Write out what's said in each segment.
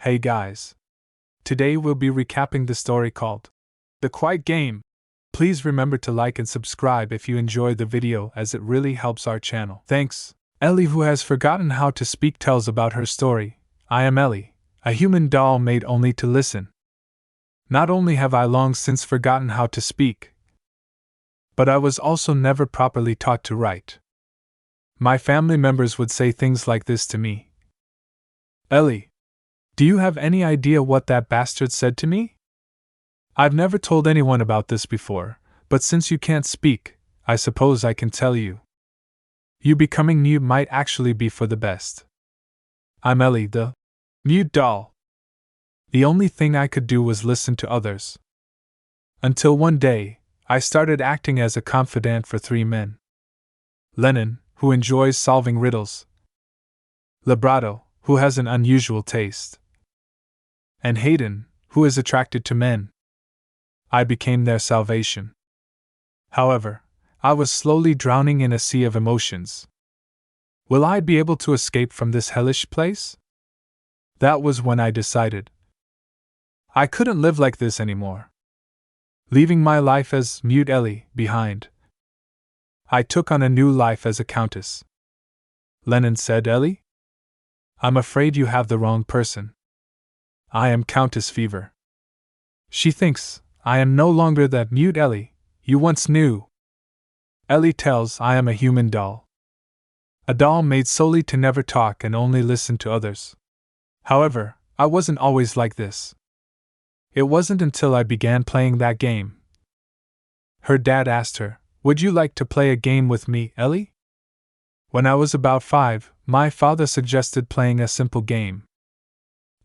Hey guys. Today we'll be recapping the story called The Quiet Game. Please remember to like and subscribe if you enjoyed the video, as it really helps our channel. Thanks. Ellie, who has forgotten how to speak, tells about her story. I am Ellie, a human doll made only to listen. Not only have I long since forgotten how to speak, but I was also never properly taught to write. My family members would say things like this to me. Ellie, do you have any idea what that bastard said to me? I've never told anyone about this before, but since you can't speak, I suppose I can tell you. You becoming mute might actually be for the best. I'm Ellie, the mute doll. The only thing I could do was listen to others. Until one day, I started acting as a confidant for three men. Lennon, who enjoys solving riddles. Librato, who has an unusual taste. And Hayden, who is attracted to men. I became their salvation. However, I was slowly drowning in a sea of emotions. Will I be able to escape from this hellish place? That was when I decided I couldn't live like this anymore. Leaving my life as mute Ellie behind, I took on a new life as a countess. Lennon said, Ellie? I'm afraid you have the wrong person. I am Countess Fever. She thinks I am no longer that mute Ellie you once knew. Ellie tells I am a human doll. A doll made solely to never talk and only listen to others. However, I wasn't always like this. It wasn't until I began playing that game. Her dad asked her, would you like to play a game with me, Ellie? When I was about 5, my father suggested playing a simple game.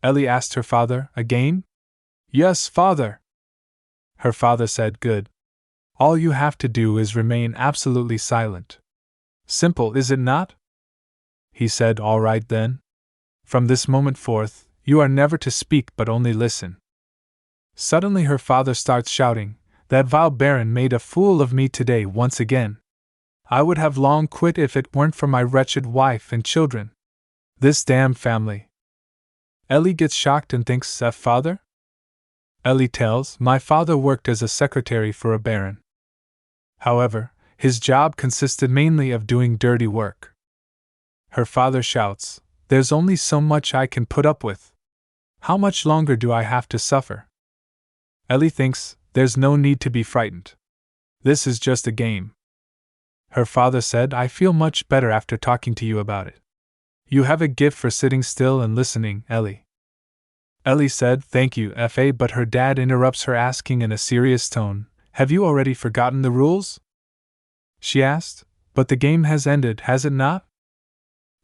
Ellie asked her father, a game? Yes, father. Her father said, good. All you have to do is remain absolutely silent. Simple, is it not? He said, all right then. From this moment forth, you are never to speak but only listen. Suddenly her father starts shouting, that vile baron made a fool of me today once again. I would have long quit if it weren't for my wretched wife and children. This damn family. Ellie gets shocked and thinks, father? Ellie tells, my father worked as a secretary for a baron. However, his job consisted mainly of doing dirty work. Her father shouts, there's only so much I can put up with. How much longer do I have to suffer? Ellie thinks, there's no need to be frightened. This is just a game. Her father said, I feel much better after talking to you about it. You have a gift for sitting still and listening, Ellie. Ellie said, thank you, F.A., but her dad interrupts her, asking in a serious tone, have you already forgotten the rules? She asked, but the game has ended, has it not?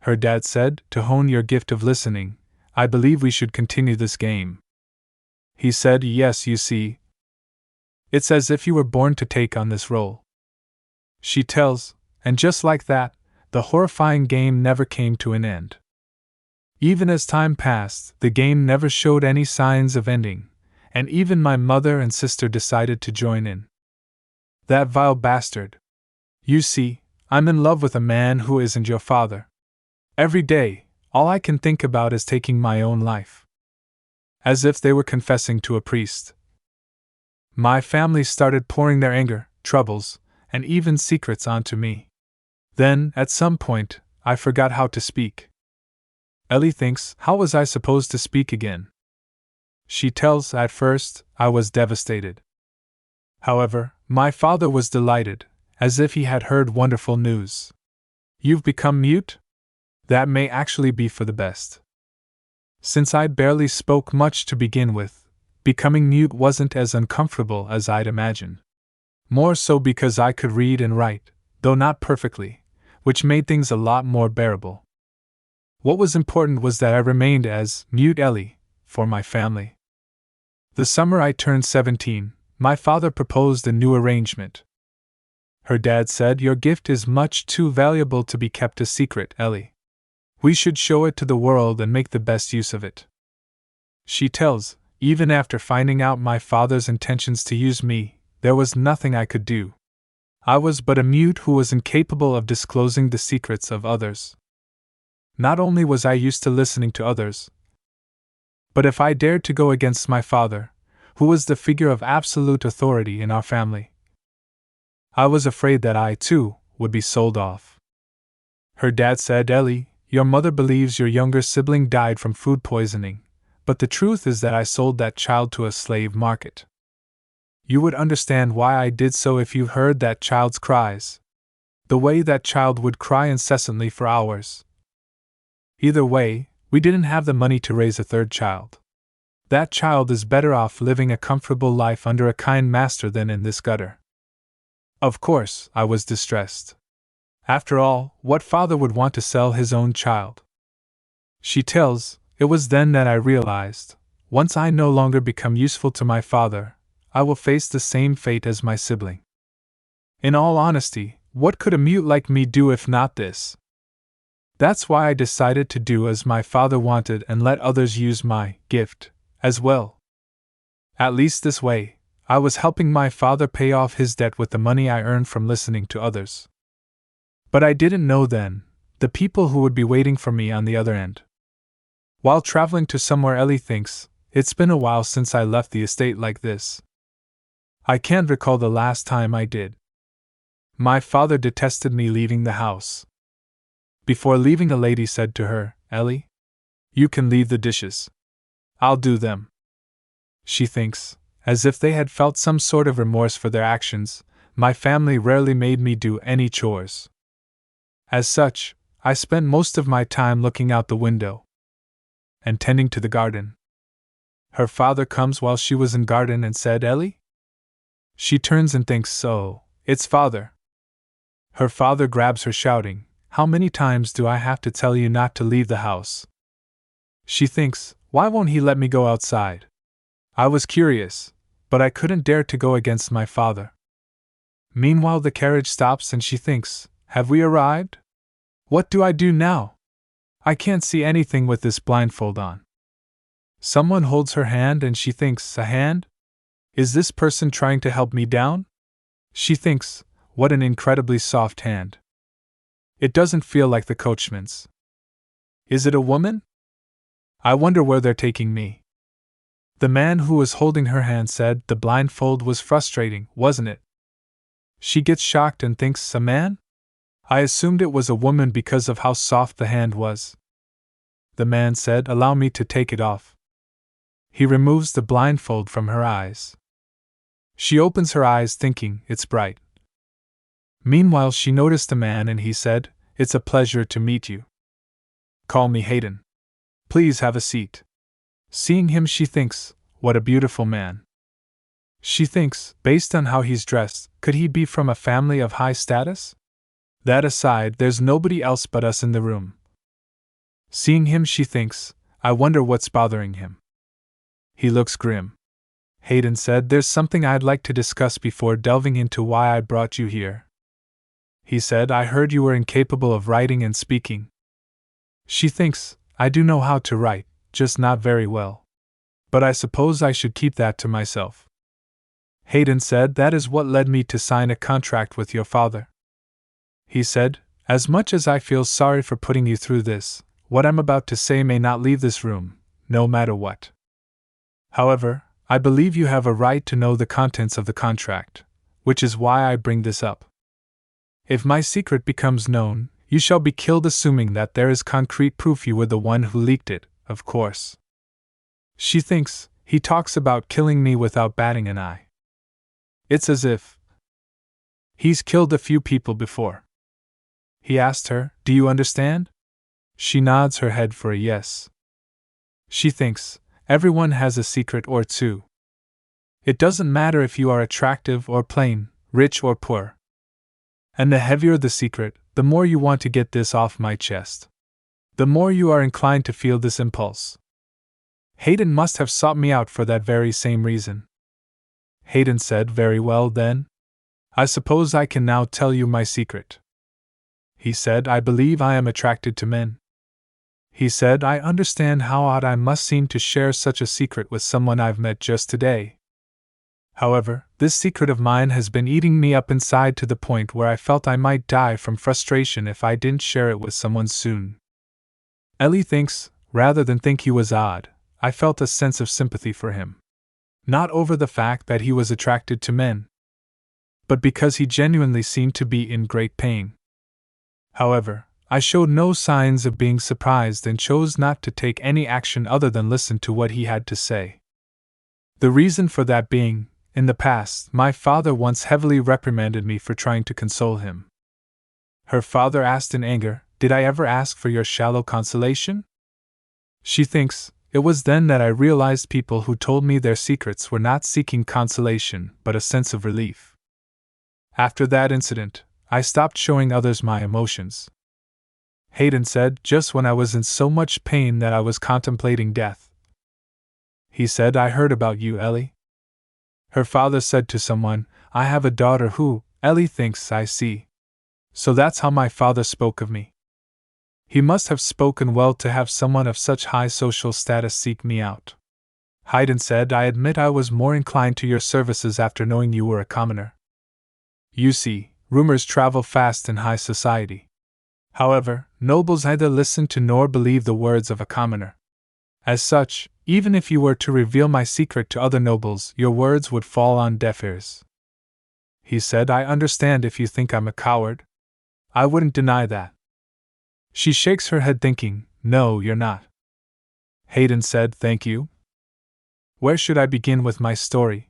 Her dad said, to hone your gift of listening, I believe we should continue this game. He said, yes, you see. It's as if you were born to take on this role. She tells, and just like that, the horrifying game never came to an end. Even as time passed, the game never showed any signs of ending, and even my mother and sister decided to join in. That vile bastard. You see, I'm in love with a man who isn't your father. Every day, all I can think about is taking my own life. As if they were confessing to a priest. My family started pouring their anger, troubles, and even secrets onto me. Then, at some point, I forgot how to speak. Ellie thinks, how was I supposed to speak again? She tells, at first, I was devastated. However, my father was delighted, as if he had heard wonderful news. You've become mute? That may actually be for the best. Since I barely spoke much to begin with, becoming mute wasn't as uncomfortable as I'd imagined. More so because I could read and write, though not perfectly, which made things a lot more bearable. What was important was that I remained as mute Ellie for my family. The summer I turned 17, my father proposed a new arrangement. Her dad said, your gift is much too valuable to be kept a secret, Ellie. We should show it to the world and make the best use of it. She tells, even after finding out my father's intentions to use me, there was nothing I could do. I was but a mute who was incapable of disclosing the secrets of others. Not only was I used to listening to others, But if I dared to go against my father, who was the figure of absolute authority in our family, I was afraid that I, too, would be sold off. Her dad said, Ellie, your mother believes your younger sibling died from food poisoning, but the truth is that I sold that child to a slave market. You would understand why I did so if you heard that child's cries. The way that child would cry incessantly for hours. Either way, we didn't have the money to raise a third child. That child is better off living a comfortable life under a kind master than in this gutter. Of course, I was distressed. After all, what father would want to sell his own child? She tells, it was then that I realized, once I no longer become useful to my father, I will face the same fate as my sibling. In all honesty, what could a mute like me do if not this? That's why I decided to do as my father wanted and let others use my gift as well. At least this way, I was helping my father pay off his debt with the money I earned from listening to others. But I didn't know then the people who would be waiting for me on the other end. While traveling to somewhere, Ellie thinks, it's been a while since I left the estate like this. I can't recall the last time I did. My father detested me leaving the house. Before leaving, a lady said to her, Ellie, you can leave the dishes. I'll do them. She thinks, as if they had felt some sort of remorse for their actions, my family rarely made me do any chores. As such, I spent most of my time looking out the window and tending to the garden. Her father comes while she was in garden and said, Ellie? She turns and thinks, so, it's father. Her father grabs her shouting, how many times do I have to tell you not to leave the house? She thinks, why won't he let me go outside? I was curious, but I couldn't dare to go against my father. Meanwhile, the carriage stops and she thinks, have we arrived? What do I do now? I can't see anything with this blindfold on. Someone holds her hand and she thinks, a hand? Is this person trying to help me down? She thinks, what an incredibly soft hand. It doesn't feel like the coachman's. Is it a woman? I wonder where they're taking me. The man who was holding her hand said the blindfold was frustrating, wasn't it? She gets shocked and thinks, a man? I assumed it was a woman because of how soft the hand was. The man said, allow me to take it off. He removes the blindfold from her eyes. She opens her eyes thinking, it's bright. Meanwhile, she noticed the man and he said, it's a pleasure to meet you. Call me Hayden. Please have a seat. Seeing him, she thinks, what a beautiful man. She thinks, based on how he's dressed, could he be from a family of high status? That aside, there's nobody else but us in the room. Seeing him, she thinks, I wonder what's bothering him. He looks grim. Hayden said, there's something I'd like to discuss before delving into why I brought you here. He said, I heard you were incapable of writing and speaking. She thinks, I do know how to write, just not very well. But I suppose I should keep that to myself. Hayden said, that is what led me to sign a contract with your father. He said, as much as I feel sorry for putting you through this, what I'm about to say may not leave this room, no matter what. However, I believe you have a right to know the contents of the contract, which is why I bring this up. If my secret becomes known, you shall be killed, assuming that there is concrete proof you were the one who leaked it, of course. She thinks, he talks about killing me without batting an eye. It's as if he's killed a few people before. He asked her, do you understand? She nods her head for a yes. She thinks, everyone has a secret or two. It doesn't matter if you are attractive or plain, rich or poor. And the heavier the secret, the more you want to get this off my chest. The more you are inclined to feel this impulse. Hayden must have sought me out for that very same reason. Hayden said, very well then. I suppose I can now tell you my secret. He said, I believe I am attracted to men. He said, I understand how odd I must seem to share such a secret with someone I've met just today. However, this secret of mine has been eating me up inside to the point where I felt I might die from frustration if I didn't share it with someone soon. Ellie thinks, rather than think he was odd, I felt a sense of sympathy for him. Not over the fact that he was attracted to men, but because he genuinely seemed to be in great pain. However, I showed no signs of being surprised and chose not to take any action other than listen to what he had to say. The reason for that being, in the past, my father once heavily reprimanded me for trying to console him. Her father asked in anger, "Did I ever ask for your shallow consolation?" She thinks, it was then that I realized people who told me their secrets were not seeking consolation but a sense of relief. After that incident, I stopped showing others my emotions. Hayden said, just when I was in so much pain that I was contemplating death. He said, "I heard about you, Ellie." Her father said to someone, "I have a daughter who, Ellie thinks I see." So that's how my father spoke of me. He must have spoken well to have someone of such high social status seek me out. Hayden said, "I admit I was more inclined to your services after knowing you were a commoner. You see, rumors travel fast in high society. However, nobles neither listen to nor believe the words of a commoner. As such, even if you were to reveal my secret to other nobles, your words would fall on deaf ears." He said, "I understand if you think I'm a coward. I wouldn't deny that." She shakes her head thinking, "No, you're not." Hayden said, "Thank you. Where should I begin with my story?"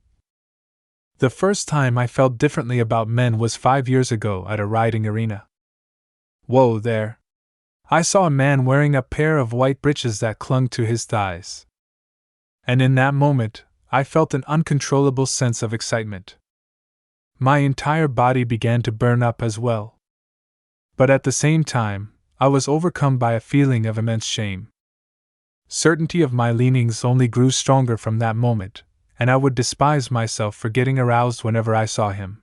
The first time I felt differently about men was 5 years ago at a riding arena. Whoa there! I saw a man wearing a pair of white breeches that clung to his thighs. And in that moment, I felt an uncontrollable sense of excitement. My entire body began to burn up as well. But at the same time, I was overcome by a feeling of immense shame. Certainty of my leanings only grew stronger from that moment, and I would despise myself for getting aroused whenever I saw him.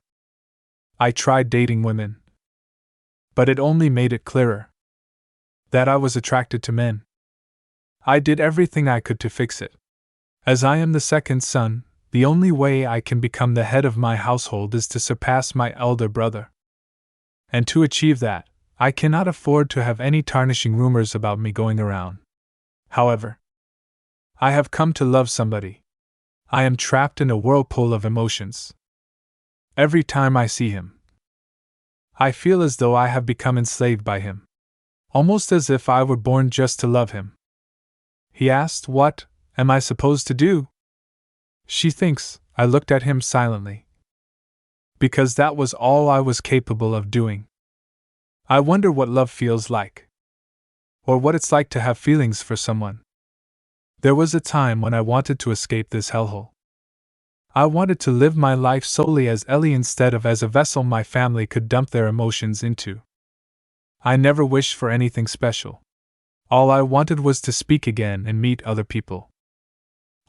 I tried dating women, but it only made it clearer that I was attracted to men. I did everything I could to fix it. As I am the second son, the only way I can become the head of my household is to surpass my elder brother. And to achieve that, I cannot afford to have any tarnishing rumors about me going around. However, I have come to love somebody. I am trapped in a whirlpool of emotions. Every time I see him, I feel as though I have become enslaved by him. Almost as if I were born just to love him. He asked, "What am I supposed to do?" She thinks I looked at him silently, because that was all I was capable of doing. I wonder what love feels like, or what it's like to have feelings for someone. There was a time when I wanted to escape this hellhole. I wanted to live my life solely as Ellie instead of as a vessel my family could dump their emotions into. I never wished for anything special. All I wanted was to speak again and meet other people.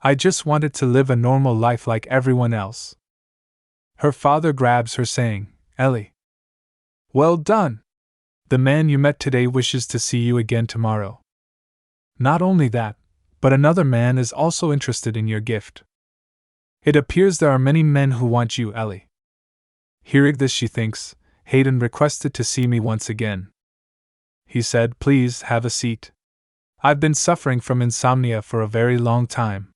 I just wanted to live a normal life like everyone else. Her father grabs her saying, "Ellie, well done! The man you met today wishes to see you again tomorrow. Not only that, but another man is also interested in your gift. It appears there are many men who want you, Ellie." Hearing this, she thinks, Hayden requested to see me once again. He said, "Please have a seat. I've been suffering from insomnia for a very long time.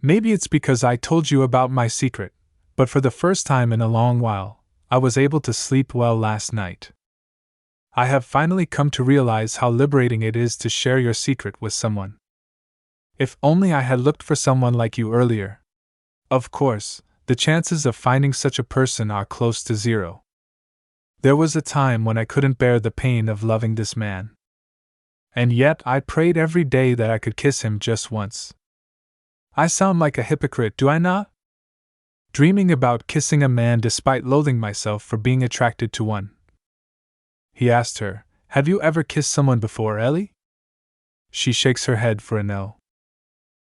Maybe it's because I told you about my secret, but for the first time in a long while, I was able to sleep well last night. I have finally come to realize how liberating it is to share your secret with someone. If only I had looked for someone like you earlier. Of course, the chances of finding such a person are close to zero. There was a time when I couldn't bear the pain of loving this man. And yet I prayed every day that I could kiss him just once. I sound like a hypocrite, do I not? Dreaming about kissing a man despite loathing myself for being attracted to one." He asked her, "Have you ever kissed someone before, Ellie?" She shakes her head for a no.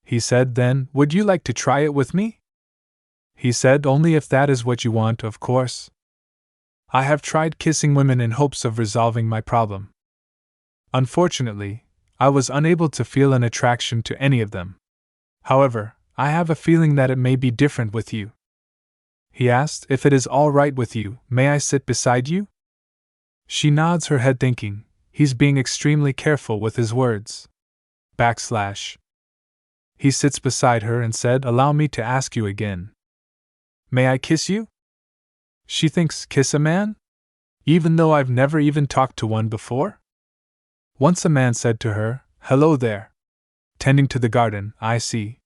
He said, "Then, would you like to try it with me?" He said, "Only if that is what you want, of course. I have tried kissing women in hopes of resolving my problem. Unfortunately, I was unable to feel an attraction to any of them. However, I have a feeling that it may be different with you." He asked, "If it is all right with you, may I sit beside you?" She nods her head thinking, he's being extremely careful with his words. // He sits beside her and said, "Allow me to ask you again. May I kiss you?" She thinks, kiss a man? Even though I've never even talked to one before? Once a man said to her, "Hello there. Tending to the garden, I see."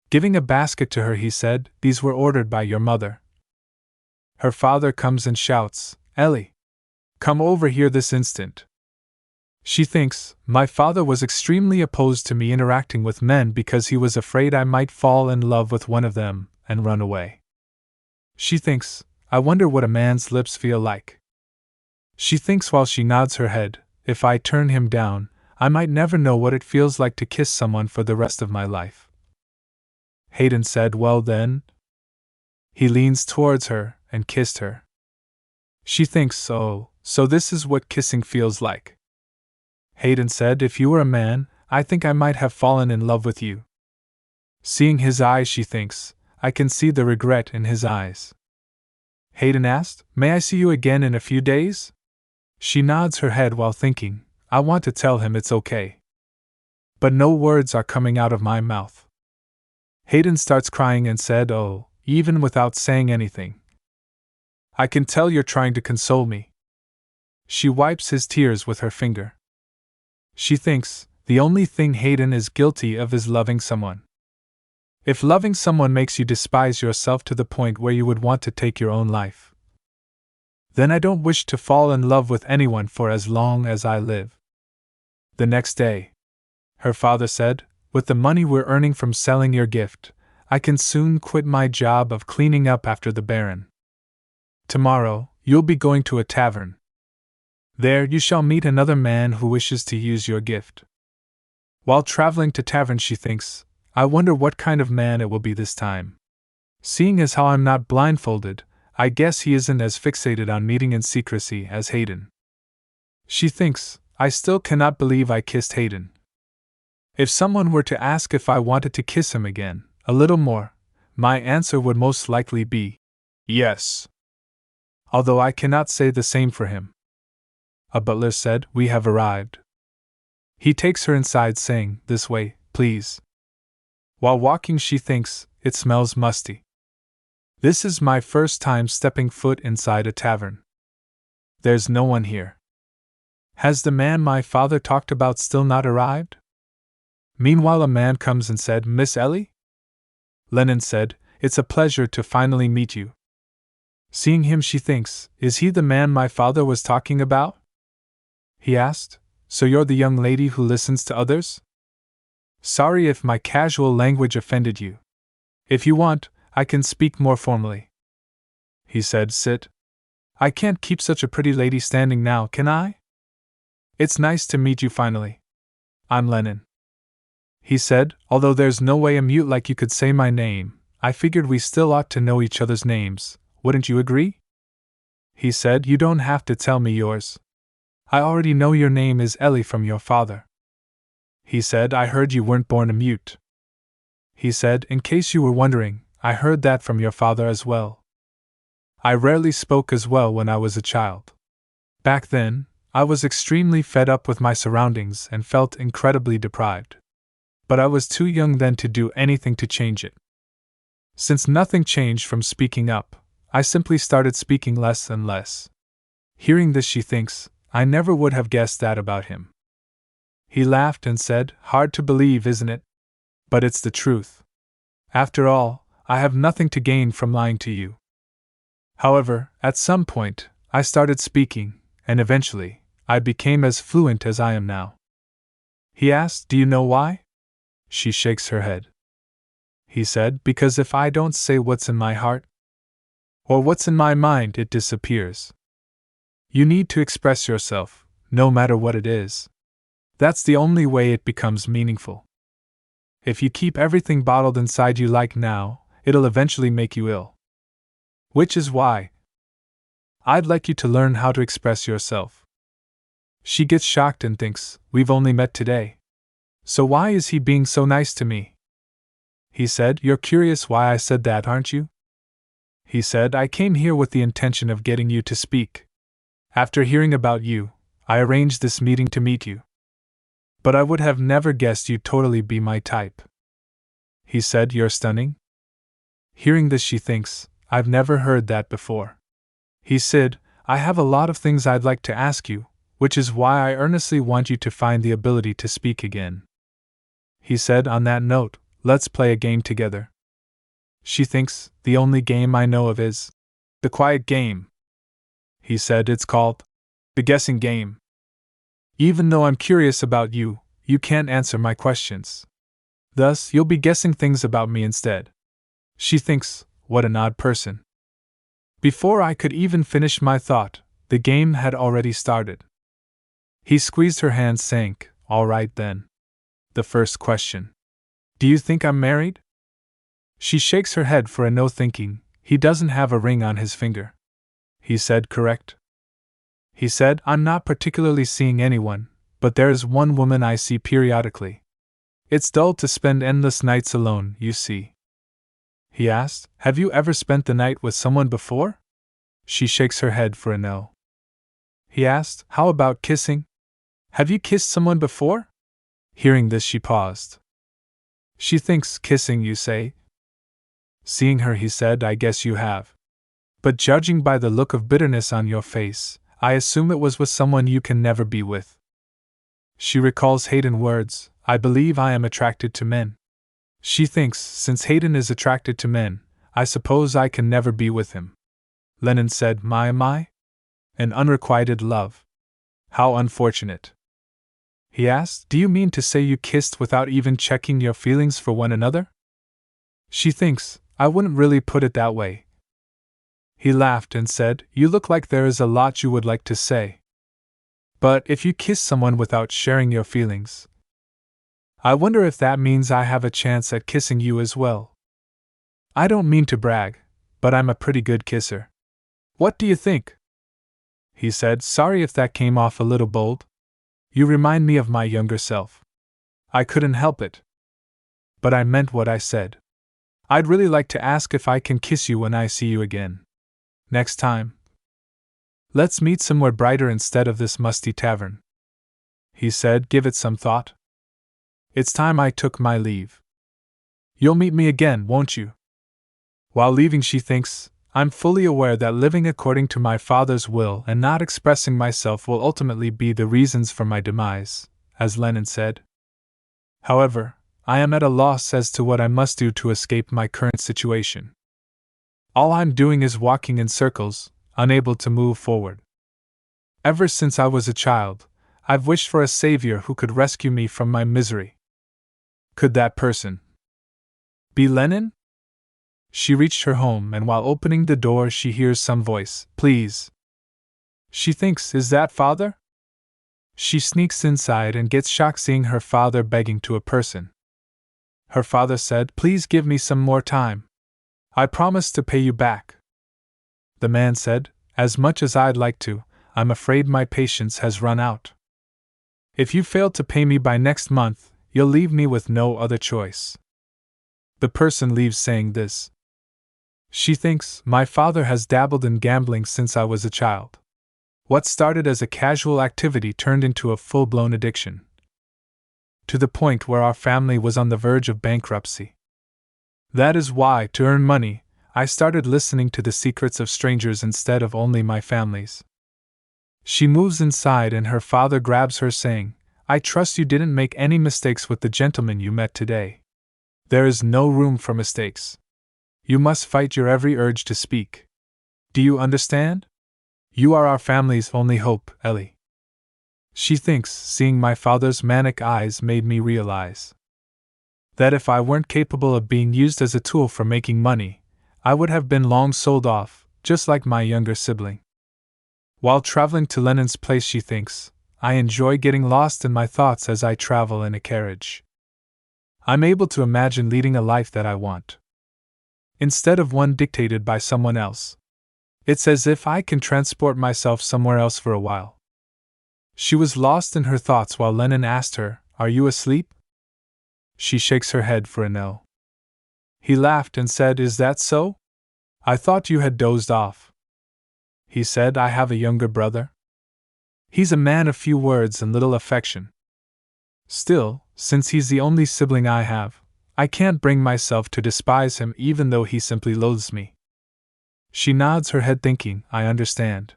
Giving a basket to her, he said, "These were ordered by your mother." Her father comes and shouts, "Ellie! Come over here this instant." She thinks, my father was extremely opposed to me interacting with men because he was afraid I might fall in love with one of them and run away. She thinks, I wonder what a man's lips feel like. She thinks while she nods her head, if I turn him down, I might never know what it feels like to kiss someone for the rest of my life. Hayden said, "Well then." He leans towards her and kissed her. She thinks, oh, so this is what kissing feels like. Hayden said, "If you were a man, I think I might have fallen in love with you." Seeing his eyes, she thinks, I can see the regret in his eyes. Hayden asked, "May I see you again in a few days?" She nods her head while thinking, I want to tell him it's okay. But no words are coming out of my mouth. Hayden starts crying and said, "Oh," even without saying anything. "I can tell you're trying to console me." She wipes his tears with her finger. She thinks, the only thing Hayden is guilty of is loving someone. If loving someone makes you despise yourself to the point where you would want to take your own life, then I don't wish to fall in love with anyone for as long as I live. The next day, her father said, "With the money we're earning from selling your gift, I can soon quit my job of cleaning up after the Baron. Tomorrow, you'll be going to a tavern. There you shall meet another man who wishes to use your gift." While traveling to tavern, she thinks, I wonder what kind of man it will be this time. Seeing as how I'm not blindfolded, I guess he isn't as fixated on meeting in secrecy as Hayden. She thinks, I still cannot believe I kissed Hayden. If someone were to ask if I wanted to kiss him again, a little more, my answer would most likely be, yes. Although I cannot say the same for him. A butler said, "We have arrived." He takes her inside saying, "This way, please." While walking, she thinks, it smells musty. This is my first time stepping foot inside a tavern. There's no one here. Has the man my father talked about still not arrived? Meanwhile, a man comes and said, "Miss Ellie?" Lennon said, "It's a pleasure to finally meet you." Seeing him, she thinks, is he the man my father was talking about? He asked, "So you're the young lady who listens to others?" Sorry if my casual language offended you. If you want, I can speak more formally. He said, "Sit. I can't keep such a pretty lady standing now, can I?" "It's nice to meet you finally. I'm Lennon." He said, "Although there's no way a mute like you could say my name, I figured we still ought to know each other's names, wouldn't you agree?" He said, "You don't have to tell me yours. I already know your name is Ellie from your father." He said, "I heard you weren't born a mute." He said, "In case you were wondering, I heard that from your father as well. I rarely spoke as well when I was a child. Back then, I was extremely fed up with my surroundings and felt incredibly deprived. But I was too young then to do anything to change it. Since nothing changed from speaking up, I simply started speaking less and less." Hearing this, she thinks, I never would have guessed that about him. He laughed and said, "Hard to believe, isn't it? But it's the truth. After all, I have nothing to gain from lying to you." However, at some point, I started speaking, and eventually, I became as fluent as I am now. He asked, "Do you know why?" She shakes her head. He said, "Because if I don't say what's in my heart, or what's in my mind, it disappears. You need to express yourself, no matter what it is. That's the only way it becomes meaningful. If you keep everything bottled inside you like now, it'll eventually make you ill. Which is why I'd like you to learn how to express yourself." She gets shocked and thinks, we've only met today. So why is he being so nice to me? He said, "You're curious why I said that, aren't you?" He said, "I came here with the intention of getting you to speak. After hearing about you, I arranged this meeting to meet you. But I would have never guessed you'd totally be my type. He said, "You're stunning." Hearing this, she thinks, "I've never heard that before." He said, "I have a lot of things I'd like to ask you, which is why I earnestly want you to find the ability to speak again." He said, "On that note, let's play a game together." She thinks, "The only game I know of is the quiet game." He said, "It's called the guessing game. Even though I'm curious about you, you can't answer my questions. Thus, you'll be guessing things about me instead." She thinks, "What an odd person." Before I could even finish my thought, the game had already started. He squeezed her hand, saying, "All right then. The first question. Do you think I'm married?" She shakes her head for a no, thinking, he doesn't have a ring on his finger. He said, "Correct." He said, "I'm not particularly seeing anyone, but there is one woman I see periodically. It's dull to spend endless nights alone, you see." He asked, "Have you ever spent the night with someone before?" She shakes her head for a no. He asked, "How about kissing? Have you kissed someone before?" Hearing this, she paused. She thinks, "Kissing, you say?" Seeing her, he said, "I guess you have. But judging by the look of bitterness on your face, I assume it was with someone you can never be with." She recalls Hayden's words, "I believe I am attracted to men." She thinks, since Hayden is attracted to men, I suppose I can never be with him. Lennon said, My? An unrequited love. How unfortunate." He asked, "Do you mean to say you kissed without even checking your feelings for one another?" She thinks, "I wouldn't really put it that way." He laughed and said, "You look like there is a lot you would like to say. But if you kiss someone without sharing your feelings, I wonder if that means I have a chance at kissing you as well. I don't mean to brag, but I'm a pretty good kisser. What do you think?" He said, "Sorry if that came off a little bold. You remind me of my younger self. I couldn't help it. But I meant what I said. I'd really like to ask if I can kiss you when I see you again. Next time. Let's meet somewhere brighter instead of this musty tavern." He said, "Give it some thought. It's time I took my leave. You'll meet me again, won't you?" While leaving, she thinks, "I'm fully aware that living according to my father's will and not expressing myself will ultimately be the reasons for my demise, as Lennon said. However, I am at a loss as to what I must do to escape my current situation. All I'm doing is walking in circles, unable to move forward. Ever since I was a child, I've wished for a savior who could rescue me from my misery. Could that person be Lennon?" She reached her home, and while opening the door, she hears some voice, "Please." She thinks, "Is that father?" She sneaks inside and gets shocked seeing her father begging to a person. Her father said, "Please give me some more time. I promise to pay you back." The man said, "As much as I'd like to, I'm afraid my patience has run out. If you fail to pay me by next month, you'll leave me with no other choice." The person leaves saying this. She thinks, "My father has dabbled in gambling since I was a child. What started as a casual activity turned into a full-blown addiction, to the point where our family was on the verge of bankruptcy. That is why, to earn money, I started listening to the secrets of strangers instead of only my family's." She moves inside and her father grabs her, saying, "I trust you didn't make any mistakes with the gentleman you met today. There is no room for mistakes. You must fight your every urge to speak. Do you understand? You are our family's only hope, Ellie." She thinks, seeing my father's manic eyes made me realize that if I weren't capable of being used as a tool for making money, I would have been long sold off, just like my younger sibling. While traveling to Lennon's place, she thinks, I enjoy getting lost in my thoughts as I travel in a carriage. I'm able to imagine leading a life that I want, instead of one dictated by someone else. It's as if I can transport myself somewhere else for a while. She was lost in her thoughts while Lennon asked her, "Are you asleep?" She shakes her head for a no. He laughed and said, "Is that so? I thought you had dozed off." He said, "I have a younger brother. He's a man of few words and little affection. Still, since he's the only sibling I have, I can't bring myself to despise him even though he simply loathes me. She nods her head thinking, I understand.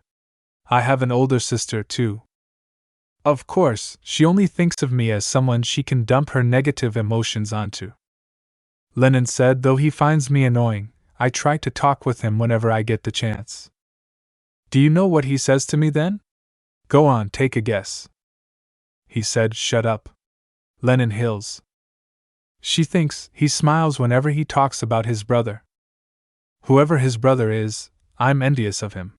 I have an older sister too. Of course, she only thinks of me as someone she can dump her negative emotions onto. Lennon said, though he finds me annoying, I try to talk with him whenever I get the chance. Do you know what he says to me then? Go on, take a guess. He said, shut up. Lennon Hills. She thinks he smiles whenever he talks about his brother. Whoever his brother is, I'm envious of him.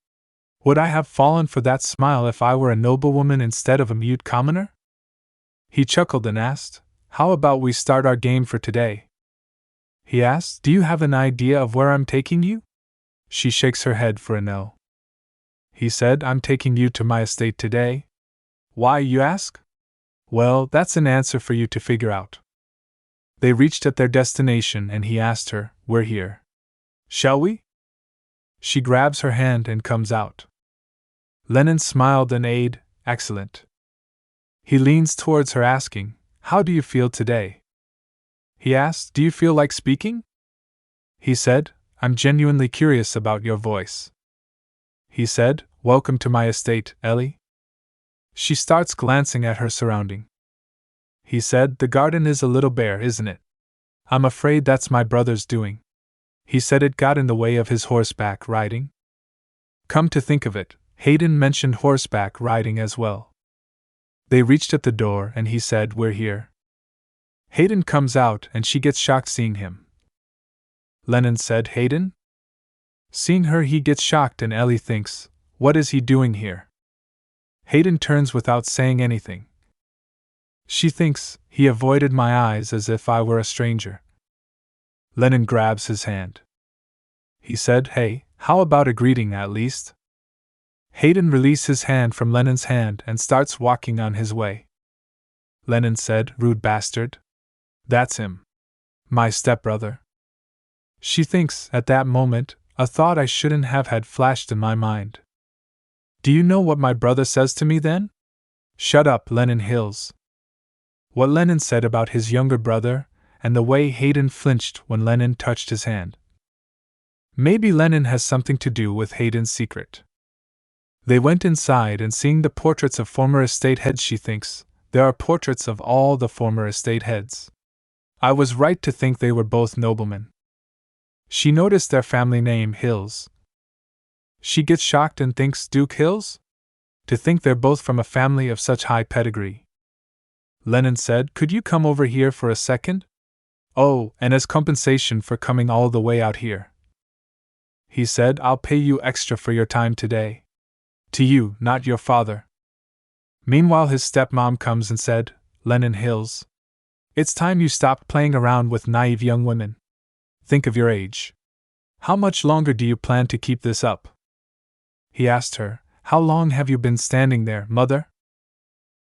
Would I have fallen for that smile if I were a noblewoman instead of a mute commoner? He chuckled and asked, how about we start our game for today? He asked, do you have an idea of where I'm taking you? She shakes her head for a no. He said, I'm taking you to my estate today. Why, you ask? Well, that's an answer for you to figure out. They reached at their destination and he asked her, we're here. Shall we? She grabs her hand and comes out. Lennon smiled and aid, excellent. He leans towards her asking, how do you feel today? He asked, do you feel like speaking? He said, I'm genuinely curious about your voice. He said, welcome to my estate, Ellie. She starts glancing at her surrounding. He said, the garden is a little bare, isn't it? I'm afraid that's my brother's doing. He said it got in the way of his horseback riding. Come to think of it, Hayden mentioned horseback riding as well. They reached at the door and he said, we're here. Hayden comes out and she gets shocked seeing him. Lennon said, Hayden? Seeing her he gets shocked and Ellie thinks, what is he doing here? Hayden turns without saying anything. She thinks, he avoided my eyes as if I were a stranger. Lennon grabs his hand. He said, hey, how about a greeting at least? Hayden releases his hand from Lennon's hand and starts walking on his way. Lennon said, rude bastard. That's him. My stepbrother. She thinks, at that moment, a thought I shouldn't have had flashed in my mind. Do you know what my brother says to me then? Shut up, Lennon Hills. What Lennon said about his younger brother, and the way Hayden flinched when Lennon touched his hand. Maybe Lennon has something to do with Hayden's secret. They went inside and seeing the portraits of former estate heads she thinks, there are portraits of all the former estate heads. I was right to think they were both noblemen. She noticed their family name, Hills. She gets shocked and thinks, Duke Hills? To think they're both from a family of such high pedigree. Lennon said, could you come over here for a second? Oh, and as compensation for coming all the way out here. He said, I'll pay you extra for your time today. To you, not your father. Meanwhile his stepmom comes and said, Lennon Hills. It's time you stopped playing around with naive young women. Think of your age. How much longer do you plan to keep this up? He asked her, how long have you been standing there, mother?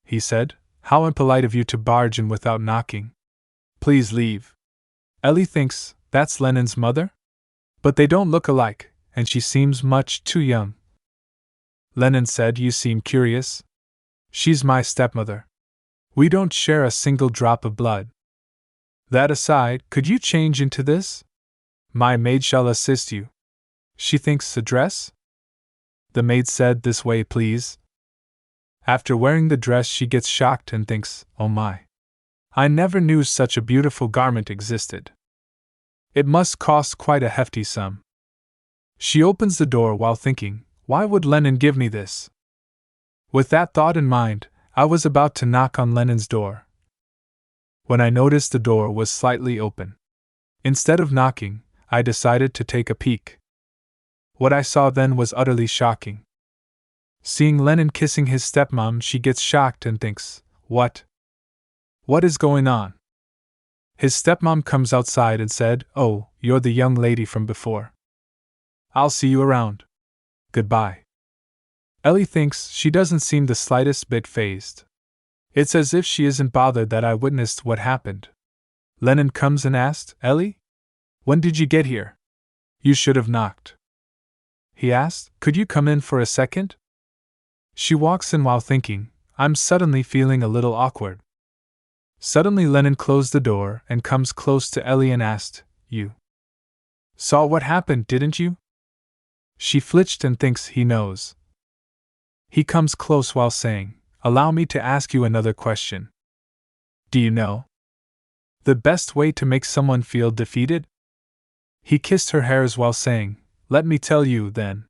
He said, how impolite of you to barge in without knocking. Please leave. Ellie thinks, that's Lennon's mother? But they don't look alike, and she seems much too young. Lennon said, you seem curious. She's my stepmother. We don't share a single drop of blood. That aside, could you change into this? My maid shall assist you. She thinks a dress? The maid said, this way please. After wearing the dress she gets shocked and thinks, oh my. I never knew such a beautiful garment existed. It must cost quite a hefty sum. She opens the door while thinking, why would Lennon give me this? With that thought in mind, I was about to knock on Lennon's door, when I noticed the door was slightly open. Instead of knocking, I decided to take a peek. What I saw then was utterly shocking. Seeing Lennon kissing his stepmom, she gets shocked and thinks, what? What is going on? His stepmom comes outside and said, oh, you're the young lady from before. I'll see you around. Goodbye. Ellie thinks she doesn't seem the slightest bit fazed. It's as if she isn't bothered that I witnessed what happened. Lennon comes and asked, Ellie? When did you get here? You should have knocked. He asked, could you come in for a second? She walks in while thinking, I'm suddenly feeling a little awkward. Suddenly Lennon closed the door and comes close to Ellie and asked, "You saw what happened, didn't you?" She flinched and thinks he knows. He comes close while saying, "Allow me to ask you another question. Do you know the best way to make someone feel defeated?" He kissed her hairs while saying, "Let me tell you, then.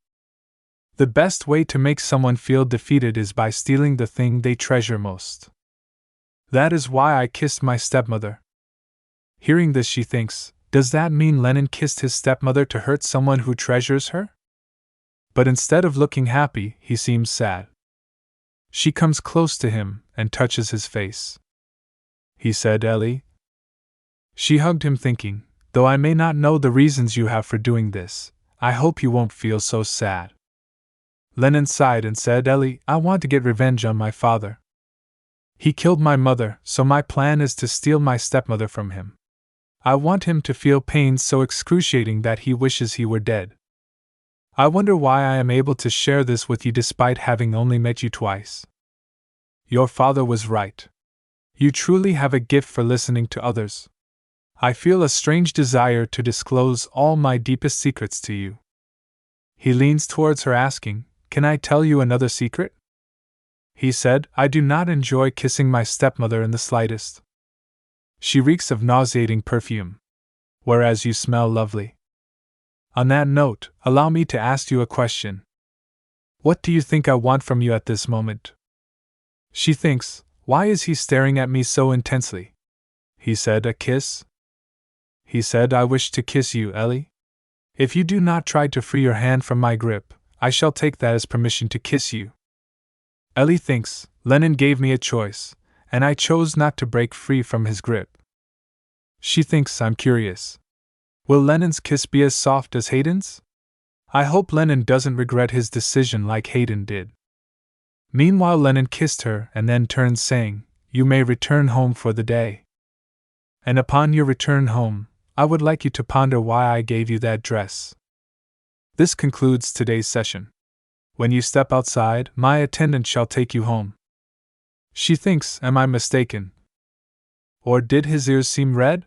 The best way to make someone feel defeated is by stealing the thing they treasure most. That is why I kissed my stepmother." Hearing this, she thinks, does that mean Lennon kissed his stepmother to hurt someone who treasures her? But instead of looking happy, he seems sad. She comes close to him and touches his face. He said, "Ellie." She hugged him, thinking, though I may not know the reasons you have for doing this, I hope you won't feel so sad. Lennon sighed and said, "Ellie, I want to get revenge on my father. He killed my mother, so my plan is to steal my stepmother from him. I want him to feel pain so excruciating that he wishes he were dead. I wonder why I am able to share this with you despite having only met you twice. Your father was right. You truly have a gift for listening to others. I feel a strange desire to disclose all my deepest secrets to you." He leans towards her, asking, "Can I tell you another secret?" He said, "I do not enjoy kissing my stepmother in the slightest. She reeks of nauseating perfume, whereas you smell lovely. On that note, allow me to ask you a question. What do you think I want from you at this moment?" She thinks, why is he staring at me so intensely? He said, "A kiss?" He said, "I wish to kiss you, Ellie. If you do not try to free your hand from my grip, I shall take that as permission to kiss you." Ellie thinks, Lennon gave me a choice, and I chose not to break free from his grip. She thinks, I'm curious. Will Lennon's kiss be as soft as Hayden's? I hope Lennon doesn't regret his decision like Hayden did. Meanwhile, Lennon kissed her and then turned, saying, "You may return home for the day. And upon your return home, I would like you to ponder why I gave you that dress." This concludes today's session. When you step outside, my attendant shall take you home. She thinks, am I mistaken? Or did his ears seem red?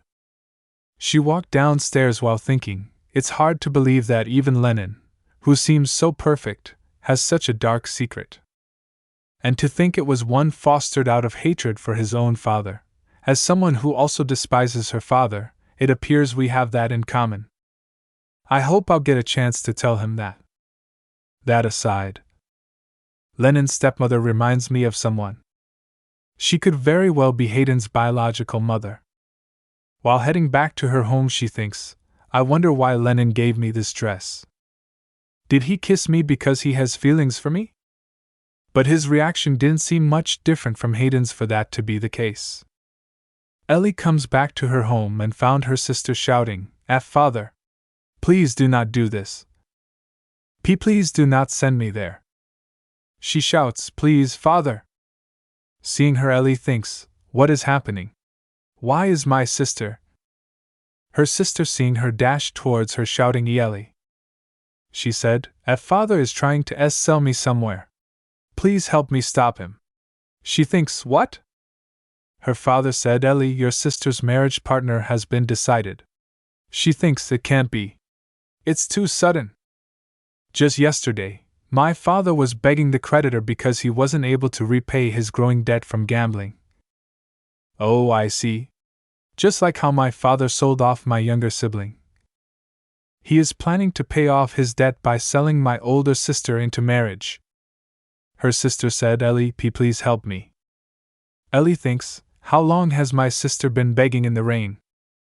She walked downstairs while thinking, it's hard to believe that even Lennon, who seems so perfect, has such a dark secret. And to think it was one fostered out of hatred for his own father. As someone who also despises her father, it appears we have that in common. I hope I'll get a chance to tell him that. That aside, Lennon's stepmother reminds me of someone. She could very well be Hayden's biological mother. While heading back to her home, she thinks, I wonder why Lennon gave me this dress. Did he kiss me because he has feelings for me? But his reaction didn't seem much different from Hayden's for that to be the case. Ellie comes back to her home and found her sister shouting, Father, please do not do this. Please do not send me there." She shouts, "Please, Father." Seeing her, Ellie thinks, what is happening? Why is my sister? Her sister, seeing her, dashed towards her shouting, Ellie. She said, Father is trying to sell me somewhere. Please help me stop him." She thinks, what? Her father said, Ellie, your sister's marriage partner has been decided. She thinks it can't be. It's too sudden. Just yesterday, my father was begging the creditor because he wasn't able to repay his growing debt from gambling. Oh, I see. Just like how my father sold off my younger sibling. He is planning to pay off his debt by selling my older sister into marriage. Her sister said, Ellie, please help me. Ellie thinks, how long has my sister been begging in the rain?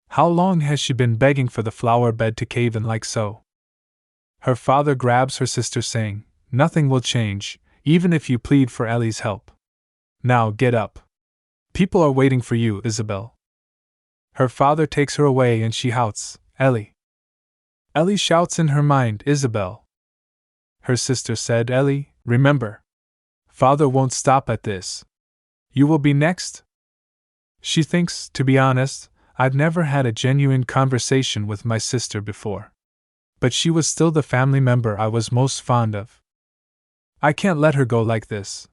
How long has she been begging for the flower bed to cave in like so? Her father grabs her sister, saying, nothing will change, even if you plead for Ellie's help. Now get up. People are waiting for you, Isabel. Her father takes her away and she shouts, Ellie. Ellie shouts in her mind, Isabel. Her sister said, Ellie, remember. Father won't stop at this. You will be next? She thinks, to be honest, I've never had a genuine conversation with my sister before. But she was still the family member I was most fond of. I can't let her go like this.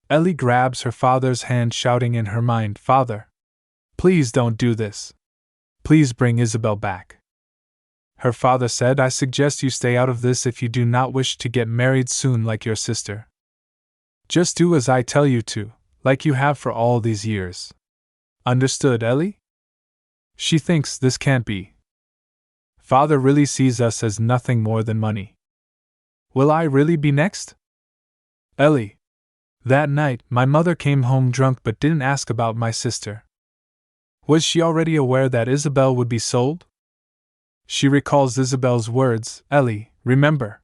Ellie grabs her father's hand, shouting in her mind, "Father, please don't do this. Please bring Isabel back." Her father said, "I suggest you stay out of this if you do not wish to get married soon like your sister. Just do as I tell you to, like you have for all these years. Understood, Ellie?" She thinks this can't be. Father really sees us as nothing more than money. Will I really be next? Ellie. That night, my mother came home drunk but didn't ask about my sister. Was she already aware that Isabel would be sold? She recalls Isabel's words, "Ellie, remember.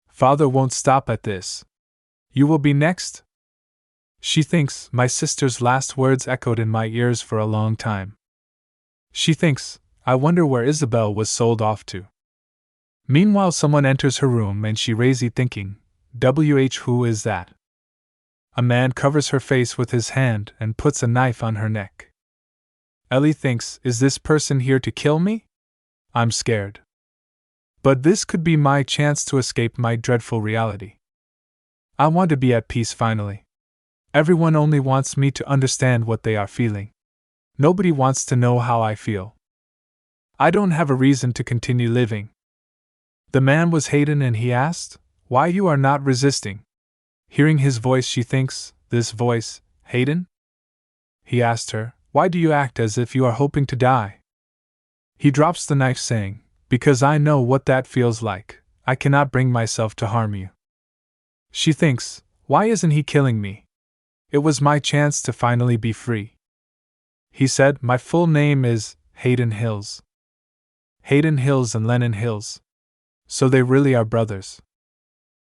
Father won't stop at this. You will be next?" She thinks my sister's last words echoed in my ears for a long time. She thinks, I wonder where Isabel was sold off to. Meanwhile, someone enters her room and she raises thinking, who is that? A man covers her face with his hand and puts a knife on her neck. Ellie thinks, is this person here to kill me? I'm scared. But this could be my chance to escape my dreadful reality. I want to be at peace finally. Everyone only wants me to understand what they are feeling. Nobody wants to know how I feel. I don't have a reason to continue living. The man was Hayden and he asked, "Why you are not resisting?" Hearing his voice, she thinks, this voice, Hayden? He asked her, "Why do you act as if you are hoping to die?" He drops the knife saying, "Because I know what that feels like. I cannot bring myself to harm you." She thinks, why isn't he killing me? It was my chance to finally be free. He said, "My full name is Hayden Hills." Hayden Hills and Lennon Hills. So they really are brothers.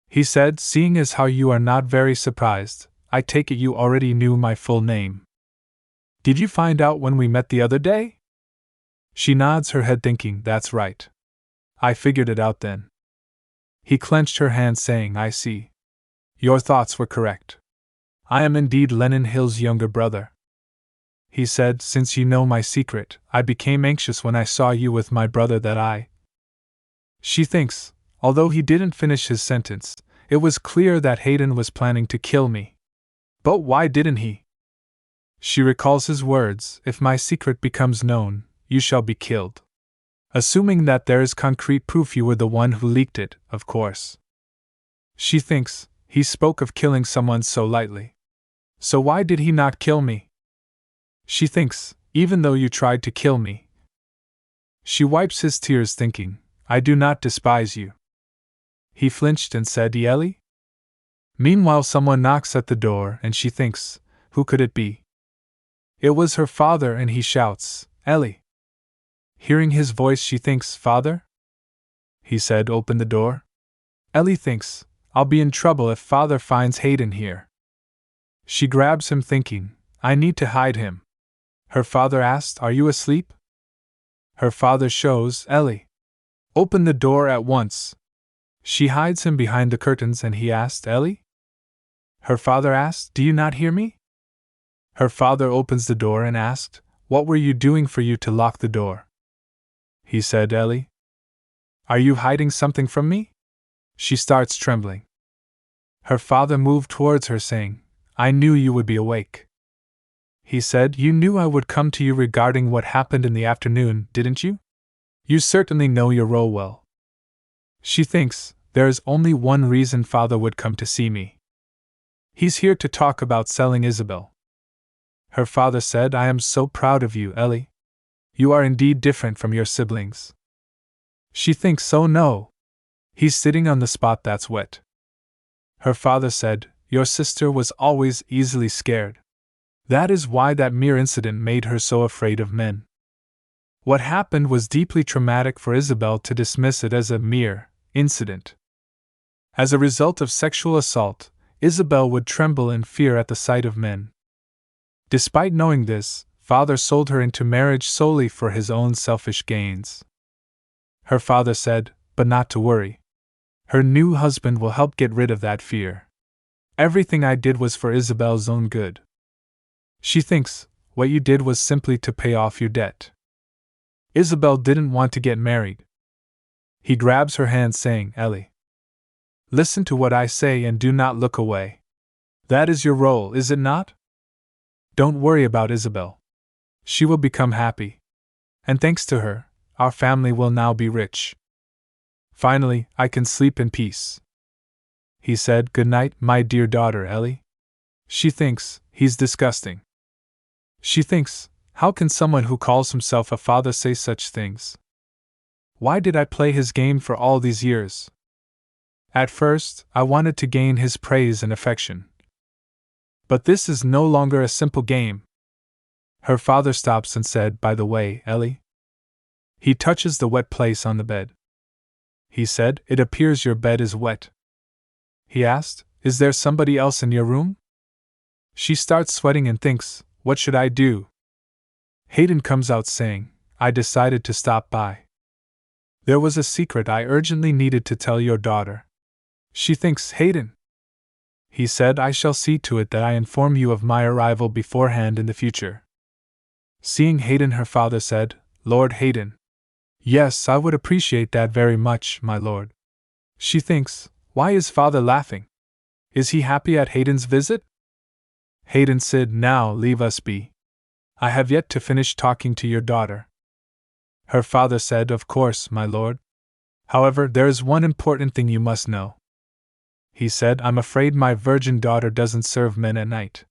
He said, "Seeing as how you are not very surprised, I take it you already knew my full name. Did you find out when we met the other day?" She nods her head thinking, that's right. I figured it out then. He clenched her hand saying, "I see. Your thoughts were correct. I am indeed Lennon Hill's younger brother." He said, "Since you know my secret, I became anxious when I saw you with my brother that I..." She thinks, although he didn't finish his sentence, it was clear that Hayden was planning to kill me. But why didn't he? She recalls his words, "If my secret becomes known, you shall be killed." Assuming that there is concrete proof you were the one who leaked it, of course. She thinks, he spoke of killing someone so lightly. So why did he not kill me? She thinks, even though you tried to kill me. She wipes his tears thinking, I do not despise you. He flinched and said, Ellie? Meanwhile, someone knocks at the door and she thinks, who could it be? It was her father and he shouts, Ellie. Hearing his voice, she thinks, Father? He said, open the door. Ellie thinks, I'll be in trouble if Father finds Hayden here. She grabs him thinking, I need to hide him. Her father asked, Are you asleep? Her father shows, Ellie. Open the door at once. She hides him behind the curtains and he asked, Ellie? Her father asked, Do you not hear me? Her father opens the door and asked, What were you doing for you to lock the door? He said, Ellie. Are you hiding something from me? She starts trembling. Her father moved towards her saying, I knew you would be awake. He said, You knew I would come to you regarding what happened in the afternoon, didn't you? You certainly know your role well. She thinks, there is only one reason Father would come to see me. He's here to talk about selling Isabel. Her father said, I am so proud of you, Ellie. You are indeed different from your siblings. She thinks, oh no. He's sitting on the spot that's wet. Her father said, Your sister was always easily scared. That is why that mere incident made her so afraid of men. What happened was deeply traumatic for Isabel to dismiss it as a mere incident. As a result of sexual assault, Isabel would tremble in fear at the sight of men. Despite knowing this, Father sold her into marriage solely for his own selfish gains. Her father said, but not to worry. Her new husband will help get rid of that fear. Everything I did was for Isabel's own good. She thinks, what you did was simply to pay off your debt. Isabel didn't want to get married. He grabs her hand saying, Ellie. Listen to what I say and do not look away. That is your role, is it not? Don't worry about Isabel. She will become happy. And thanks to her, our family will now be rich. Finally, I can sleep in peace. He said, "Good night, my dear daughter Ellie." She thinks, he's disgusting. She thinks, how can someone who calls himself a father say such things? Why did I play his game for all these years? At first, I wanted to gain his praise and affection. But this is no longer a simple game. Her father stops and said, "By the way, Ellie." He touches the wet place on the bed. He said, "It appears your bed is wet." He asked, "Is there somebody else in your room?" She starts sweating and thinks, what should I do? Hayden comes out saying, "I decided to stop by. There was a secret I urgently needed to tell your daughter." She thinks, Hayden. He said, "I shall see to it that I inform you of my arrival beforehand in the future." Seeing Hayden, her father said, "Lord Hayden." "Yes, I would appreciate that very much, my lord." She thinks, why is father laughing? Is he happy at Hayden's visit? Hayden said, "Now leave us be. I have yet to finish talking to your daughter." Her father said, "Of course, my lord. However, there is one important thing you must know." He said, "I'm afraid my virgin daughter doesn't serve men at night.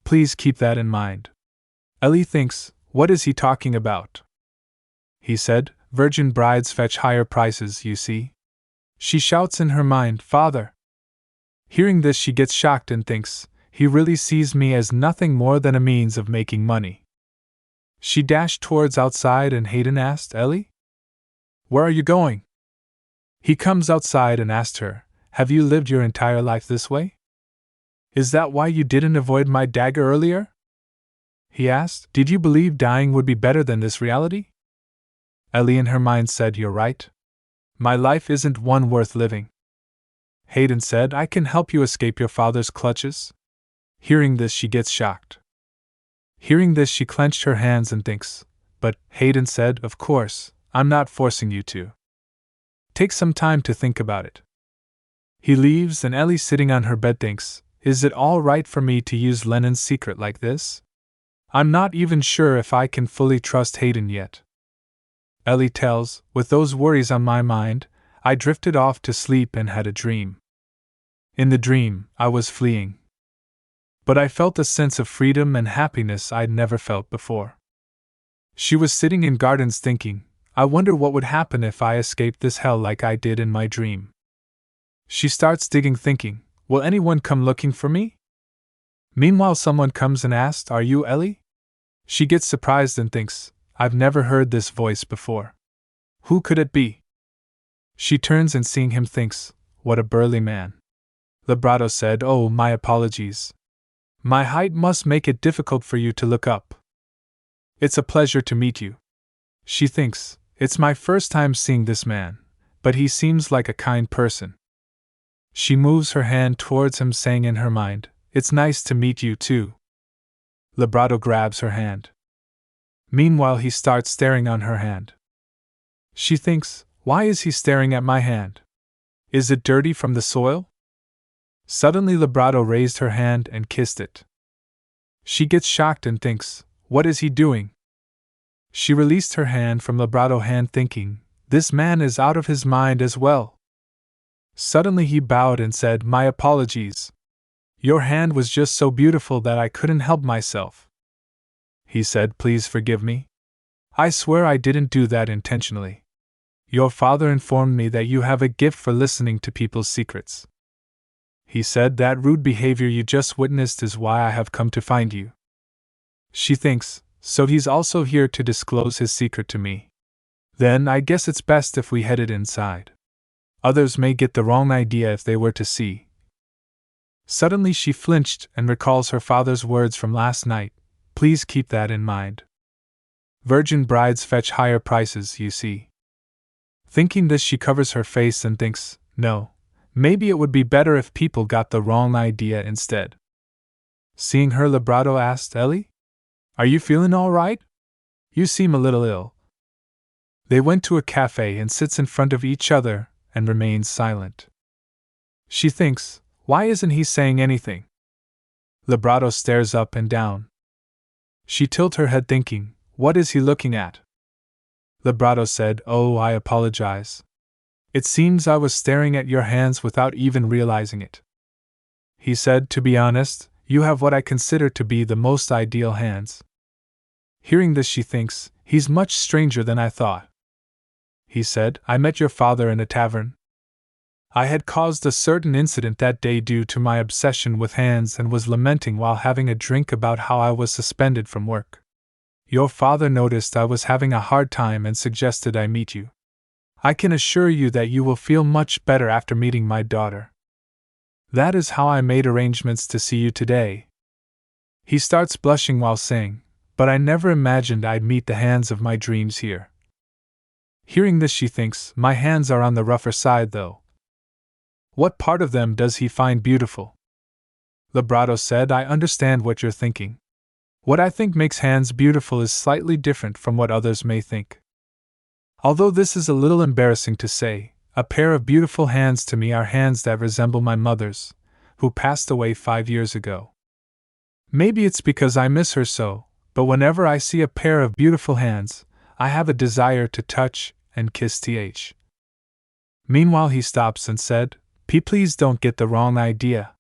Please keep that in mind." Ellie thinks, what is he talking about? He said, "Virgin brides fetch higher prices, you see." She shouts in her mind, "Father!" Hearing this, she gets shocked and thinks, he really sees me as nothing more than a means of making money. She dashed towards outside and Hayden asked, "Ellie? Where are you going?" He comes outside and asked her, "Have you lived your entire life this way? Is that why you didn't avoid my dagger earlier?" He asked, "Did you believe dying would be better than this reality?" Ellie in her mind said, "You're right. My life isn't one worth living." Hayden said, "I can help you escape your father's clutches." Hearing this, she gets shocked. Hearing this, she clenched her hands and thinks, but Hayden said, "Of course, I'm not forcing you to. Take some time to think about it." He leaves and Ellie, sitting on her bed, thinks, is it all right for me to use Lennon's secret like this? I'm not even sure if I can fully trust Hayden yet. Ellie tells, "With those worries on my mind, I drifted off to sleep and had a dream. In the dream, I was fleeing. But I felt a sense of freedom and happiness I'd never felt before." She was sitting in gardens thinking, I wonder what would happen if I escaped this hell like I did in my dream. She starts digging thinking, will anyone come looking for me? Meanwhile, someone comes and asks, "Are you Ellie?" She gets surprised and thinks, I've never heard this voice before. Who could it be? She turns and seeing him thinks, what a burly man. Vibrato said, "Oh, my apologies. My height must make it difficult for you to look up. It's a pleasure to meet you." She thinks, it's my first time seeing this man, but he seems like a kind person. She moves her hand towards him, saying in her mind, "It's nice to meet you too." Vibrato grabs her hand. Meanwhile, he starts staring on her hand. She thinks, why is he staring at my hand? Is it dirty from the soil? Suddenly, Vibrato raised her hand and kissed it. She gets shocked and thinks, what is he doing? She released her hand from Vibrato's hand, thinking, this man is out of his mind as well. Suddenly he bowed and said, "My apologies. Your hand was just so beautiful that I couldn't help myself." He said, "Please forgive me. I swear I didn't do that intentionally. Your father informed me that you have a gift for listening to people's secrets. He said that rude behavior you just witnessed is why I have come to find you." She thinks, so he's also here to disclose his secret to me. Then I guess it's best if we headed inside. Others may get the wrong idea if they were to see. Suddenly she flinched and recalls her father's words from last night. Please keep that in mind. Virgin brides fetch higher prices, you see. Thinking this, she covers her face and thinks, no, maybe it would be better if people got the wrong idea instead. Seeing her, Vibrato asked, "Ellie? Are you feeling all right? You seem a little ill." They went to a cafe and sits in front of each other and remains silent. She thinks, why isn't he saying anything? Vibrato stares up and down. She tilts her head thinking, what is he looking at? Vibrato said, oh, I apologize. It seems I was staring at your hands without even realizing it. He said, to be honest, you have what I consider to be the most ideal hands. Hearing this, she thinks, he's much stranger than I thought. He said, I met your father in a tavern. I had caused a certain incident that day due to my obsession with hands and was lamenting while having a drink about how I was suspended from work. Your father noticed I was having a hard time and suggested I meet you. I can assure you that you will feel much better after meeting my daughter. That is how I made arrangements to see you today. He starts blushing while saying, but I never imagined I'd meet the hands of my dreams here. Hearing this, she thinks, my hands are on the rougher side though. What part of them does he find beautiful? Vibrato said, I understand what you're thinking. What I think makes hands beautiful is slightly different from what others may think. Although this is a little embarrassing to say, a pair of beautiful hands to me are hands that resemble my mother's, who passed away 5 years ago. Maybe it's because I miss her so, but whenever I see a pair of beautiful hands, I have a desire to touch and kiss th. Meanwhile, he stops and said, please don't get the wrong idea.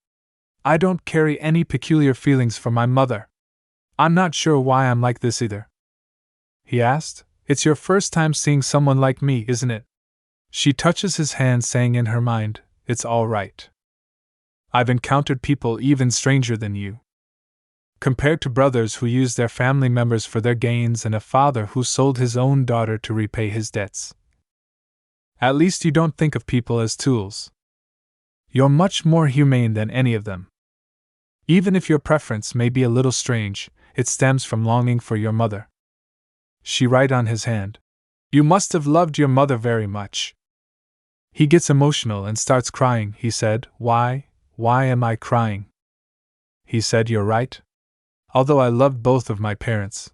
I don't carry any peculiar feelings for my mother. I'm not sure why I'm like this either. He asked, it's your first time seeing someone like me, isn't it? She touches his hand, saying in her mind, it's all right. I've encountered people even stranger than you. Compared to brothers who use their family members for their gains and a father who sold his own daughter to repay his debts. At least you don't think of people as tools. You're much more humane than any of them. Even if your preference may be a little strange, it stems from longing for your mother. She write on his hand. You must have loved your mother very much. He gets emotional and starts crying. He said, why am I crying? He said, you're right. Although I loved both of my parents,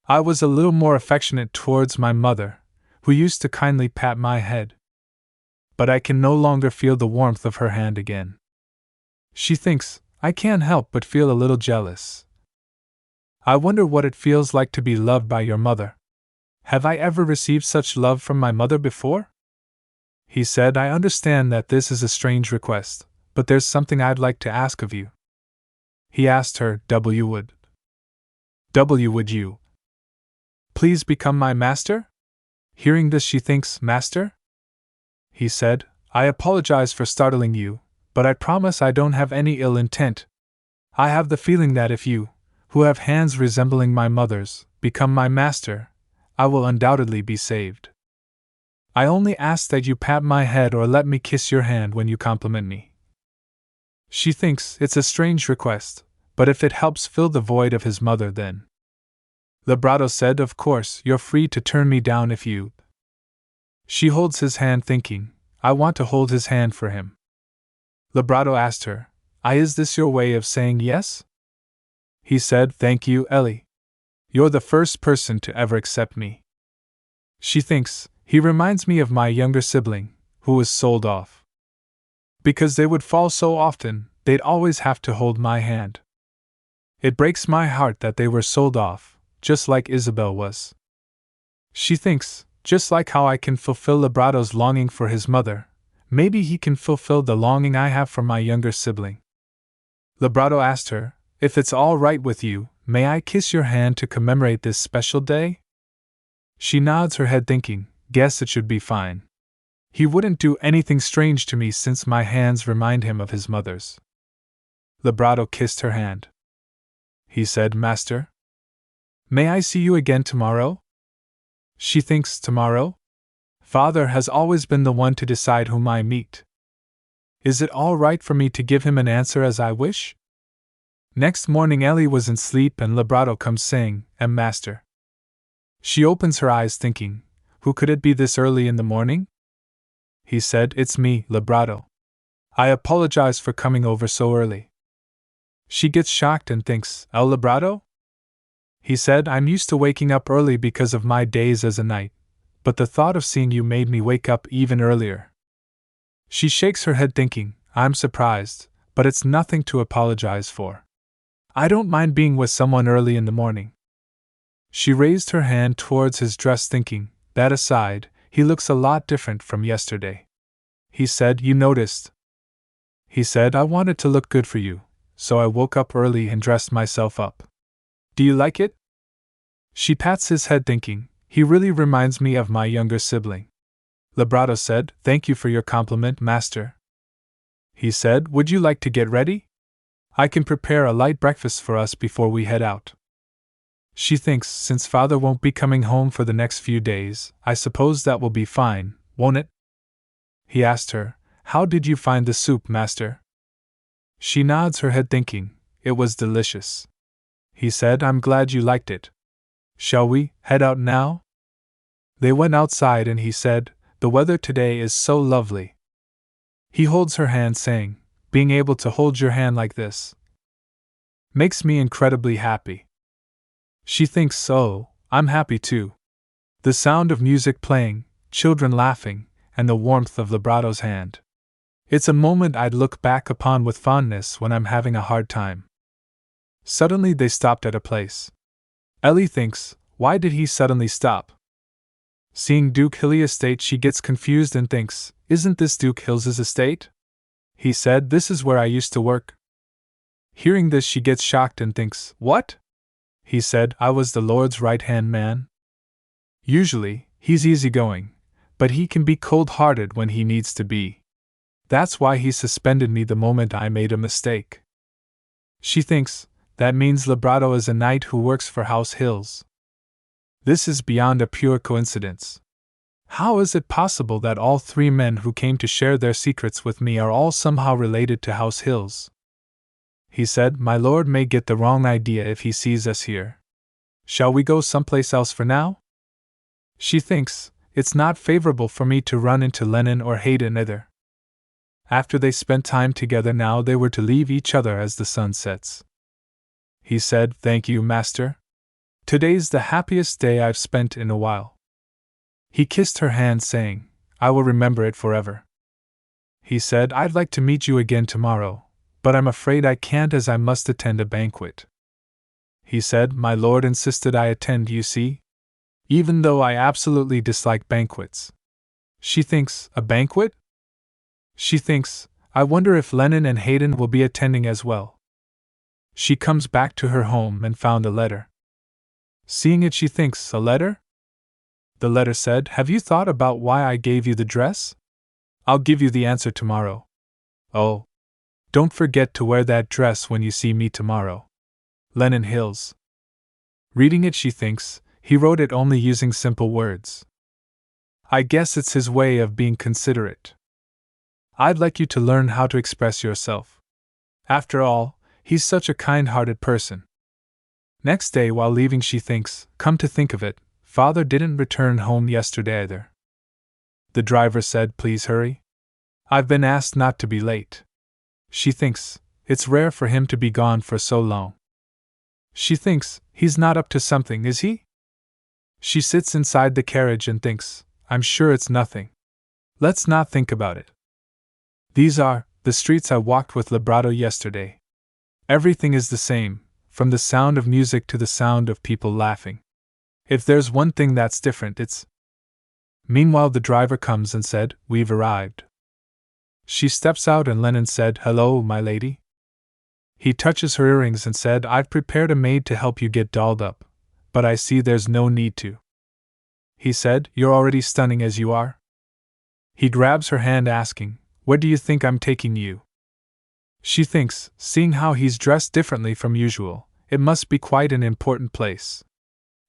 I was a little more affectionate towards my mother, who used to kindly pat my head. But I can no longer feel the warmth of her hand again. She thinks, I can't help but feel a little jealous. I wonder what it feels like to be loved by your mother. Have I ever received such love from my mother before? He said, I understand that this is a strange request, but there's something I'd like to ask of you. He asked her, would you please become my master? Hearing this, she thinks, master? He said, I apologize for startling you, but I promise I don't have any ill intent. I have the feeling that if you, who have hands resembling my mother's, become my master, I will undoubtedly be saved. I only ask that you pat my head or let me kiss your hand when you compliment me. She thinks it's a strange request, but if it helps fill the void of his mother, then. Vibrato said, of course, you're free to turn me down if you. She holds his hand thinking, I want to hold his hand for him. Vibrato asked her, is this your way of saying yes? He said, thank you, Ellie. You're the first person to ever accept me. She thinks, he reminds me of my younger sibling, who was sold off. Because they would fall so often, they'd always have to hold my hand. It breaks my heart that they were sold off, just like Isabel was. She thinks, just like how I can fulfill Vibrato's longing for his mother, maybe he can fulfill the longing I have for my younger sibling. Vibrato asked her, if it's all right with you, may I kiss your hand to commemorate this special day? She nods her head thinking, guess it should be fine. He wouldn't do anything strange to me since my hands remind him of his mother's. Vibrato kissed her hand. He said, Master? May I see you again tomorrow? She thinks, tomorrow? Father has always been the one to decide whom I meet. Is it all right for me to give him an answer as I wish? Next morning Ellie was in sleep and Vibrato comes saying, Master. She opens her eyes thinking, who could it be this early in the morning? He said, it's me, Vibrato. I apologize for coming over so early. She gets shocked and thinks, El Vibrato? He said, I'm used to waking up early because of my days as a knight, but the thought of seeing you made me wake up even earlier. She shakes her head thinking, I'm surprised, but it's nothing to apologize for. I don't mind being with someone early in the morning. She raised her hand towards his dress, thinking, that aside, he looks a lot different from yesterday. He said, you noticed. He said, I wanted to look good for you, so I woke up early and dressed myself up. Do you like it? She pats his head, thinking, he really reminds me of my younger sibling. Vibrato said, thank you for your compliment, master. He said, would you like to get ready? I can prepare a light breakfast for us before we head out. She thinks, since father won't be coming home for the next few days, I suppose that will be fine, won't it? He asked her, how did you find the soup, master? She nods her head, thinking, it was delicious. He said, I'm glad you liked it. Shall we head out now? They went outside and he said, the weather today is so lovely. He holds her hand, saying, being able to hold your hand like this makes me incredibly happy. She thinks, oh, I'm happy too. The sound of music playing, children laughing, and the warmth of Vibrato's hand. It's a moment I'd look back upon with fondness when I'm having a hard time. Suddenly they stopped at a place. Ellie thinks, why did he suddenly stop? Seeing Duke Hilly Estate, she gets confused and thinks, isn't this Duke Hill's estate? He said, this is where I used to work. Hearing this, she gets shocked and thinks, what? He said, I was the Lord's right-hand man. Usually, he's easygoing, but he can be cold-hearted when he needs to be. That's why he suspended me the moment I made a mistake. She thinks, that means Vibrato is a knight who works for House Hills. This is beyond a pure coincidence. How is it possible that all three men who came to share their secrets with me are all somehow related to House Hills? He said, my lord may get the wrong idea if he sees us here. Shall we go someplace else for now? She thinks, it's not favorable for me to run into Lennon or Hayden either. After they spent time together, now they were to leave each other as the sun sets. He said, thank you, master. Today's the happiest day I've spent in a while. He kissed her hand, saying, I will remember it forever. He said, I'd like to meet you again tomorrow, but I'm afraid I can't as I must attend a banquet. He said, my lord insisted I attend, you see, even though I absolutely dislike banquets. She thinks, a banquet? She thinks, I wonder if Lennon and Hayden will be attending as well. She comes back to her home and found a letter. Seeing it, she thinks, a letter? The letter said, have you thought about why I gave you the dress? I'll give you the answer tomorrow. Oh. Don't forget to wear that dress when you see me tomorrow. Lennon Hills. Reading it, she thinks, he wrote it only using simple words. I guess it's his way of being considerate. I'd like you to learn how to express yourself. After all, he's such a kind-hearted person. Next day, while leaving, she thinks, come to think of it, father didn't return home yesterday either. The driver said, please hurry. I've been asked not to be late. She thinks, it's rare for him to be gone for so long. She thinks, he's not up to something, is he? She sits inside the carriage and thinks, I'm sure it's nothing. Let's not think about it. These are the streets I walked with Vibrato yesterday. Everything is the same, from the sound of music to the sound of people laughing. If there's one thing that's different, it's... Meanwhile, the driver comes and said, we've arrived. She steps out and Lennon said, hello, my lady. He touches her earrings and said, I've prepared a maid to help you get dolled up, but I see there's no need to. He said, you're already stunning as you are. He grabs her hand, asking, where do you think I'm taking you? She thinks, seeing how he's dressed differently from usual, it must be quite an important place.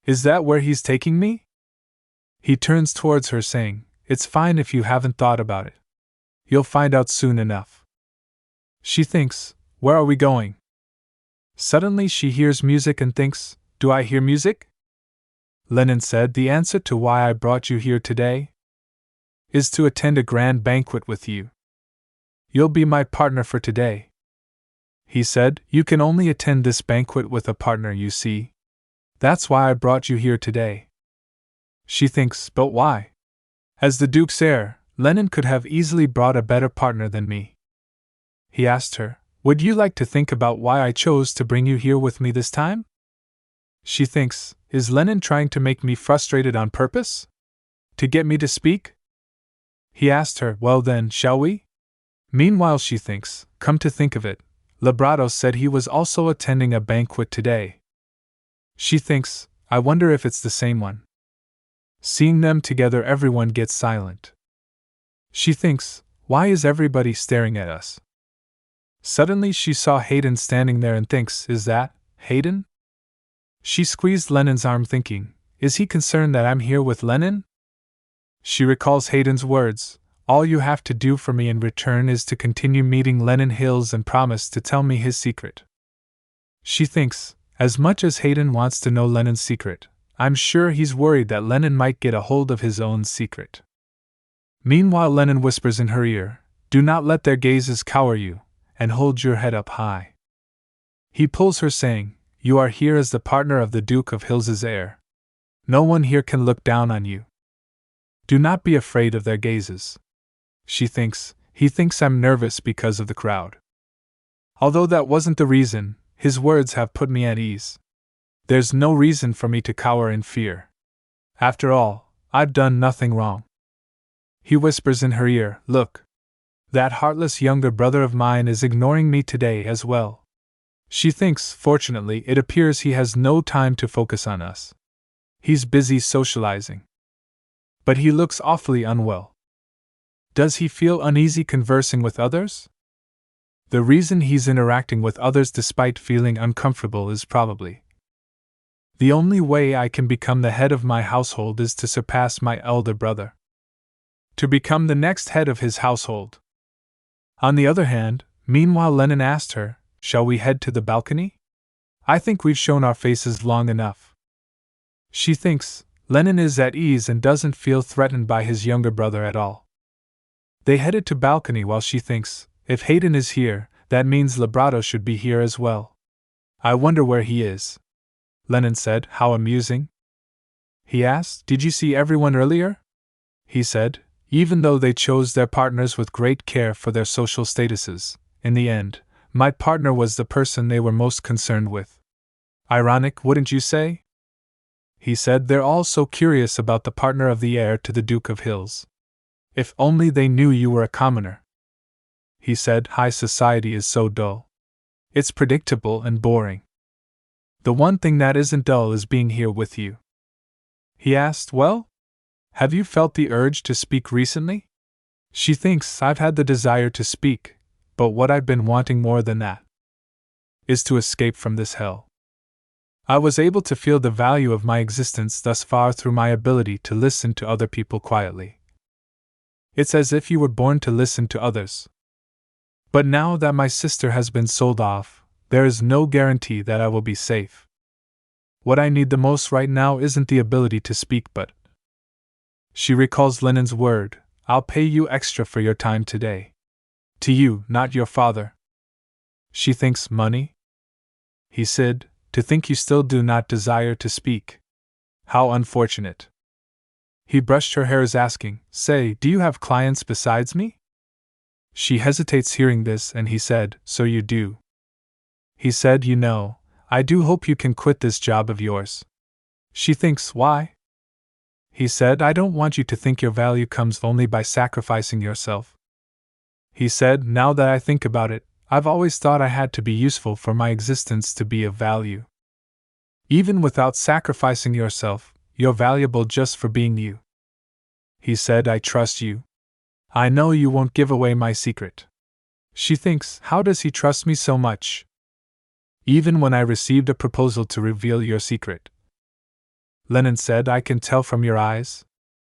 Is that where he's taking me? He turns towards her, saying, it's fine if you haven't thought about it. You'll find out soon enough. She thinks, where are we going? Suddenly she hears music and thinks, do I hear music? Lennon said, the answer to why I brought you here today is to attend a grand banquet with you. You'll be my partner for today. He said, you can only attend this banquet with a partner, you see. That's why I brought you here today. She thinks, but why? As the Duke's heir, Lennon could have easily brought a better partner than me. He asked her, Would you like to think about why I chose to bring you here with me this time? She thinks, is Lennon trying to make me frustrated on purpose? To get me to speak? He asked her, well then, shall we? Meanwhile she thinks, come to think of it, Lebrato said he was also attending a banquet today. She thinks, I wonder if it's the same one. Seeing them together, everyone gets silent. She thinks, why is everybody staring at us? Suddenly she saw Hayden standing there and thinks, is that Hayden? She squeezed Lennon's arm thinking, is he concerned that I'm here with Lennon? She recalls Hayden's words, all you have to do for me in return is to continue meeting Lennon Hills and promise to tell me his secret. She thinks, as much as Hayden wants to know Lennon's secret, I'm sure he's worried that Lennon might get a hold of his own secret. Meanwhile Lennon whispers in her ear, do not let their gazes cower you, and hold your head up high. He pulls her saying, you are here as the partner of the Duke of Hills's heir. No one here can look down on you. Do not be afraid of their gazes. She thinks, he thinks I'm nervous because of the crowd. Although that wasn't the reason, his words have put me at ease. There's no reason for me to cower in fear. After all, I've done nothing wrong. He whispers in her ear, look. That heartless younger brother of mine is ignoring me today as well. She thinks, fortunately, it appears he has no time to focus on us. He's busy socializing. But he looks awfully unwell. Does he feel uneasy conversing with others? The reason he's interacting with others despite feeling uncomfortable is probably, the only way I can become the head of my household is to surpass my elder brother. To become the next head of his household. On the other hand, meanwhile Lennon asked her, shall we head to the balcony? I think we've shown our faces long enough. She thinks, Lennon is at ease and doesn't feel threatened by his younger brother at all. They headed to balcony while she thinks, if Hayden is here, that means Lebrato should be here as well. I wonder where he is. Lennon said, how amusing. He asked, did you see everyone earlier? He said, even though they chose their partners with great care for their social statuses, in the end, my partner was the person they were most concerned with. Ironic, wouldn't you say? He said, they're all so curious about the partner of the heir to the Duke of Hills. If only they knew you were a commoner. He said, high society is so dull. It's predictable and boring. The one thing that isn't dull is being here with you. He asked, well? Have you felt the urge to speak recently? She thinks, I've had the desire to speak, but what I've been wanting more than that is to escape from this hell. I was able to feel the value of my existence thus far through my ability to listen to other people quietly. It's as if you were born to listen to others. But now that my sister has been sold off, there is no guarantee that I will be safe. What I need the most right now isn't the ability to speak but. She recalls Lennon's word, I'll pay you extra for your time today. To you, not your father. She thinks, money? He said, to think you still do not desire to speak. How unfortunate. He brushed her hair as asking, say, do you have clients besides me? She hesitates hearing this and he said, so you do. He said, you know, I do hope you can quit this job of yours. She thinks, why? He said, I don't want you to think your value comes only by sacrificing yourself. He said, now that I think about it, I've always thought I had to be useful for my existence to be of value. Even without sacrificing yourself, you're valuable just for being you. He said, I trust you. I know you won't give away my secret. She thinks, how does he trust me so much? Even when I received a proposal to reveal your secret. Lennon said, I can tell from your eyes.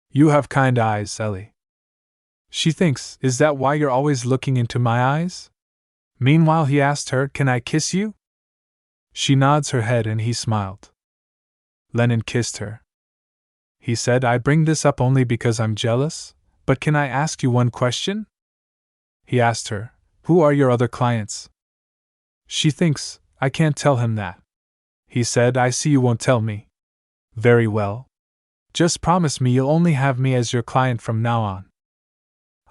You have kind eyes, Ellie. She thinks, is that why you're always looking into my eyes? Meanwhile he asked her, can I kiss you? She nods her head and he smiled. Lennon kissed her. He said, I bring this up only because I'm jealous, but can I ask you one question? He asked her, who are your other clients? She thinks, I can't tell him that. He said, I see you won't tell me. Very well. Just promise me you'll only have me as your client from now on.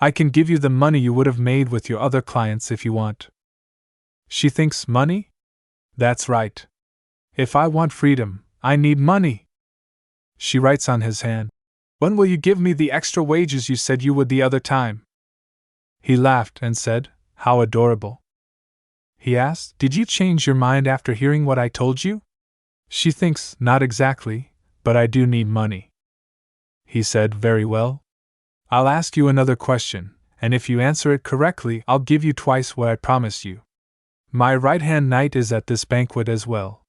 I can give you the money you would have made with your other clients if you want. She thinks, money? That's right. If I want freedom, I need money. She writes on his hand, when will you give me the extra wages you said you would the other time? He laughed and said, how adorable. He asked, did you change your mind after hearing what I told you? She thinks, not exactly, but I do need money. He said, very well. I'll ask you another question, and if you answer it correctly, I'll give you twice what I promised you. My right-hand knight is at this banquet as well.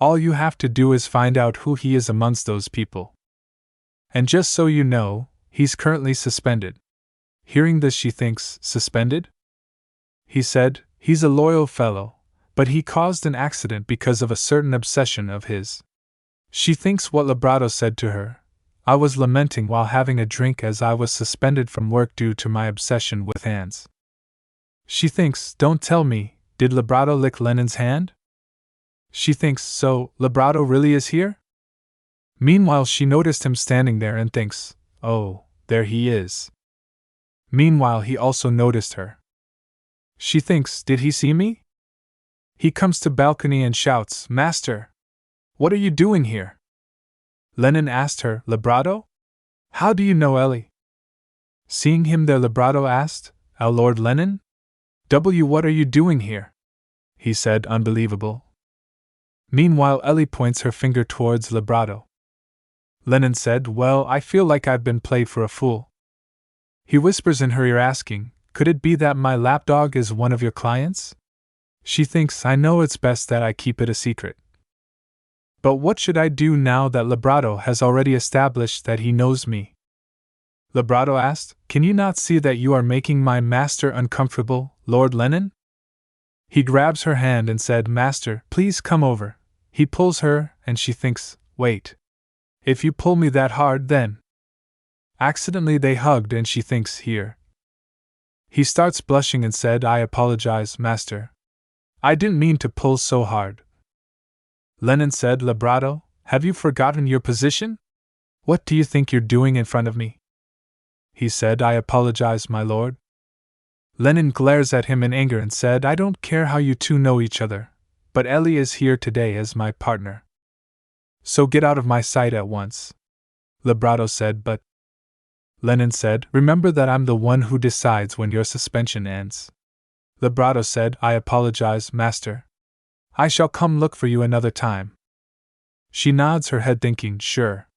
All you have to do is find out who he is amongst those people. And just so you know, he's currently suspended. Hearing this, she thinks, suspended? He said, he's a loyal fellow, but he caused an accident because of a certain obsession of his. She thinks what Lebrato said to her. I was lamenting while having a drink as I was suspended from work due to my obsession with hands. She thinks, don't tell me, did Lebrato lick Lenin's hand? She thinks, so, Lebrato really is here? Meanwhile, she noticed him standing there and thinks, oh, there he is. Meanwhile, he also noticed her. She thinks, did he see me? He comes to balcony and shouts, Master! What are you doing here? Lenin asked her, Lebrato? How do you know Ellie? Seeing him there, Lebrato asked, Our Lord Lenin? What are you doing here? He said, unbelievable. Meanwhile, Ellie points her finger towards Lebrato. Lenin said, well, I feel like I've been played for a fool. He whispers in her ear asking, could it be that my lapdog is one of your clients? She thinks, I know it's best that I keep it a secret. But what should I do now that Lebrato has already established that he knows me? Lebrato asked, can you not see that you are making my master uncomfortable, Lord Lenin? He grabs her hand and said, Master, please come over. He pulls her, and she thinks, wait. If you pull me that hard, then. Accidentally they hugged and she thinks, here. He starts blushing and said, I apologize, Master. I didn't mean to pull so hard. Lenin said, Lebrato, have you forgotten your position? What do you think you're doing in front of me? He said, I apologize, my lord. Lenin glares at him in anger and said, I don't care how you two know each other, but Ellie is here today as my partner. So get out of my sight at once. Lebrato said, but. Lenin said, remember that I'm the one who decides when your suspension ends. Lebrato said, I apologize, Master. I shall come look for you another time. She nods her head thinking, sure.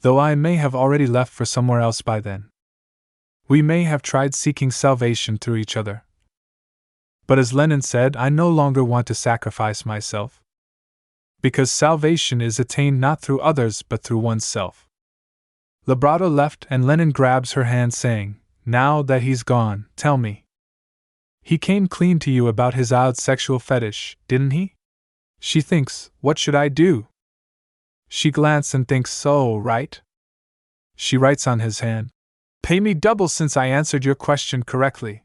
Though I may have already left for somewhere else by then. We may have tried seeking salvation through each other. But as Lenin said, I no longer want to sacrifice myself. Because salvation is attained not through others but through oneself. Lebrato left and Lenin grabs her hand saying, now that he's gone, tell me. He came clean to you about his odd sexual fetish, didn't he? She thinks, what should I do? She glances and thinks, so, right? She writes on his hand, pay me double since I answered your question correctly.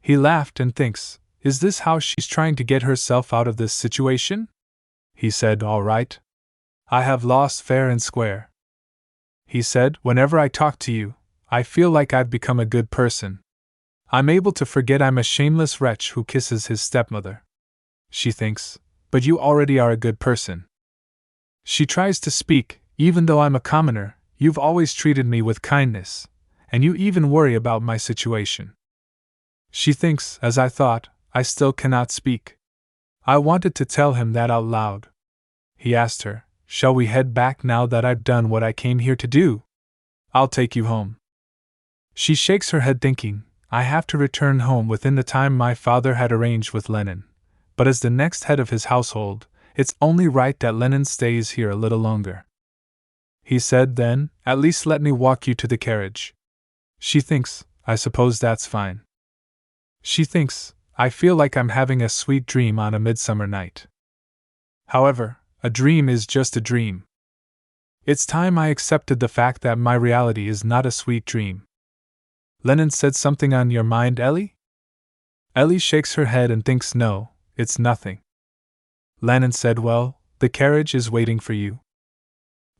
He laughed and thinks, is this how she's trying to get herself out of this situation? He said, all right. I have lost fair and square. He said, whenever I talk to you, I feel like I've become a good person. I'm able to forget I'm a shameless wretch who kisses his stepmother. She thinks, but you already are a good person. She tries to speak, even though I'm a commoner, you've always treated me with kindness, and you even worry about my situation. She thinks, as I thought, I still cannot speak. I wanted to tell him that out loud. He asked her, shall we head back now that I've done what I came here to do? I'll take you home. She shakes her head thinking, I have to return home within the time my father had arranged with Lenin, but as the next head of his household, it's only right that Lenin stays here a little longer. He said then, at least let me walk you to the carriage. She thinks, I suppose that's fine. She thinks, I feel like I'm having a sweet dream on a midsummer night. However, a dream is just a dream. It's time I accepted the fact that my reality is not a sweet dream. Lenin said, something on your mind, Ellie? Ellie shakes her head and thinks, no, it's nothing. Lenin said, well, the carriage is waiting for you.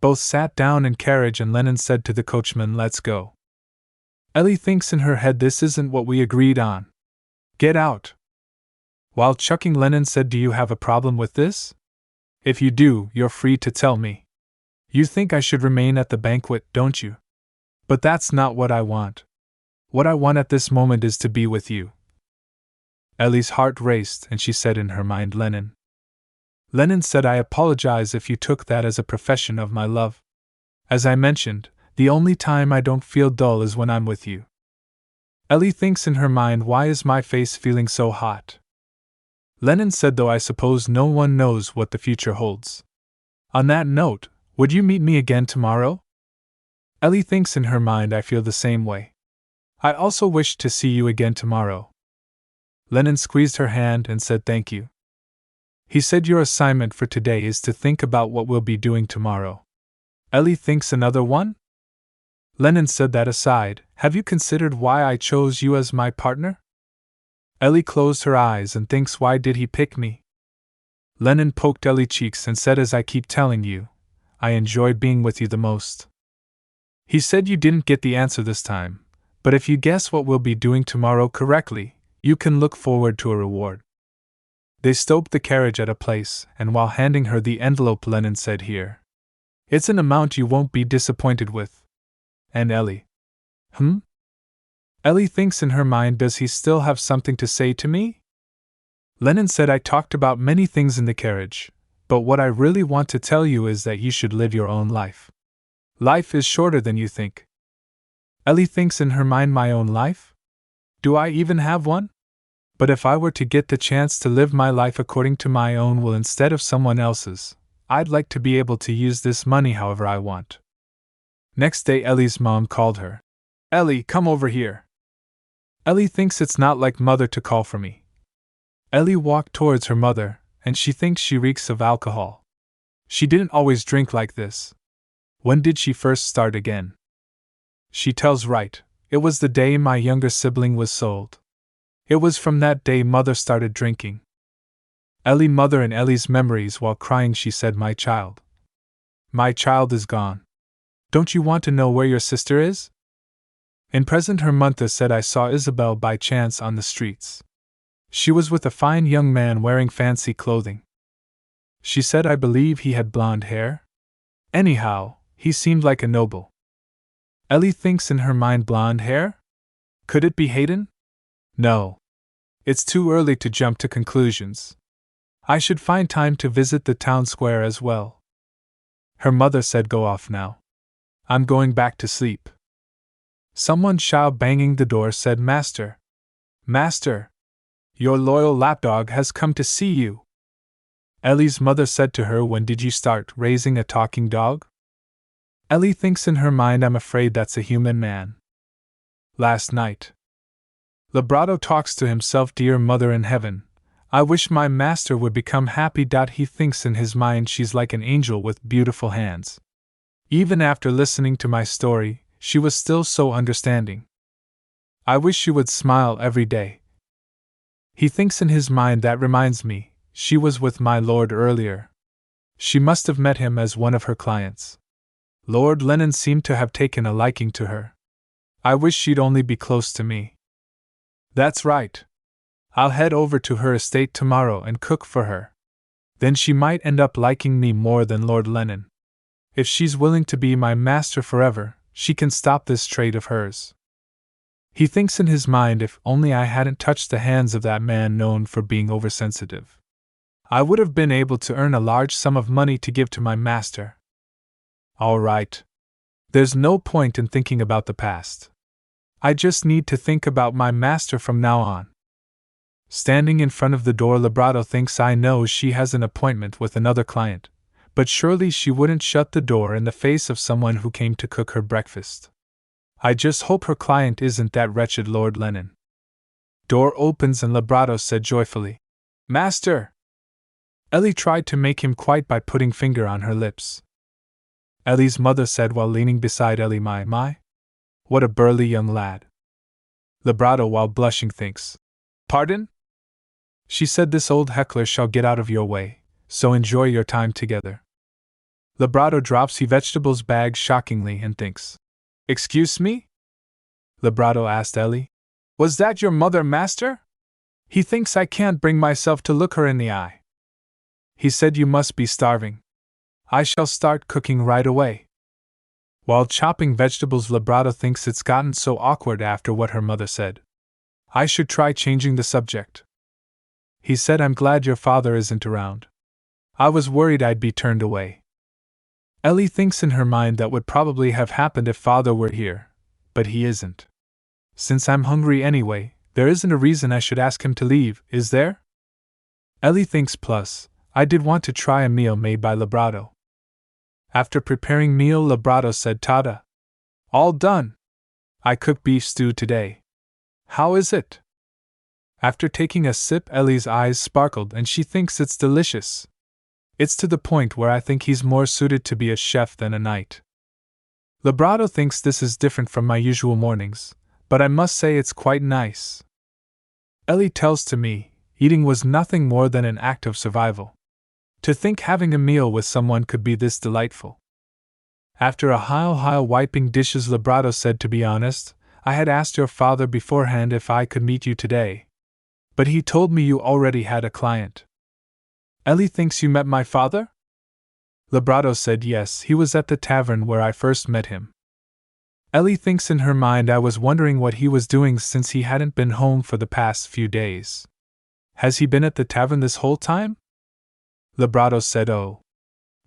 Both sat down in carriage and Lenin said to the coachman, let's go. Ellie thinks in her head, this isn't what we agreed on. Get out. While chucking Lennon said, "Do you have a problem with this? If you do, you're free to tell me. You think I should remain at the banquet, don't you? But that's not what I want. What I want at this moment is to be with you." Ellie's heart raced and she said in her mind, "Lennon." Lennon said, "I apologize if you took that as a profession of my love. As I mentioned, the only time I don't feel dull is when I'm with you." Ellie thinks in her mind, "Why is my face feeling so hot?" Lennon said, "Though I suppose no one knows what the future holds. On that note, would you meet me again tomorrow?" Ellie thinks in her mind, "I feel the same way. I also wish to see you again tomorrow." Lennon squeezed her hand and said, "Thank you." He said, "Your assignment for today is to think about what we'll be doing tomorrow." Ellie thinks, "Another one?" Lennon said that aside, "Have you considered why I chose you as my partner?" Ellie closed her eyes and thinks, "Why did he pick me?" Lennon poked Ellie's cheeks and said, "As I keep telling you, I enjoy being with you the most." He said, "You didn't get the answer this time, but if you guess what we'll be doing tomorrow correctly, you can look forward to a reward." They stopped the carriage at a place, and while handing her the envelope, Lennon said, "Here. It's an amount you won't be disappointed with." And Ellie, Ellie thinks in her mind, "Does he still have something to say to me?" Lennon said, "I talked about many things in the carriage, but what I really want to tell you is that you should live your own life. Life is shorter than you think." Ellie thinks in her mind, "My own life? Do I even have one? But if I were to get the chance to live my life according to my own will instead of someone else's, I'd like to be able to use this money however I want." Next day, Ellie's mom called her. "Ellie, come over here." Ellie thinks it's not like mother to call for me. Ellie walked towards her mother, and she thinks she reeks of alcohol. She didn't always drink like this. When did she first start again? She tells right, "It was the day my younger sibling was sold. It was from that day mother started drinking." Ellie mother in Ellie's memories while crying she said, My child is gone. Don't you want to know where your sister is?" In present her mother said, "I saw Isabel by chance on the streets. She was with a fine young man wearing fancy clothing. She said I believe he had blonde hair? Anyhow, he seemed like a noble." Ellie thinks in her mind, blonde hair? Could it be Hayden? No. It's too early to jump to conclusions. I should find time to visit the town square as well. Her mother said, "Go off now. I'm going back to sleep." Someone shouted, banging the door, said, Master, your loyal lapdog has come to see you." Ellie's mother said to her, "When did you start raising a talking dog?" Ellie thinks in her mind, "I'm afraid that's a human man." Last night. Vibrato talks to himself, "Dear Mother in Heaven, I wish my master would become happy." He thinks in his mind, "She's like an angel with beautiful hands. Even after listening to my story, she was still so understanding. I wish she would smile every day." He thinks in his mind, "That reminds me, she was with my lord earlier. She must have met him as one of her clients. Lord Lennon seemed to have taken a liking to her. I wish she'd only be close to me. That's right. I'll head over to her estate tomorrow and cook for her. Then she might end up liking me more than Lord Lennon. If she's willing to be my master forever, she can stop this trait of hers." He thinks in his mind, "If only I hadn't touched the hands of that man known for being oversensitive, I would have been able to earn a large sum of money to give to my master. All right. There's no point in thinking about the past. I just need to think about my master from now on." Standing in front of the door, Vibrato thinks, "I know she has an appointment with another client, but surely she wouldn't shut the door in the face of someone who came to cook her breakfast. I just hope her client isn't that wretched Lord Lennon." Door opens and Vibrato said joyfully, "Master!" Ellie tried to make him quiet by putting finger on her lips. Ellie's mother said while leaning beside Ellie, My, what a burly young lad." Vibrato, while blushing, thinks, "Pardon?" She said, "This old heckler shall get out of your way, so enjoy your time together." Vibrato drops his vegetables bag shockingly and thinks, "Excuse me?" Vibrato asked Ellie, "Was that your mother, master?" He thinks I can't bring myself to look her in the eye. He said you must be starving. I shall start cooking right away. While chopping vegetables, Vibrato thinks it's gotten so awkward after what her mother said. I should try changing the subject. He said, I'm glad your father isn't around. I was worried I'd be turned away. Ellie thinks in her mind that would probably have happened if father were here, but he isn't. Since I'm hungry anyway, there isn't a reason I should ask him to leave, is there? Ellie thinks plus, I did want to try a meal made by Vibrato. After preparing meal, Vibrato said, Tada. All done. I cooked beef stew today. How is it? After taking a sip, Ellie's eyes sparkled and she thinks it's delicious. It's to the point where I think he's more suited to be a chef than a knight. Vibrato thinks this is different from my usual mornings, but I must say it's quite nice. Ellie tells to me, eating was nothing more than an act of survival. To think having a meal with someone could be this delightful. After a while wiping dishes, Vibrato said, to be honest, I had asked your father beforehand if I could meet you today. But he told me you already had a client. Ellie thinks you met my father? Vibrato said yes, he was at the tavern where I first met him. Ellie thinks in her mind I was wondering what he was doing since he hadn't been home for the past few days. Has he been at the tavern this whole time? Vibrato said, oh.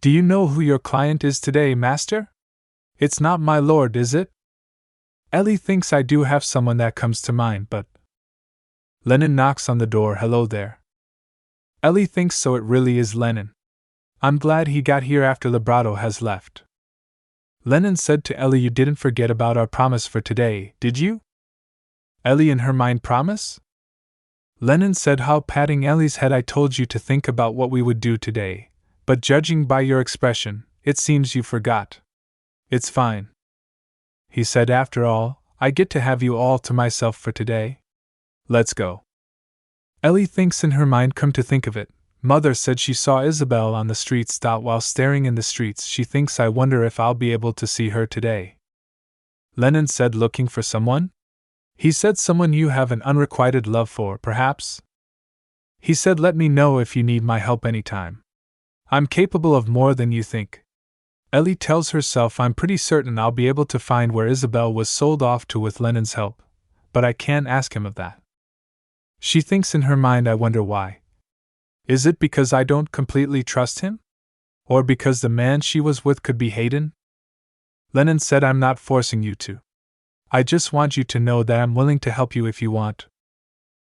Do you know who your client is today, master? It's not my lord, is it? Ellie thinks I do have someone that comes to mind, but... Lennon knocks on the door. Hello there. Ellie thinks so it really is Lennon. I'm glad he got here after Vibrato has left. Lennon said to Ellie, you didn't forget about our promise for today, did you? Ellie in her mind, promise? Lennon said, how, patting Ellie's head, I told you to think about what we would do today, but judging by your expression, it seems you forgot. It's fine. He said, after all, I get to have you all to myself for today. Let's go. Ellie thinks in her mind, come to think of it, Mother said she saw Isabel on the streets. While staring in the streets, she thinks, I wonder if I'll be able to see her today. Lennon said, looking for someone? He said, someone you have an unrequited love for, perhaps? He said, let me know if you need my help anytime. I'm capable of more than you think. Ellie tells herself, I'm pretty certain I'll be able to find where Isabel was sold off to with Lennon's help, but I can't ask him of that. She thinks in her mind, I wonder why. Is it because I don't completely trust him? Or because the man she was with could be Hayden? Lennon said, I'm not forcing you to. I just want you to know that I'm willing to help you if you want.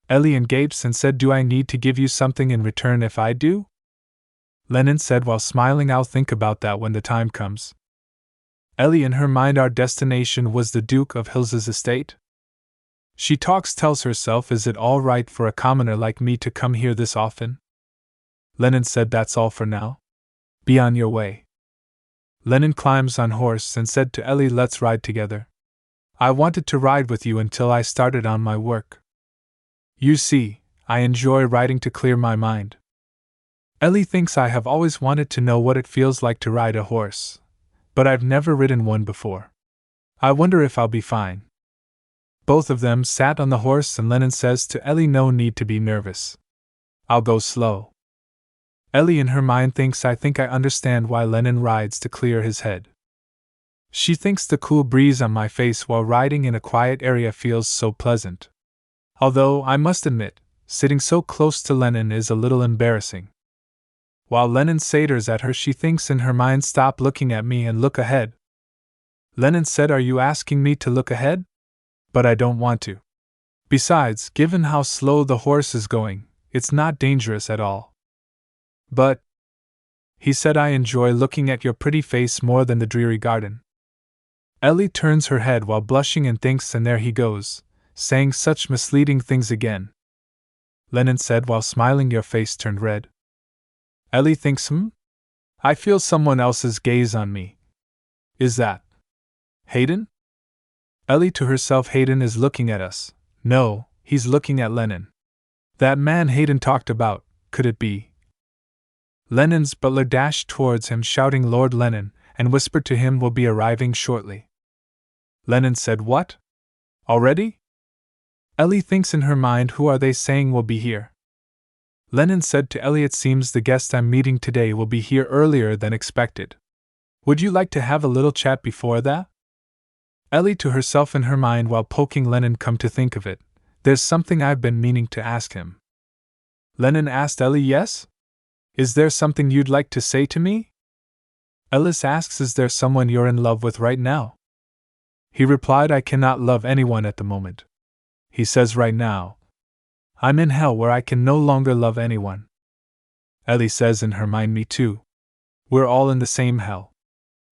Ellie gapes and said, do I need to give you something in return if I do? Lennon said while smiling, I'll think about that when the time comes. Ellie in her mind, our destination was the Duke of Hills's estate? She tells herself, is it all right for a commoner like me to come here this often? Lennon said, that's all for now. Be on your way. Lennon climbs on horse and said to Ellie, let's ride together. I wanted to ride with you until I started on my work. You see, I enjoy riding to clear my mind. Ellie thinks I have always wanted to know what it feels like to ride a horse, but I've never ridden one before. I wonder if I'll be fine. Both of them sat on the horse and Lennon says to Ellie, no need to be nervous. I'll go slow. Ellie in her mind thinks, I think I understand why Lennon rides to clear his head. She thinks the cool breeze on my face while riding in a quiet area feels so pleasant. Although, I must admit, sitting so close to Lennon is a little embarrassing. While Lennon satyrs at her, she thinks in her mind, stop looking at me and look ahead. Lennon said, are you asking me to look ahead? But I don't want to. Besides, given how slow the horse is going, it's not dangerous at all. But, he said, I enjoy looking at your pretty face more than the dreary garden. Ellie turns her head while blushing and thinks, and there he goes, saying such misleading things again. Lennon said while smiling, your face turned red. Ellie thinks, I feel someone else's gaze on me. Is that Hayden? Ellie to herself, Hayden is looking at us. No, he's looking at Lennon. That man Hayden talked about, could it be? Lennon's butler dashed towards him shouting, Lord Lennon, and whispered to him, will be arriving shortly. Lennon said, what? Already? Ellie thinks in her mind, who are they saying will be here? Lennon said to Ellie, it seems the guest I'm meeting today will be here earlier than expected. Would you like to have a little chat before that? Ellie to herself in her mind while poking Lennon, come to think of it, there's something I've been meaning to ask him. Lennon asked Ellie, yes? Is there something you'd like to say to me? Ellis asks, is there someone you're in love with right now? He replied, I cannot love anyone at the moment. He says, right now, I'm in hell where I can no longer love anyone. Ellie says in her mind, me too. We're all in the same hell.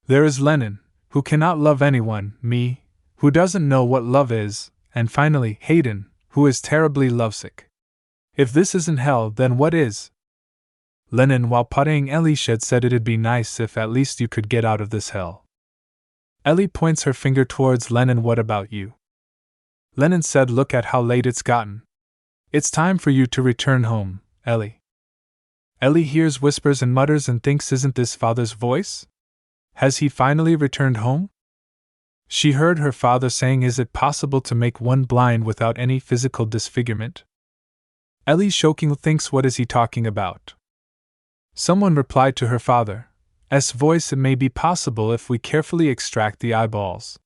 There is Lennon, who cannot love anyone, me, who doesn't know what love is, and finally, Hayden, who is terribly lovesick. If this isn't hell, then what is? Lennon, while puttying Ellie, said it'd be nice if at least you could get out of this hell. Ellie points her finger towards Lennon, what about you? Lennon said, look at how late it's gotten. It's time for you to return home, Ellie. Ellie hears whispers and mutters and thinks, isn't this father's voice? Has he finally returned home? She heard her father saying, is it possible to make one blind without any physical disfigurement? Ellie shockingly thinks, what is he talking about? Someone replied to her father's voice, it may be possible if we carefully extract the eyeballs.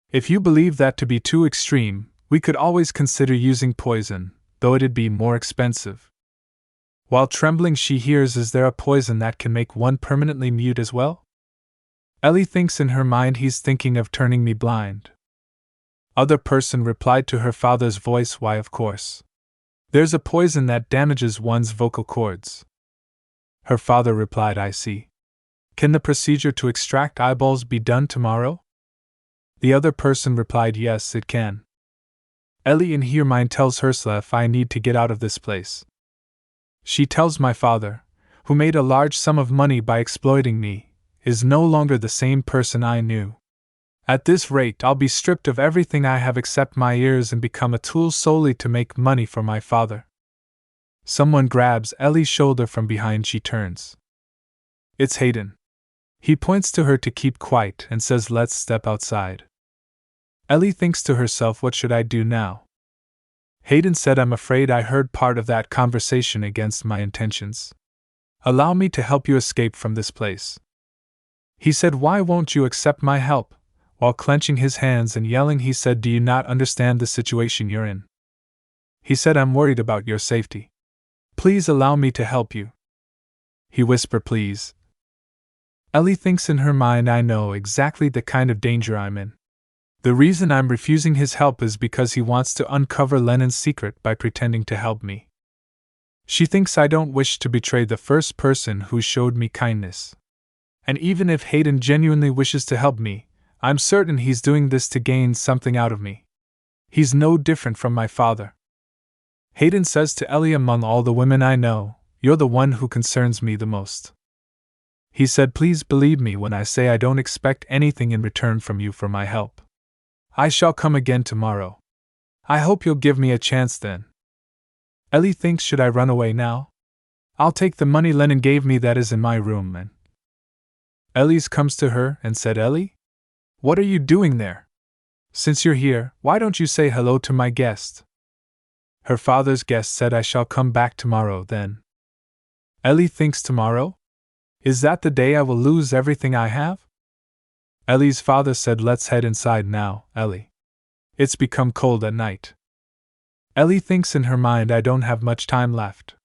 If you believe that to be too extreme, we could always consider using poison, though it'd be more expensive. While trembling, she hears, is there a poison that can make one permanently mute as well? Ellie thinks in her mind, he's thinking of turning me blind. Other person replied to her father's voice, why of course. There's a poison that damages one's vocal cords. Her father replied, I see. Can the procedure to extract eyeballs be done tomorrow? The other person replied, yes, it can. Ellie in her mind tells herself, I need to get out of this place. She tells my father, who made a large sum of money by exploiting me, is no longer the same person I knew. At this rate, I'll be stripped of everything I have except my ears and become a tool solely to make money for my father. Someone grabs Ellie's shoulder from behind. She turns. It's Hayden. He points to her to keep quiet and says, let's step outside. Ellie thinks to herself, what should I do now? Hayden said, I'm afraid I heard part of that conversation against my intentions. Allow me to help you escape from this place. He said, why won't you accept my help? While clenching his hands and yelling, he said, do you not understand the situation you're in? He said, I'm worried about your safety. Please allow me to help you. He whispered, please. Ellie thinks in her mind, I know exactly the kind of danger I'm in. The reason I'm refusing his help is because he wants to uncover Lennon's secret by pretending to help me. She thinks I don't wish to betray the first person who showed me kindness. And even if Hayden genuinely wishes to help me, I'm certain he's doing this to gain something out of me. He's no different from my father. Hayden says to Ellie, among all the women I know, you're the one who concerns me the most. He said, please believe me when I say I don't expect anything in return from you for my help. I shall come again tomorrow. I hope you'll give me a chance then. Ellie thinks, should I run away now? I'll take the money Lennon gave me that is in my room. And Ellie's comes to her and said, Ellie? What are you doing there? Since you're here, why don't you say hello to my guest? Her father's guest said, I shall come back tomorrow then. Ellie thinks, tomorrow? Is that the day I will lose everything I have? Ellie's father said, let's head inside now, Ellie. It's become cold at night. Ellie thinks in her mind, I don't have much time left.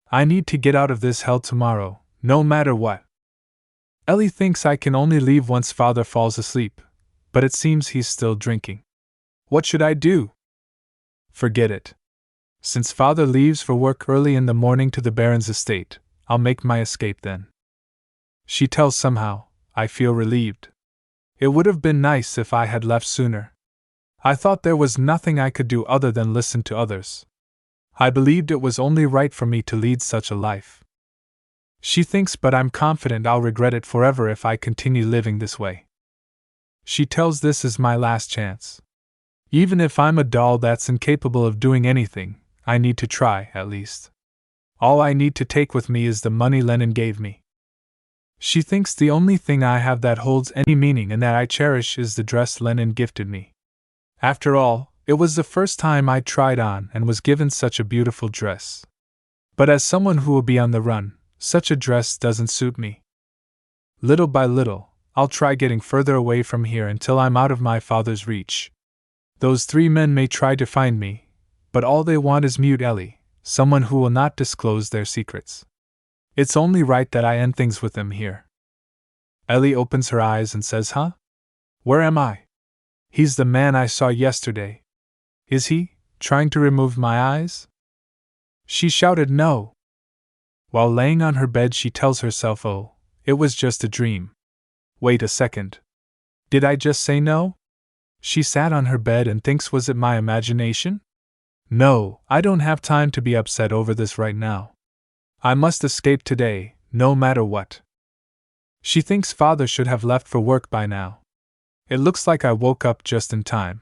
I need to get out of this hell tomorrow, no matter what. Ellie thinks I can only leave once father falls asleep, but it seems he's still drinking. What should I do? Forget it. Since father leaves for work early in the morning to the Baron's estate, I'll make my escape then. She tells somehow, I feel relieved. It would have been nice if I had left sooner. I thought there was nothing I could do other than listen to others. I believed it was only right for me to lead such a life. She thinks, but I'm confident I'll regret it forever if I continue living this way. She tells, this is my last chance. Even if I'm a doll that's incapable of doing anything, I need to try, at least. All I need to take with me is the money Lennon gave me. She thinks the only thing I have that holds any meaning and that I cherish is the dress Lennon gifted me. After all, It was the first time I tried on and was given such a beautiful dress. But as someone who will be on the run, such a dress doesn't suit me. Little by little, I'll try getting further away from here until I'm out of my father's reach. Those 3 men may try to find me, but all they want is mute Ellie, someone who will not disclose their secrets. It's only right that I end things with them here. Ellie opens her eyes and says, Huh? Where am I? He's the man I saw yesterday. Is he, trying to remove my eyes? She shouted no. While laying on her bed she tells herself, oh, it was just a dream. Wait a second. Did I just say no? She sat on her bed and thinks, was it my imagination? No, I don't have time to be upset over this right now. I must escape today, no matter what. She thinks father should have left for work by now. It looks like I woke up just in time.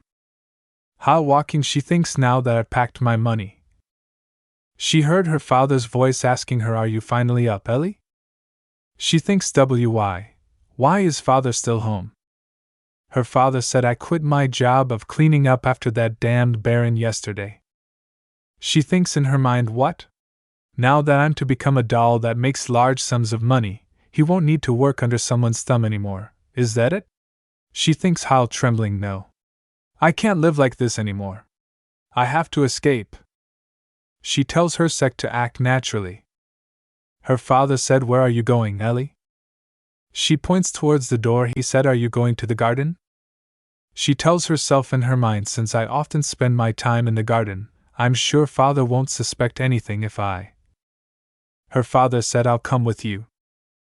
How walking, she thinks, now that I've packed my money. She heard her father's voice asking her, are you finally up, Ellie? She thinks, why is father still home? Her father said I quit my job of cleaning up after that damned Baron yesterday. She thinks in her mind, what? Now that I'm to become a doll that makes large sums of money, he won't need to work under someone's thumb anymore, is that it? She thinks, how trembling, no. I can't live like this anymore. I have to escape. She tells her sect to act naturally. Her father said, where are you going, Ellie? She points towards the door. He said, are you going to the garden? She tells herself in her mind, since I often spend my time in the garden, I'm sure father won't suspect anything if I. Her father said, I'll come with you.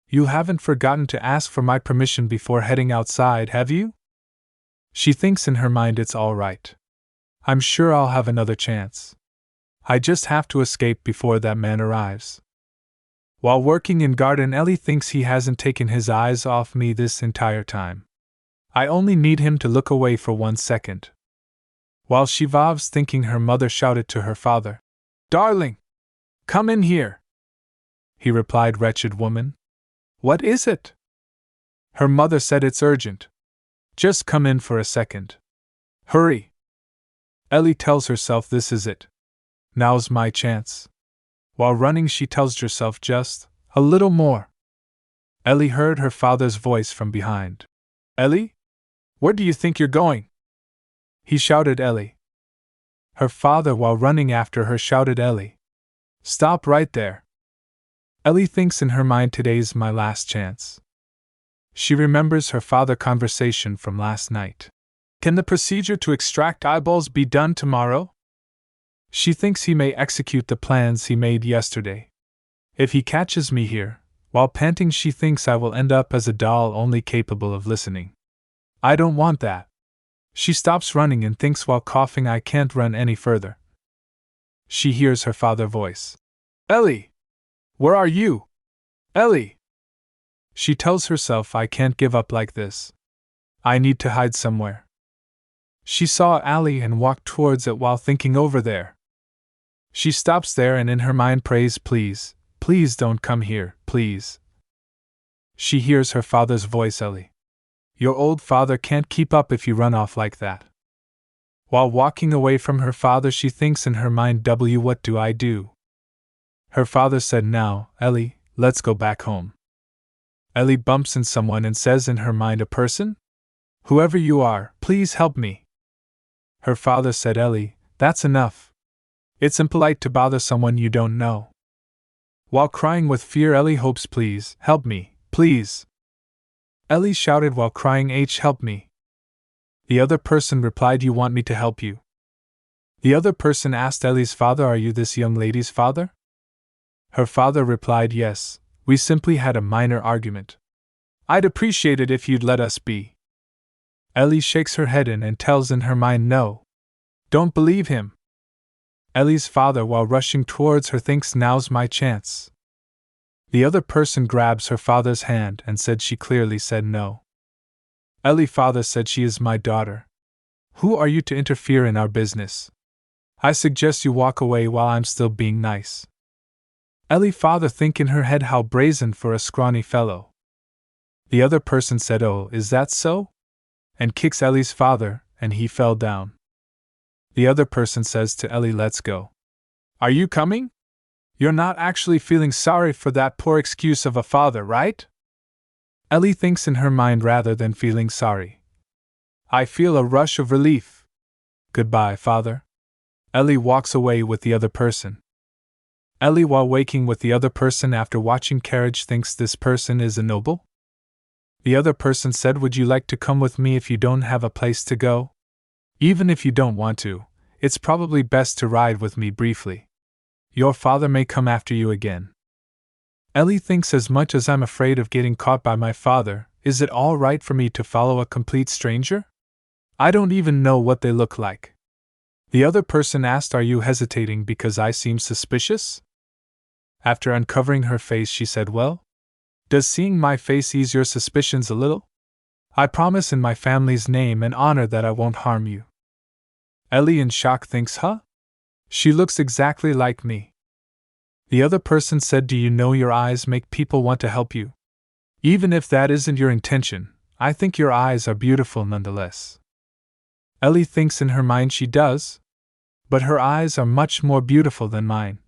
You haven't forgotten to ask for my permission before heading outside, have you? She thinks in her mind, it's all right. I'm sure I'll have another chance. I just have to escape before that man arrives. While working in garden, Ellie thinks he hasn't taken his eyes off me this entire time. I only need him to look away for 1 second. While she was thinking, her mother shouted to her father, Darling! Come in here! He replied, Wretched woman. What is it? Her mother said, it's urgent. Just come in for a second. Hurry! Ellie tells herself, this is it. Now's my chance. While running, she tells herself, just a little more. Ellie heard her father's voice from behind. Ellie? Where do you think you're going? He shouted, Ellie. Her father, while running after her, shouted, Ellie. Stop right there. Ellie thinks in her mind, today's my last chance. She remembers her father's conversation from last night. Can the procedure to extract eyeballs be done tomorrow? She thinks he may execute the plans he made yesterday. If he catches me here, while panting, she thinks I will end up as a doll only capable of listening. I don't want that. She stops running and thinks while coughing, I can't run any further. She hears her father's voice. Ellie! Where are you? Ellie! She tells herself, I can't give up like this. I need to hide somewhere. She saw alley and walked towards it while thinking over there. She stops there and in her mind prays, please, please don't come here, please. She hears her father's voice, Ellie. Your old father can't keep up if you run off like that. While walking away from her father, she thinks in her mind, what do I do? Her father said, now, Ellie, let's go back home. Ellie bumps into someone and says in her mind, a person? Whoever you are, please help me. Her father said, Ellie, that's enough. It's impolite to bother someone you don't know. While crying with fear, Ellie hopes, please, help me, please. Ellie shouted while crying, help me. The other person replied, you want me to help you? The other person asked Ellie's father, are you this young lady's father? Her father replied, yes, we simply had a minor argument. I'd appreciate it if you'd let us be. Ellie shakes her head and tells in her mind, no. Don't believe him. Ellie's father, while rushing towards her, thinks, now's my chance. The other person grabs her father's hand and said she clearly said no. Ellie's father said, she is my daughter. Who are you to interfere in our business? I suggest you walk away while I'm still being nice. Ellie's father think in her head, how brazen for a scrawny fellow. The other person said, oh, is that so? And kicks Ellie's father, and he fell down. The other person says to Ellie, let's go. Are you coming? You're not actually feeling sorry for that poor excuse of a father, right? Ellie thinks in her mind rather than feeling sorry. I feel a rush of relief. Goodbye, father. Ellie walks away with the other person. Ellie, while waking with the other person after watching Carriage, thinks this person is a noble. The other person said, would you like to come with me if you don't have a place to go? Even if you don't want to, it's probably best to ride with me briefly. Your father may come after you again. Ellie thinks, as much as I'm afraid of getting caught by my father, is it all right for me to follow a complete stranger? I don't even know what they look like. The other person asked, are you hesitating because I seem suspicious? After uncovering her face, she said, well, does seeing my face ease your suspicions a little? I promise in my family's name and honor that I won't harm you. Ellie, in shock, thinks, huh? She looks exactly like me. The other person said, do you know your eyes make people want to help you? Even if that isn't your intention, I think your eyes are beautiful nonetheless. Ellie thinks in her mind she does, but her eyes are much more beautiful than mine.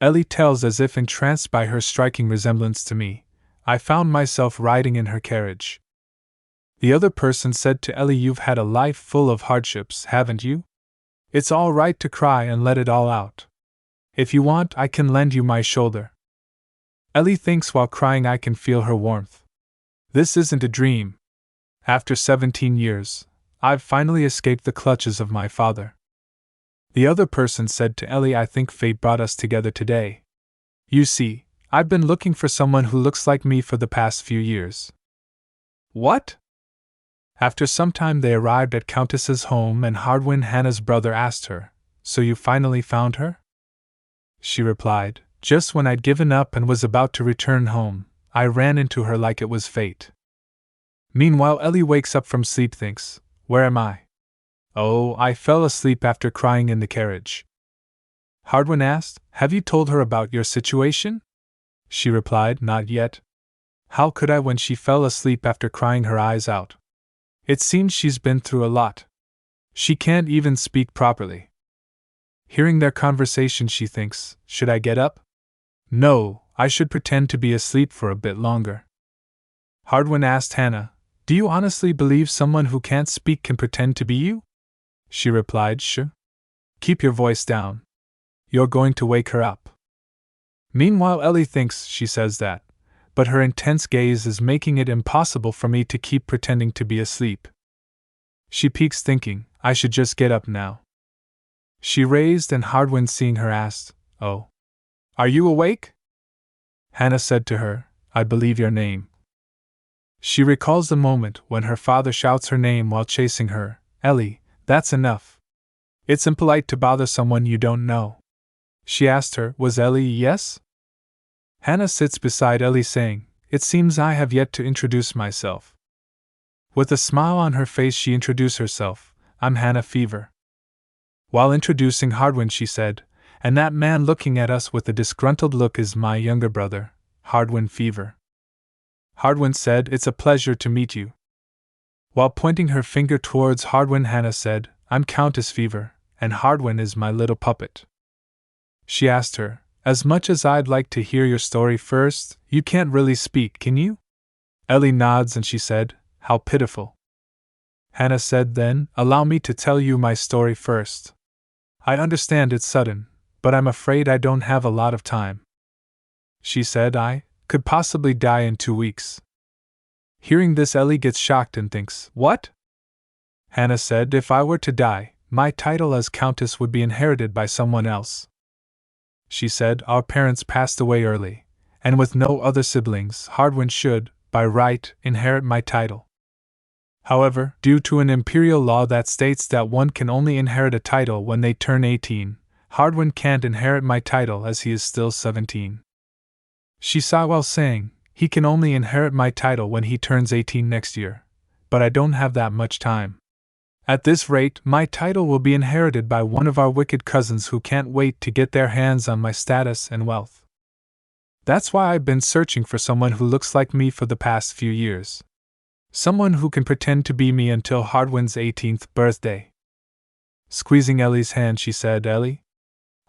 Ellie tells, as if entranced by her striking resemblance to me, I found myself riding in her carriage. The other person said to Ellie, you've had a life full of hardships, haven't you? It's all right to cry and let it all out. If you want, I can lend you my shoulder. Ellie thinks while crying, I can feel her warmth. This isn't a dream. After 17 years, I've finally escaped the clutches of my father. The other person said to Ellie, I think fate brought us together today. You see, I've been looking for someone who looks like me for the past few years. What? After some time they arrived at Countess's home, and Hardwin, Hannah's brother, asked her, so you finally found her? She replied, just when I'd given up and was about to return home, I ran into her like it was fate. Meanwhile, Ellie wakes up from sleep, thinks, where am I? Oh, I fell asleep after crying in the carriage. Hardwin asked, have you told her about your situation? She replied, not yet. How could I when she fell asleep after crying her eyes out? It seems she's been through a lot. She can't even speak properly. Hearing their conversation, she thinks, should I get up? No, I should pretend to be asleep for a bit longer. Hardwin asked Hannah, do you honestly believe someone who can't speak can pretend to be you? She replied, sure. Keep your voice down. You're going to wake her up. Meanwhile, Ellie thinks she says that, but her intense gaze is making it impossible for me to keep pretending to be asleep. She peeks, thinking, I should just get up now. She raised, and Hardwin, seeing her, asked, oh, are you awake? Hannah said to her, I believe your name. She recalls the moment when her father shouts her name while chasing her, Ellie, that's enough. It's impolite to bother someone you don't know. She asked her, was Ellie yes? Hannah sits beside Ellie, saying, it seems I have yet to introduce myself. With a smile on her face, she introduced herself, I'm Hannah Fever. While introducing Hardwin, she said, and that man looking at us with a disgruntled look is my younger brother, Hardwin Fever. Hardwin said, it's a pleasure to meet you. While pointing her finger towards Hardwin, Hannah said, I'm Countess Fever, and Hardwin is my little puppet. She asked her, as much as I'd like to hear your story first, you can't really speak, can you? Ellie nods, and she said, how pitiful. Hannah said, then, allow me to tell you my story first. I understand it's sudden, but I'm afraid I don't have a lot of time. She said, I could possibly die in 2 weeks. Hearing this, Ellie gets shocked and thinks, what? Hannah said, if I were to die, my title as Countess would be inherited by someone else. She said, our parents passed away early, and with no other siblings, Hardwin should, by right, inherit my title. However, due to an imperial law that states that one can only inherit a title when they turn 18, Hardwin can't inherit my title as he is still 17. She sighed while saying, he can only inherit my title when he turns 18 next year, but I don't have that much time. At this rate, my title will be inherited by one of our wicked cousins who can't wait to get their hands on my status and wealth. That's why I've been searching for someone who looks like me for the past few years. Someone who can pretend to be me until Hardwin's 18th birthday. Squeezing Ellie's hand, she said, Ellie,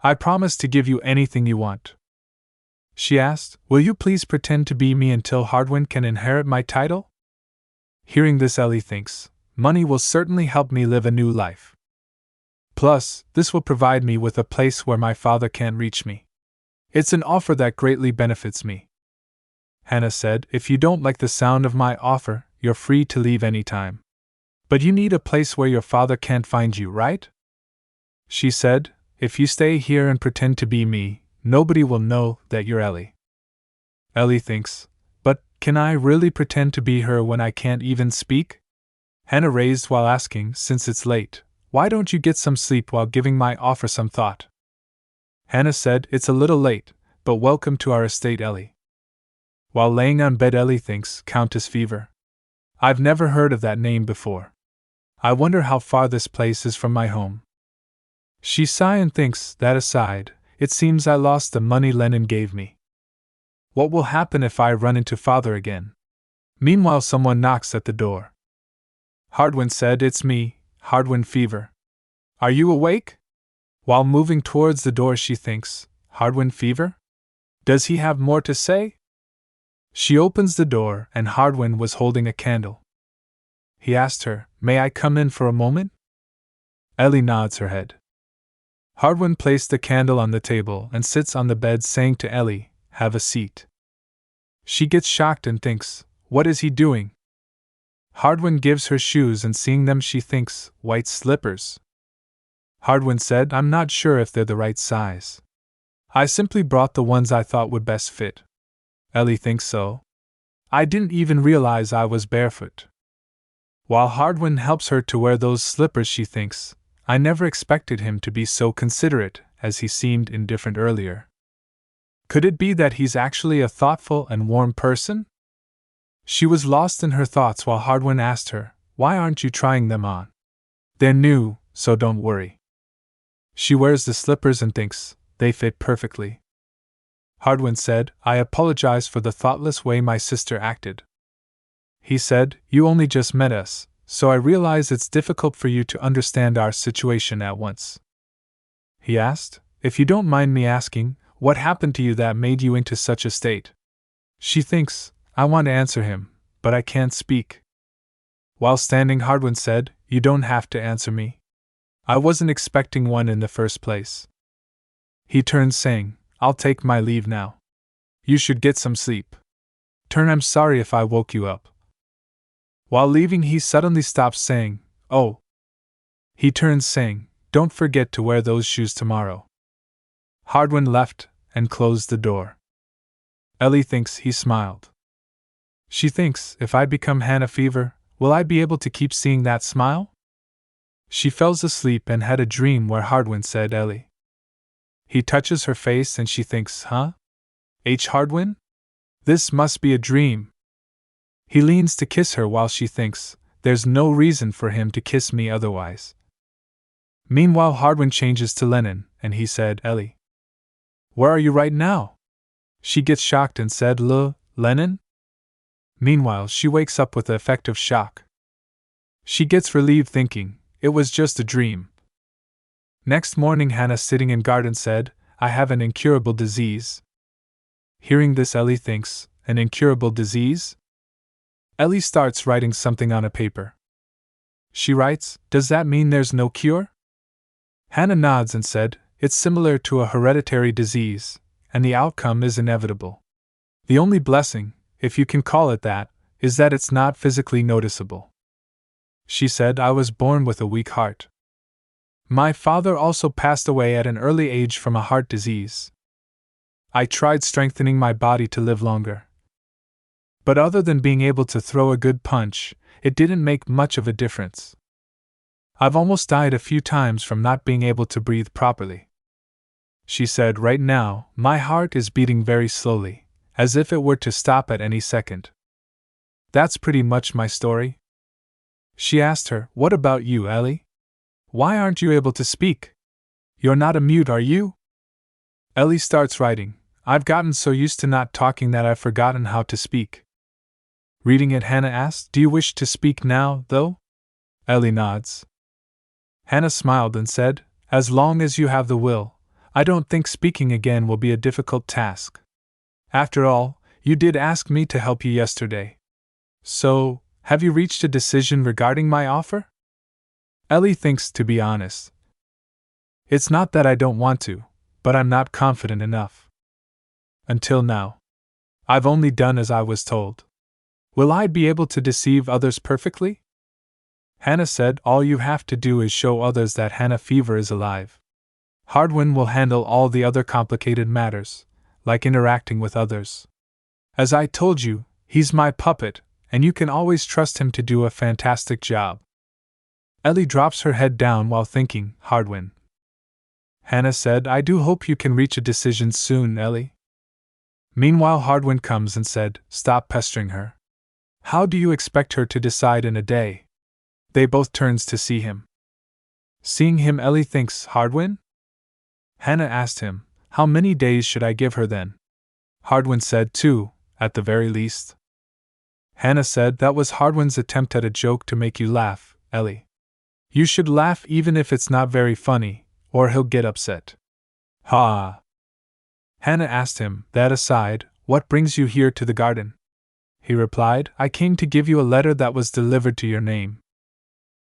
I promise to give you anything you want. She asked, will you please pretend to be me until Hardwin can inherit my title? Hearing this, Ellie thinks, money will certainly help me live a new life. Plus, this will provide me with a place where my father can't reach me. It's an offer that greatly benefits me. Hannah said, if you don't like the sound of my offer, you're free to leave any time. But you need a place where your father can't find you, right? She said, if you stay here and pretend to be me, nobody will know that you're Ellie. Ellie thinks, but can I really pretend to be her when I can't even speak? Hannah raised while asking, since it's late, why don't you get some sleep while giving my offer some thought? Hannah said, it's a little late, but welcome to our estate, Ellie. While laying on bed, Ellie thinks, Countess Fever. I've never heard of that name before. I wonder how far this place is from my home. She sighs and thinks, that aside, it seems I lost the money Lennon gave me. What will happen if I run into father again? Meanwhile, someone knocks at the door. Hardwin said, it's me, Hardwin Fever. Are you awake? While moving towards the door, she thinks, Hardwin Fever? Does he have more to say? She opens the door, and Hardwin was holding a candle. He asked her, may I come in for a moment? Ellie nods her head. Hardwin placed the candle on the table and sits on the bed, saying to Ellie, have a seat. She gets shocked and thinks, what is he doing? Hardwin gives her shoes, and seeing them, she thinks, white slippers. Hardwin said, I'm not sure if they're the right size. I simply brought the ones I thought would best fit. Ellie thinks so. I didn't even realize I was barefoot. While Hardwin helps her to wear those slippers, she thinks, I never expected him to be so considerate, as he seemed indifferent earlier. Could it be that he's actually a thoughtful and warm person? She was lost in her thoughts while Hardwin asked her, why aren't you trying them on? They're new, so don't worry. She wears the slippers and thinks, they fit perfectly. Hardwin said, I apologize for the thoughtless way my sister acted. He said, you only just met us, so I realize it's difficult for you to understand our situation at once. He asked, if you don't mind me asking, what happened to you that made you into such a state? She thinks, I want to answer him, but I can't speak. While standing, Hardwin said, you don't have to answer me. I wasn't expecting one in the first place. He turned, saying, I'll take my leave now. You should get some sleep. I'm sorry if I woke you up. While leaving, he suddenly stops, saying, oh. He turns, saying, don't forget to wear those shoes tomorrow. Hardwin left and closed the door. Ellie thinks he smiled. She thinks, if I become Hannah Fever, will I be able to keep seeing that smile? She falls asleep and had a dream where Hardwin said, Ellie. He touches her face and she thinks, huh? Hardwin? This must be a dream. He leans to kiss her while she thinks, there's no reason for him to kiss me otherwise. Meanwhile, Hardwin changes to Lennon, and he said, Ellie. Where are you right now? She gets shocked and said, Lennon? Meanwhile, she wakes up with the effect of shock. She gets relieved, thinking, it was just a dream. Next morning, Hannah, sitting in garden, said, I have an incurable disease. Hearing this, Ellie thinks, an incurable disease? Ellie starts writing something on a paper. She writes, does that mean there's no cure? Hannah nods and said, it's similar to a hereditary disease, and the outcome is inevitable. The only blessing, if you can call it that, is that it's not physically noticeable. She said, I was born with a weak heart. My father also passed away at an early age from a heart disease. I tried strengthening my body to live longer. But other than being able to throw a good punch, it didn't make much of a difference. I've almost died a few times from not being able to breathe properly. She said, right now, my heart is beating very slowly, as if it were to stop at any second. That's pretty much my story. She asked her, what about you, Ellie? Why aren't you able to speak? You're not a mute, are you? Ellie starts writing, I've gotten so used to not talking that I've forgotten how to speak. Reading it, Hannah asked, do you wish to speak now, though? Ellie nods. Hannah smiled and said, as long as you have the will, I don't think speaking again will be a difficult task. After all, you did ask me to help you yesterday. So, have you reached a decision regarding my offer? Ellie thinks, to be honest. It's not that I don't want to, but I'm not confident enough. Until now. I've only done as I was told. Will I be able to deceive others perfectly? Hannah said, all you have to do is show others that Hannah Fever is alive. Hardwin will handle all the other complicated matters, like interacting with others. As I told you, he's my puppet, and you can always trust him to do a fantastic job. Ellie drops her head down while thinking, Hardwin. Hannah said, I do hope you can reach a decision soon, Ellie. Meanwhile, Hardwin comes and said, stop pestering her. How do you expect her to decide in a day? They both turns to see him. Seeing him, Ellie thinks, Hardwin? Hannah asked him, how many days should I give her then? Hardwin said 2, at the very least. Hannah said, that was Hardwin's attempt at a joke to make you laugh, Ellie. You should laugh even if it's not very funny, or he'll get upset. Ha! Hannah asked him, that aside, what brings you here to the garden? He replied, I came to give you a letter that was delivered to your name.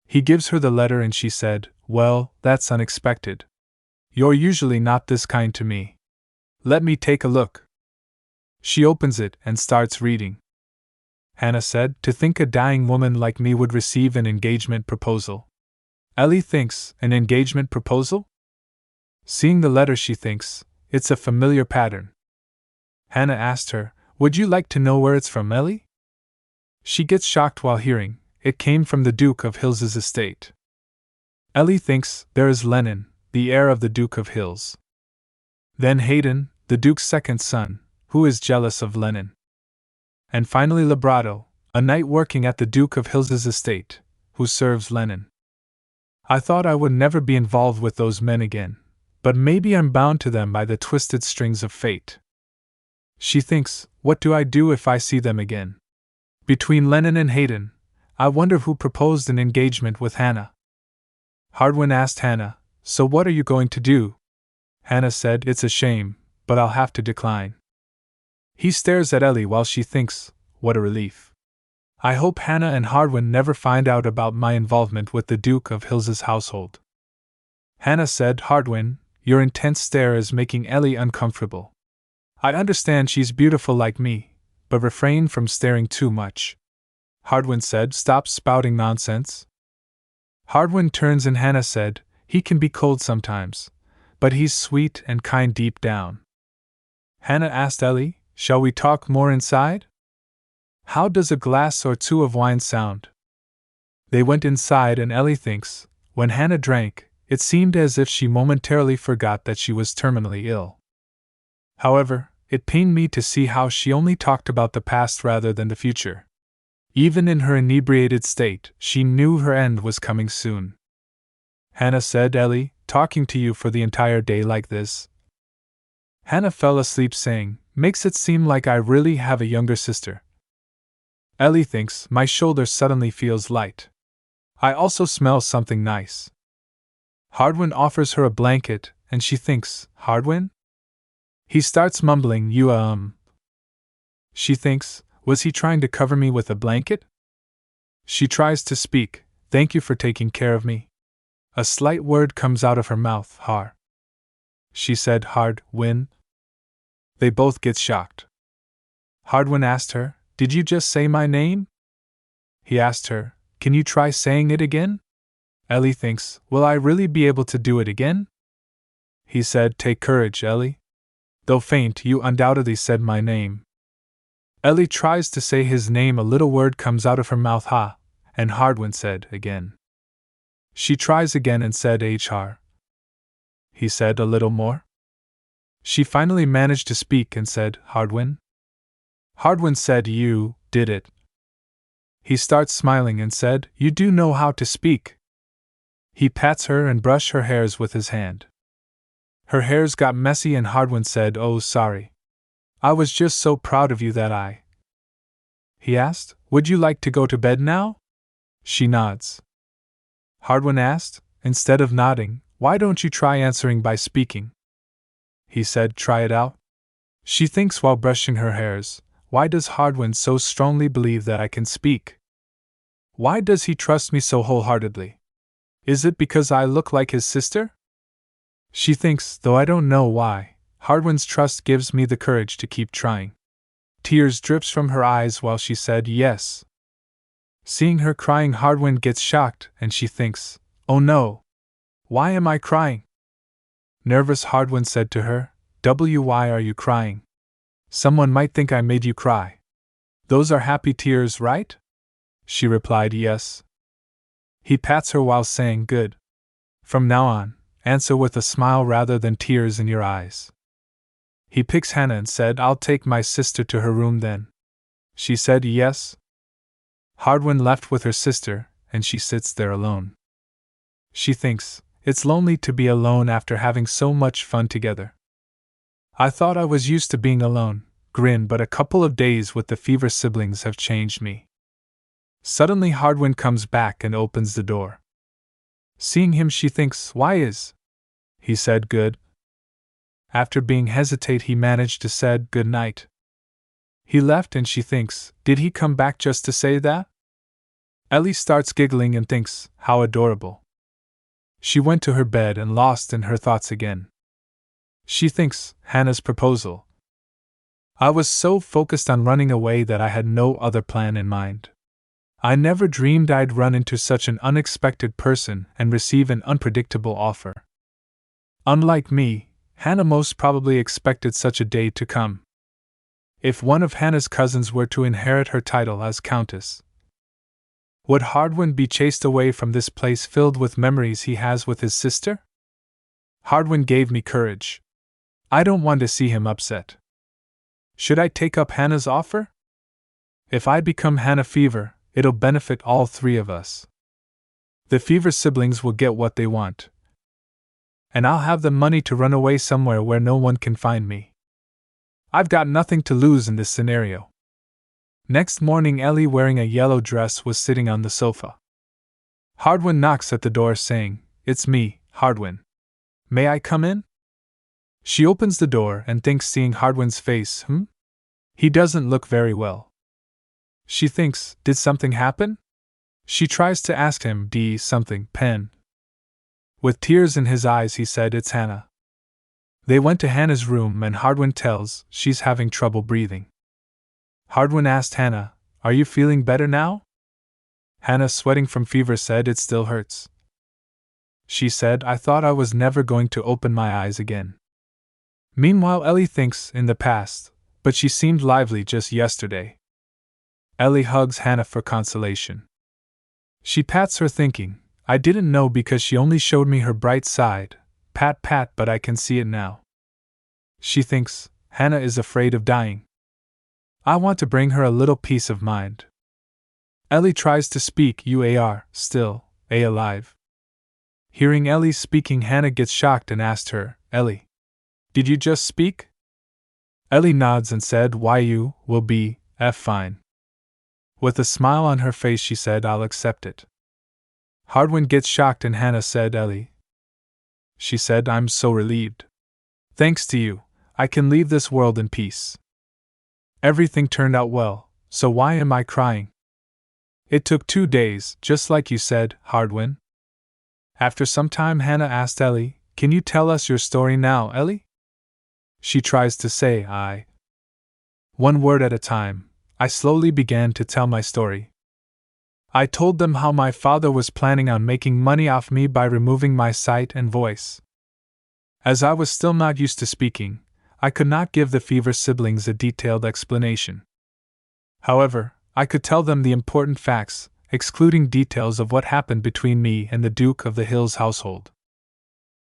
He gives her the letter and she said, well, that's unexpected. You're usually not this kind to me. Let me take a look. She opens it and starts reading. Hannah said, to think a dying woman like me would receive an engagement proposal. Ellie thinks, an engagement proposal? Seeing the letter, she thinks, it's a familiar pattern. Hannah asked her, would you like to know where it's from, Ellie? She gets shocked while hearing, it came from the Duke of Hills's estate. Ellie thinks, there is Lennon, the heir of the Duke of Hills. Then Hayden, the Duke's second son, who is jealous of Lennon. And finally Librato, a knight working at the Duke of Hills's estate, who serves Lennon. I thought I would never be involved with those men again, but maybe I'm bound to them by the twisted strings of fate. She thinks, what do I do if I see them again? Between Lennon and Hayden, I wonder who proposed an engagement with Hannah. Hardwin asked Hannah, so what are you going to do? Hannah said, it's a shame, but I'll have to decline. He stares at Ellie while she thinks, what a relief. I hope Hannah and Hardwin never find out about my involvement with the Duke of Hills's household. Hannah said, Hardwin, your intense stare is making Ellie uncomfortable. I understand she's beautiful like me, but refrain from staring too much. Hardwin said, stop spouting nonsense. Hardwin turns and Hannah said, he can be cold sometimes, but he's sweet and kind deep down. Hannah asked Ellie, shall we talk more inside? How does a glass or two of wine sound? They went inside and Ellie thinks, when Hannah drank, it seemed as if she momentarily forgot that she was terminally ill. However, it pained me to see how she only talked about the past rather than the future. Even in her inebriated state, she knew her end was coming soon. Hannah said, Ellie, talking to you for the entire day like this. Hannah fell asleep saying, makes it seem like I really have a younger sister. Ellie thinks, my shoulder suddenly feels light. I also smell something nice. Hardwin offers her a blanket, and she thinks, Hardwin? He starts mumbling, She thinks, was he trying to cover me with a blanket? She tries to speak, thank you for taking care of me. A slight word comes out of her mouth, Har. She said, Hardwin. They both get shocked. Hardwin asked her, did you just say my name? He asked her, can you try saying it again? Ellie thinks, will I really be able to do it again? He said, take courage, Ellie. Though faint, you undoubtedly said my name. Ellie tries to say his name, a little word comes out of her mouth, ha, and Hardwin said, again. She tries again and said, Har. He said, a little more. She finally managed to speak and said, Hardwin. Hardwin said, you did it. He starts smiling and said, you do know how to speak. He pats her and brushes her hairs with his hand. Her hairs got messy and Hardwin said, oh, sorry. I was just so proud of you that I. He asked, would you like to go to bed now? She nods. Hardwin asked, instead of nodding, why don't you try answering by speaking? He said, try it out. She thinks while brushing her hairs, why does Hardwind so strongly believe that I can speak? Why does he trust me so wholeheartedly? Is it because I look like his sister? She thinks, though I don't know why, Hardwind's trust gives me the courage to keep trying. Tears drips from her eyes while she said yes. Seeing her crying, Hardwind gets shocked and she thinks, oh no! Why am I crying? Nervous, Hardwind said to her, why are you crying? Someone might think I made you cry. Those are happy tears, right? She replied yes. He pats her while saying good. From now on, answer with a smile rather than tears in your eyes. He picks Hannah and said, I'll take my sister to her room then. She said yes. Hardwind left with her sister, and she sits there alone. She thinks, it's lonely to be alone after having so much fun together. I thought I was used to being alone, grin, but a couple of days with the fever siblings have changed me. Suddenly Hardwind comes back and opens the door. Seeing him, she thinks, why is he said good? After being hesitate, he managed to said good night. He left and she thinks, did he come back just to say that? Ellie starts giggling and thinks, how adorable. She went to her bed and lost in her thoughts again. She thinks, Hannah's proposal. I was so focused on running away that I had no other plan in mind. I never dreamed I'd run into such an unexpected person and receive an unpredictable offer. Unlike me, Hannah most probably expected such a day to come. If one of Hannah's cousins were to inherit her title as Countess, would Hardwind be chased away from this place filled with memories he has with his sister? Hardwind gave me courage. I don't want to see him upset. Should I take up Hannah's offer? If I become Hannah Fever, it'll benefit all three of us. The Fever siblings will get what they want. And I'll have the money to run away somewhere where no one can find me. I've got nothing to lose in this scenario. Next morning, Ellie, wearing a yellow dress, was sitting on the sofa. Hardwind knocks at the door saying, it's me, Hardwind. May I come in? She opens the door and thinks, seeing Hardwind's face, He doesn't look very well. She thinks, did something happen? She tries to ask him, something, pen. With tears in his eyes, he said, it's Hannah. They went to Hannah's room and Hardwind tells she's having trouble breathing. Hardwind asked Hannah, are you feeling better now? Hannah, sweating from fever, said, it still hurts. She said, I thought I was never going to open my eyes again. Meanwhile, Ellie thinks, in the past, but she seemed lively just yesterday. Ellie hugs Hannah for consolation. She pats her, thinking, I didn't know because she only showed me her bright side, pat pat, but I can see it now. She thinks, Hannah is afraid of dying. I want to bring her a little peace of mind. Ellie tries to speak, you are, still, alive. Hearing Ellie speaking, Hannah gets shocked and asked her, Ellie, did you just speak? Ellie nods and said, why you will be, fine. With a smile on her face, she said, I'll accept it. Hardwind gets shocked and Hannah said, Ellie. She said, I'm so relieved. Thanks to you, I can leave this world in peace. Everything turned out well, so why am I crying? It took 2 days, just like you said, Hardwind. After some time, Hannah asked Ellie, can you tell us your story now, Ellie? She tries to say, one word at a time. I slowly began to tell my story. I told them how my father was planning on making money off me by removing my sight and voice. As I was still not used to speaking, I could not give the Fever siblings a detailed explanation. However, I could tell them the important facts, excluding details of what happened between me and the Duke of the Hills household.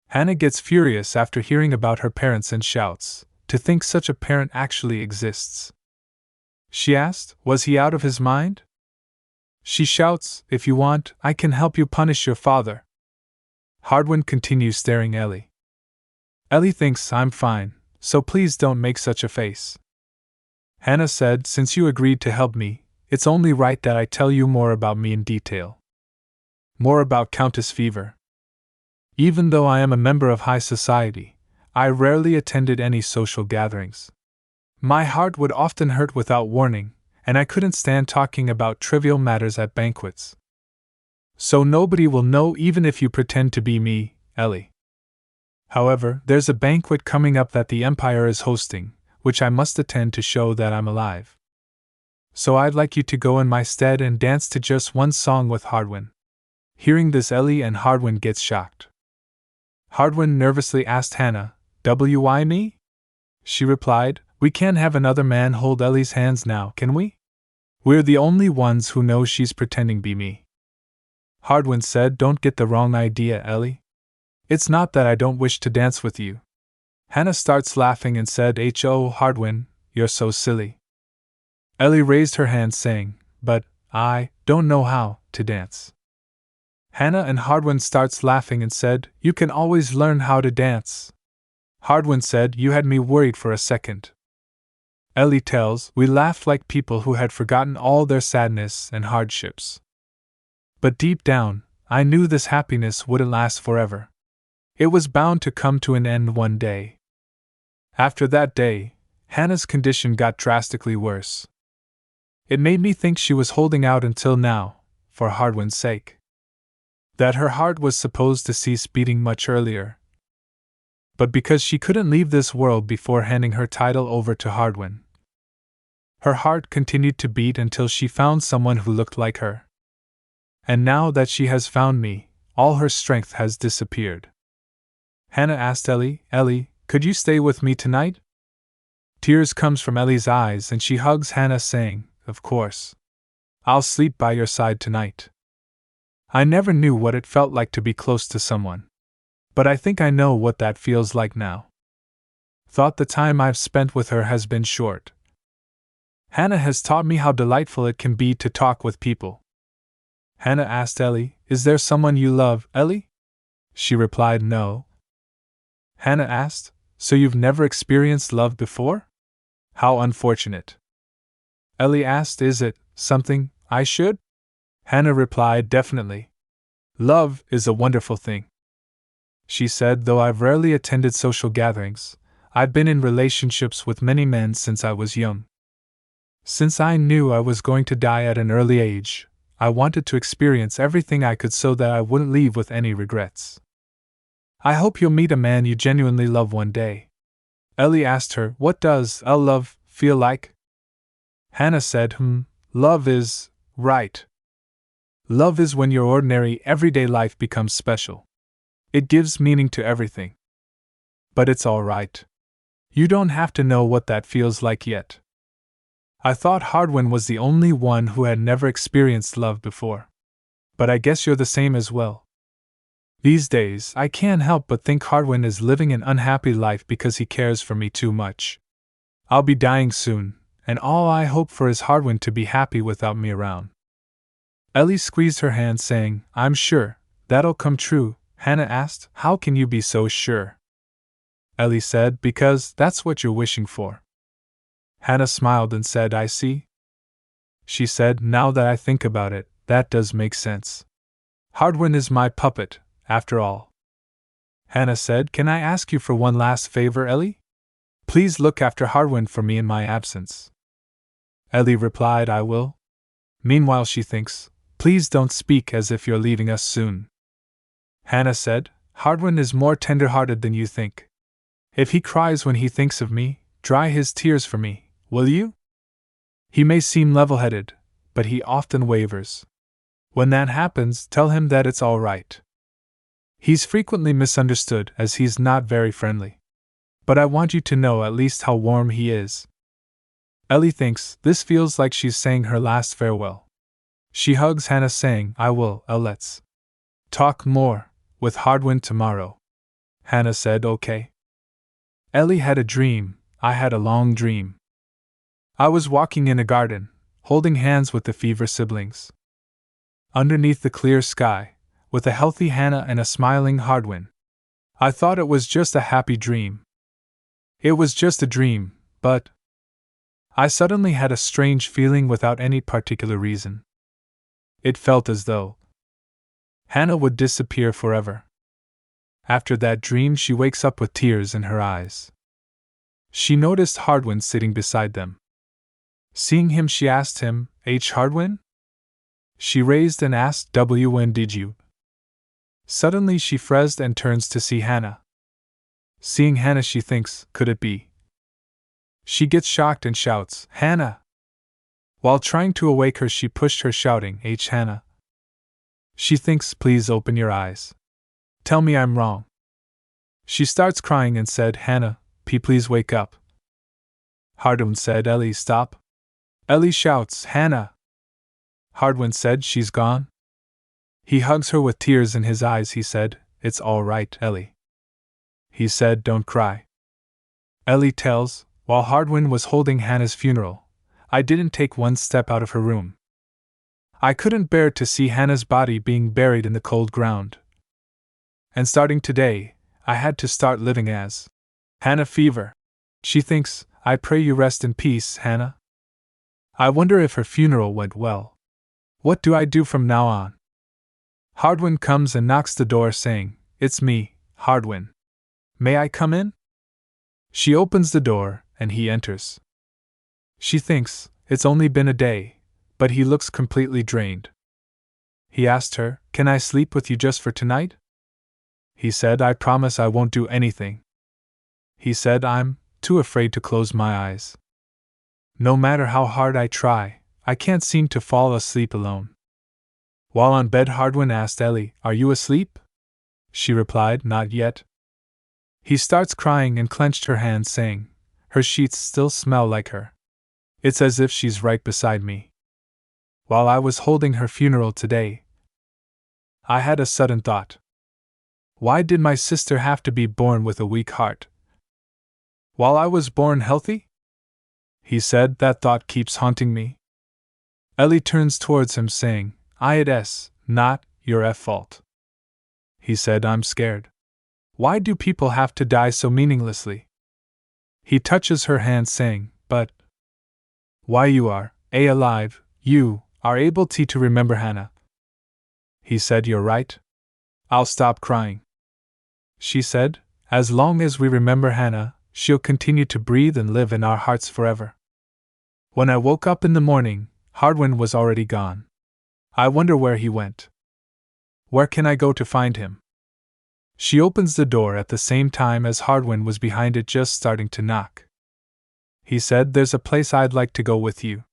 Hannah gets furious after hearing about her parents and shouts, to think such a parent actually exists. She asked, was he out of his mind? She shouts, if you want, I can help you punish your father. Hardwind continues staring Ellie. Ellie thinks, I'm fine, so please don't make such a face. Hannah said, since you agreed to help me, it's only right that I tell you more about me in detail. More about Countess Fever. Even though I am a member of high society, I rarely attended any social gatherings. My heart would often hurt without warning, and I couldn't stand talking about trivial matters at banquets. So nobody will know even if you pretend to be me, Ellie. However, there's a banquet coming up that the Empire is hosting, which I must attend to show that I'm alive. So I'd like you to go in my stead and dance to just one song with Hardwin. Hearing this, Ellie and Hardwin gets shocked. Hardwin nervously asked Hannah, "Why me?" She replied, "We can't have another man hold Ellie's hands now, can we? We're the only ones who know she's pretending be me." Hardwin said, "Don't get the wrong idea, Ellie. It's not that I don't wish to dance with you." Hannah starts laughing and said, "Oh, Hardwin, you're so silly." Ellie raised her hand saying, "But I don't know how to dance." Hannah and Hardwin starts laughing and said, "You can always learn how to dance." Hardwin said, "You had me worried for a second." Ellie tells, "We laughed like people who had forgotten all their sadness and hardships. But deep down, I knew this happiness wouldn't last forever. It was bound to come to an end one day." After that day, Hannah's condition got drastically worse. It made me think she was holding out until now, for Hardwin's sake. That her heart was supposed to cease beating much earlier. But because she couldn't leave this world before handing her title over to Hardwin, her heart continued to beat until she found someone who looked like her. And now that she has found me, all her strength has disappeared. Hannah asked Ellie, "Ellie, could you stay with me tonight?" Tears comes from Ellie's eyes and she hugs Hannah saying, "Of course. I'll sleep by your side tonight." I never knew what it felt like to be close to someone. But I think I know what that feels like now. Thought the time I've spent with her has been short. Hannah has taught me how delightful it can be to talk with people. Hannah asked Ellie, "Is there someone you love, Ellie?" She replied, "No." Hannah asked, "So you've never experienced love before? How unfortunate." Ellie asked, "Is it something I should?" Hannah replied, "Definitely. Love is a wonderful thing." She said, "Though I've rarely attended social gatherings, I've been in relationships with many men since I was young. Since I knew I was going to die at an early age, I wanted to experience everything I could so that I wouldn't leave with any regrets. I hope you'll meet a man you genuinely love one day." Ellie asked her, "What does love feel like?" Hannah said, Love is right. Love is when your ordinary, everyday life becomes special. It gives meaning to everything. But it's all right. You don't have to know what that feels like yet. I thought Hardwin was the only one who had never experienced love before. But I guess you're the same as well. These days, I can't help but think Hardwin is living an unhappy life because he cares for me too much. I'll be dying soon, and all I hope for is Hardwin to be happy without me around." Ellie squeezed her hand saying, "I'm sure that'll come true." Hannah asked, "How can you be so sure?" Ellie said, "Because that's what you're wishing for." Hannah smiled and said, "I see." She said, "Now that I think about it, that does make sense. Hardwin is my puppet, after all." Hannah said, "Can I ask you for one last favor, Ellie? Please look after Hardwin for me in my absence." Ellie replied, "I will." Meanwhile she thinks, "Please don't speak as if you're leaving us soon." Hannah said, "Hardwin is more tender-hearted than you think. If he cries when he thinks of me, dry his tears for me, will you? He may seem level-headed, but he often wavers. When that happens, tell him that it's all right. He's frequently misunderstood as he's not very friendly. But I want you to know at least how warm he is." Ellie thinks this feels like she's saying her last farewell. She hugs Hannah saying, "I will, let's talk more with Hardwin tomorrow." Hannah said, "Okay." Ellie had a dream. I had a long dream. I was walking in a garden, holding hands with the Fever siblings. Underneath the clear sky, with a healthy Hannah and a smiling Hardwin. I thought it was just a happy dream. It was just a dream, but I suddenly had a strange feeling without any particular reason. It felt as though Hannah would disappear forever. After that dream, she wakes up with tears in her eyes. She noticed Hardwin sitting beside them. Seeing him, she asked him, "H. Hardwin?" She raised and asked, "When did you?" Suddenly she freezes and turns to see Hannah. Seeing Hannah, she thinks, could it be? She gets shocked and shouts, "Hannah!" While trying to awake her, she pushed her, shouting, "H. Hannah." She thinks, "Please open your eyes. Tell me I'm wrong." She starts crying and said, "Hannah, please wake up." Hardwin said, "Ellie, stop." Ellie shouts, "Hannah!" Hardwin said, "She's gone." He hugs her with tears in his eyes. He said, "It's all right, Ellie." He said, "Don't cry." Ellie tells, while Hardwin was holding Hannah's funeral, "I didn't take one step out of her room. I couldn't bear to see Hannah's body being buried in the cold ground. And starting today, I had to start living as Hannah Fever." She thinks, "I pray you rest in peace, Hannah. I wonder if her funeral went well. What do I do from now on?" Hardwin comes and knocks the door, saying, "It's me, Hardwin. May I come in?" She opens the door, and he enters. She thinks, it's only been a day, but he looks completely drained. He asked her, "Can I sleep with you just for tonight?" He said, "I promise I won't do anything." He said, "I'm too afraid to close my eyes. No matter how hard I try, I can't seem to fall asleep alone." While on bed, Hardwin asked Ellie, "Are you asleep?" She replied, "Not yet." He starts crying and clenched her hands, saying, "Her sheets still smell like her. It's as if she's right beside me. While I was holding her funeral today, I had a sudden thought. Why did my sister have to be born with a weak heart, while I was born healthy?" He said, "That thought keeps haunting me." Ellie turns towards him, saying, "It's not your fault." He said, "I'm scared. Why do people have to die so meaninglessly?" He touches her hand, saying, "But why you are alive, you are able to remember Hannah." He said, "You're right. I'll stop crying." She said, "As long as we remember Hannah, she'll continue to breathe and live in our hearts forever." When I woke up in the morning, Hardwin was already gone. I wonder where he went. Where can I go to find him? She opens the door at the same time as Hardwin was behind it, just starting to knock. He said, "There's a place I'd like to go with you."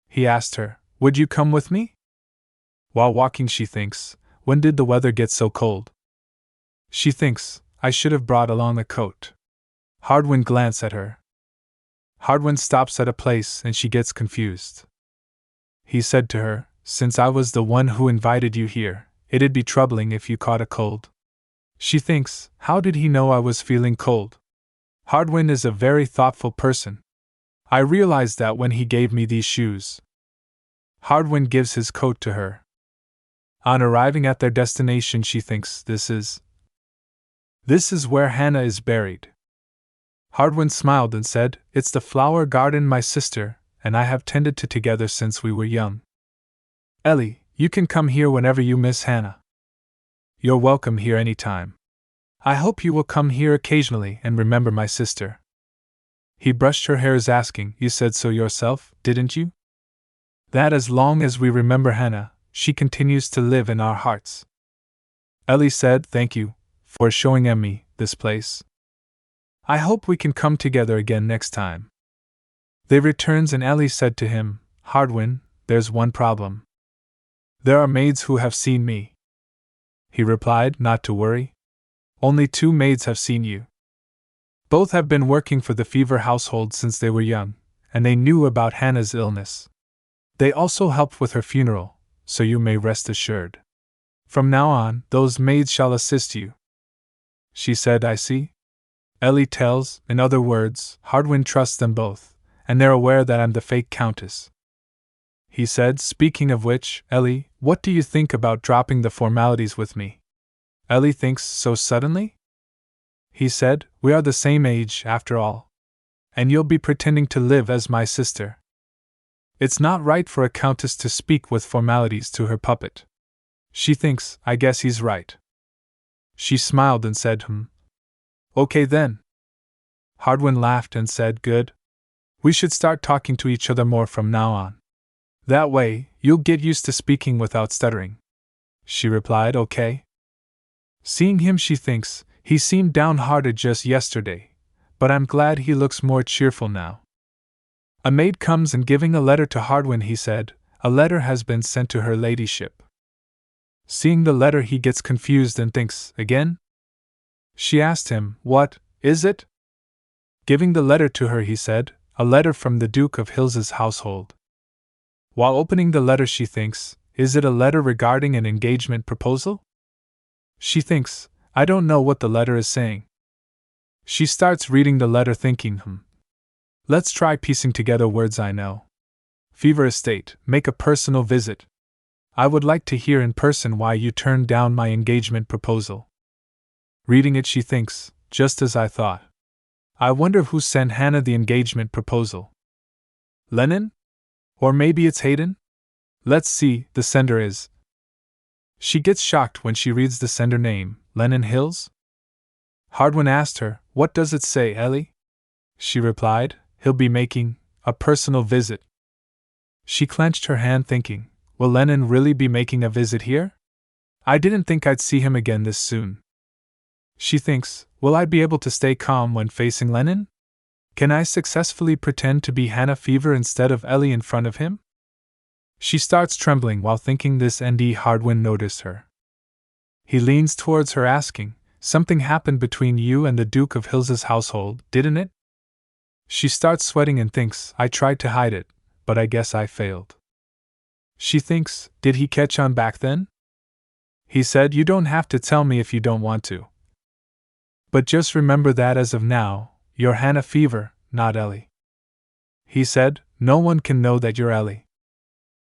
He asked her, "Would you come with me?" While walking, she thinks, when did the weather get so cold? She thinks, I should have brought along a coat. Hardwin glances at her. Hardwin stops at a place and she gets confused. He said to her, "Since I was the one who invited you here, it'd be troubling if you caught a cold." She thinks, how did he know I was feeling cold? Hardwin is a very thoughtful person. I realized that when he gave me these shoes. Hardwin gives his coat to her. On arriving at their destination, she thinks, This is where Hannah is buried. Hardwin smiled and said, "It's the flower garden my sister and I have tended to together since we were young. Ellie, you can come here whenever you miss Hannah. You're welcome here any time. I hope you will come here occasionally and remember my sister." He brushed her hairs, asking, "You said so yourself, didn't you? That as long as we remember Hannah, she continues to live in our hearts." Ellie said, "Thank you for showing me this place. I hope we can come together again next time." They returned and Ellie said to him, "Hardwin, there's one problem. There are maids who have seen me." He replied, "Not to worry. Only 2 maids have seen you. Both have been working for the Fever household since they were young, and they knew about Hannah's illness. They also helped with her funeral, so you may rest assured. From now on, those maids shall assist you." She said, "I see." Ellie tells, in other words, Hardwin trusts them both, and they're aware that I'm the fake countess. He said, "Speaking of which, Ellie, what do you think about dropping the formalities with me?" Ellie thinks, "So suddenly?" He said, "We are the same age, after all. And you'll be pretending to live as my sister. It's not right for a countess to speak with formalities to her puppet." She thinks, "I guess he's right." She smiled and said, Okay then. Hardwin laughed and said, Good. We should start talking to each other more from now on. That way, you'll get used to speaking without stuttering. She replied, Okay. Seeing him, she thinks, he seemed downhearted just yesterday, but I'm glad he looks more cheerful now. A maid comes and giving a letter to Hardwin, he said, A letter has been sent to her ladyship. Seeing the letter, he gets confused and thinks, Again? She asked him, What is it? Giving the letter to her, he said, A letter from the Duke of Hills's household. While opening the letter, she thinks, Is it a letter regarding an engagement proposal? She thinks, I don't know what the letter is saying. She starts reading the letter thinking, Let's try piecing together words I know. Fever Estate, make a personal visit. I would like to hear in person why you turned down my engagement proposal. Reading it, she thinks, just as I thought. I wonder who sent Hannah the engagement proposal. Lennon? Or maybe it's Hayden? Let's see, the sender is. She gets shocked when she reads the sender name, Lennon Hills. Hardwin asked her, What does it say, Ellie? She replied, He'll be making a personal visit. She clenched her hand thinking, Will Lennon really be making a visit here? I didn't think I'd see him again this soon. She thinks, Will I be able to stay calm when facing Lennon? Can I successfully pretend to be Hannah Fever instead of Ellie in front of him? She starts trembling while thinking this, and Hardwin noticed her. He leans towards her asking, Something happened between you and the Duke of Hills's household, didn't it? She starts sweating and thinks, I tried to hide it, but I guess I failed. She thinks, Did he catch on back then? He said, You don't have to tell me if you don't want to. But just remember that as of now, you're Hannah Fever, not Ellie. He said, No one can know that you're Ellie.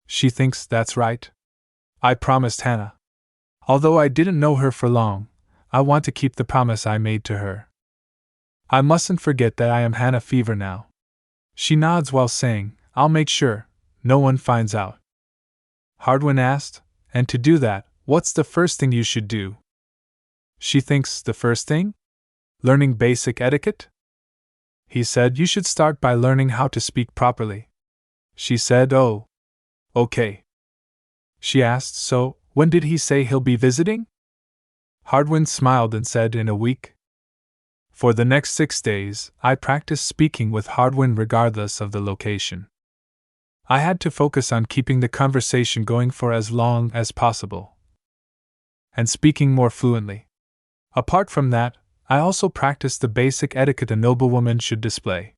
She thinks, That's right. I promised Hannah. Although I didn't know her for long, I want to keep the promise I made to her. I mustn't forget that I am Hannah Fever now. She nods while saying, I'll make sure no one finds out. Hardwin asked, And to do that, what's the first thing you should do? She thinks, The first thing? Learning basic etiquette? He said, You should start by learning how to speak properly. She said, Oh. Okay. She asked, So, when did he say he'll be visiting? Hardwin smiled and said, In a week. For the next 6 days, I practiced speaking with Hardwin regardless of the location. I had to focus on keeping the conversation going for as long as possible, and speaking more fluently. Apart from that, I also practiced the basic etiquette a noblewoman should display.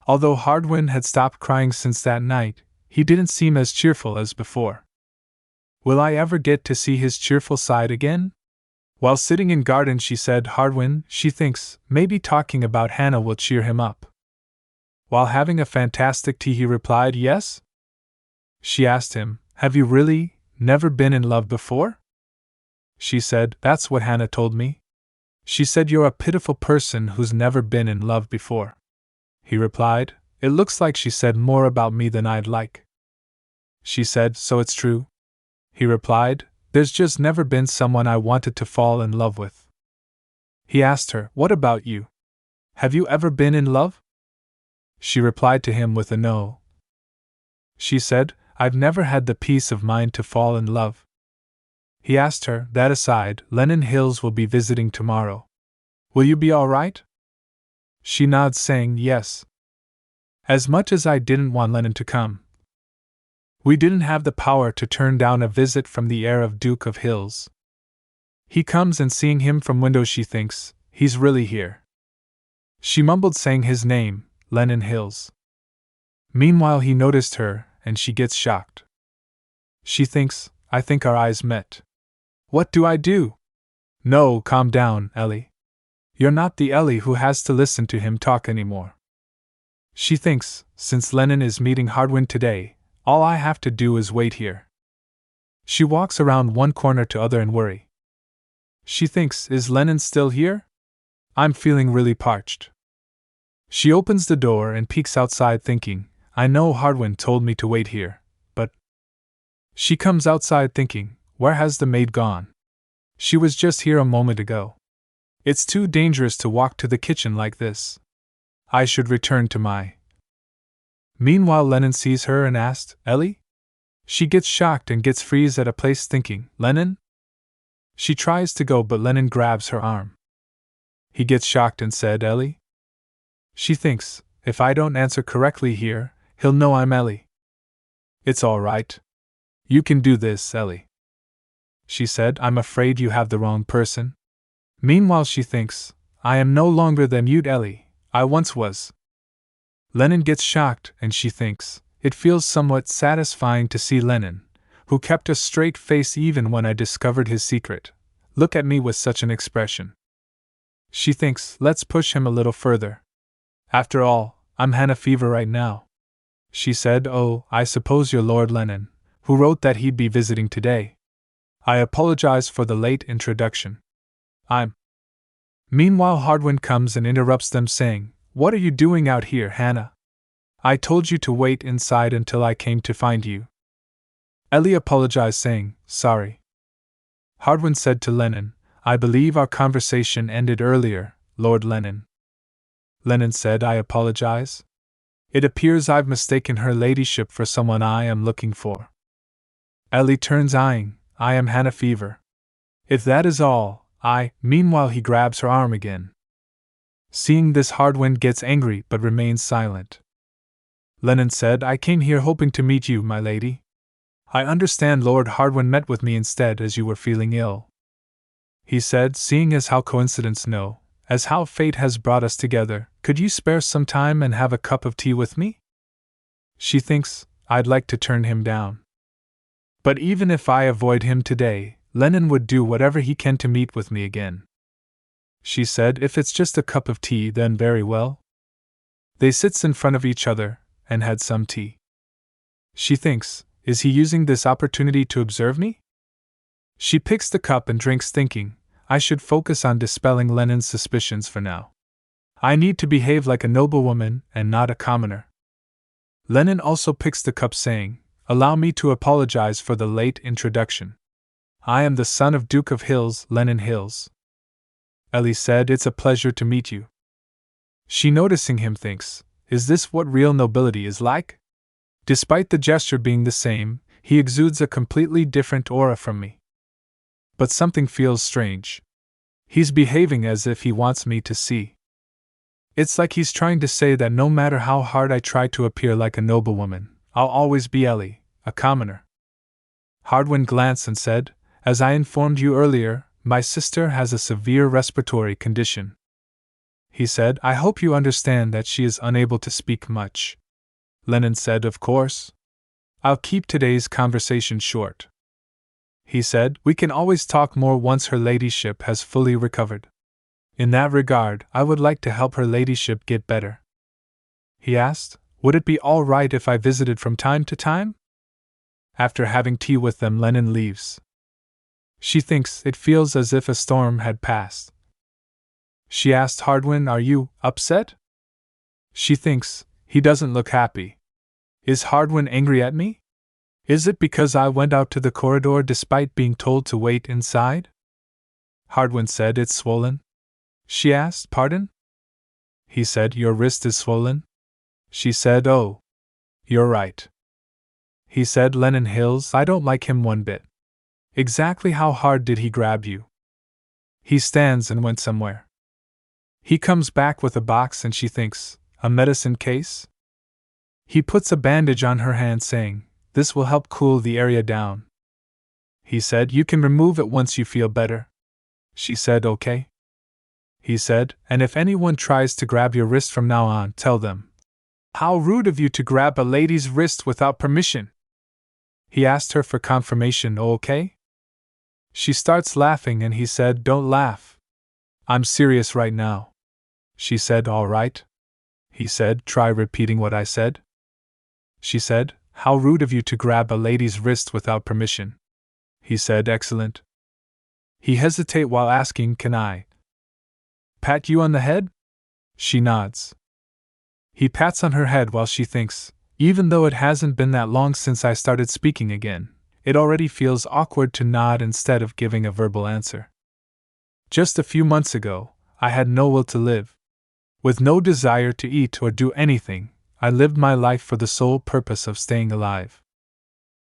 Although Hardwin had stopped crying since that night, he didn't seem as cheerful as before. Will I ever get to see his cheerful side again? While sitting in garden, she said, Hardwin, she thinks, maybe talking about Hannah will cheer him up. While having a fantastic tea, he replied, Yes? She asked him, Have you really never been in love before? She said, That's what Hannah told me. She said you're a pitiful person who's never been in love before. He replied, It looks like she said more about me than I'd like. She said, So it's true? He replied, There's just never been someone I wanted to fall in love with. He asked her, What about you? Have you ever been in love? She replied to him with a no. She said, I've never had the peace of mind to fall in love. He asked her, That aside, Lennon Hills will be visiting tomorrow. Will you be all right? She nods, saying, Yes. As much as I didn't want Lennon to come, we didn't have the power to turn down a visit from the heir of Duke of Hills. He comes, and seeing him from window, she thinks, He's really here. She mumbled, saying his name, Lennon Hills. Meanwhile, he noticed her, and she gets shocked. She thinks, I think our eyes met. What do I do? No, calm down, Ellie. You're not the Ellie who has to listen to him talk anymore. She thinks, since Lennon is meeting Hardwin today, all I have to do is wait here. She walks around one corner to other in worry. She thinks, Is Lennon still here? I'm feeling really parched. She opens the door and peeks outside thinking, I know Hardwin told me to wait here, but... She comes outside thinking, Where has the maid gone? She was just here a moment ago. It's too dangerous to walk to the kitchen like this. I should return to my. Meanwhile, Lennon sees her and asks, Ellie? She gets shocked and gets freeze at a place thinking, Lennon? She tries to go, but Lennon grabs her arm. He gets shocked and said, Ellie? She thinks, if I don't answer correctly here, he'll know I'm Ellie. It's all right. You can do this, Ellie. She said, I'm afraid you have the wrong person. Meanwhile, she thinks, I am no longer the mute Ellie I once was. Lennon gets shocked, and she thinks, it feels somewhat satisfying to see Lennon, who kept a straight face even when I discovered his secret, look at me with such an expression. She thinks, let's push him a little further. After all, I'm Hannah Fever right now. She said, oh, I suppose you're Lord Lennon, who wrote that he'd be visiting today. I apologize for the late introduction. Meanwhile, Hardwind comes and interrupts them, saying, What are you doing out here, Hannah? I told you to wait inside until I came to find you. Ellie apologized, saying, Sorry. Hardwind said to Lennon, I believe our conversation ended earlier, Lord Lennon. Lennon said, I apologize. It appears I've mistaken her ladyship for someone I am looking for. Ellie turns, eyeing, I am Hannah Fever. If that is all, meanwhile he grabs her arm again. Seeing this, Hardwind gets angry but remains silent. Lennon said, I came here hoping to meet you, my lady. I understand Lord Hardwind met with me instead as you were feeling ill. He said, seeing as how coincidence no, as how fate has brought us together, could you spare some time and have a cup of tea with me? She thinks, I'd like to turn him down. But even if I avoid him today, Lennon would do whatever he can to meet with me again. She said, if it's just a cup of tea, then very well. They sits in front of each other, and had some tea. She thinks, is he using this opportunity to observe me? She picks the cup and drinks, thinking, I should focus on dispelling Lennon's suspicions for now. I need to behave like a noblewoman and not a commoner. Lennon also picks the cup, saying, Allow me to apologize for the late introduction. I am the son of Duke of Hills, Lennon Hills. Ellie said, It's a pleasure to meet you. She, noticing him, thinks, is this what real nobility is like? Despite the gesture being the same, he exudes a completely different aura from me. But something feels strange. He's behaving as if he wants me to see. It's like he's trying to say that no matter how hard I try to appear like a noblewoman, I'll always be Ellie, a commoner. Hardwind glanced and said, As I informed you earlier, my sister has a severe respiratory condition. He said, I hope you understand that she is unable to speak much. Lennon said, Of course. I'll keep today's conversation short. He said, We can always talk more once her ladyship has fully recovered. In that regard, I would like to help her ladyship get better. He asked, Would it be all right if I visited from time to time? After having tea with them, Lennon leaves. She thinks it feels as if a storm had passed. She asked Hardwind, Are you upset? She thinks, he doesn't look happy. Is Hardwind angry at me? Is it because I went out to the corridor despite being told to wait inside? Hardwind said, It's swollen. She asked, Pardon? He said, Your wrist is swollen. She said, Oh. You're right. He said, Lennon Hills, I don't like him one bit. Exactly how hard did he grab you? He stands and went somewhere. He comes back with a box and she thinks, a medicine case? He puts a bandage on her hand, saying, This will help cool the area down. He said, You can remove it once you feel better. She said, Okay. He said, And if anyone tries to grab your wrist from now on, tell them. How rude of you to grab a lady's wrist without permission. He asked her for confirmation, Okay? She starts laughing and he said, Don't laugh. I'm serious right now. She said, All right. He said, Try repeating what I said. She said, How rude of you to grab a lady's wrist without permission. He said, Excellent. He hesitates while asking, Can I pat you on the head? She nods. He pats on her head while she thinks, Even though it hasn't been that long since I started speaking again, it already feels awkward to nod instead of giving a verbal answer. Just a few months ago, I had no will to live. With no desire to eat or do anything, I lived my life for the sole purpose of staying alive.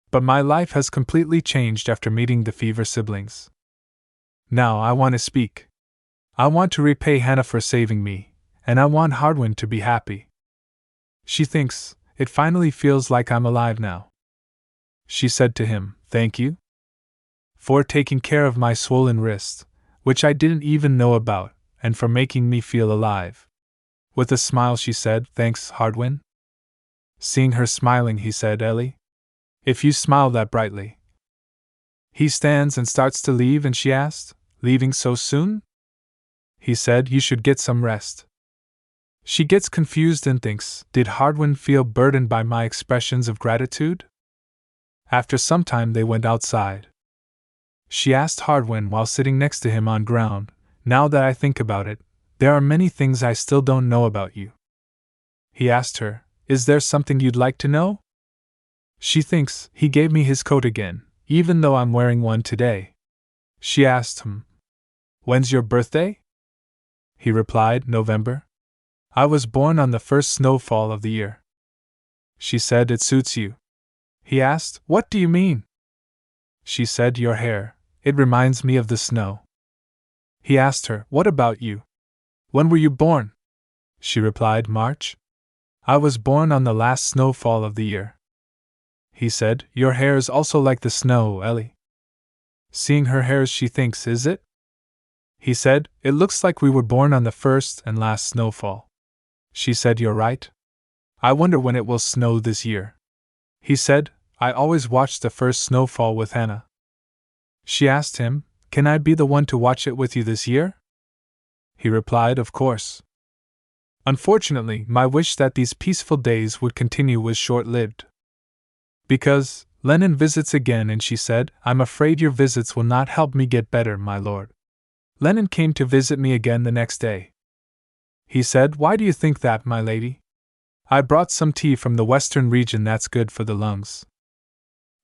But my life has completely changed after meeting the Fever siblings. Now I want to speak. I want to repay Hannah for saving me, and I want Hardwin to be happy. She thinks, it finally feels like I'm alive now. She said to him, "Thank you for taking care of my swollen wrist, which I didn't even know about, and for making me feel alive." With a smile she said, "Thanks, Hardwin." Seeing her smiling, he said, "Ellie, if you smile that brightly." He stands and starts to leave, and she asked, "Leaving so soon?" He said, "You should get some rest." She gets confused and thinks, did Hardwin feel burdened by my expressions of gratitude? After some time they went outside. She asked Hardwin while sitting next to him on ground, "Now that I think about it, there are many things I still don't know about you." He asked her, "Is there something you'd like to know?" She thinks, he gave me his coat again, even though I'm wearing one today. She asked him, "When's your birthday?" He replied, "November. I was born on the first snowfall of the year." She said, "It suits you." He asked, "What do you mean?" She said, "Your hair. It reminds me of the snow." He asked her, "What about you? When were you born?" She replied, "March. I was born on the last snowfall of the year." He said, "Your hair is also like the snow, Ellie." Seeing her hairs, she thinks, "Is it?" He said, "It looks like we were born on the first and last snowfall." She said, "You're right. I wonder when it will snow this year." He said, "I always watch the first snowfall with Hannah." She asked him, "Can I be the one to watch it with you this year?" He replied, "Of course." Unfortunately, my wish that these peaceful days would continue was short-lived. Because Lennon visits again, and she said, "I'm afraid your visits will not help me get better, my lord." Lennon came to visit me again the next day. He said, "Why do you think that, my lady?" "I brought some tea from the western region that's good for the lungs."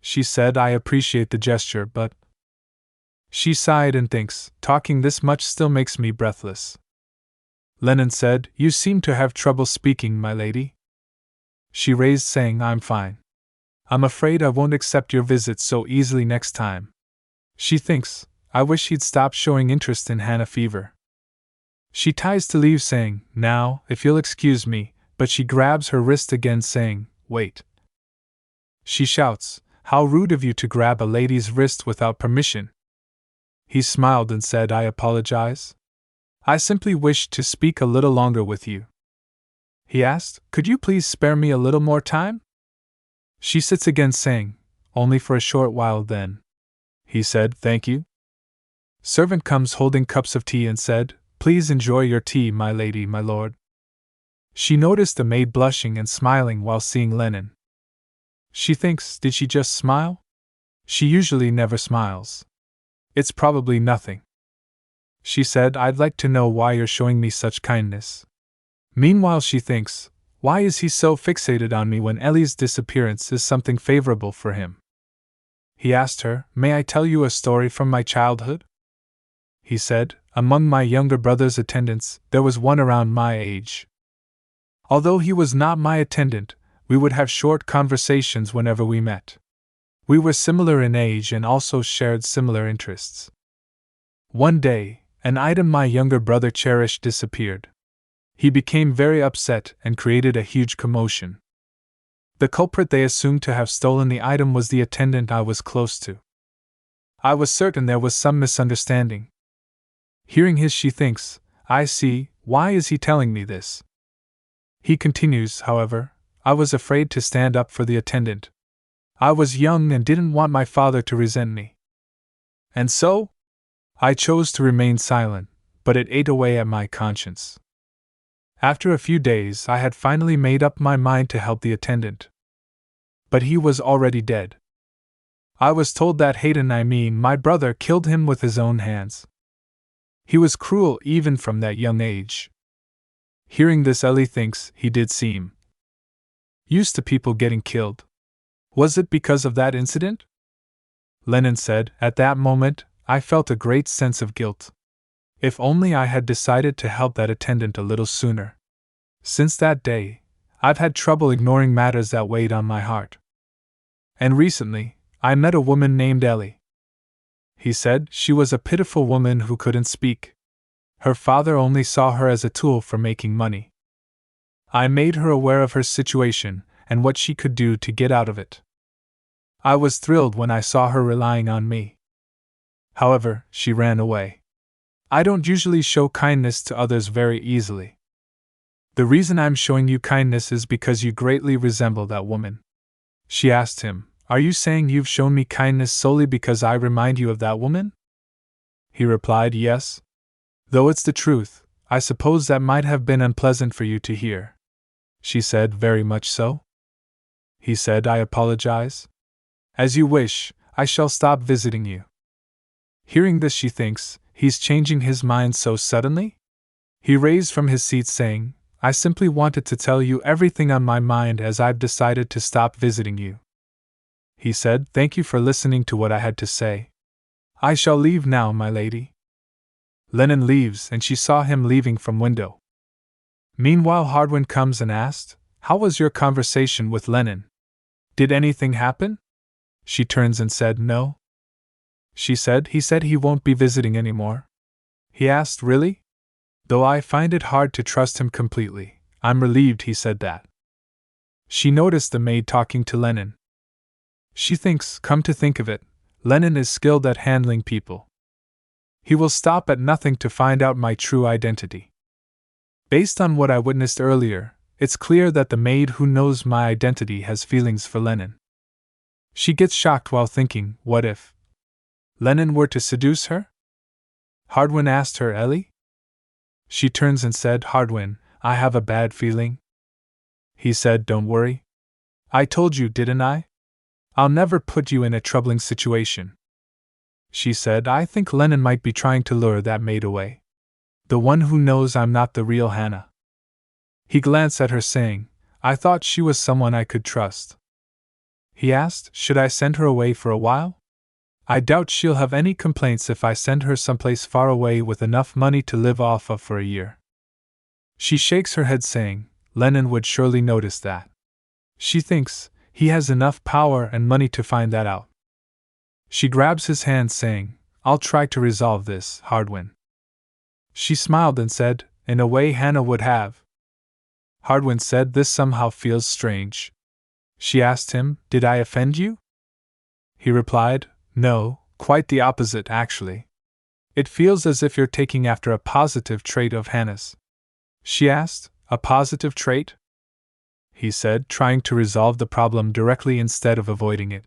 She said, "I appreciate the gesture, but..." She sighed and thinks, talking this much still makes me breathless. Lennon said, "You seem to have trouble speaking, my lady." She raised, saying, "I'm fine. I'm afraid I won't accept your visit so easily next time." She thinks, I wish he'd stop showing interest in Hannah Fever. She tries to leave, saying, "Now, if you'll excuse me," but she grabs her wrist again, saying, "Wait." She shouts, "How rude of you to grab a lady's wrist without permission." He smiled and said, "I apologize. I simply wished to speak a little longer with you." He asked, "Could you please spare me a little more time?" She sits again, saying, "Only for a short while then." He said, "Thank you." Servant comes holding cups of tea and said, "Please enjoy your tea, my lady, my lord." She noticed the maid blushing and smiling while seeing Lennon. She thinks, did she just smile? She usually never smiles. It's probably nothing. She said, "I'd like to know why you're showing me such kindness." Meanwhile she thinks, why is he so fixated on me when Ellie's disappearance is something favorable for him? He asked her, "May I tell you a story from my childhood?" He said, "Among my younger brother's attendants, there was one around my age. Although he was not my attendant, we would have short conversations whenever we met. We were similar in age and also shared similar interests. One day, an item my younger brother cherished disappeared. He became very upset and created a huge commotion. The culprit they assumed to have stolen the item was the attendant I was close to. I was certain there was some misunderstanding." Hearing his, she thinks, "I see, why is he telling me this?" He continues, "However, I was afraid to stand up for the attendant. I was young and didn't want my father to resent me. And so? I chose to remain silent, but it ate away at my conscience. After a few days, I had finally made up my mind to help the attendant. But he was already dead. I was told that Hayden, my brother, killed him with his own hands. He was cruel even from that young age." Hearing this, Ellie thinks he did seem used to people getting killed. Was it because of that incident? Lennon said. At that moment, I felt a great sense of guilt. If only I had decided to help that attendant a little sooner. Since that day, I've had trouble ignoring matters that weighed on my heart. And recently, I met a woman named Ellie. He said. She was a pitiful woman who couldn't speak. Her father only saw her as a tool for making money. I made her aware of her situation and what she could do to get out of it. I was thrilled when I saw her relying on me. However, she ran away. I don't usually show kindness to others very easily. The reason I'm showing you kindness is because you greatly resemble that woman. She asked him, Are you saying you've shown me kindness solely because I remind you of that woman? He replied, Yes. Though it's the truth, I suppose that might have been unpleasant for you to hear. She said, Very much so. He said, I apologize. As you wish, I shall stop visiting you. Hearing this, she thinks, he's changing his mind so suddenly? He raised from his seat saying, I simply wanted to tell you everything on my mind as I've decided to stop visiting you. He said, Thank you for listening to what I had to say. I shall leave now, my lady. Lennon leaves and she saw him leaving from window. Meanwhile, Hardwin comes and asked, How was your conversation with Lennon? Did anything happen? She turns and said, No. She said, He said he won't be visiting anymore. He asked, Really? Though I find it hard to trust him completely, I'm relieved he said that. She noticed the maid talking to Lennon. She thinks, come to think of it, Lennon is skilled at handling people. He will stop at nothing to find out my true identity. Based on what I witnessed earlier, it's clear that the maid who knows my identity has feelings for Lennon. She gets shocked while thinking, what if Lennon were to seduce her? Hardwin asked her, Ellie? She turns and said, Hardwin, I have a bad feeling. He said, Don't worry. I told you, didn't I? I'll never put you in a troubling situation. She said, I think Lennon might be trying to lure that maid away. The one who knows I'm not the real Hannah. He glanced at her saying, I thought she was someone I could trust. He asked, Should I send her away for a while? I doubt she'll have any complaints if I send her someplace far away with enough money to live off of for a year. She shakes her head saying, Lennon would surely notice that. She thinks he has enough power and money to find that out. She grabs his hand saying, I'll try to resolve this, Hardwin. She smiled and said, In a way Hannah would have. Hardwin said, This somehow feels strange. She asked him, Did I offend you? He replied, No, quite the opposite actually. It feels as if you're taking after a positive trait of Hannah's. She asked, A positive trait? He said, trying to resolve the problem directly instead of avoiding it.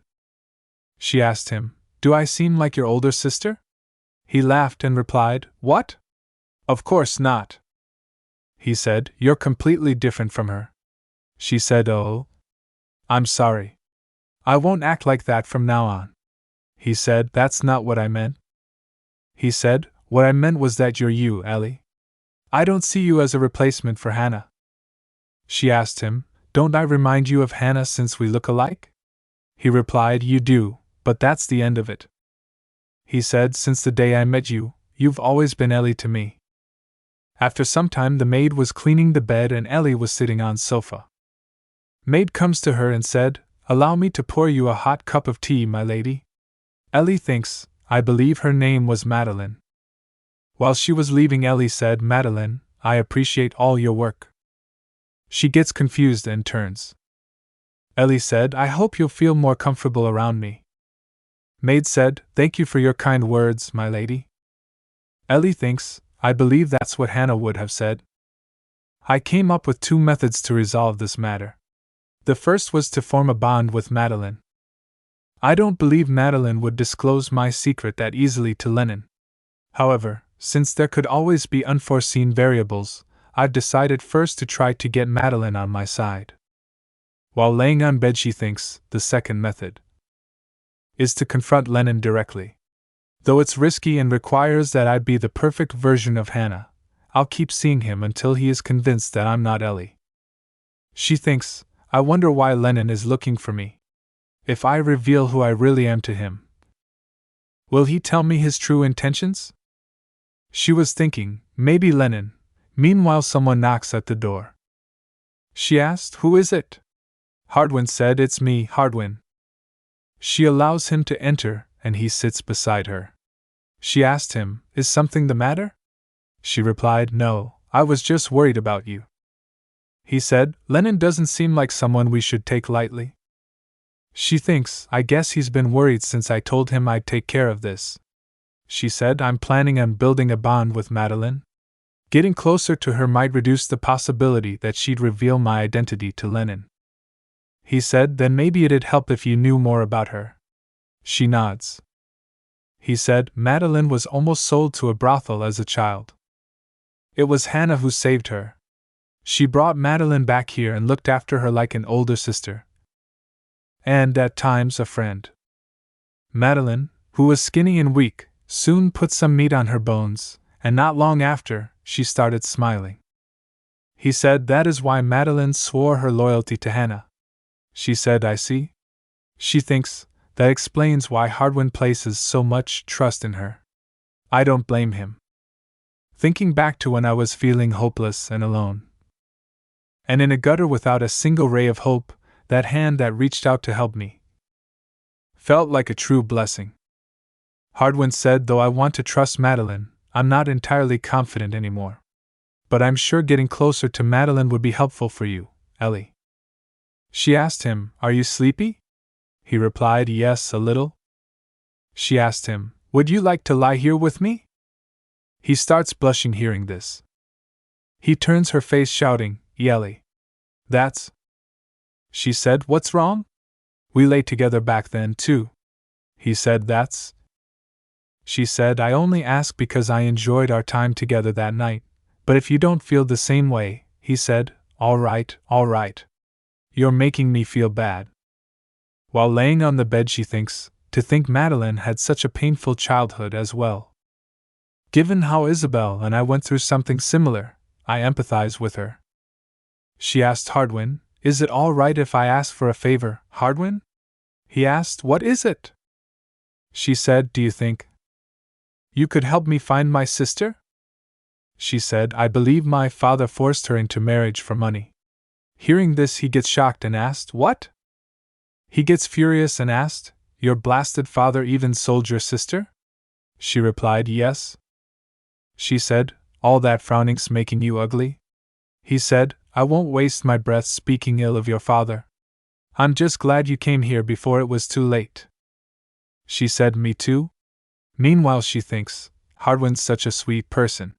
She asked him, Do I seem like your older sister? He laughed and replied, What? Of course not. He said, You're completely different from her. She said, Oh. I'm sorry. I won't act like that from now on. He said, That's not what I meant. He said, What I meant was that you're you, Ellie. I don't see you as a replacement for Hannah. She asked him, Don't I remind you of Hannah since we look alike? He replied, You do, but that's the end of it. He said, Since the day I met you, you've always been Ellie to me. After some time the maid was cleaning the bed and Ellie was sitting on sofa. Maid comes to her and said, Allow me to pour you a hot cup of tea, my lady. Ellie thinks, I believe her name was Madeline. While she was leaving, Ellie said, Madeline, I appreciate all your work. She gets confused and turns. Ellie said, I hope you'll feel more comfortable around me. Maid said, Thank you for your kind words, my lady. Ellie thinks, I believe that's what Hannah would have said. I came up with 2 methods to resolve this matter. The first was to form a bond with Madeline. I don't believe Madeline would disclose my secret that easily to Lennon. However, since there could always be unforeseen variables, I've decided first to try to get Madeline on my side. While laying on bed, she thinks the second method is to confront Lennon directly. Though it's risky and requires that I be the perfect version of Hannah, I'll keep seeing him until he is convinced that I'm not Ellie. She thinks, I wonder why Lennon is looking for me. If I reveal who I really am to him, Will he tell me his true intentions? She was thinking, maybe Lennon. Meanwhile, someone knocks at the door. She asked, Who is it? Hardwin said, It's me, Hardwin. She allows him to enter, and he sits beside her. She asked him, Is something the matter? She replied, No, I was just worried about you. He said, Lennon doesn't seem like someone we should take lightly. She thinks, I guess he's been worried since I told him I'd take care of this. She said, I'm planning on building a bond with Madeline. Getting closer to her might reduce the possibility that she'd reveal my identity to Lennon. He said, Then maybe it'd help if you knew more about her. She nods. He said, Madeline was almost sold to a brothel as a child. It was Hannah who saved her. She brought Madeline back here and looked after her like an older sister. And, at times, a friend. Madeline, who was skinny and weak, soon put some meat on her bones, and not long after, she started smiling. He said that is why Madeline swore her loyalty to Hannah. She said, I see. She thinks that explains why Hardwin places so much trust in her. I don't blame him. Thinking back to when I was feeling hopeless and alone, and in a gutter without a single ray of hope, that hand that reached out to help me felt like a true blessing. Hardwin said, Though I want to trust Madeline, I'm not entirely confident anymore. But I'm sure getting closer to Madeline would be helpful for you, Ellie. She asked him, Are you sleepy? He replied, Yes, a little. She asked him, Would you like to lie here with me? He starts blushing hearing this. He turns her face shouting, Ellie. That's. She said, What's wrong? We lay together back then, too. He said, That's. She said, I only ask because I enjoyed our time together that night, but if you don't feel the same way, he said, All right. You're making me feel bad. While laying on the bed, she thinks, to think Madeline had such a painful childhood as well. Given how Isabel and I went through something similar, I empathize with her. She asked Hardwin, Is it all right if I ask for a favor, Hardwin? He asked, What is it? She said, Do you think you could help me find my sister? She said, I believe my father forced her into marriage for money. Hearing this, he gets shocked and asked, What? He gets furious and asked, Your blasted father even sold your sister? She replied, Yes. She said, All that frowning's making you ugly? He said, I won't waste my breath speaking ill of your father. I'm just glad you came here before it was too late. She said, Me too? Meanwhile, she thinks, Hardwin's such a sweet person.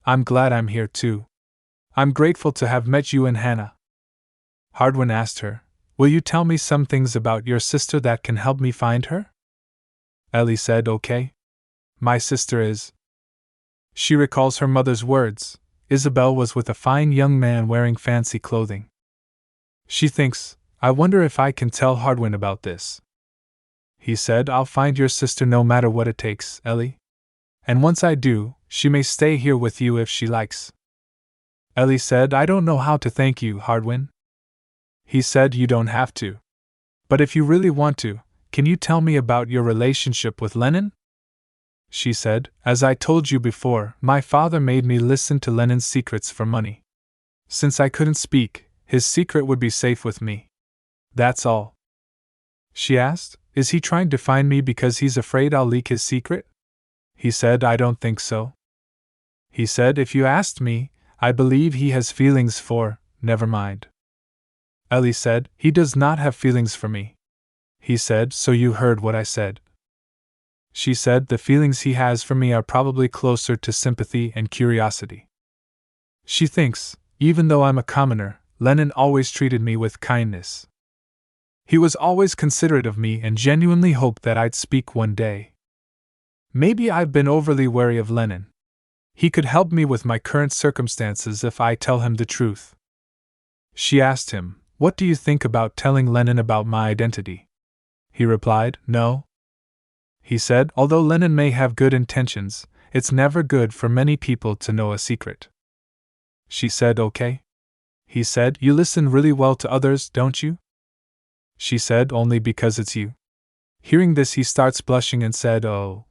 I'm glad I'm here too. I'm grateful to have met you and Hannah. Hardwin asked her, Will you tell me some things about your sister that can help me find her? Ellie said, Okay. My sister is. She recalls her mother's words. Isabel was with a fine young man wearing fancy clothing. She thinks, I wonder if I can tell Hardwin about this. He said, I'll find your sister no matter what it takes, Ellie. And once I do, she may stay here with you if she likes. Ellie said, I don't know how to thank you, Hardwin. He said, You don't have to. But if you really want to, can you tell me about your relationship with Lennon? She said, As I told you before, my father made me listen to Lennon's secrets for money. Since I couldn't speak, his secret would be safe with me. That's all. She asked, Is he trying to find me because he's afraid I'll leak his secret? He said, I don't think so. He said, If you asked me, I believe he has feelings for, never mind. Ellie said, He does not have feelings for me. He said, So you heard what I said. She said, The feelings he has for me are probably closer to sympathy and curiosity. She thinks, even though I'm a commoner, Lennon always treated me with kindness. He was always considerate of me and genuinely hoped that I'd speak one day. Maybe I've been overly wary of Lennon. He could help me with my current circumstances if I tell him the truth. She asked him, What do you think about telling Lennon about my identity? He replied, No. He said, Although Lennon may have good intentions, it's never good for many people to know a secret. She said, Okay. He said, You listen really well to others, don't you? She said, Only because it's you. Hearing this, he starts blushing and said, "Oh."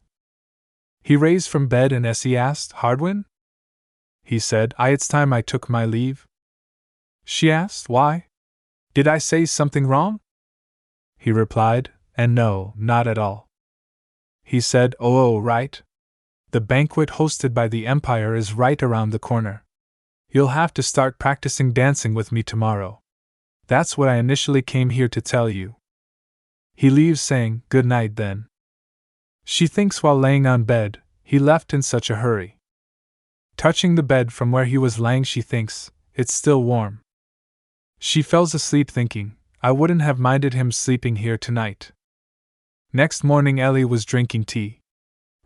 He raised from bed and as he asked, "Hardwin?" He said, "It's time I took my leave." She asked, "Why? Did I say something wrong?" He replied, "And no, not at all." He said, "Oh, right. The banquet hosted by the Empire is right around the corner. You'll have to start practicing dancing with me tomorrow. That's what I initially came here to tell you." He leaves saying, "Good night then." She thinks while laying on bed, he left in such a hurry. Touching the bed from where he was lying, she thinks, it's still warm. She falls asleep thinking, I wouldn't have minded him sleeping here tonight. Next morning, Ellie was drinking tea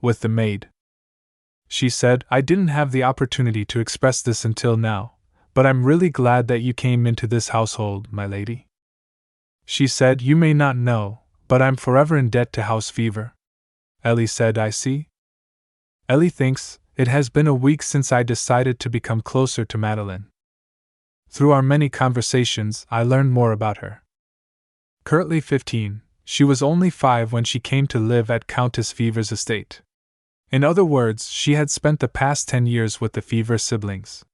with the maid. She said, "I didn't have the opportunity to express this until now, but I'm really glad that you came into this household, my lady." She said, "You may not know, but I'm forever in debt to House Fever." Ellie said, "I see." Ellie thinks, it has been a week since I decided to become closer to Madeline. Through our many conversations, I learned more about her. Currently 15, she was only 5 when she came to live at Countess Fever's estate. In other words, she had spent the past 10 years with the Fever siblings.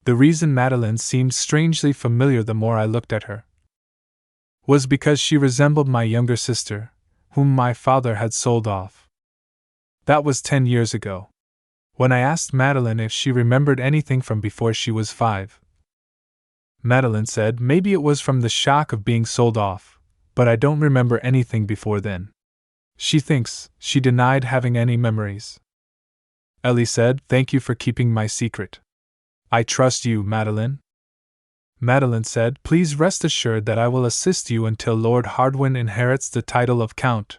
The reason Madeline seemed strangely familiar the more I looked at her was because she resembled my younger sister, whom my father had sold off. That was 10 years ago. When I asked Madeline if she remembered anything from before she was 5, Madeline said maybe it was from the shock of being sold off, but I don't remember anything before then. She thinks she denied having any memories. Ellie said, "Thank you for keeping my secret. I trust you, Madeline." Madeline said, "Please rest assured that I will assist you until Lord Hardwin inherits the title of Count."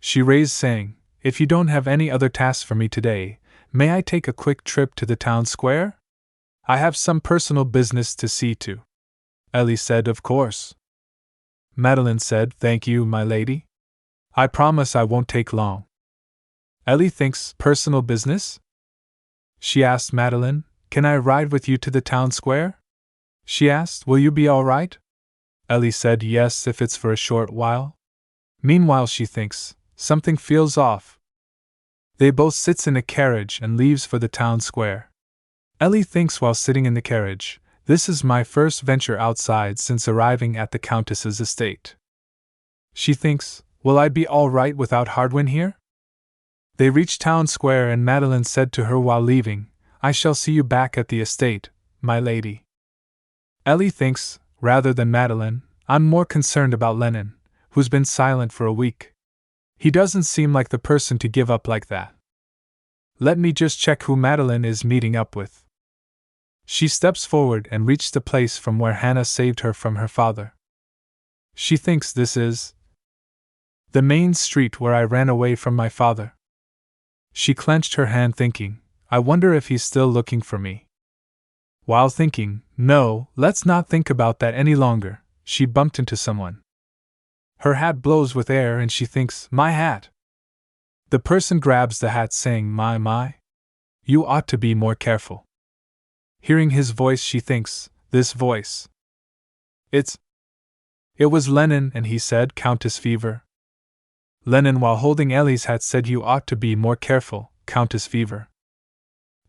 She raised, saying, "If you don't have any other tasks for me today, may I take a quick trip to the town square? I have some personal business to see to." Ellie said, "Of course." Madeline said, "Thank you, my lady. I promise I won't take long." Ellie thinks, personal business? She asked Madeline, "Can I ride with you to the town square?" She asked, "Will you be all right?" Ellie said, "Yes, if it's for a short while." Meanwhile, she thinks, something feels off. They both sits in a carriage and leaves for the town square. Ellie thinks while sitting in the carriage, this is my first venture outside since arriving at the Countess's estate. She thinks, will I be all right without Hardwin here? They reached town square and Madeline said to her while leaving, "I shall see you back at the estate, my lady." Ellie thinks, rather than Madeline, I'm more concerned about Lennon, who's been silent for a week. He doesn't seem like the person to give up like that. Let me just check who Madeline is meeting up with. She steps forward and reaches the place from where Hannah saved her from her father. She thinks this is the main street where I ran away from my father. She clenched her hand thinking, I wonder if he's still looking for me. While thinking, no, let's not think about that any longer, she bumped into someone. Her hat blows with air and she thinks, my hat. The person grabs the hat saying, my. You ought to be more careful. Hearing his voice, she thinks, this voice. It was Lennon, and he said, Countess Fever. Lennon, while holding Ellie's hat, said, you ought to be more careful, Countess Fever.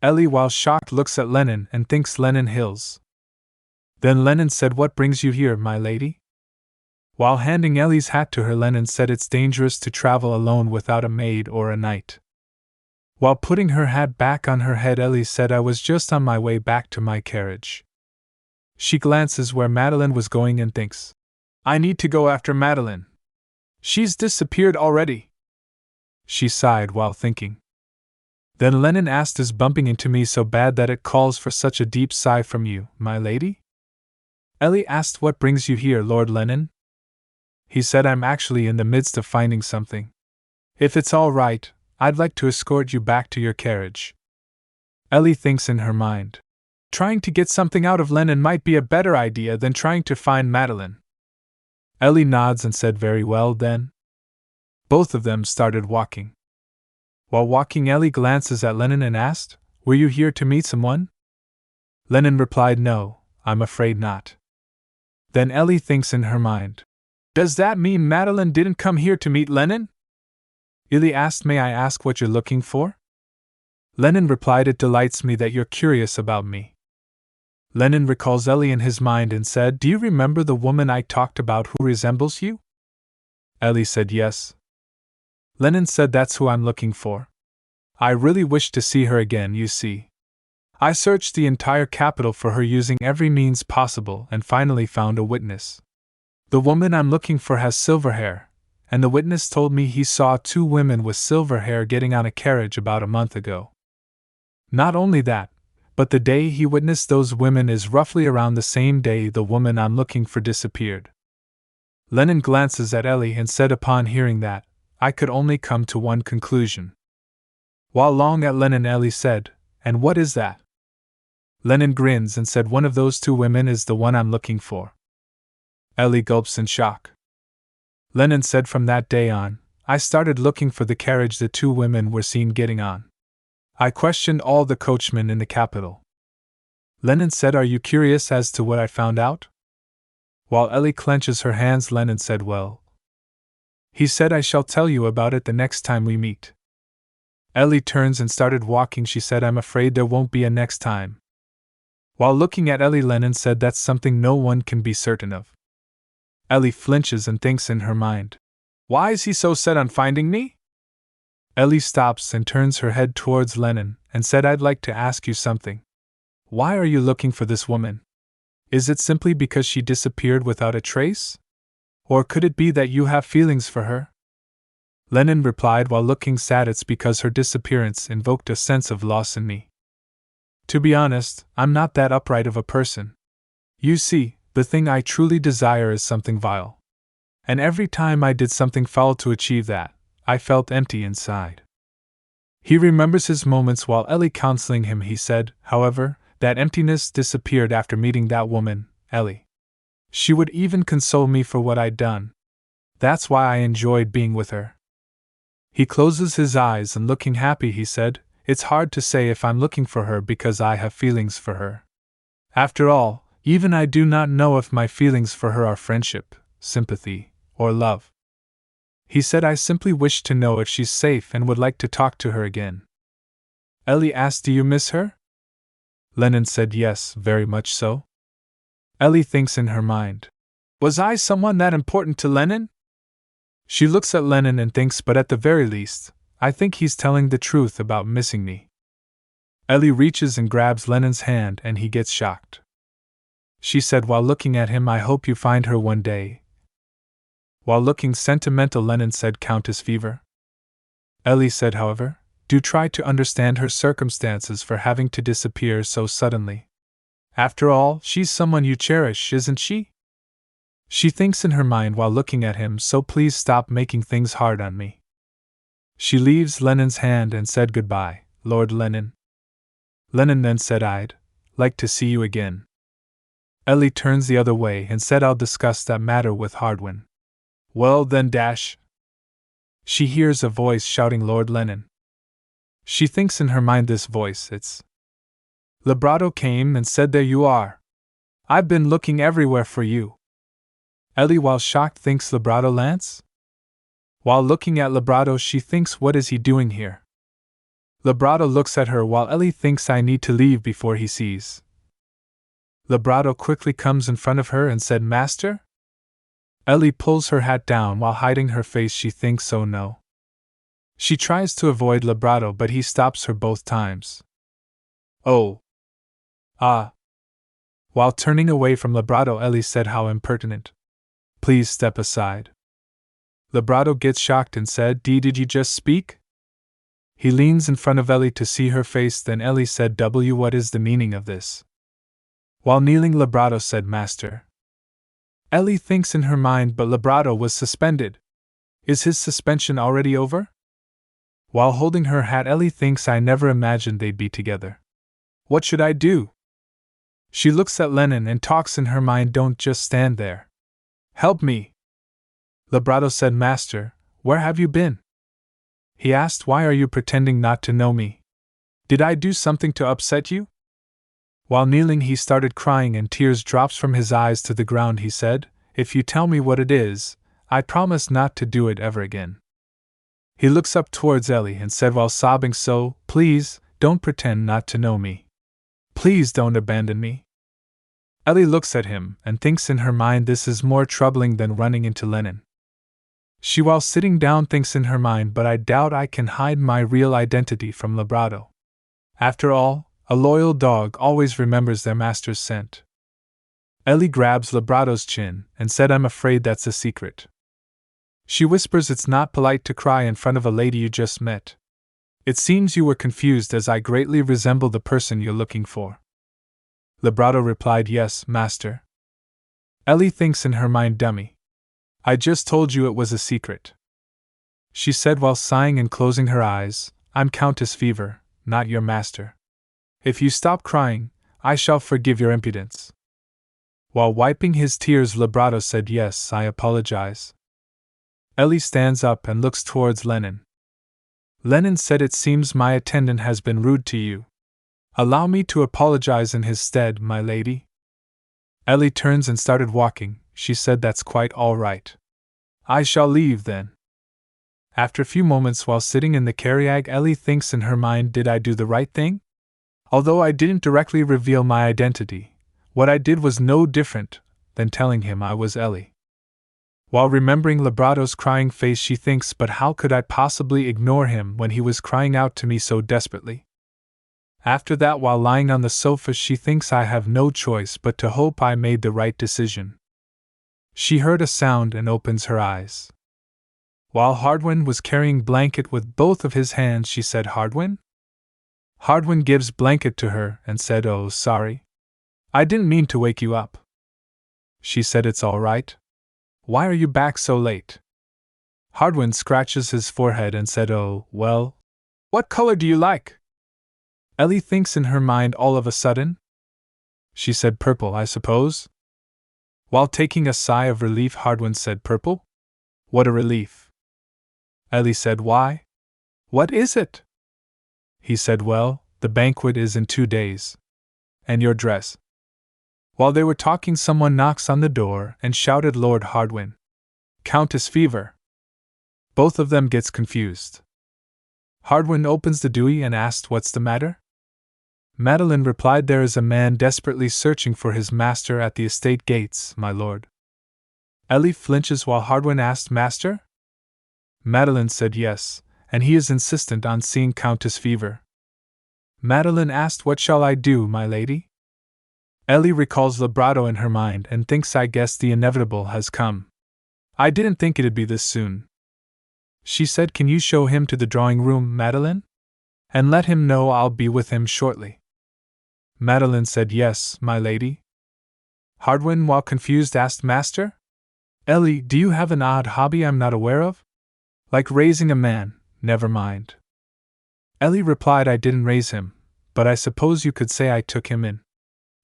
Ellie, while shocked, looks at Lennon and thinks Lennon Hills. Then Lennon said, what brings you here, my lady? While handing Ellie's hat to her, Lennon said, it's dangerous to travel alone without a maid or a knight. While putting her hat back on her head, Ellie said, I was just on my way back to my carriage. She glances where Madeline was going and thinks, I need to go after Madeline. She's disappeared already. She sighed while thinking. Then Lennon asked, is bumping into me so bad that it calls for such a deep sigh from you, my lady? Ellie asked, what brings you here, Lord Lennon? He said, I'm actually in the midst of finding something. If it's all right, I'd like to escort you back to your carriage. Ellie thinks in her mind, trying to get something out of Lennon might be a better idea than trying to find Madeline. Ellie nods and said, very well then. Both of them started walking. While walking, Ellie glances at Lennon and asked, were you here to meet someone? Lennon replied, no, I'm afraid not. Then Ellie thinks in her mind, Does that mean Madeline didn't come here to meet Lennon? Ellie asked, may I ask what you're looking for? Lennon replied, it delights me that you're curious about me. Lennon recalls Ellie in his mind and said, do you remember the woman I talked about who resembles you? Ellie said yes. Lennon said, that's who I'm looking for. I really wish to see her again, you see. I searched the entire capital for her using every means possible and finally found a witness. The woman I'm looking for has silver hair, and the witness told me he saw 2 women with silver hair getting on a carriage about a month ago. Not only that, but the day he witnessed those women is roughly around the same day the woman I'm looking for disappeared. Lennon glances at Ellie and said, upon hearing that, I could only come to one conclusion. While long at Lennon, Ellie said, and what is that? Lennon grins and said, one of those 2 women is the one I'm looking for. Ellie gulps in shock. Lennon said, from that day on, I started looking for the carriage the 2 women were seen getting on. I questioned all the coachmen in the capital. Lennon said, are you curious as to what I found out? While Ellie clenches her hands, Lennon said, well. He said, I shall tell you about it the next time we meet. Ellie turns and started walking. She said, I'm afraid there won't be a next time. While looking at Ellie, Lennon said, that's something no one can be certain of. Ellie flinches and thinks in her mind, why is he so set on finding me? Ellie stops and turns her head towards Lennon and said, I'd like to ask you something. Why are you looking for this woman? Is it simply because she disappeared without a trace? Or could it be that you have feelings for her? Lennon replied while looking sad, it's because her disappearance invoked a sense of loss in me. To be honest, I'm not that upright of a person. You see, the thing I truly desire is something vile. And every time I did something foul to achieve that, I felt empty inside. He remembers his moments while Ellie counseling him. He said, however, that emptiness disappeared after meeting that woman, Ellie. She would even console me for what I'd done. That's why I enjoyed being with her. He closes his eyes and looking happy, he said, it's hard to say if I'm looking for her because I have feelings for her. After all, even I do not know if my feelings for her are friendship, sympathy, or love. He said, I simply wish to know if she's safe and would like to talk to her again. Ellie asked, do you miss her? Lennon said, yes, very much so. Ellie thinks in her mind, was I someone that important to Lennon? She looks at Lennon and thinks, but at the very least, I think he's telling the truth about missing me. Ellie reaches and grabs Lennon's hand and he gets shocked. She said while looking at him, I hope you find her one day. While looking sentimental, Lennon said, Countess Fever. Ellie said, however, do try to understand her circumstances for having to disappear so suddenly. After all, she's someone you cherish, isn't she? She thinks in her mind while looking at him, so please stop making things hard on me. She leaves Lennon's hand and said goodbye, Lord Lennon. Lennon then said, I'd like to see you again. Ellie turns the other way and said, I'll discuss that matter with Hardwin. Well then, dash. She hears a voice shouting Lord Lennon. She thinks in her mind, this voice, it's Librato came and said, there you are. I've been looking everywhere for you. Ellie, while shocked, thinks Librato Lance? While looking at Librato, she thinks, what is he doing here? Librato looks at her while Ellie thinks, I need to leave before he sees. Librato quickly comes in front of her and said, Master? Ellie pulls her hat down while hiding her face. She thinks, oh no. She tries to avoid Librato, but he stops her both times. Oh. Ah. While turning away from Librato, Ellie said, how impertinent. Please step aside. Librato gets shocked and said, did you just speak? He leans in front of Ellie to see her face. Then Ellie said, what is the meaning of this? While kneeling, Librato said, Master. Ellie thinks in her mind, but Librato was suspended. Is his suspension already over? While holding her hat, Ellie thinks, I never imagined they'd be together. What should I do? She looks at Lennon and talks in her mind, don't just stand there. Help me. Librato said, Master, where have you been? He asked, why are you pretending not to know me? Did I do something to upset you? While kneeling, he started crying and tears drops from his eyes to the ground. He said, if you tell me what it is, I promise not to do it ever again. He looks up towards Ellie and said while sobbing, so, please, don't pretend not to know me. Please don't abandon me. Ellie looks at him and thinks in her mind this is more troubling than running into Lennon. She, while sitting down, thinks in her mind, but I doubt I can hide my real identity from Labrado. After all, a loyal dog always remembers their master's scent. Ellie grabs Labrado's chin and said, I'm afraid that's a secret. She whispers, it's not polite to cry in front of a lady you just met. It seems you were confused as I greatly resemble the person you're looking for. Labrado replied, yes, master. Ellie thinks in her mind, dummy. I just told you it was a secret. She said while sighing and closing her eyes, I'm Countess Fever, not your master. If you stop crying, I shall forgive your impudence. While wiping his tears, Labrado said, yes, I apologize. Ellie stands up and looks towards Lennon. Lennon said, it seems my attendant has been rude to you. Allow me to apologize in his stead, my lady. Ellie turns and started walking. She said, that's quite all right. I shall leave then. After a few moments while sitting in the carriage, Ellie thinks in her mind, did I do the right thing? Although I didn't directly reveal my identity, what I did was no different than telling him I was Ellie. While remembering Labrado's crying face, she thinks, but how could I possibly ignore him when he was crying out to me so desperately? After that, while lying on the sofa, she thinks I have no choice but to hope I made the right decision. She heard a sound and opens her eyes. While Hardwin was carrying blanket with both of his hands, she said, Hardwin? Hardwin gives blanket to her and said, oh, sorry. I didn't mean to wake you up. She said, it's all right. Why are you back so late? Hardwin scratches his forehead and said, oh, well, what color do you like? Ellie thinks in her mind all of a sudden. She said, purple, I suppose. While taking a sigh of relief, Hardwin said, purple? What a relief. Ellie said, why? What is it? He said, well, the banquet is in 2 days. And your dress. While they were talking, someone knocks on the door and shouted, Lord Hardwin. Countess Fever. Both of them gets confused. Hardwin opens the dewey and asked, what's the matter? Madeline replied, there is a man desperately searching for his master at the estate gates, my lord. Ellie flinches while Hardwin asked, master? Madeline said yes, and he is insistent on seeing Countess Fever. Madeline asked, what shall I do, my lady? Ellie recalls Labrado in her mind and thinks, I guess the inevitable has come. I didn't think it'd be this soon. She said, can you show him to the drawing room, Madeline? And let him know I'll be with him shortly. Madeline said, yes, my lady. Hardwin, while confused, asked, master? Ellie, do you have an odd hobby I'm not aware of? Like raising a man, never mind. Ellie replied, I didn't raise him, but I suppose you could say I took him in.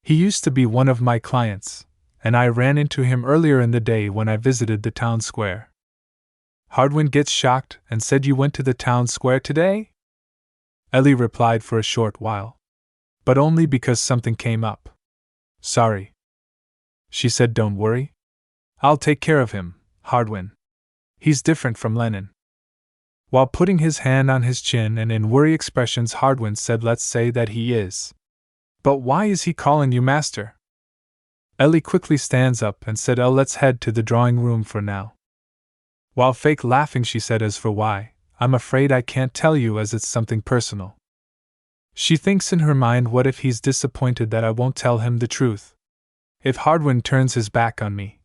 He used to be one of my clients, and I ran into him earlier in the day when I visited the town square. Hardwin gets shocked and said, you went to the town square today? Ellie replied, for a short while. But only because something came up. Sorry. She said, don't worry. I'll take care of him, Hardwin. He's different from Lennon. While putting his hand on his chin and in worry expressions, Hardwin said, let's say that he is. But why is he calling you master? Ellie quickly stands up and said, let's head to the drawing room for now. While fake laughing, she said, as for why, I'm afraid I can't tell you as it's something personal. She thinks in her mind, what if he's disappointed that I won't tell him the truth? If Hardwin turns his back on me?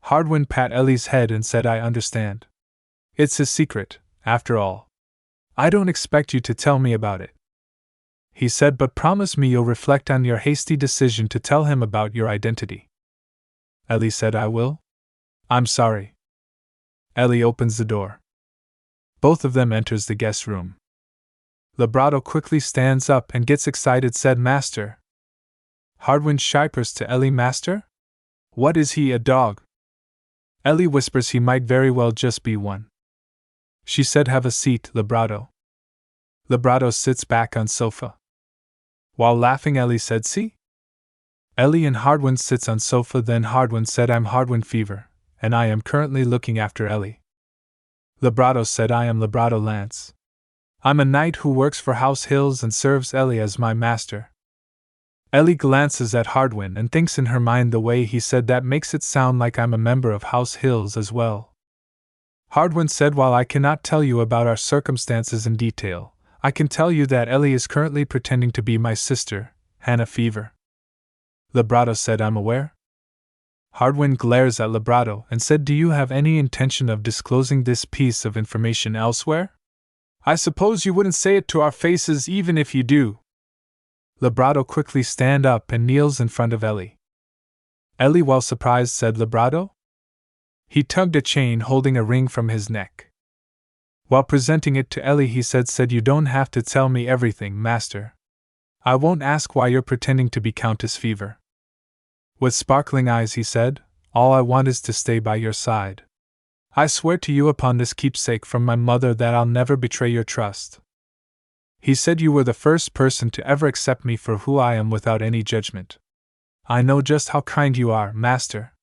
Hardwin pat Ellie's head and said, I understand. It's his secret, after all. I don't expect you to tell me about it. He said, but promise me you'll reflect on your hasty decision to tell him about your identity. Ellie said, I will. I'm sorry. Ellie opens the door. Both of them enters the guest room. Labrado quickly stands up and gets excited, said, master. Hardwin shipers to Ellie, master? What is he, a dog? Ellie whispers, he might very well just be one. She said, have a seat, Labrado. Labrado sits back on sofa. While laughing, Ellie said, see? Ellie and Hardwin sits on sofa. Then Hardwin said, I'm Hardwin Fever, and I am currently looking after Ellie. Lebrato said, I am Lebrato Lance. I'm a knight who works for House Hills and serves Ellie as my master. Ellie glances at Hardwin and thinks in her mind the way he said that makes it sound like I'm a member of House Hills as well. Hardwin said, while I cannot tell you about our circumstances in detail, I can tell you that Ellie is currently pretending to be my sister, Hannah Fever. Lebrato said, I'm aware. Hardwin glares at Lebrato and said, do you have any intention of disclosing this piece of information elsewhere? I suppose you wouldn't say it to our faces even if you do. Lebrato quickly stands up and kneels in front of Ellie. Ellie, while surprised, said, Lebrato? He tugged a chain holding a ring from his neck. While presenting it to Ellie, he said, you don't have to tell me everything, master. I won't ask why you're pretending to be Countess Fever. With sparkling eyes he said, all I want is to stay by your side. I swear to you upon this keepsake from my mother that I'll never betray your trust. He said you were the first person to ever accept me for who I am without any judgment. I know just how kind you are, master.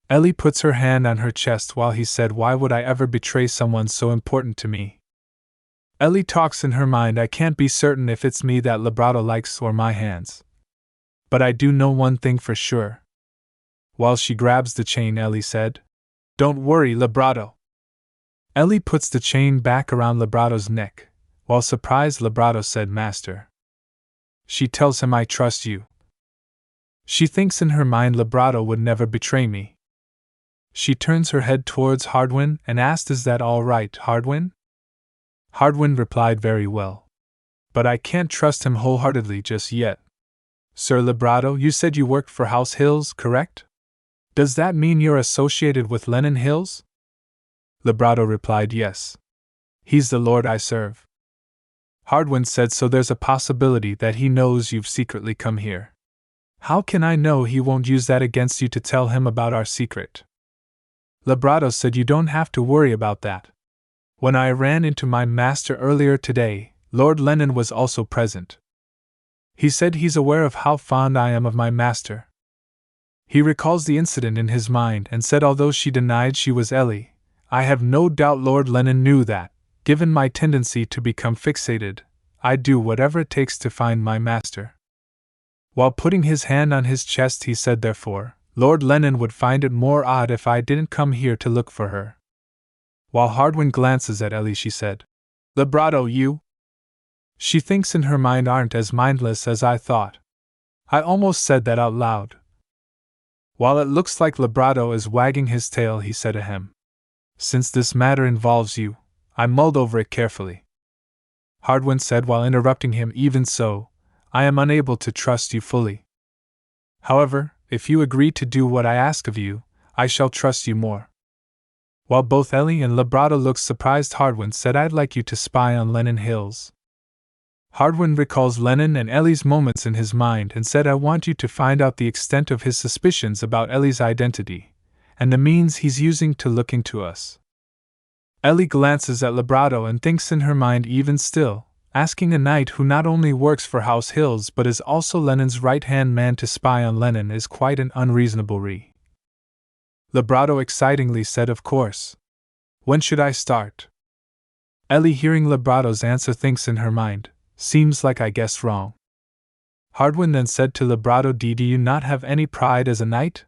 Ellie puts her hand on her chest while he said, why would I ever betray someone so important to me? Ellie talks in her mind, I can't be certain if it's me that Lebrato likes or my hands. But I do know one thing for sure. While she grabs the chain, Ellie said, don't worry, Lebrato. Ellie puts the chain back around Lebrato's neck, while surprised Lebrato said, master. She tells him, I trust you. She thinks in her mind Lebrato would never betray me. She turns her head towards Hardwin and asked, is that all right, Hardwin? Hardwin replied, very well. But I can't trust him wholeheartedly just yet. Sir Lebrato, you said you worked for House Hills, correct? Does that mean you're associated with Lennon Hills? Lebrato replied, yes. He's the lord I serve. Hardwin said, so there's a possibility that he knows you've secretly come here. How can I know he won't use that against you to tell him about our secret? Lebrato said, you don't have to worry about that. When I ran into my master earlier today, Lord Lennon was also present. He said he's aware of how fond I am of my master. He recalls the incident in his mind and said, although she denied she was Ellie, I have no doubt Lord Lennon knew that, given my tendency to become fixated, I'd do whatever it takes to find my master. While putting his hand on his chest, he said, therefore, Lord Lennon would find it more odd if I didn't come here to look for her. While Hardwin glances at Ellie, she said, Lebrato, you? She thinks in her mind, aren't as mindless as I thought. I almost said that out loud. While it looks like Lebrato is wagging his tail, he said ahem. Since this matter involves you, I mulled over it carefully. Hardwin said while interrupting him, even so, I am unable to trust you fully. However, if you agree to do what I ask of you, I shall trust you more. While both Ellie and Lebrato looked surprised, Hardwin said, I'd like you to spy on Lennon Hills. Hardwin recalls Lennon and Ellie's moments in his mind and said, I want you to find out the extent of his suspicions about Ellie's identity, and the means he's using to look into us. Ellie glances at Lebrato and thinks in her mind, even still, asking a knight who not only works for House Hills but is also Lennon's right-hand man to spy on Lennon is quite an unreasonable Lebrato excitingly said, of course. When should I start? Ellie, hearing Lebrato's answer, thinks in her mind, seems like I guessed wrong. Hardwin then said to Lebrato, do you not have any pride as a knight?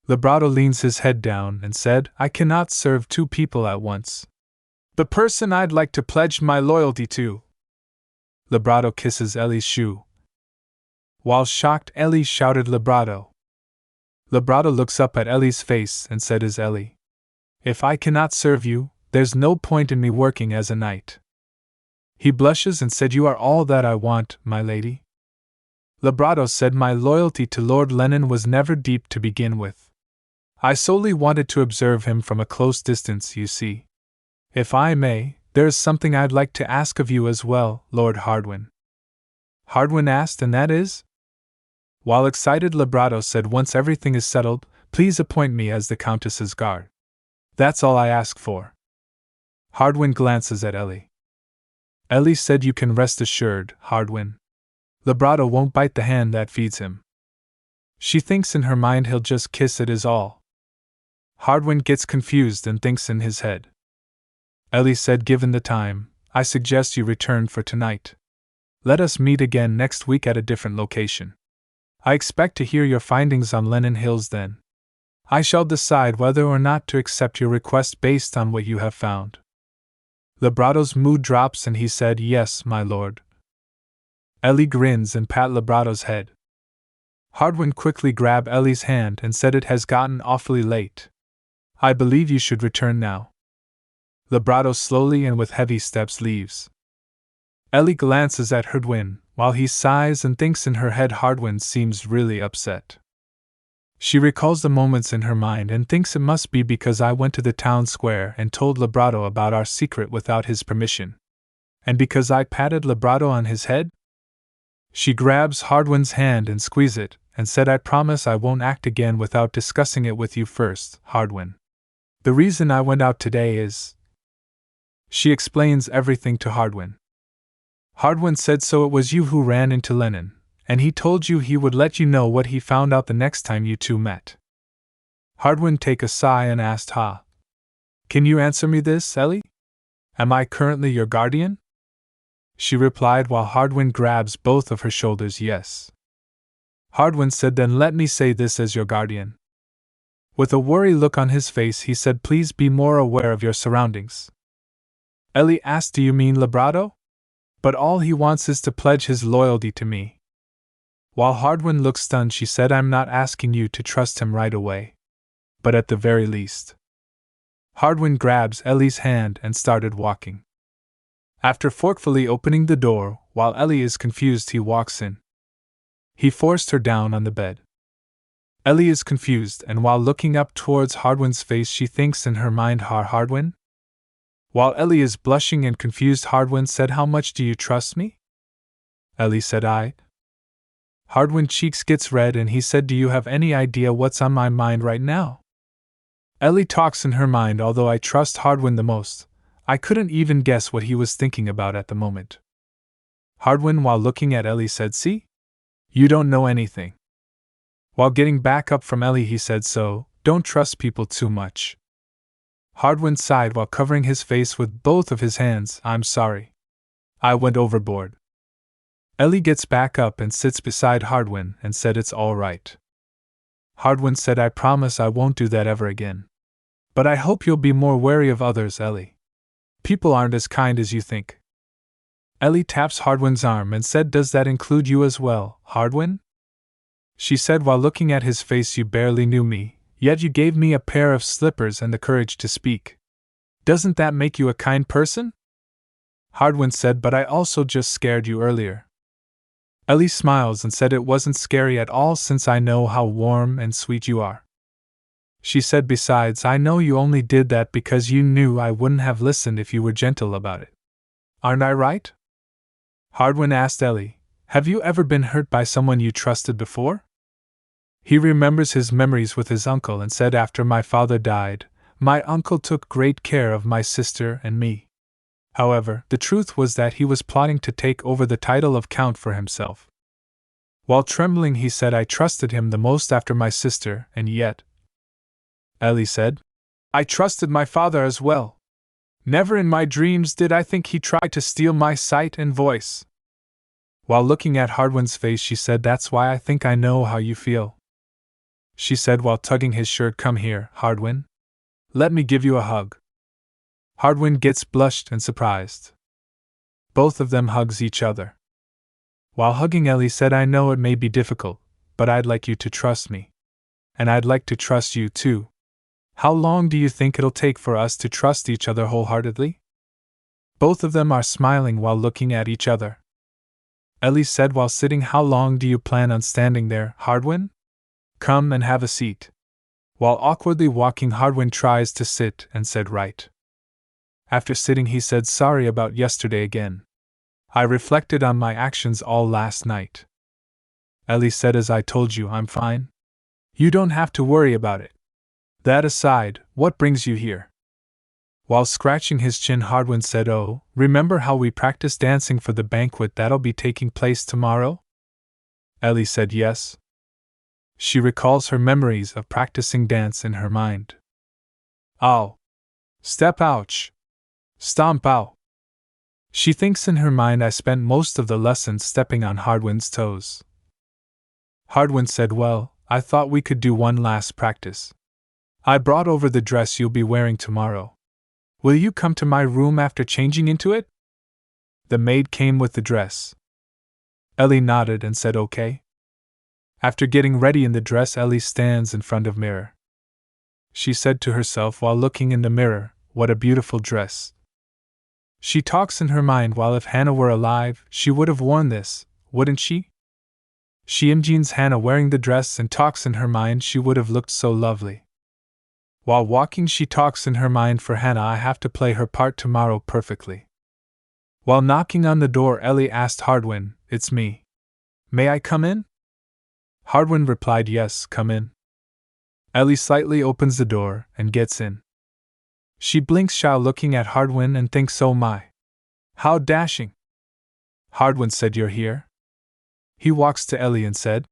Lebrato leans his head down and said, I cannot serve two people at once. The person I'd like to pledge my loyalty to. Lebrato kisses Ellie's shoe. While shocked, Ellie shouted, Lebrato. Lebrato looks up at Ellie's face and said, is Ellie? If I cannot serve you, there's no point in me working as a knight. He blushes and said, you are all that I want, my lady. Lebrato said, my loyalty to Lord Lennon was never deep to begin with. I solely wanted to observe him from a close distance, you see. If I may, there is something I'd like to ask of you as well, Lord Hardwin. Hardwin asked, and that is? While excited, Lebrato said, once everything is settled, please appoint me as the Countess's guard. That's all I ask for. Hardwin glances at Ellie. Ellie said, you can rest assured, Hardwin. Lebrato won't bite the hand that feeds him. She thinks in her mind he'll just kiss it is all. Hardwin gets confused and thinks in his head. Ellie said, given the time, I suggest you return for tonight. Let us meet again next week at a different location. I expect to hear your findings on Lennon Hills then. I shall decide whether or not to accept your request based on what you have found. Librado's mood drops and he said, yes, my lord. Ellie grins and pat Librado's head. Hardwin quickly grabbed Ellie's hand and said, it has gotten awfully late. I believe you should return now. Librado slowly and with heavy steps leaves. Ellie glances at Hardwin, while he sighs and thinks in her head Hardwin seems really upset. She recalls the moments in her mind and thinks it must be because I went to the town square and told Librado about our secret without his permission. And because I patted Librado on his head? She grabs Hardwin's hand and squeezes it, and said, I promise I won't act again without discussing it with you first, Hardwin. The reason I went out today is... She explains everything to Hardwin. Hardwin said so it was you who ran into Lennon, and he told you he would let you know what he found out the next time you two met. Hardwin take a sigh and asked, Can you answer me this, Ellie? Am I currently your guardian? She replied while Hardwin grabs both of her shoulders, yes. Hardwin said, then let me say this as your guardian. With a worried look on his face he said, please be more aware of your surroundings. Ellie asked, do you mean Librado? But all he wants is to pledge his loyalty to me. While Hardwin looked stunned, she said, I'm not asking you to trust him right away. But at the very least. Hardwin grabs Ellie's hand and started walking. After forcefully opening the door, while Ellie is confused, he walks in. He forced her down on the bed. Ellie is confused, and while looking up towards Hardwin's face, she thinks in her mind, Hardwin? While Ellie is blushing and confused, Hardwin said, how much do you trust me? Ellie said, I. Hardwin cheeks gets red and he said, do you have any idea what's on my mind right now? Ellie talks in her mind, although I trust Hardwin the most, I couldn't even guess what he was thinking about at the moment. Hardwin, while looking at Ellie, said, see? You don't know anything. While getting back up from Ellie, he said, so, don't trust people too much. Hardwin sighed while covering his face with both of his hands. I'm sorry. I went overboard. Ellie gets back up and sits beside Hardwin and said, it's all right. Hardwin said, I promise I won't do that ever again. But I hope you'll be more wary of others, Ellie. People aren't as kind as you think. Ellie taps Hardwin's arm and said, does that include you as well, Hardwin? She said while looking at his face, you barely knew me, yet you gave me a pair of slippers and the courage to speak. Doesn't that make you a kind person? Hardwin said, but I also just scared you earlier. Ellie smiles and said, it wasn't scary at all since I know how warm and sweet you are. She said, besides, I know you only did that because you knew I wouldn't have listened if you were gentle about it. Aren't I right? Hardwin asked Ellie, have you ever been hurt by someone you trusted before? He remembers his memories with his uncle and said, after my father died, my uncle took great care of my sister and me. However, the truth was that he was plotting to take over the title of Count for himself. While trembling, he said, I trusted him the most after my sister, and yet... Ellie said, I trusted my father as well. Never in my dreams did I think he tried to steal my sight and voice. While looking at Hardwin's face, she said, that's why I think I know how you feel. She said while tugging his shirt, come here, Hardwin. Let me give you a hug. Hardwin gets blushed and surprised. Both of them hugs each other. While hugging, Ellie said, I know it may be difficult, but I'd like you to trust me. And I'd like to trust you too. How long do you think it'll take for us to trust each other wholeheartedly? Both of them are smiling while looking at each other. Ellie said while sitting, how long do you plan on standing there, Hardwin? Come and have a seat. While awkwardly walking, Hardwin tries to sit and said, right. After sitting, he said, sorry about yesterday again. I reflected on my actions all last night. Ellie said, as I told you, I'm fine. You don't have to worry about it. That aside, what brings you here? While scratching his chin, Hardwin said, oh, remember how we practiced dancing for the banquet that'll be taking place tomorrow? Ellie said, yes. She recalls her memories of practicing dance in her mind. Ow. Step ouch. Stomp out. She thinks in her mind I spent most of the lesson stepping on Hardwin's toes. Hardwin said, well, I thought we could do one last practice. I brought over the dress you'll be wearing tomorrow. Will you come to my room after changing into it? The maid came with the dress. Ellie nodded and said okay. After getting ready in the dress, Ellie stands in front of mirror. She said to herself while looking in the mirror, what a beautiful dress. She talks in her mind, while if Hannah were alive, she would have worn this, wouldn't she? She imagines Hannah wearing the dress and talks in her mind she would have looked so lovely. While walking, she talks in her mind, for Hannah I have to play her part tomorrow perfectly. While knocking on the door, Ellie asked Hardwin, it's me. May I come in? Hardwin replied, yes, come in. Ellie slightly opens the door and gets in. She blinks shy looking at Hardwin and thinks, oh my. How dashing. Hardwin said, you're here? He walks to Ellie and said,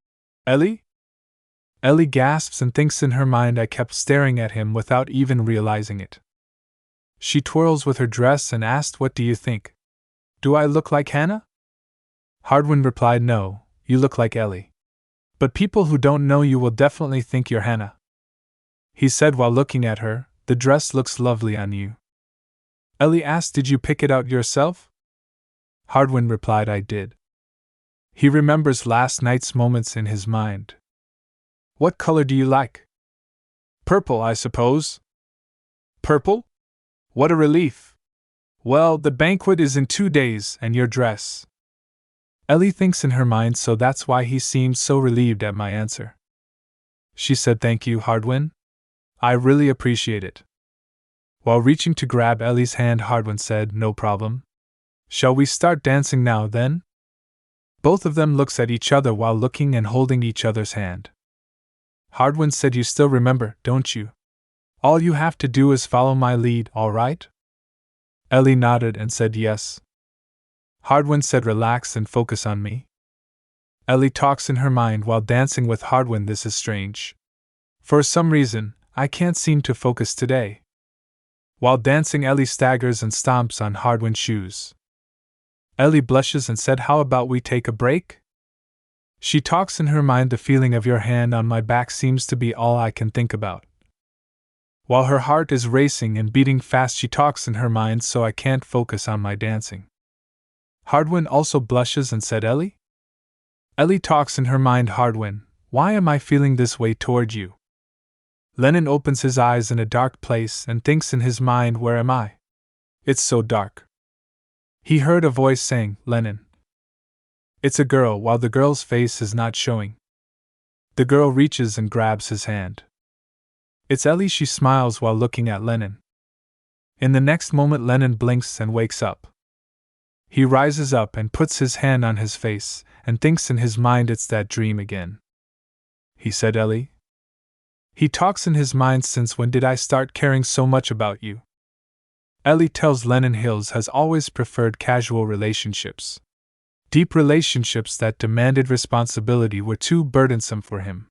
Ellie? Ellie gasps and thinks in her mind I kept staring at him without even realizing it. She twirls with her dress and asked, what do you think? Do I look like Hannah? Hardwin replied, no, you look like Ellie. But people who don't know you will definitely think you're Hannah. He said while looking at her, the dress looks lovely on you. Ellie asked, did you pick it out yourself? Hardwin replied, I did. He remembers last night's moments in his mind. What color do you like? Purple, I suppose. Purple? What a relief. Well, the banquet is in 2 days, and your dress. Ellie thinks in her mind, so that's why he seemed so relieved at my answer. She said, thank you, Hardwin. I really appreciate it. While reaching to grab Ellie's hand, Hardwin said, no problem. Shall we start dancing now then? Both of them looks at each other while looking and holding each other's hand. Hardwin said, you still remember, don't you? All you have to do is follow my lead, all right? Ellie nodded and said yes. Hardwin said, relax and focus on me. Ellie talks in her mind while dancing with Hardwin. This is strange. For some reason, I can't seem to focus today. While dancing, Ellie staggers and stomps on Hardwin's shoes. Ellie blushes and said, how about we take a break? She talks in her mind, the feeling of your hand on my back seems to be all I can think about. While her heart is racing and beating fast, she talks in her mind, so I can't focus on my dancing. Hardwin also blushes and said, Ellie? Ellie talks in her mind, Hardwin, why am I feeling this way toward you? Lennon opens his eyes in a dark place and thinks in his mind, where am I? It's so dark. He heard a voice saying, Lennon. It's a girl, while the girl's face is not showing. The girl reaches and grabs his hand. It's Ellie. She smiles while looking at Lennon. In the next moment, Lennon blinks and wakes up. He rises up and puts his hand on his face and thinks in his mind, it's that dream again. He said, Ellie? He talks in his mind, since when did I start caring so much about you? Ellie tells Lennon Hills has always preferred casual relationships. Deep relationships that demanded responsibility were too burdensome for him.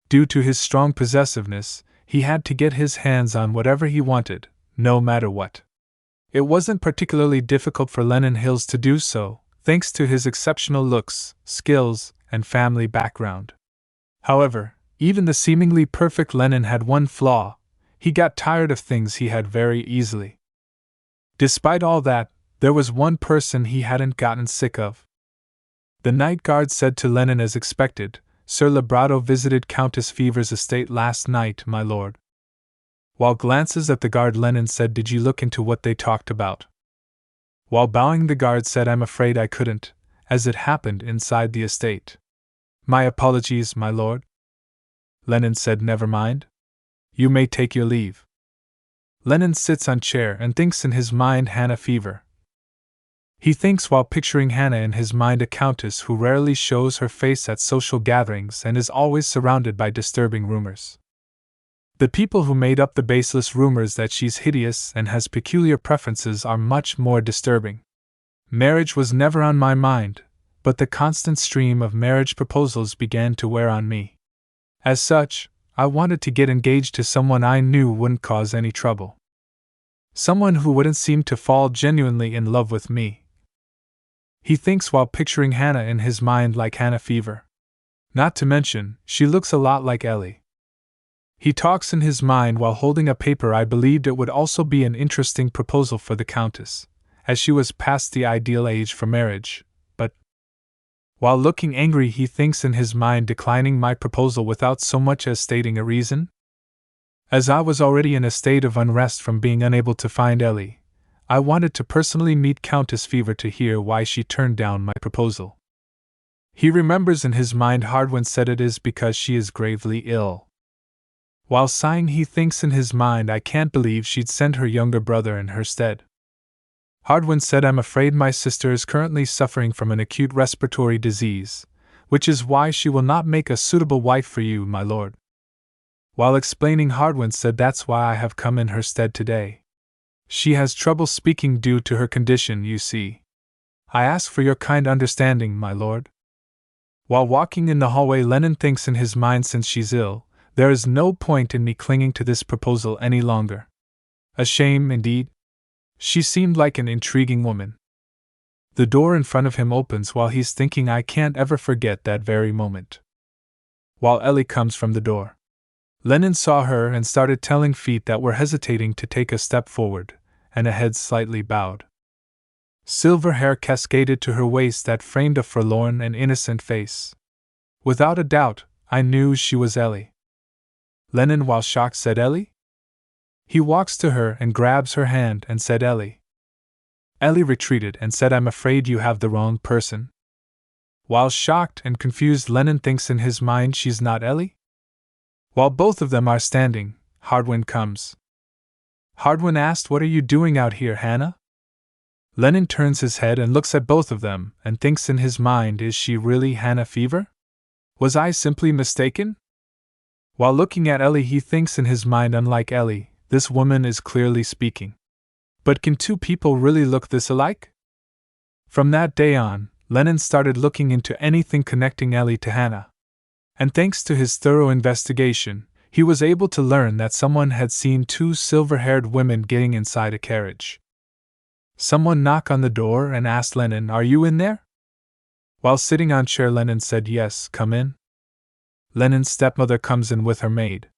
Due to his strong possessiveness, he had to get his hands on whatever he wanted, no matter what. It wasn't particularly difficult for Lennon Hills to do so, thanks to his exceptional looks, skills, and family background. However, even the seemingly perfect Lennon had one flaw: he got tired of things he had very easily. Despite all that, there was one person he hadn't gotten sick of. The night guard said to Lennon, as expected, Sir Librado visited Countess Fever's estate last night, my lord. While glances at the guard, Lennon said, did you look into what they talked about? While bowing, the guard said, I'm afraid I couldn't, as it happened inside the estate. My apologies, my lord. Lennon said, never mind. You may take your leave. Lennon sits on chair and thinks in his mind, Hannah Fever. He thinks while picturing Hannah in his mind, a countess who rarely shows her face at social gatherings and is always surrounded by disturbing rumors. The people who made up the baseless rumors that she's hideous and has peculiar preferences are much more disturbing. Marriage was never on my mind, but the constant stream of marriage proposals began to wear on me. As such, I wanted to get engaged to someone I knew wouldn't cause any trouble. Someone who wouldn't seem to fall genuinely in love with me. He thinks while picturing Hannah in his mind like Hannah Fever. Not to mention, she looks a lot like Ellie. He talks in his mind while holding a paper. I believed it would also be an interesting proposal for the Countess, as she was past the ideal age for marriage, but while looking angry he thinks in his mind declining my proposal without so much as stating a reason. As I was already in a state of unrest from being unable to find Ellie, I wanted to personally meet Countess Fever to hear why she turned down my proposal. He remembers in his mind Hardwin said it is because she is gravely ill. While sighing he thinks in his mind I can't believe she'd send her younger brother in her stead. Hardwin said I'm afraid my sister is currently suffering from an acute respiratory disease, which is why she will not make a suitable wife for you, my lord. While explaining, Hardwin said that's why I have come in her stead today. She has trouble speaking due to her condition, you see. I ask for your kind understanding, my lord. While walking in the hallway, Lennon thinks in his mind since she's ill, there is no point in me clinging to this proposal any longer. A shame, indeed. She seemed like an intriguing woman. The door in front of him opens while he's thinking. I can't ever forget that very moment. While Ellie comes from the door, Lennon saw her and started telling feet that were hesitating to take a step forward, and a head slightly bowed. Silver hair cascaded to her waist that framed a forlorn and innocent face. Without a doubt, I knew she was Ellie. Lennon, while shocked, said, "Ellie?" He walks to her and grabs her hand and said, "Ellie." Ellie retreated and said, "I'm afraid you have the wrong person." While shocked and confused, Lennon thinks in his mind she's not Ellie. While both of them are standing, Hardwin comes. Hardwin asked, "What are you doing out here, Hannah?" Lennon turns his head and looks at both of them and thinks in his mind, is she really Hannah Fever? Was I simply mistaken? While looking at Ellie he thinks in his mind, unlike Ellie, this woman is clearly speaking. But can two people really look this alike? From that day on, Lennon started looking into anything connecting Ellie to Hannah. And thanks to his thorough investigation, he was able to learn that someone had seen two silver-haired women getting inside a carriage. Someone knocked on the door and asked Lennon, "Are you in there?" While sitting on chair, Lennon said, "Yes, come in." Lennon's stepmother comes in with her maid.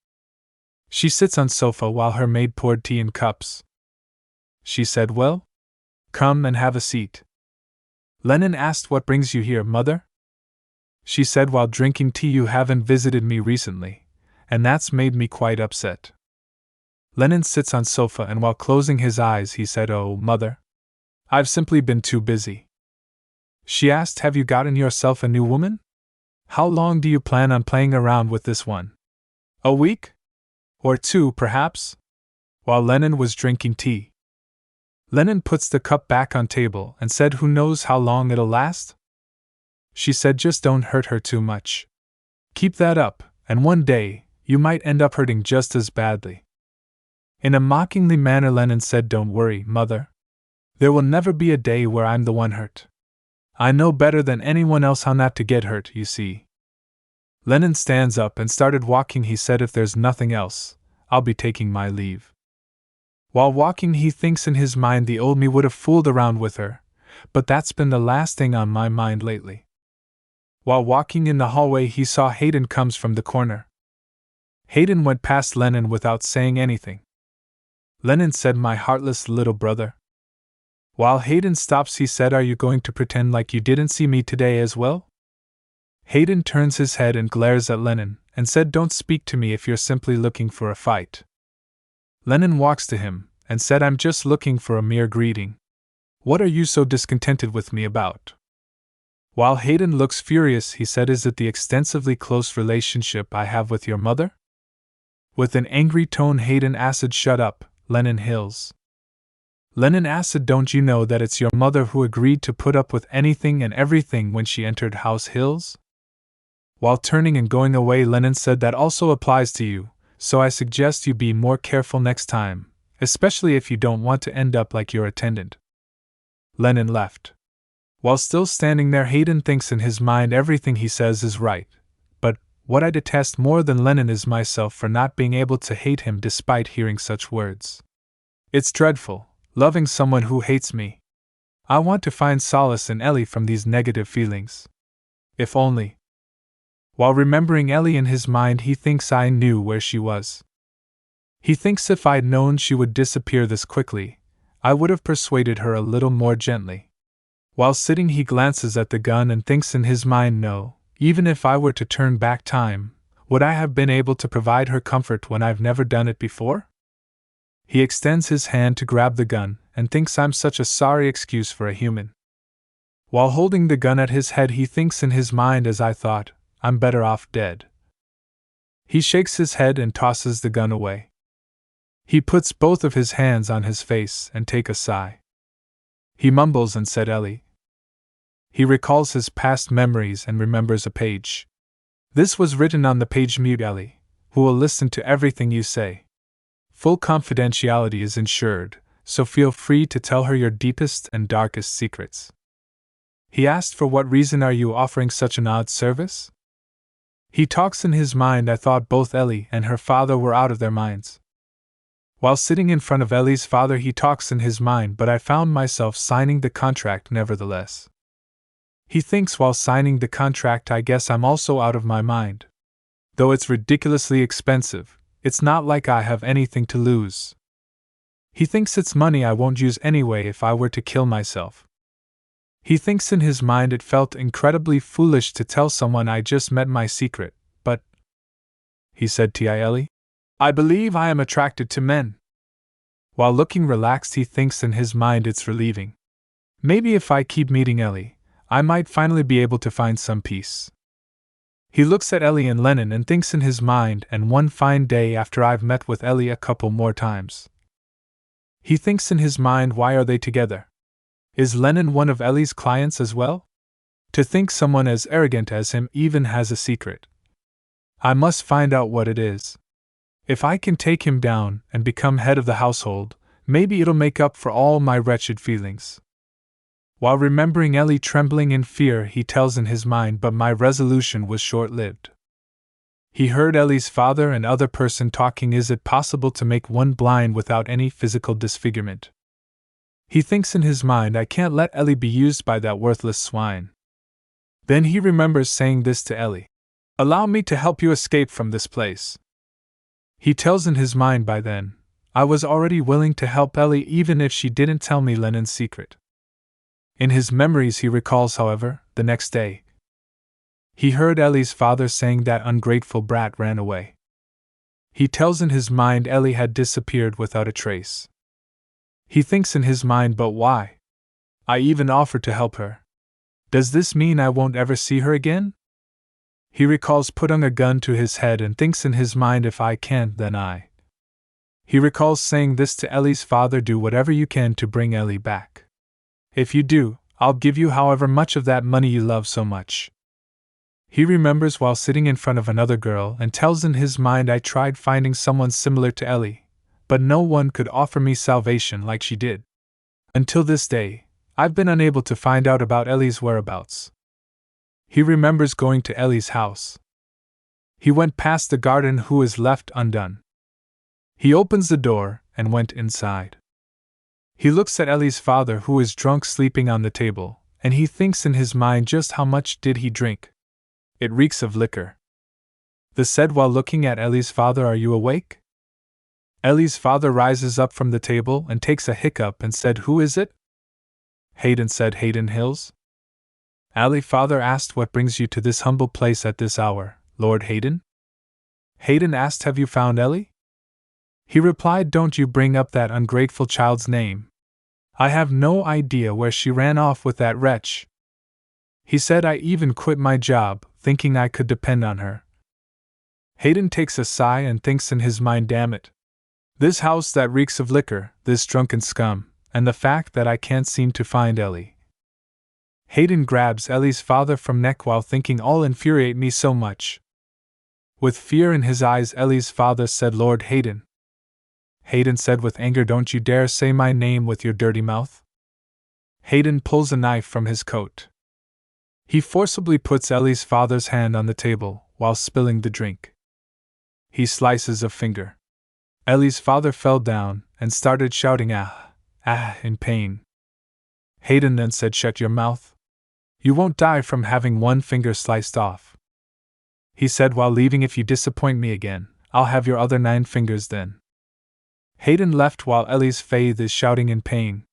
She sits on sofa while her maid poured tea in cups. She said, "Well, come and have a seat." Lennon asked, "What brings you here, mother?" She said, "While drinking tea you haven't visited me recently, and that's made me quite upset." Lennon sits on sofa and while closing his eyes he said, "Oh, mother, I've simply been too busy." She asked, "Have you gotten yourself a new woman? How long do you plan on playing around with this one? A week? Or two, perhaps?" While Lennon was drinking tea, Lennon puts the cup back on table and said, "Who knows how long it'll last?" She said, "Just don't hurt her too much. Keep that up, and one day, you might end up hurting just as badly." In a mockingly manner, Lennon said, "Don't worry, mother. There will never be a day where I'm the one hurt. I know better than anyone else how not to get hurt, you see." Lennon stands up and started walking. He said, "If there's nothing else, I'll be taking my leave." While walking he thinks in his mind, the old me would have fooled around with her, but that's been the last thing on my mind lately. While walking in the hallway he saw Hayden comes from the corner. Hayden went past Lennon without saying anything. Lennon said, "My heartless little brother." While Hayden stops he said, "Are you going to pretend like you didn't see me today as well?" Hayden turns his head and glares at Lennon, and said, "Don't speak to me if you're simply looking for a fight." Lennon walks to him, and said, "I'm just looking for a mere greeting. What are you so discontented with me about?" While Hayden looks furious he said, "Is it the extensively close relationship I have with your mother?" With an angry tone Hayden asked, "Shut up, Lennon Hills." Lennon asked, "Don't you know that it's your mother who agreed to put up with anything and everything when she entered House Hills?" While turning and going away Lennon said, "That also applies to you, so I suggest you be more careful next time, especially if you don't want to end up like your attendant." Lennon left. While still standing there Hayden thinks in his mind everything he says is right, but what I detest more than Lennon is myself for not being able to hate him despite hearing such words. It's dreadful, loving someone who hates me. I want to find solace in Ellie from these negative feelings. If only. While remembering Ellie in his mind, he thinks I knew where she was. He thinks if I'd known she would disappear this quickly, I would have persuaded her a little more gently. While sitting, he glances at the gun and thinks in his mind, no, even if I were to turn back time, would I have been able to provide her comfort when I've never done it before? He extends his hand to grab the gun and thinks I'm such a sorry excuse for a human. While holding the gun at his head, he thinks in his mind, as I thought, I'm better off dead. He shakes his head and tosses the gun away. He puts both of his hands on his face and takes a sigh. He mumbles and said, Ellie. He recalls his past memories and remembers a page. This was written on the page, mute Ellie, who will listen to everything you say. Full confidentiality is ensured, so feel free to tell her your deepest and darkest secrets. He asked, for what reason are you offering such an odd service? He talks in his mind. I thought both Ellie and her father were out of their minds. While sitting in front of Ellie's father, he talks in his mind, but I found myself signing the contract nevertheless. He thinks while signing the contract, I guess I'm also out of my mind. Though it's ridiculously expensive, it's not like I have anything to lose. He thinks it's money I won't use anyway if I were to kill myself. He thinks in his mind it felt incredibly foolish to tell someone I just met my secret, but... He said, Ellie, I believe I am attracted to men. While looking relaxed, he thinks in his mind it's relieving. Maybe if I keep meeting Ellie, I might finally be able to find some peace. He looks at Ellie and Lennon and thinks in his mind, and one fine day after I've met with Ellie a couple more times. He thinks in his mind, why are they together? Is Lennon one of Ellie's clients as well? To think someone as arrogant as him even has a secret. I must find out what it is. If I can take him down and become head of the household, maybe it'll make up for all my wretched feelings. While remembering Ellie trembling in fear, he tells in his mind, but my resolution was short-lived. He heard Ellie's father and other person talking. Is it possible to make one blind without any physical disfigurement? He thinks in his mind, I can't let Ellie be used by that worthless swine. Then he remembers saying this to Ellie. Allow me to help you escape from this place. He tells in his mind, by then, I was already willing to help Ellie even if she didn't tell me Lennon's secret. In his memories he recalls, however, the next day. He heard Ellie's father saying that ungrateful brat ran away. He tells in his mind Ellie had disappeared without a trace. He thinks in his mind, but why? I even offered to help her. Does this mean I won't ever see her again? He recalls putting a gun to his head and thinks in his mind, if I can't, then I. He recalls saying this to Ellie's father, do whatever you can to bring Ellie back. If you do, I'll give you however much of that money you love so much. He remembers while sitting in front of another girl and tells in his mind, I tried finding someone similar to Ellie, but no one could offer me salvation like she did. Until this day, I've been unable to find out about Ellie's whereabouts. He remembers going to Ellie's house. He went past the garden who is left undone. He opens the door and went inside. He looks at Ellie's father who is drunk sleeping on the table, and he thinks in his mind, just how much did he drink? It reeks of liquor. The said while looking at Ellie's father, are you awake? Ellie's father rises up from the table and takes a hiccup and said, who is it? Hayden said, Hayden Hills? Ellie's father asked, what brings you to this humble place at this hour, Lord Hayden? Hayden asked, have you found Ellie? He replied, don't you bring up that ungrateful child's name. I have no idea where she ran off with that wretch. He said, I even quit my job, thinking I could depend on her. Hayden takes a sigh and thinks in his mind, damn it. This house that reeks of liquor, this drunken scum, and the fact that I can't seem to find Ellie. Hayden grabs Ellie's father from neck while thinking, all infuriate me so much. With fear in his eyes, Ellie's father said, Lord Hayden. Hayden said with anger, don't you dare say my name with your dirty mouth. Hayden pulls a knife from his coat. He forcibly puts Ellie's father's hand on the table, while spilling the drink. He slices a finger. Ellie's father fell down and started shouting in pain. Hayden then said, "Shut your mouth. You won't die from having one finger sliced off," he said while leaving. "If you disappoint me again, I'll have your other 9 fingers then." Hayden left while Ellie's faith is shouting in pain.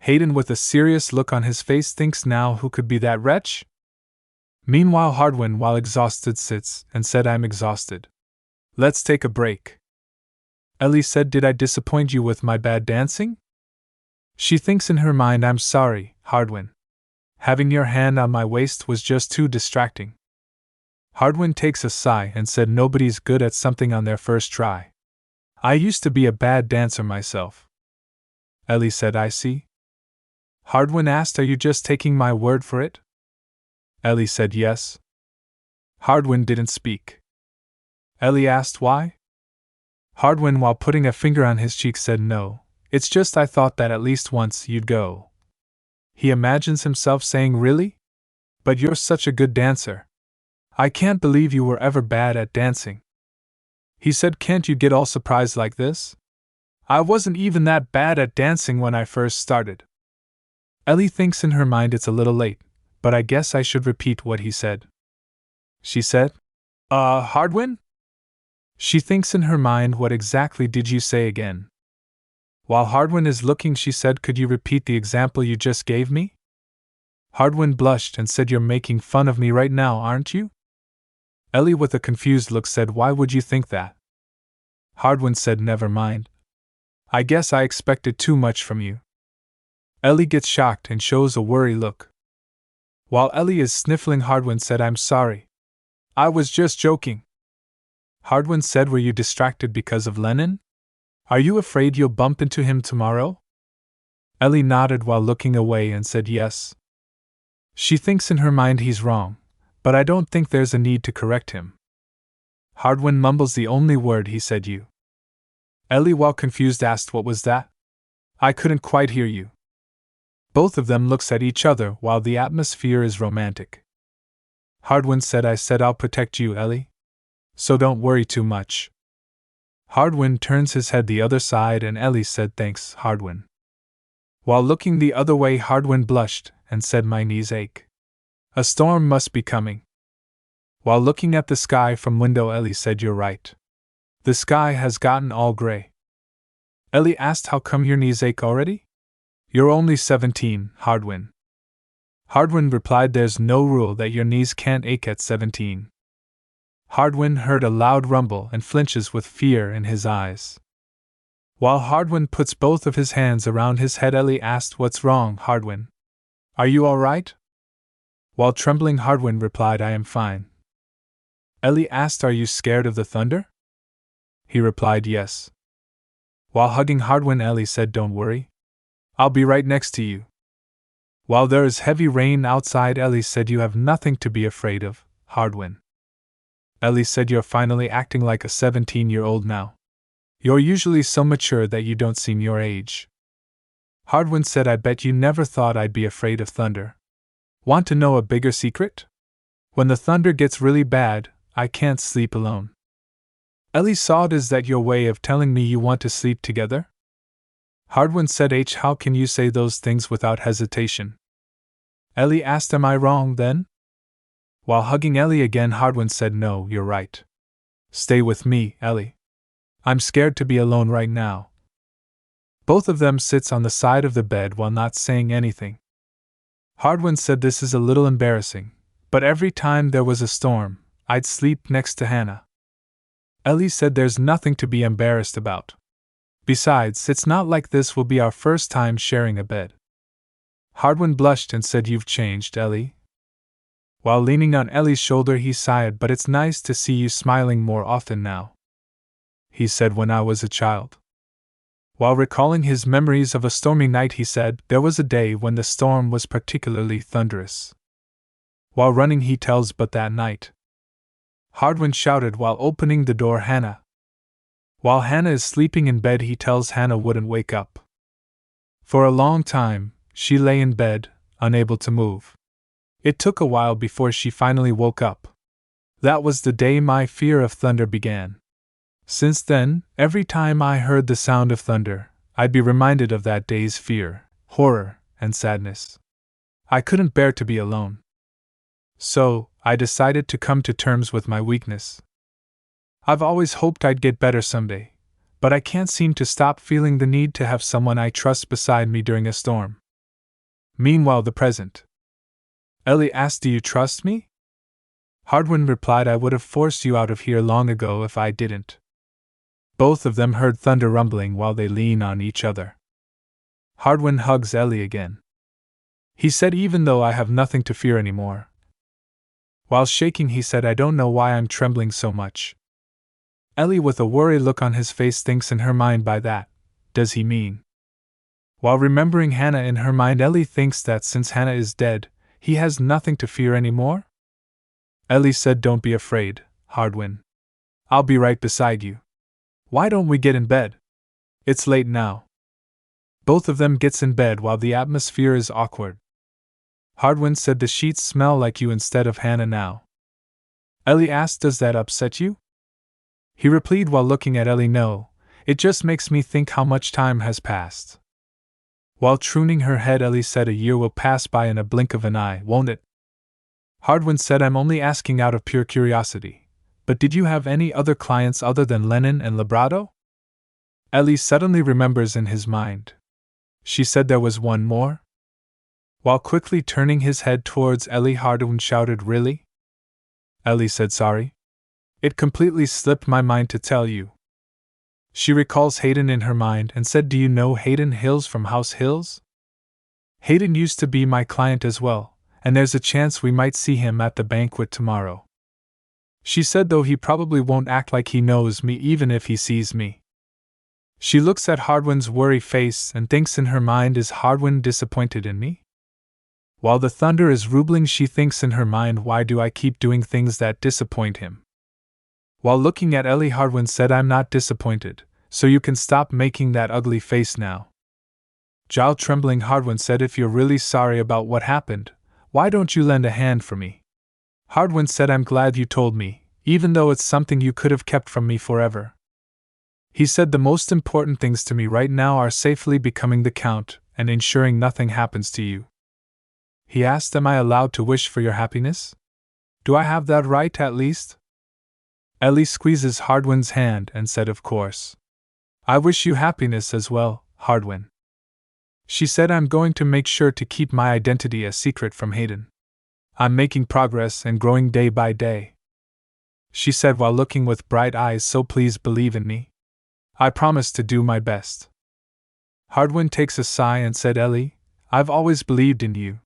Hayden, with a serious look on his face, thinks, now who could be that wretch? Meanwhile, Hardwin, while exhausted, sits and said, "I'm exhausted. Let's take a break." Ellie said, "Did I disappoint you with my bad dancing?" She thinks in her mind, "I'm sorry, Hardwin. Having your hand on my waist was just too distracting." Hardwin takes a sigh and said, "Nobody's good at something on their first try. I used to be a bad dancer myself." Ellie said, "I see." Hardwin asked, "Are you just taking my word for it?" Ellie said, "Yes." Hardwin didn't speak. Ellie asked why. Hardwin, while putting a finger on his cheek, said, "No, it's just I thought that at least once you'd go." He imagines himself saying, "Really? But you're such a good dancer. I can't believe you were ever bad at dancing." He said, "Can't you get all surprised like this? I wasn't even that bad at dancing when I first started." Ellie thinks in her mind, it's a little late, but I guess I should repeat what he said. She said, Hardwin?" She thinks in her mind, what exactly did you say again? While Hardwin is looking, she said, "Could you repeat the example you just gave me?" Hardwin blushed and said, "You're making fun of me right now, aren't you?" Ellie, with a confused look, said, "Why would you think that?" Hardwin said, "Never mind. I guess I expected too much from you." Ellie gets shocked and shows a worried look. While Ellie is sniffling, Hardwin said, "I'm sorry. I was just joking." Hardwin said, "Were you distracted because of Lennon? Are you afraid you'll bump into him tomorrow?" Ellie nodded while looking away and said, "Yes." She thinks in her mind, he's wrong, but I don't think there's a need to correct him. Hardwin mumbles the only word he said, "You." Ellie, while confused, asked, "What was that? I couldn't quite hear you." Both of them looks at each other while the atmosphere is romantic. Hardwin said, "I said I'll protect you, Ellie. So don't worry too much." Hardwin turns his head the other side and Ellie said, "Thanks, Hardwin." While looking the other way, Hardwin blushed and said, "My knees ache. A storm must be coming." While looking at the sky from window, Ellie said, "You're right. The sky has gotten all gray." Ellie asked, "How come your knees ache already?" "You're only 17, Hardwin." Hardwin replied, "There's no rule that your knees can't ache at 17. Hardwin heard a loud rumble and flinches with fear in his eyes. While Hardwin puts both of his hands around his head, Ellie asked, "What's wrong, Hardwin? Are you all right?" While trembling, Hardwin replied, "I am fine." Ellie asked, "Are you scared of the thunder?" He replied, "Yes." While hugging Hardwin, Ellie said, "Don't worry. I'll be right next to you." While there is heavy rain outside, Ellie said, "You have nothing to be afraid of, Hardwin." Ellie said, "You're finally acting like a 17-year-old now. You're usually so mature that you don't seem your age." Hardwin said, "I bet you never thought I'd be afraid of thunder. Want to know a bigger secret? When the thunder gets really bad, I can't sleep alone." Ellie said, "Is that your way of telling me you want to sleep together?" Hardwin said, How can you say those things without hesitation?" Ellie asked, "Am I wrong then?" While hugging Ellie again, Hardwin said, "No, you're right. Stay with me, Ellie. I'm scared to be alone right now." Both of them sits on the side of the bed while not saying anything. Hardwin said, "This is a little embarrassing, but every time there was a storm, I'd sleep next to Hannah." Ellie said, "There's nothing to be embarrassed about. Besides, it's not like this will be our first time sharing a bed." Hardwin blushed and said, "You've changed, Ellie." While leaning on Ellie's shoulder, he sighed, "But it's nice to see you smiling more often now." He said, "When I was a child." While recalling his memories of a stormy night, he said, "There was a day when the storm was particularly thunderous." While running, he tells, "But that night," Hardwin shouted while opening the door, "Hannah." While Hannah is sleeping in bed, he tells Hannah wouldn't wake up. For a long time, she lay in bed, unable to move. It took a while before she finally woke up. That was the day my fear of thunder began. Since then, every time I heard the sound of thunder, I'd be reminded of that day's fear, horror, and sadness. I couldn't bear to be alone. So, I decided to come to terms with my weakness. I've always hoped I'd get better someday, but I can't seem to stop feeling the need to have someone I trust beside me during a storm. Meanwhile, the present. Ellie asked, "Do you trust me?" Hardwin replied, "I would have forced you out of here long ago if I didn't." Both of them heard thunder rumbling while they lean on each other. Hardwin hugs Ellie again. He said, "Even though I have nothing to fear anymore." While shaking, he said, "I don't know why I'm trembling so much." Ellie, with a worried look on his face, thinks in her mind, by that, does he mean? While remembering Hannah in her mind, Ellie thinks that since Hannah is dead, he has nothing to fear anymore? Ellie said, "Don't be afraid, Hardwin. I'll be right beside you. Why don't we get in bed? It's late now." Both of them gets in bed while the atmosphere is awkward. Hardwin said, "The sheets smell like you instead of Hannah now." Ellie asked, "Does that upset you?" He replied while looking at Ellie, "No, it just makes me think how much time has passed." While turning her head, Ellie said, "A year will pass by in a blink of an eye, won't it?" Hardwin said, "I'm only asking out of pure curiosity, but did you have any other clients other than Lennon and Labrado?" Ellie suddenly remembers in his mind. She said there was one more? While quickly turning his head towards Ellie, Hardwin shouted, "Really?" Ellie said, "Sorry. It completely slipped my mind to tell you." She recalls Hayden in her mind and said, "Do you know Hayden Hills from House Hills? Hayden used to be my client as well, and there's a chance we might see him at the banquet tomorrow." She said, "Though he probably won't act like he knows me even if he sees me." She looks at Hardwin's worried face and thinks in her mind, is Hardwin disappointed in me? While the thunder is rumbling, she thinks in her mind, why do I keep doing things that disappoint him? While looking at Ellie, Hardwin said, "I'm not disappointed, so you can stop making that ugly face now." Jaw trembling, Hardwin said, "If you're really sorry about what happened, why don't you lend a hand for me?" Hardwin said, "I'm glad you told me, even though it's something you could have kept from me forever." He said, "The most important things to me right now are safely becoming the Count and ensuring nothing happens to you." He asked, "Am I allowed to wish for your happiness? Do I have that right at least?" Ellie squeezes Hardwin's hand and said, "Of course. I wish you happiness as well, Hardwin." She said, "I'm going to make sure to keep my identity a secret from Hayden. I'm making progress and growing day by day." She said while looking with bright eyes, "So please believe in me. I promise to do my best." Hardwin takes a sigh and said, "Ellie, I've always believed in you."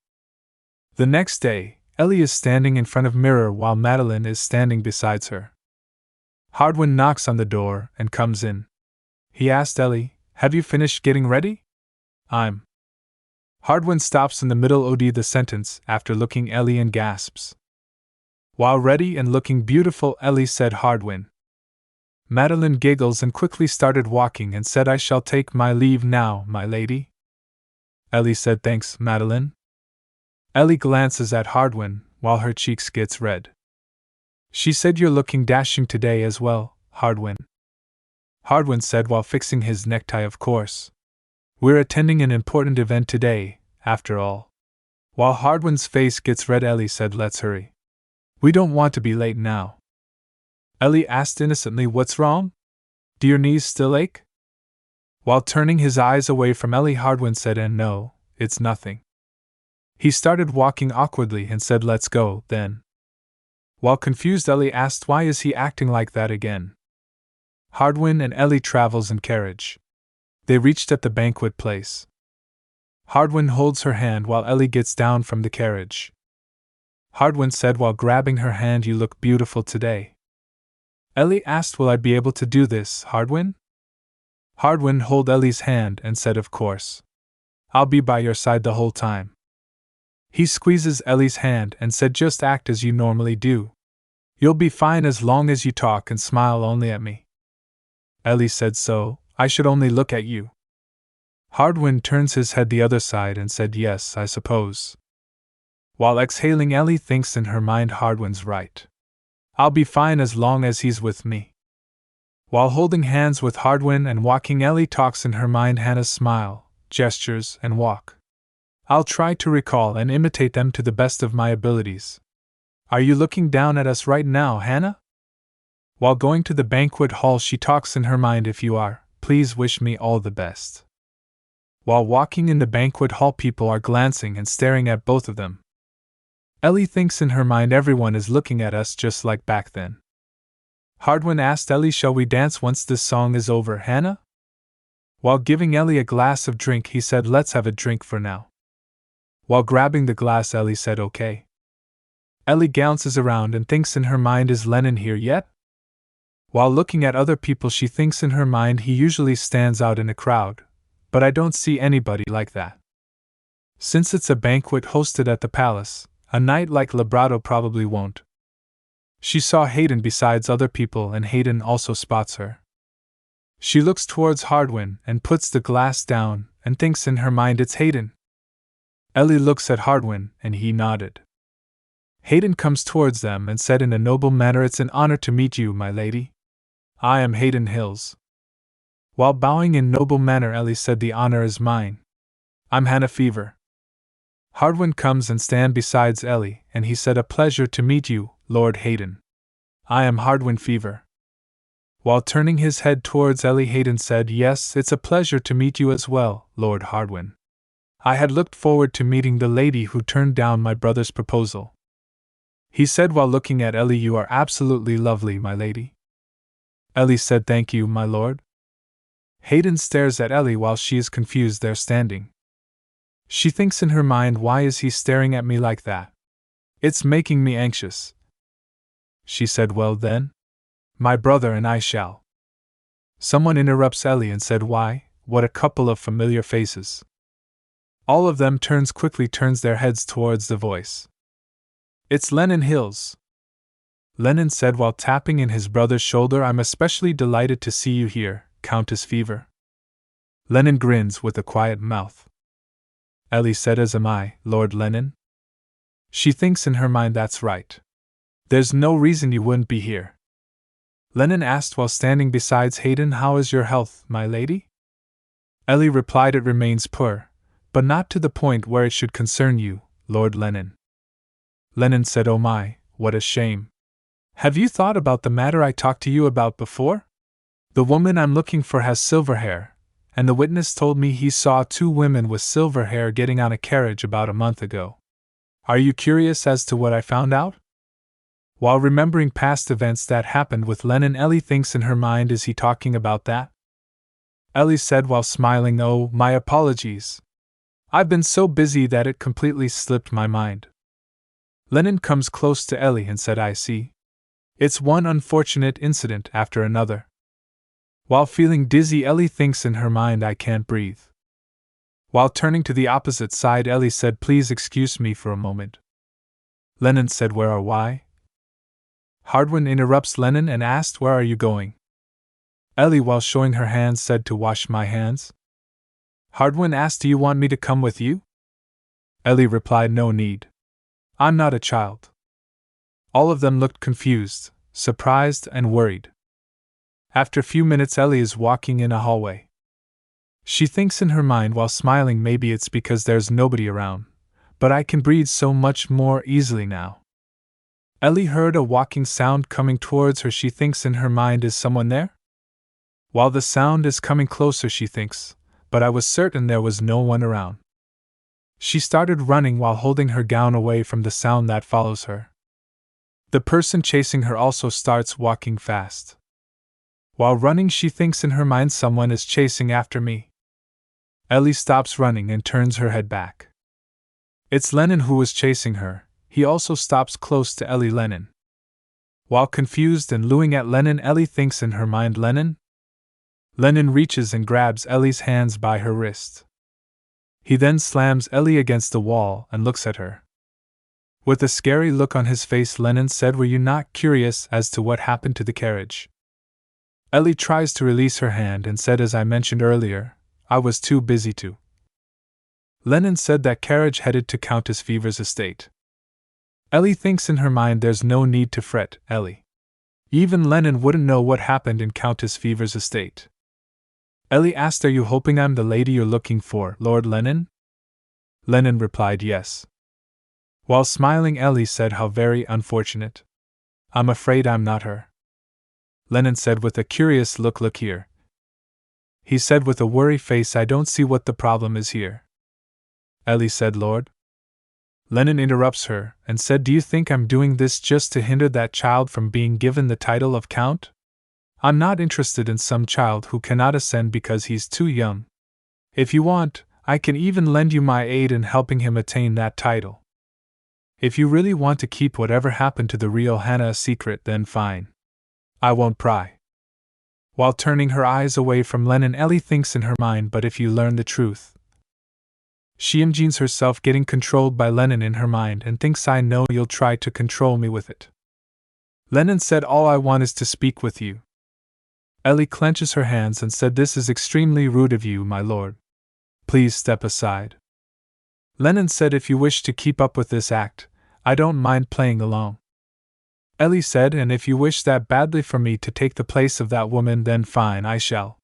The next day, Ellie is standing in front of a mirror while Madeline is standing beside her. Hardwin knocks on the door and comes in. He asked Ellie, "Have you finished getting ready?" "I'm." Hardwin stops in the middle of the sentence after looking Ellie and gasps. "While ready and looking beautiful," Ellie said. Hardwin. Madeline giggles and quickly started walking and said, "I shall take my leave now, my lady." Ellie said, "Thanks, Madeline." Ellie glances at Hardwin while her cheeks gets red. She said, "You're looking dashing today as well, Hardwin." Hardwin said while fixing his necktie, "Of course. We're attending an important event today, after all." While Hardwin's face gets red, Ellie said, "Let's hurry. We don't want to be late now." Ellie asked innocently, "What's wrong? Do your knees still ache?" While turning his eyes away from Ellie, Hardwin said, "And no, it's nothing." He started walking awkwardly and said, "Let's go, then." While confused, Ellie asked, "Why is he acting like that again?" Hardwin and Ellie travels in carriage. They reached at the banquet place. Hardwin holds her hand while Ellie gets down from the carriage. Hardwin said while grabbing her hand, "You look beautiful today." Ellie asked, "Will I be able to do this, Hardwin?" Hardwin held Ellie's hand and said, "Of course. I'll be by your side the whole time." He squeezes Ellie's hand and said, "Just act as you normally do. You'll be fine as long as you talk and smile only at me." Ellie said, "So, I should only look at you?" Hardwin turns his head the other side and said, "Yes, I suppose." While exhaling, Ellie thinks in her mind, Hardwin's right. I'll be fine as long as he's with me. While holding hands with Hardwin and walking, Ellie talks in her mind Hannah's smile, gestures, and walk. I'll try to recall and imitate them to the best of my abilities. Are you looking down at us right now, Hannah? While going to the banquet hall, she talks in her mind, if you are, please wish me all the best. While walking in the banquet hall, people are glancing and staring at both of them. Ellie thinks in her mind, everyone is looking at us just like back then. Hardwin asked Ellie, shall we dance once this song is over, Hannah? While giving Ellie a glass of drink, he said, let's have a drink for now. While grabbing the glass, Ellie said, okay. Ellie glances around and thinks in her mind, is Lennon here yet? While looking at other people, she thinks in her mind, he usually stands out in a crowd, but I don't see anybody like that. Since it's a banquet hosted at the palace, a night like Labrado probably won't. She saw Hayden besides other people, and Hayden also spots her. She looks towards Hardwin and puts the glass down and thinks in her mind, it's Hayden. Ellie looks at Hardwin and he nodded. Hayden comes towards them and said in a noble manner, it's an honor to meet you, my lady. I am Hayden Hills. While bowing in noble manner, Ellie said, the honor is mine. I'm Hannah Fever. Hardwin comes and stand besides Ellie, and he said, a pleasure to meet you, Lord Hayden. I am Hardwin Fever. While turning his head towards Ellie, Hayden said, yes, it's a pleasure to meet you as well, Lord Hardwin. I had looked forward to meeting the lady who turned down my brother's proposal. He said while looking at Ellie, you are absolutely lovely, my lady. Ellie said, thank you, my lord. Hayden stares at Ellie while she is confused there standing. She thinks in her mind, why is he staring at me like that? It's making me anxious. She said, well then, my brother and I shall. Someone interrupts Ellie and said, why, what a couple of familiar faces. All of them quickly turns their heads towards the voice. It's Lennon Hills. Lennon said while tapping in his brother's shoulder, I'm especially delighted to see you here, Countess Fever. Lennon grins with a quiet mouth. Ellie said, as am I, Lord Lennon. She thinks in her mind, that's right. There's no reason you wouldn't be here. Lennon asked while standing besides Hayden, how is your health, my lady? Ellie replied, it remains poor, but not to the point where it should concern you, Lord Lennon. Lennon said, oh my, what a shame. Have you thought about the matter I talked to you about before? The woman I'm looking for has silver hair, and the witness told me he saw 2 women with silver hair getting on a carriage about a month ago. Are you curious as to what I found out? While remembering past events that happened with Lennon, Ellie thinks in her mind, is he talking about that? Ellie said while smiling, oh, my apologies. I've been so busy that it completely slipped my mind. Lennon comes close to Ellie and said, I see. It's one unfortunate incident after another. While feeling dizzy, Ellie thinks in her mind, I can't breathe. While turning to the opposite side, Ellie said, please excuse me for a moment. Lennon said, where or why? Hardwin interrupts Lennon and asked, where are you going? Ellie, while showing her hands, said, to wash my hands. Hardwin asked, do you want me to come with you? Ellie replied, no need. I'm not a child. All of them looked confused, surprised, and worried. After a few minutes, Ellie is walking in a hallway. She thinks in her mind while smiling, maybe it's because there's nobody around, but I can breathe so much more easily now. Ellie heard a walking sound coming towards her. She thinks in her mind, is someone there? While the sound is coming closer, she thinks, but I was certain there was no one around. She started running while holding her gown away from the sound that follows her. The person chasing her also starts walking fast. While running, she thinks in her mind, someone is chasing after me. Ellie stops running and turns her head back. It's Lennon who was chasing her. He also stops close to Ellie. Lennon. While confused and looking at Lennon, Ellie thinks in her mind, Lennon? Lennon reaches and grabs Ellie's hands by her wrist. He then slams Ellie against the wall and looks at her. With a scary look on his face, Lennon said, were you not curious as to what happened to the carriage? Ellie tries to release her hand and said, as I mentioned earlier, I was too busy to. Lennon said that carriage headed to Countess Fever's estate. Ellie thinks in her mind, there's no need to fret, Ellie. Even Lennon wouldn't know what happened in Countess Fever's estate. Ellie asked, "Are you hoping I'm the lady you're looking for, Lord Lennon?" Lennon replied, "Yes." While smiling, Ellie said, "How very unfortunate. I'm afraid I'm not her." Lennon said with a curious look, "Look here." He said with a worried face, "I don't see what the problem is here." Ellie said, "Lord." Lennon interrupts her and said, "Do you think I'm doing this just to hinder that child from being given the title of Count? I'm not interested in some child who cannot ascend because he's too young. If you want, I can even lend you my aid in helping him attain that title. If you really want to keep whatever happened to the real Hannah a secret, then fine. I won't pry." While turning her eyes away from Lennon, Ellie thinks in her mind, "But if you learn the truth." She imagines herself getting controlled by Lennon in her mind and thinks, "I know you'll try to control me with it." Lennon said, "All I want is to speak with you." Ellie clenches her hands and said, "This is extremely rude of you, my lord. Please step aside." Lennon said, "If you wish to keep up with this act, I don't mind playing along." Ellie said, "And if you wish that badly for me to take the place of that woman, then fine, I shall."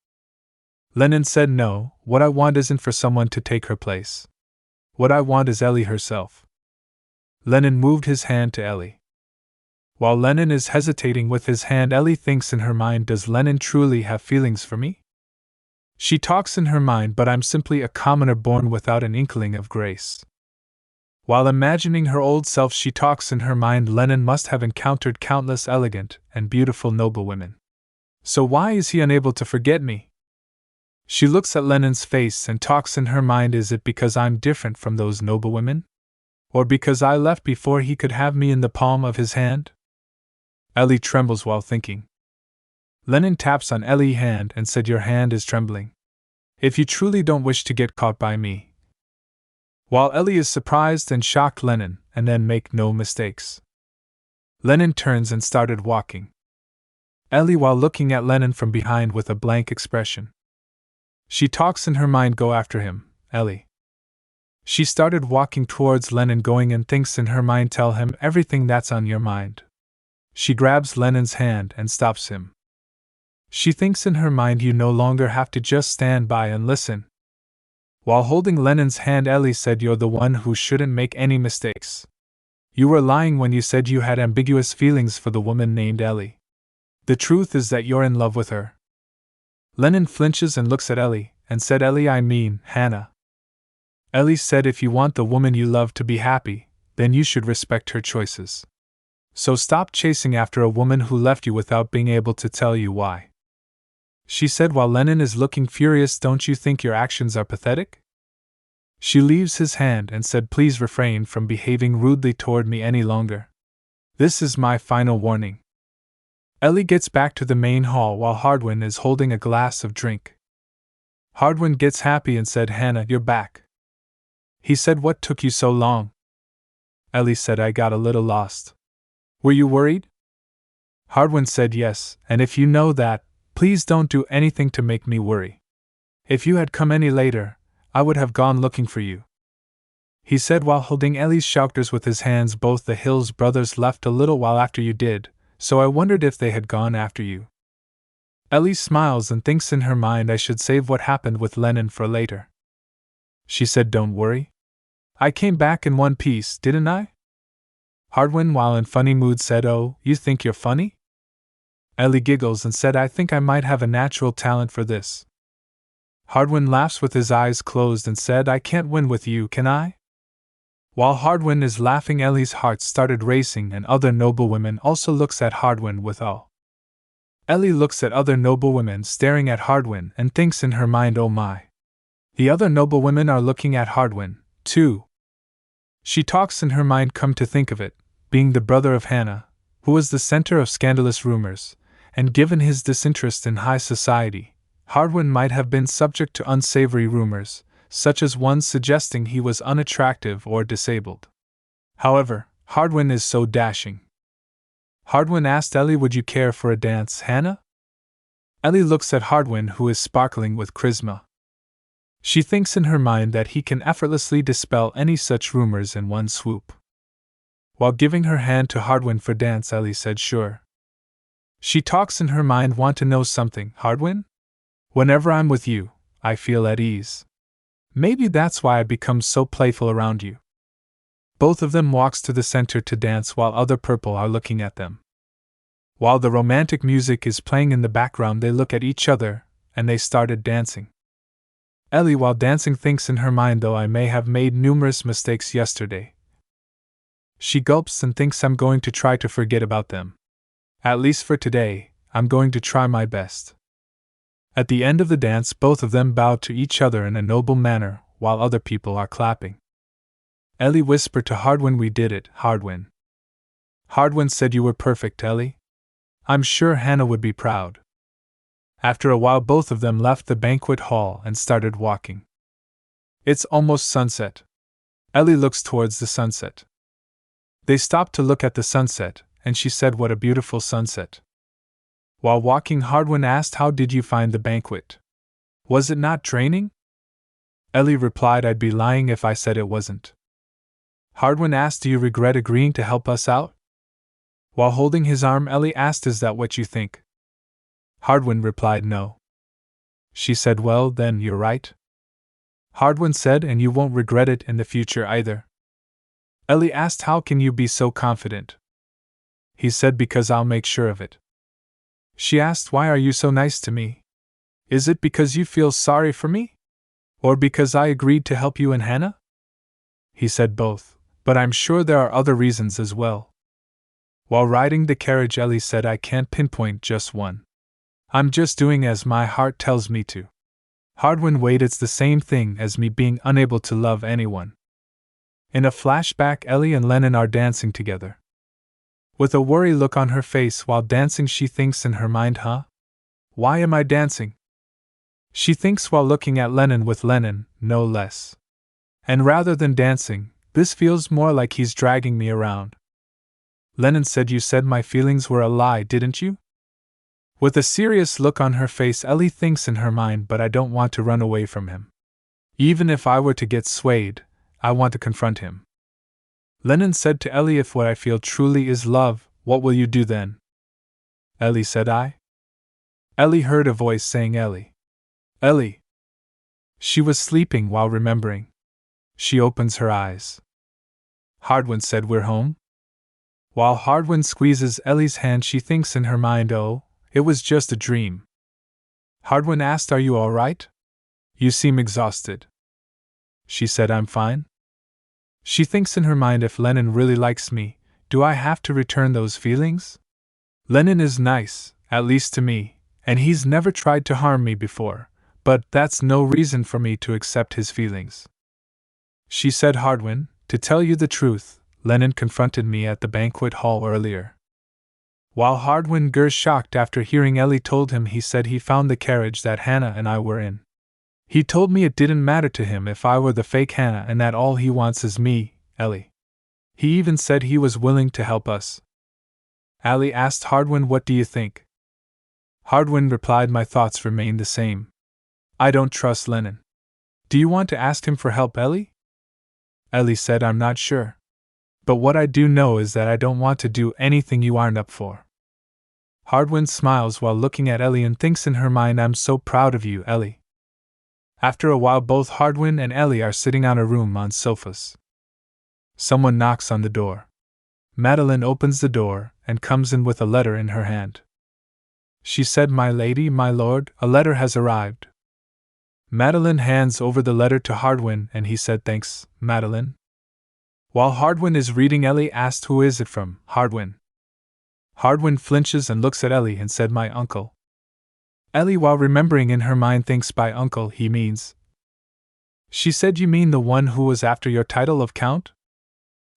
Lennon said, "No, what I want isn't for someone to take her place. What I want is Ellie herself." Lennon moved his hand to Ellie. While Lennon is hesitating with his hand, Ellie thinks in her mind, "Does Lennon truly have feelings for me?" She talks in her mind, "But I'm simply a commoner born without an inkling of grace." While imagining her old self, she talks in her mind, "Lennon must have encountered countless elegant and beautiful noblewomen. So why is he unable to forget me?" She looks at Lennon's face and talks in her mind, "Is it because I'm different from those noblewomen? Or because I left before he could have me in the palm of his hand?" Ellie trembles while thinking. Lennon taps on Ellie's hand and said, "Your hand is trembling. If you truly don't wish to get caught by me." While Ellie is surprised and shocked, Lennon, and then make no mistakes. Lennon turns and started walking. Ellie while looking at Lennon from behind with a blank expression. She talks in her mind, "Go after him, Ellie." She started walking towards Lennon, going, and thinks in her mind, "Tell him everything that's on your mind." She grabs Lennon's hand and stops him. She thinks in her mind, "You no longer have to just stand by and listen." While holding Lennon's hand, Ellie said, "You're the one who shouldn't make any mistakes. You were lying when you said you had ambiguous feelings for the woman named Ellie. The truth is that you're in love with her." Lennon flinches and looks at Ellie, and said, "Ellie, I mean Hannah." Ellie said, "If you want the woman you love to be happy, then you should respect her choices. So stop chasing after a woman who left you without being able to tell you why." She said while Lennon is looking furious, "Don't you think your actions are pathetic?" She leaves his hand and said, "Please refrain from behaving rudely toward me any longer. This is my final warning." Ellie gets back to the main hall while Hardwin is holding a glass of drink. Hardwin gets happy and said, "Hannah, you're back." He said, "What took you so long?" Ellie said, "I got a little lost." "Were you worried?" Hardwin said, "Yes, and if you know that, please don't do anything to make me worry. If you had come any later, I would have gone looking for you." He said while holding Ellie's shoulders with his hands, "Both the Hills brothers left a little while after you did, so I wondered if they had gone after you." Ellie smiles and thinks in her mind, "I should save what happened with Lennon for later." She said, "Don't worry. I came back in one piece, didn't I?" Hardwin, while in funny mood, said, "Oh, you think you're funny?" Ellie giggles and said, "I think I might have a natural talent for this." Hardwin laughs with his eyes closed and said, "I can't win with you, can I?" While Hardwin is laughing, Ellie's heart started racing, and other noblewomen also looks at Hardwin with awe. Ellie looks at other noblewomen staring at Hardwin and thinks in her mind, "Oh my. The other noblewomen are looking at Hardwin, too." She talks in her mind, "Come to think of it, being the brother of Hannah, who was the center of scandalous rumors, and given his disinterest in high society, Hardwin might have been subject to unsavory rumors, such as ones suggesting he was unattractive or disabled. However, Hardwin is so dashing." Hardwin asked Ellie, "Would you care for a dance, Hannah?" Ellie looks at Hardwin, who is sparkling with charisma. She thinks in her mind that he can effortlessly dispel any such rumors in one swoop. While giving her hand to Hardwin for dance, Ellie said, "Sure." She talks in her mind. Want to know something, Hardwin? Whenever I'm with you, I feel at ease. Maybe that's why I become so playful around you. Both of them walks to the center to dance while other people are looking at them. While the romantic music is playing in the background, they look at each other, and they started dancing. Ellie, while dancing, thinks in her mind, though I may have made numerous mistakes yesterday. She gulps and thinks, I'm going to try to forget about them. At least for today, I'm going to try my best. At the end of the dance, both of them bow to each other in a noble manner, while other people are clapping. Ellie whispered to Hardwin, we did it, Hardwin. Hardwin said, you were perfect, Ellie. I'm sure Hannah would be proud. After a while, both of them left the banquet hall and started walking. It's almost sunset. Ellie looks towards the sunset. They stopped to look at the sunset, and she said, what a beautiful sunset. While walking, Hardwin asked, how did you find the banquet? Was it not draining? Ellie replied, I'd be lying if I said it wasn't. Hardwin asked, do you regret agreeing to help us out? While holding his arm, Ellie asked, is that what you think? Hardwin replied, no. She said, well, then you're right. Hardwin said, and you won't regret it in the future either. Ellie asked, how can you be so confident? He said, because I'll make sure of it. She asked, why are you so nice to me? Is it because you feel sorry for me? Or because I agreed to help you and Hannah? He said both, but I'm sure there are other reasons as well. While riding the carriage, Ellie said, I can't pinpoint just one. I'm just doing as my heart tells me to. Hardwin, wait, it's the same thing as me being unable to love anyone. In a flashback, Ellie and Lennon are dancing together. With a worried look on her face while dancing, she thinks in her mind, why am I dancing? She thinks while looking at Lennon, with Lennon, no less. And rather than dancing, this feels more like he's dragging me around. Lennon said, you said my feelings were a lie, didn't you? With a serious look on her face, Ellie thinks in her mind, but I don't want to run away from him. Even if I were to get swayed, I want to confront him. Lennon said to Ellie, if what I feel truly is love, what will you do then? Ellie said, I. Ellie heard a voice saying, Ellie. Ellie. She was sleeping while remembering. She opens her eyes. Hardwin said, we're home? While Hardwin squeezes Ellie's hand, she thinks in her mind, oh, it was just a dream. Hardwin asked, are you all right? You seem exhausted. She said, I'm fine. She thinks in her mind, if Lennon really likes me, do I have to return those feelings? Lennon is nice, at least to me, and he's never tried to harm me before, but that's no reason for me to accept his feelings. She said, Hardwin, to tell you the truth, Lennon confronted me at the banquet hall earlier. While Hardwin grew shocked after hearing Ellie told him, he said he found the carriage that Hannah and I were in. He told me it didn't matter to him if I were the fake Hannah and that all he wants is me, Ellie. He even said he was willing to help us. Ellie asked Hardwin, what do you think? Hardwin replied, my thoughts remain the same. I don't trust Lennon. Do you want to ask him for help, Ellie? Ellie said, I'm not sure. But what I do know is that I don't want to do anything you aren't up for. Hardwin smiles while looking at Ellie and thinks in her mind, I'm so proud of you, Ellie. After a while, both Hardwin and Ellie are sitting on a room on sofas. Someone knocks on the door. Madeline opens the door and comes in with a letter in her hand. She said, my lady, my lord, a letter has arrived. Madeline hands over the letter to Hardwin and he said, thanks, Madeline. While Hardwin is reading, Ellie asked, who is it from, Hardwin? Hardwin flinches and looks at Ellie and said, my uncle. Ellie, while remembering in her mind, thinks by uncle he means. She said, you mean the one who was after your title of count?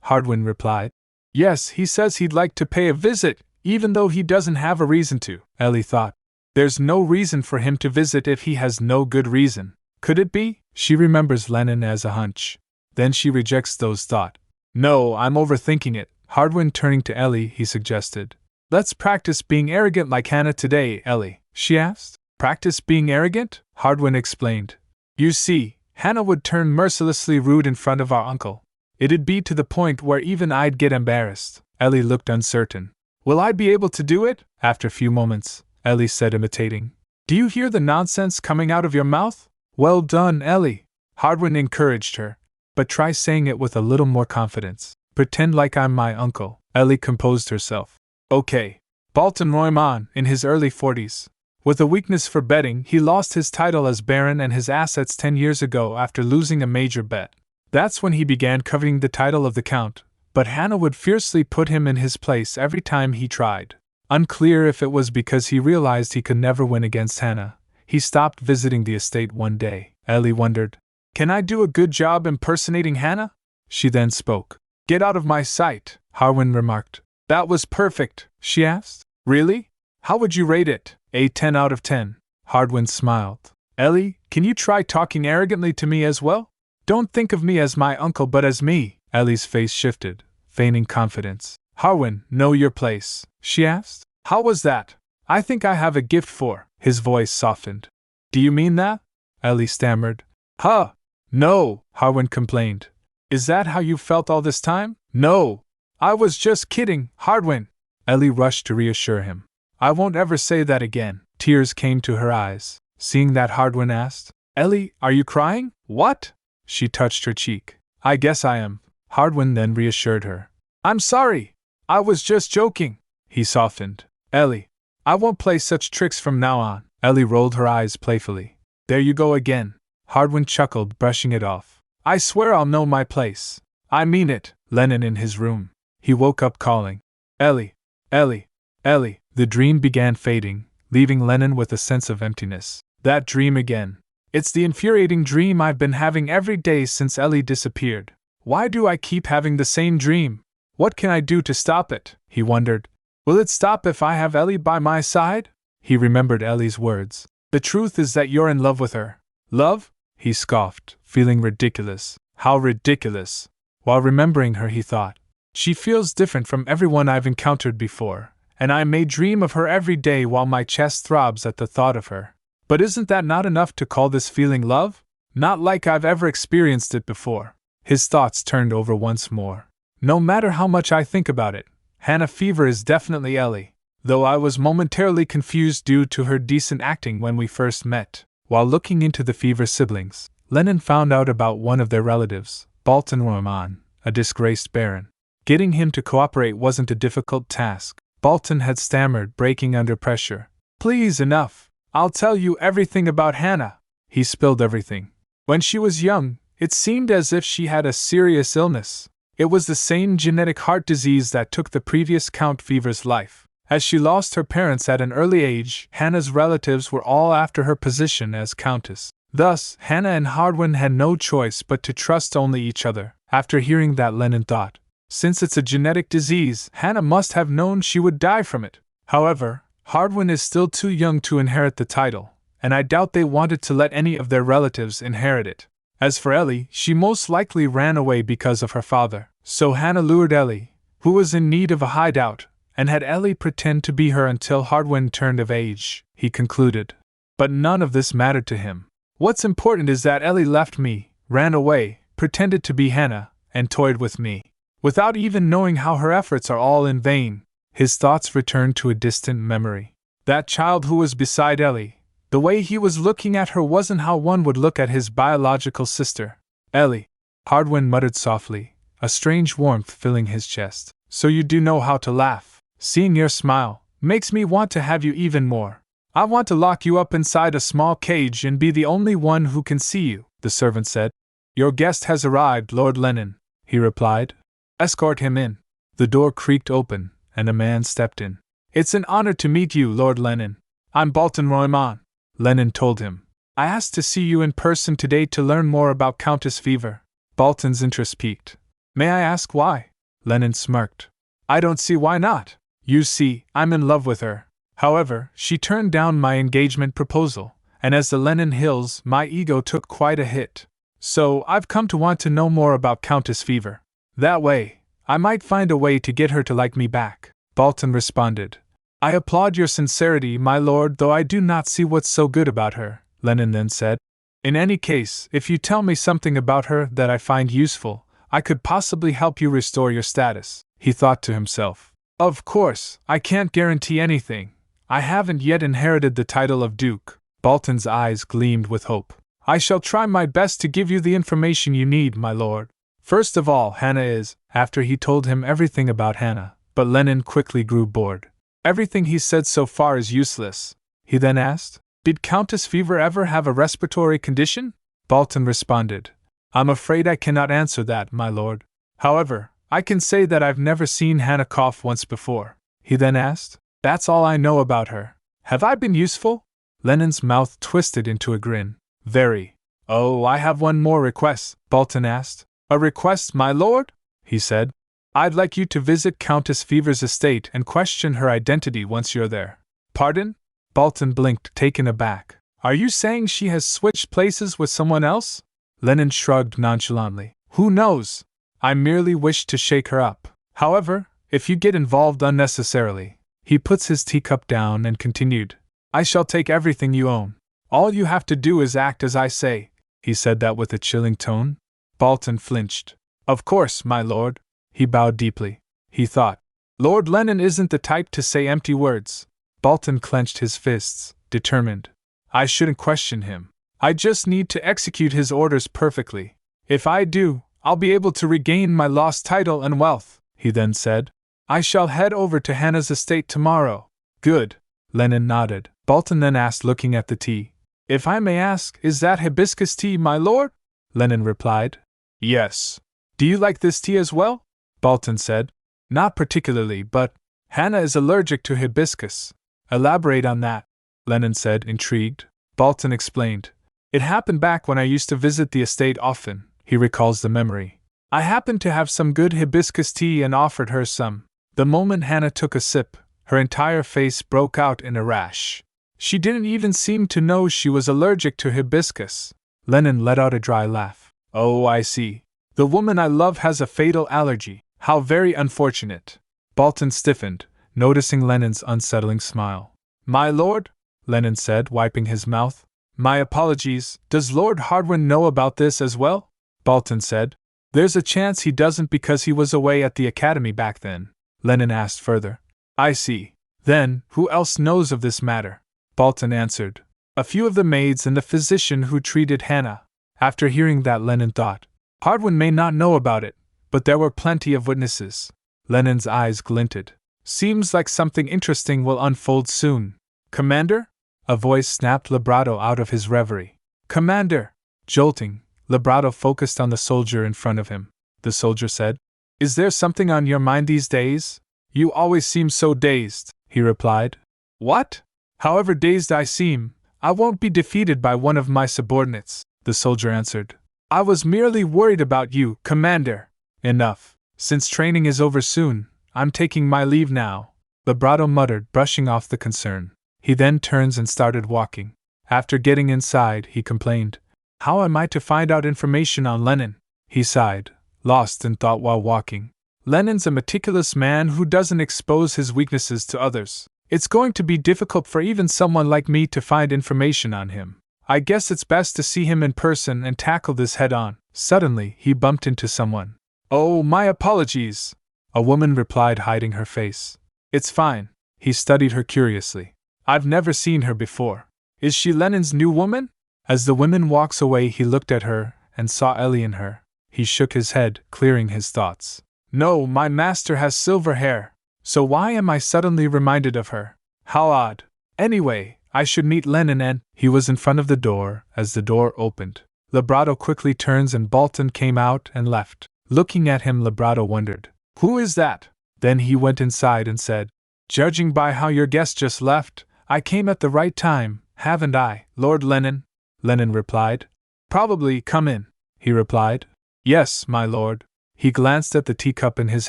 Hardwin replied, yes, he says he'd like to pay a visit, even though he doesn't have a reason to. Ellie thought, there's no reason for him to visit if he has no good reason. Could it be? She remembers Lennon as a hunch. Then she rejects those thoughts. No, I'm overthinking it. Hardwin turning to Ellie, he suggested. Let's practice being arrogant like Hannah today, Ellie. She asked. Practice being arrogant? Hardwin explained. You see, Hannah would turn mercilessly rude in front of our uncle. It'd be to the point where even I'd get embarrassed. Ellie looked uncertain. Will I be able to do it? After a few moments, Ellie said, imitating. Do you hear the nonsense coming out of your mouth? Well done, Ellie. Hardwin encouraged her. But try saying it with a little more confidence. Pretend like I'm my uncle. Ellie composed herself. Okay. Balton Royman, in his early 40s. With a weakness for betting, he lost his title as Baron and his assets 10 years ago after losing a major bet. That's when he began coveting the title of the Count, but Hannah would fiercely put him in his place every time he tried. Unclear if it was because he realized he could never win against Hannah, he stopped visiting the estate one day. Ellie wondered, can I do a good job impersonating Hannah? She then spoke. Get out of my sight, Harwin remarked. That was perfect, she asked. Really? How would you rate it? A 10 out of 10. Hardwin smiled. Ellie, can you try talking arrogantly to me as well? Don't think of me as my uncle but as me. Ellie's face shifted, feigning confidence. Harwin, know your place? She asked. How was that? I think I have a gift for. His voice softened. Do you mean that? Ellie stammered. Huh. No, Harwin complained. Is that how you felt all this time? No. I was just kidding, Hardwin. Ellie rushed to reassure him. I won't ever say that again. Tears came to her eyes. Seeing that, Hardwin asked, Ellie, are you crying? What? She touched her cheek. I guess I am. Hardwin then reassured her. I'm sorry. I was just joking. He softened. Ellie, I won't play such tricks from now on. Ellie rolled her eyes playfully. There you go again. Hardwin chuckled, brushing it off. I swear I'll know my place. I mean it. Lennon in his room. He woke up calling. Ellie, Ellie, Ellie. The dream began fading, leaving Lennon with a sense of emptiness. That dream again. It's the infuriating dream I've been having every day since Ellie disappeared. Why do I keep having the same dream? What can I do to stop it? He wondered. Will it stop if I have Ellie by my side? He remembered Ellie's words. The truth is that you're in love with her. Love? He scoffed, feeling ridiculous. How ridiculous. While remembering her, he thought. She feels different from everyone I've encountered before, and I may dream of her every day while my chest throbs at the thought of her. But isn't that not enough to call this feeling love? Not like I've ever experienced it before. His thoughts turned over once more. No matter how much I think about it, Hannah Fever is definitely Ellie, though I was momentarily confused due to her decent acting when we first met. While looking into the Fever siblings, Lennon found out about one of their relatives, Balton Royman, a disgraced baron. Getting him to cooperate wasn't a difficult task. Balton had stammered, breaking under pressure. Please, enough. I'll tell you everything about Hannah. He spilled everything. When she was young, it seemed as if she had a serious illness. It was the same genetic heart disease that took the previous Count Fever's life. As she lost her parents at an early age, Hannah's relatives were all after her position as countess. Thus, Hannah and Hardwin had no choice but to trust only each other. After hearing that, Lennon thought, since it's a genetic disease, Hannah must have known she would die from it. However, Hardwin is still too young to inherit the title, and I doubt they wanted to let any of their relatives inherit it. As for Ellie, she most likely ran away because of her father. So Hannah lured Ellie, who was in need of a hideout, and had Ellie pretend to be her until Hardwin turned of age, he concluded. But none of this mattered to him. What's important is that Ellie left me, ran away, pretended to be Hannah, and toyed with me. Without even knowing how her efforts are all in vain. His thoughts returned to a distant memory. That child who was beside Ellie, the way he was looking at her wasn't how one would look at his biological sister. Ellie, Hardwin muttered softly, a strange warmth filling his chest. So you do know how to laugh. Seeing your smile makes me want to have you even more. I want to lock you up inside a small cage and be the only one who can see you, the servant said. Your guest has arrived, Lord Lennon, he replied. Escort him in. The door creaked open, and a man stepped in. It's an honor to meet you, Lord Lennon. I'm Balton Royman, Lennon told him. I asked to see you in person today to learn more about Countess Fever. Balton's interest piqued. May I ask why? Lennon smirked. I don't see why not. You see, I'm in love with her. However, she turned down my engagement proposal, and as the Lennon Hills, my ego took quite a hit. So, I've come to want to know more about Countess Fever. That way, I might find a way to get her to like me back. Balton responded. I applaud your sincerity, my lord, though I do not see what's so good about her, Lennon then said. In any case, if you tell me something about her that I find useful, I could possibly help you restore your status, he thought to himself. Of course, I can't guarantee anything. I haven't yet inherited the title of Duke. Bolton's eyes gleamed with hope. I shall try my best to give you the information you need, my lord. First of all, Hannah is, after he told him everything about Hannah, but Lennon quickly grew bored. Everything he said so far is useless. He then asked, Did Countess Fever ever have a respiratory condition? Bolton responded, I'm afraid I cannot answer that, my lord. However, I can say that I've never seen Hannah cough once before. He then asked, That's all I know about her. Have I been useful? Lennon's mouth twisted into a grin. Very. Oh, I have one more request, Bolton asked. A request, my lord? He said. I'd like you to visit Countess Fever's estate and question her identity once you're there. Pardon? Bolton blinked, taken aback. Are you saying she has switched places with someone else? Lennon shrugged nonchalantly. Who knows? I merely wished to shake her up. However, if you get involved unnecessarily. He puts his teacup down and continued. I shall take everything you own. All you have to do is act as I say. He said that with a chilling tone. Bolton flinched. Of course, my lord. He bowed deeply. He thought, Lord Lennon isn't the type to say empty words. Bolton clenched his fists, determined. I shouldn't question him. I just need to execute his orders perfectly. If I do, I'll be able to regain my lost title and wealth, he then said. I shall head over to Hannah's estate tomorrow. Good. Lennon nodded. Bolton then asked, looking at the tea. If I may ask, is that hibiscus tea, my lord? Lennon replied. Yes. Do you like this tea as well? Bolton said. Not particularly, but Hannah is allergic to hibiscus. Elaborate on that, Lennon said, intrigued. Bolton explained. It happened back when I used to visit the estate often, he recalls the memory. I happened to have some good hibiscus tea and offered her some. The moment Hannah took a sip, her entire face broke out in a rash. She didn't even seem to know she was allergic to hibiscus. Lennon let out a dry laugh. Oh, I see. The woman I love has a fatal allergy. How very unfortunate. Bolton stiffened, noticing Lennon's unsettling smile. My lord, Lennon said, wiping his mouth. My apologies, does Lord Hardwin know about this as well? Bolton said. There's a chance he doesn't because he was away at the academy back then, Lennon asked further. I see. Then, who else knows of this matter? Bolton answered. A few of the maids and the physician who treated Hannah. After hearing that, Lennon thought. Hardwin may not know about it, but there were plenty of witnesses. Lennon's eyes glinted. Seems like something interesting will unfold soon. Commander? A voice snapped Lebrato out of his reverie. Commander! Jolting, Lebrato focused on the soldier in front of him. The soldier said, Is there something on your mind these days? You always seem so dazed, he replied. What? However dazed I seem, I won't be defeated by one of my subordinates, the soldier answered. I was merely worried about you, Commander. Enough. Since training is over soon, I'm taking my leave now, Lebrato muttered, brushing off the concern. He then turns and started walking. After getting inside, he complained. How am I to find out information on Lennon? He sighed, lost in thought while walking. Lennon's a meticulous man who doesn't expose his weaknesses to others. It's going to be difficult for even someone like me to find information on him. I guess it's best to see him in person and tackle this head-on. Suddenly, he bumped into someone. Oh, my apologies, a woman replied, hiding her face. It's fine. He studied her curiously. I've never seen her before. Is she Lennon's new woman? As the woman walks away, he looked at her and saw Ellie in her. He shook his head, clearing his thoughts. No, my master has silver hair. So why am I suddenly reminded of her? How odd. Anyway, I should meet Lennon and… He was in front of the door as the door opened. Lebrato quickly turns and Bolton came out and left. Looking at him, Lebrato wondered. Who is that? Then he went inside and said, Judging by how your guest just left, I came at the right time, haven't I, Lord Lennon? Lennon replied. Probably. Come in, he replied. Yes, my lord. He glanced at the teacup in his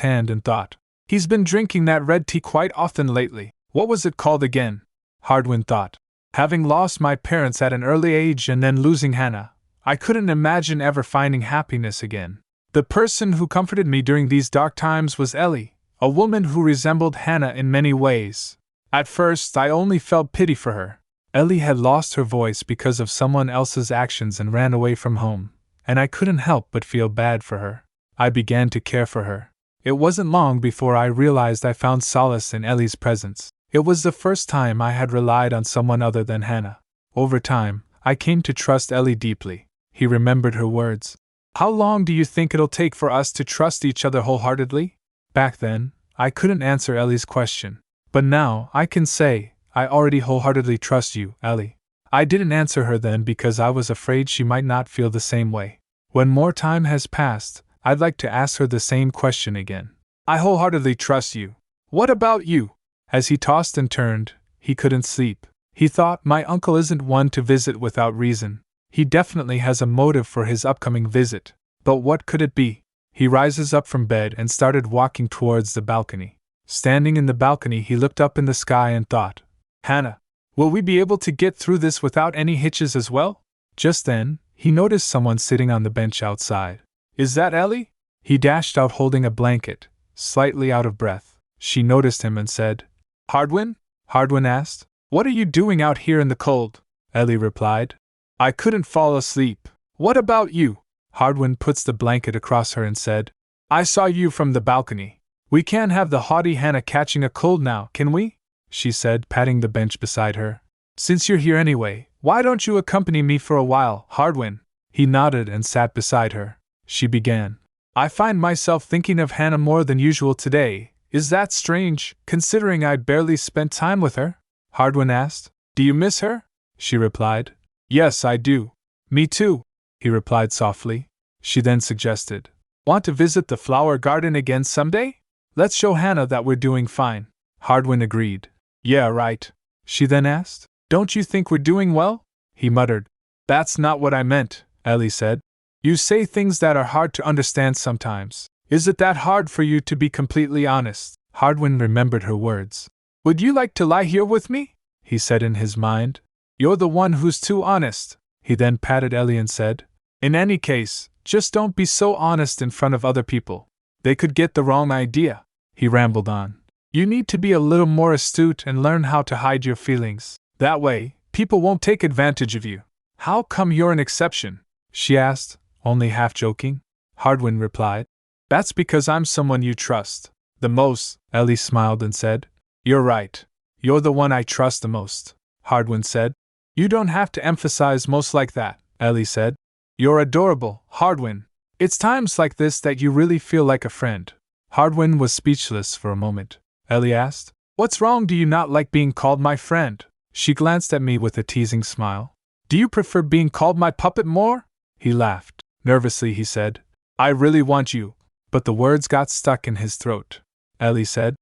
hand and thought. He's been drinking that red tea quite often lately. What was it called again? Hardwin thought. Having lost my parents at an early age and then losing Hannah, I couldn't imagine ever finding happiness again. The person who comforted me during these dark times was Ellie, a woman who resembled Hannah in many ways. At first, I only felt pity for her. Ellie had lost her voice because of someone else's actions and ran away from home, and I couldn't help but feel bad for her. I began to care for her. It wasn't long before I realized I found solace in Ellie's presence. It was the first time I had relied on someone other than Hannah. Over time, I came to trust Ellie deeply. He remembered her words. How long do you think it'll take for us to trust each other wholeheartedly? Back then, I couldn't answer Ellie's question. But now, I can say, I already wholeheartedly trust you, Ellie. I didn't answer her then because I was afraid she might not feel the same way. When more time has passed, I'd like to ask her the same question again. I wholeheartedly trust you. What about you? As he tossed and turned, he couldn't sleep. He thought, my uncle isn't one to visit without reason. He definitely has a motive for his upcoming visit. But what could it be? He rises up from bed and started walking towards the balcony. Standing in the balcony, he looked up in the sky and thought, Hannah, will we be able to get through this without any hitches as well? Just then, he noticed someone sitting on the bench outside. Is that Ellie? He dashed out holding a blanket, slightly out of breath. She noticed him and said, Hardwin? Hardwin asked. What are you doing out here in the cold? Ellie replied. I couldn't fall asleep. What about you? Hardwin puts the blanket across her and said, I saw you from the balcony. We can't have the haughty Hannah catching a cold now, can we? She said, patting the bench beside her. Since you're here anyway, why don't you accompany me for a while, Hardwin? He nodded and sat beside her. She began. I find myself thinking of Hannah more than usual today. Is that strange, considering I barely spent time with her? Hardwin asked. Do you miss her? She replied. Yes, I do. Me too, he replied softly. She then suggested. Want to visit the flower garden again someday? Let's show Hannah that we're doing fine. Hardwin agreed. Yeah, right. She then asked. Don't you think we're doing well? He muttered. That's not what I meant, Ellie said. You say things that are hard to understand sometimes. Is it that hard for you to be completely honest? Hardwin remembered her words. Would you like to lie here with me? He said in his mind. You're the one who's too honest. He then patted Ellie and said, In any case, just don't be so honest in front of other people. They could get the wrong idea. He rambled on. You need to be a little more astute and learn how to hide your feelings. That way, people won't take advantage of you. How come you're an exception? She asked, only half joking. Hardwin replied. That's because I'm someone you trust. The most, Ellie smiled and said. You're right. You're the one I trust the most, Hardwin said. You don't have to emphasize most like that, Ellie said. You're adorable, Hardwin. It's times like this that you really feel like a friend. Hardwin was speechless for a moment. Ellie asked, What's wrong? Do you not like being called my friend? She glanced at me with a teasing smile. Do you prefer being called my puppet more? He laughed. Nervously he said, I really want you. But the words got stuck in his throat. Ellie said,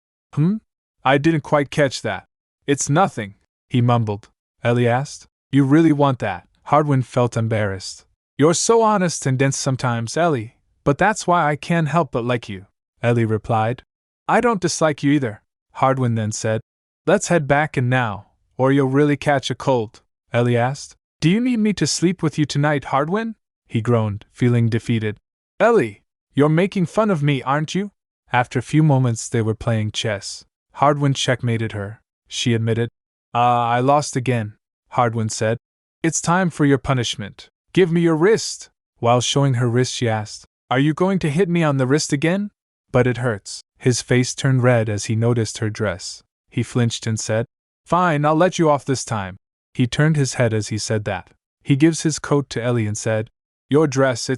I didn't quite catch that. It's nothing, he mumbled. Ellie asked, You really want that? Hardwin felt embarrassed. You're so honest and dense sometimes, Ellie, but that's why I can't help but like you, Ellie replied. I don't dislike you either, Hardwin then said. Let's head back in now, or you'll really catch a cold, Ellie asked. Do you need me to sleep with you tonight, Hardwin? He groaned, feeling defeated. Ellie, you're making fun of me, aren't you? After a few moments they were playing chess. Hardwin checkmated her, she admitted. I lost again, Hardwin said. It's time for your punishment. Give me your wrist. While showing her wrist she asked, Are you going to hit me on the wrist again? But it hurts. His face turned red as he noticed her dress. He flinched and said, Fine, I'll let you off this time. He turned his head as he said that. He gives his coat to Ellie and said, Your dress,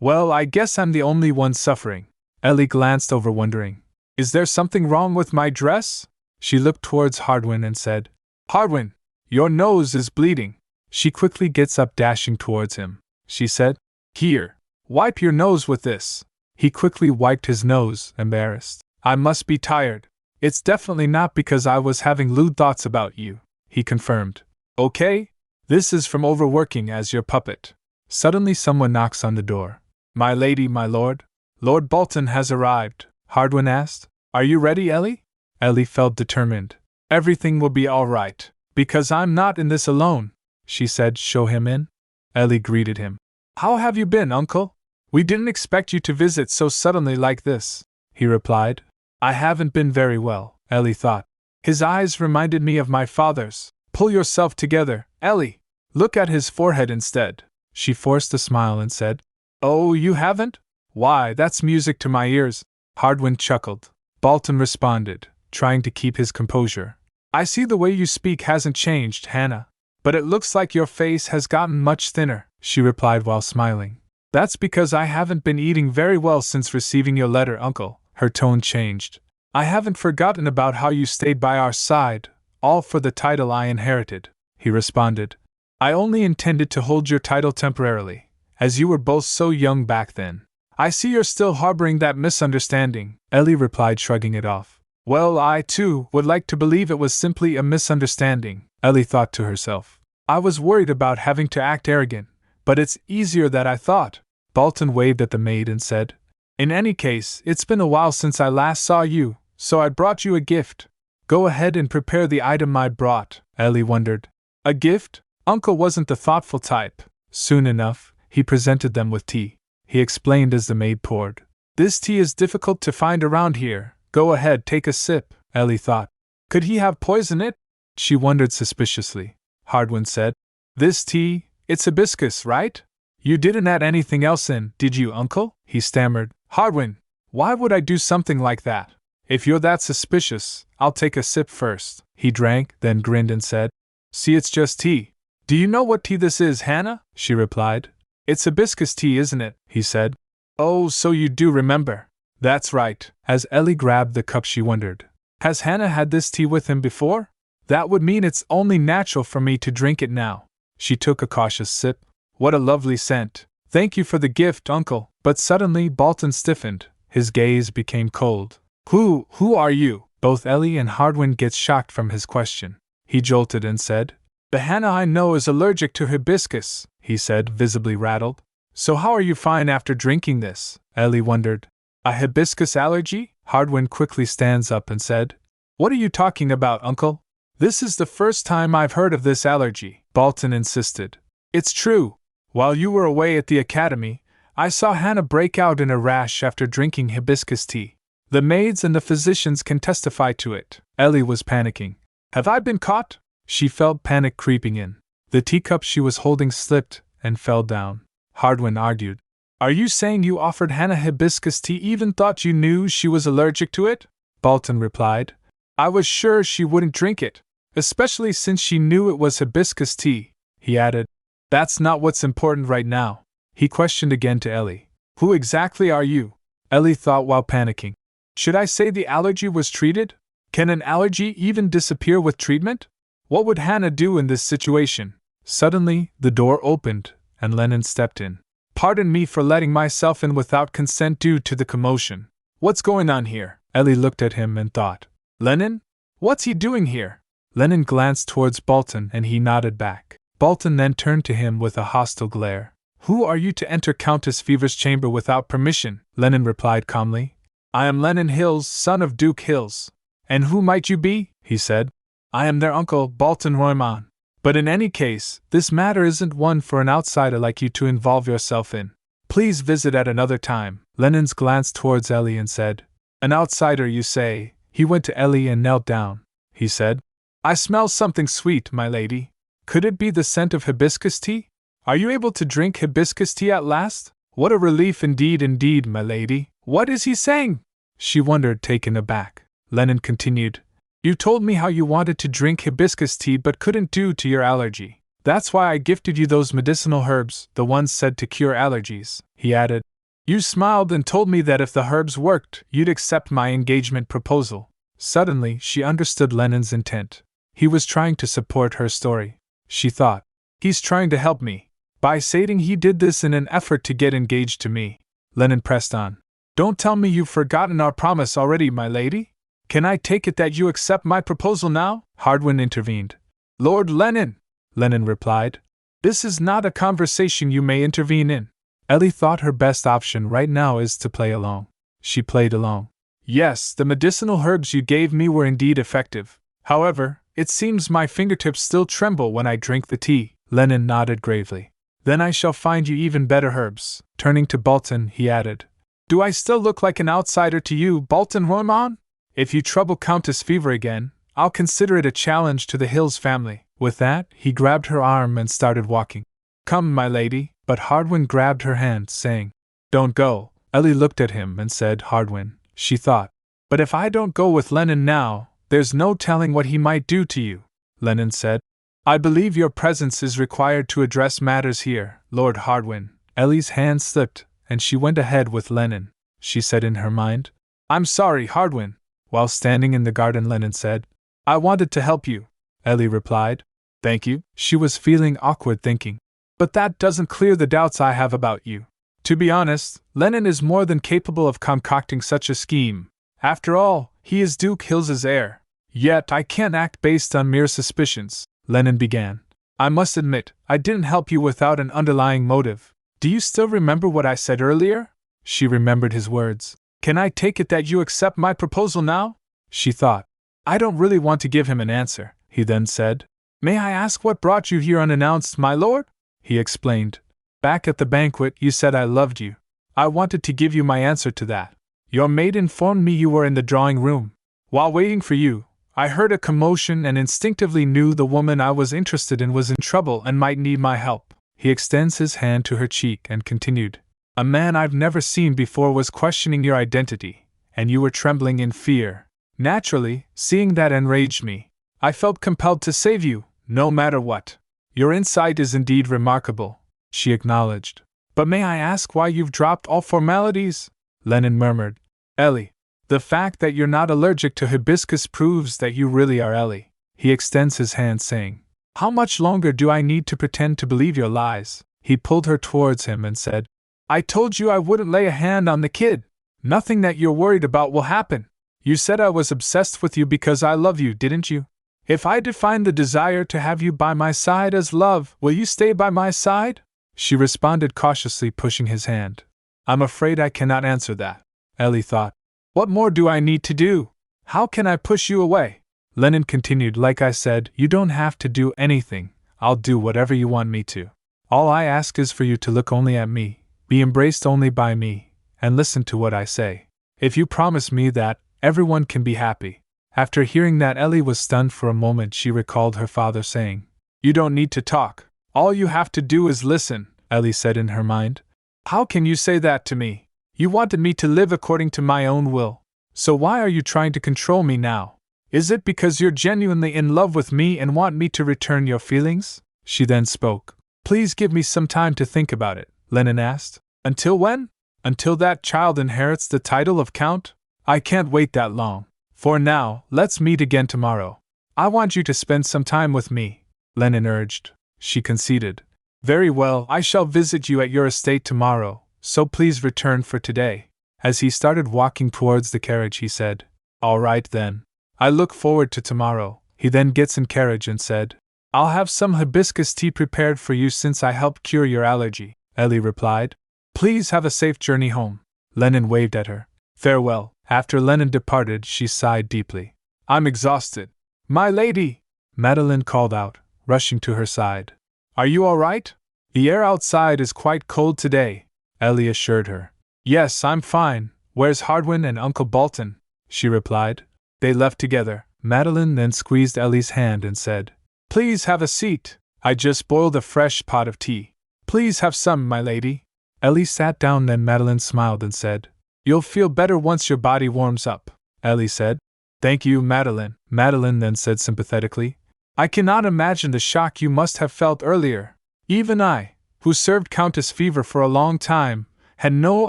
well, I guess I'm the only one suffering. Ellie glanced over wondering. Is there something wrong with my dress? She looked towards Hardwin and said, Hardwin, your nose is bleeding. She quickly gets up dashing towards him. She said, Here, wipe your nose with this. He quickly wiped his nose, embarrassed. I must be tired. It's definitely not because I was having lewd thoughts about you, he confirmed. Okay? This is from overworking as your puppet. Suddenly someone knocks on the door. My lady, my lord. Lord Bolton has arrived, Hardwin asked. Are you ready, Ellie? Ellie felt determined. Everything will be all right, because I'm not in this alone, she said. Show him in. Ellie greeted him. How have you been, uncle? We didn't expect you to visit so suddenly like this, he replied. I haven't been very well, Ellie thought. His eyes reminded me of my father's. Pull yourself together, Ellie. Look at his forehead instead. She forced a smile and said, Oh, you haven't? Why, that's music to my ears. Hardwin chuckled. Bolton responded, trying to keep his composure. I see the way you speak hasn't changed, Hannah. But it looks like your face has gotten much thinner, she replied while smiling. That's because I haven't been eating very well since receiving your letter, Uncle. Her tone changed. I haven't forgotten about how you stayed by our side, all for the title I inherited, he responded. I only intended to hold your title temporarily, as you were both so young back then. I see you're still harboring that misunderstanding, Ellie replied, shrugging it off. Well, I, too, would like to believe it was simply a misunderstanding, Ellie thought to herself. I was worried about having to act arrogant, but it's easier than I thought. Bolton waved at the maid and said, In any case, it's been a while since I last saw you, so I brought you a gift. Go ahead and prepare the item I brought, Ellie wondered. A gift? Uncle wasn't the thoughtful type. Soon enough, he presented them with tea. He explained as the maid poured. This tea is difficult to find around here. Go ahead, take a sip, Ellie thought. Could he have poison it? She wondered suspiciously. Hardwin said. This tea, it's hibiscus, right? You didn't add anything else in, did you, Uncle? He stammered. Hardwin, why would I do something like that? If you're that suspicious, I'll take a sip first. He drank, then grinned and said, See, it's just tea. Do you know what tea this is, Hannah? She replied. It's hibiscus tea, isn't it? He said. Oh, so you do remember. That's right. As Ellie grabbed the cup, she wondered. Has Hannah had this tea with him before? That would mean it's only natural for me to drink it now. She took a cautious sip. What a lovely scent. Thank you for the gift, Uncle. But suddenly Bolton stiffened. His gaze became cold. Who are you? Both Ellie and Hardwin get shocked from his question. He jolted and said, The Hannah I know is allergic to hibiscus, he said, visibly rattled. So how are you fine after drinking this? Ellie wondered. A hibiscus allergy? Hardwin quickly stands up and said, What are you talking about, Uncle? This is the first time I've heard of this allergy, Bolton insisted. It's true. While you were away at the academy, I saw Hannah break out in a rash after drinking hibiscus tea. The maids and the physicians can testify to it. Ellie was panicking. Have I been caught? She felt panic creeping in. The teacup she was holding slipped and fell down. Hardwin argued. Are you saying you offered Hannah hibiscus tea even thought you knew she was allergic to it? Bolton replied. I was sure she wouldn't drink it, especially since she knew it was hibiscus tea, he added. That's not what's important right now. He questioned again to Ellie. Who exactly are you? Ellie thought while panicking. Should I say the allergy was treated? Can an allergy even disappear with treatment? What would Hannah do in this situation? Suddenly, the door opened, and Lennon stepped in. Pardon me for letting myself in without consent due to the commotion. What's going on here? Ellie looked at him and thought. Lennon? What's he doing here? Lennon glanced towards Bolton and he nodded back. Bolton then turned to him with a hostile glare. Who are you to enter Countess Fever's chamber without permission? Lennon replied calmly. I am Lennon Hills, son of Duke Hills. And who might you be? He said. I am their uncle, Bolton Roymon. But in any case, this matter isn't one for an outsider like you to involve yourself in. Please visit at another time. Lennon's glanced towards Ellie and said. An outsider, you say? He went to Ellie and knelt down. He said. I smell something sweet, my lady. Could it be the scent of hibiscus tea? Are you able to drink hibiscus tea at last? What a relief indeed, my lady. What is he saying? She wondered, taken aback. Lennon continued. You told me how you wanted to drink hibiscus tea but couldn't due to your allergy. That's why I gifted you those medicinal herbs, the ones said to cure allergies, he added. You smiled and told me that if the herbs worked, you'd accept my engagement proposal. Suddenly, she understood Lennon's intent. He was trying to support her story. She thought. He's trying to help me. By stating he did this in an effort to get engaged to me. Lennon pressed on. Don't tell me you've forgotten our promise already, my lady? Can I take it that you accept my proposal now? Hardwin intervened. Lord Lennon, Lennon replied. This is not a conversation you may intervene in. Ellie thought her best option right now is to play along. She played along. Yes, the medicinal herbs you gave me were indeed effective. However, it seems my fingertips still tremble when I drink the tea. Lennon nodded gravely. Then I shall find you even better herbs. Turning to Bolton, he added. Do I still look like an outsider to you, Bolton Roymon? If you trouble Countess Fever again, I'll consider it a challenge to the Hills family. With that, he grabbed her arm and started walking. Come, my lady, but Hardwin grabbed her hand, saying, Don't go. Ellie looked at him and said, Hardwin, she thought. But if I don't go with Lennon now, there's no telling what he might do to you, Lennon said. I believe your presence is required to address matters here, Lord Hardwin. Ellie's hand slipped, and she went ahead with Lennon, she said in her mind. I'm sorry, Hardwin. While standing in the garden, Lennon said. I wanted to help you, Ellie replied. Thank you. She was feeling awkward, thinking. But that doesn't clear the doubts I have about you. To be honest, Lennon is more than capable of concocting such a scheme. After all, he is Duke Hill's heir. Yet I can't act based on mere suspicions, Lennon began. I must admit, I didn't help you without an underlying motive. Do you still remember what I said earlier? She remembered his words. Can I take it that you accept my proposal now? She thought. I don't really want to give him an answer, he then said. May I ask what brought you here unannounced, my lord? He explained. Back at the banquet, you said I loved you. I wanted to give you my answer to that. Your maid informed me you were in the drawing room. While waiting for you, I heard a commotion and instinctively knew the woman I was interested in was in trouble and might need my help. He extends his hand to her cheek and continued. A man I've never seen before was questioning your identity, and you were trembling in fear. Naturally, seeing that enraged me. I felt compelled to save you, no matter what. Your insight is indeed remarkable, she acknowledged. But may I ask why you've dropped all formalities? Lennon murmured. Ellie. The fact that you're not allergic to hibiscus proves that you really are Ellie. He extends his hand, saying, How much longer do I need to pretend to believe your lies? He pulled her towards him and said, I told you I wouldn't lay a hand on the kid. Nothing that you're worried about will happen. You said I was obsessed with you because I love you, didn't you? If I define the desire to have you by my side as love, will you stay by my side? She responded cautiously, pushing his hand. I'm afraid I cannot answer that, Ellie thought. What more do I need to do? How can I push you away? Lennon continued, Like I said, you don't have to do anything. I'll do whatever you want me to. All I ask is for you to look only at me, be embraced only by me, and listen to what I say. If you promise me that, everyone can be happy. After hearing that, Ellie was stunned for a moment. She recalled her father saying, You don't need to talk. All you have to do is listen, Ellie said in her mind. How can you say that to me? You wanted me to live according to my own will. So why are you trying to control me now? Is it because you're genuinely in love with me and want me to return your feelings? She then spoke. Please give me some time to think about it, Lennon asked. Until when? Until that child inherits the title of Count? I can't wait that long. For now, let's meet again tomorrow. I want you to spend some time with me, Lennon urged. She conceded. Very well, I shall visit you at your estate tomorrow, so please return for today. As he started walking towards the carriage, he said, All right then. I look forward to tomorrow. He then gets in carriage and said, I'll have some hibiscus tea prepared for you since I helped cure your allergy, Ellie replied. Please have a safe journey home. Lennon waved at her. Farewell. After Lennon departed, she sighed deeply. I'm exhausted. My lady! Madeline called out, rushing to her side. Are you all right? The air outside is quite cold today, Ellie assured her. Yes, I'm fine. Where's Hardwin and Uncle Bolton? She replied. They left together. Madeline then squeezed Ellie's hand and said, Please have a seat. I just boiled a fresh pot of tea. Please have some, my lady. Ellie sat down, then Madeline smiled and said, You'll feel better once your body warms up, Ellie said. Thank you, Madeline. Madeline then said sympathetically. I cannot imagine the shock you must have felt earlier. Even I, who served Countess Fever for a long time, had no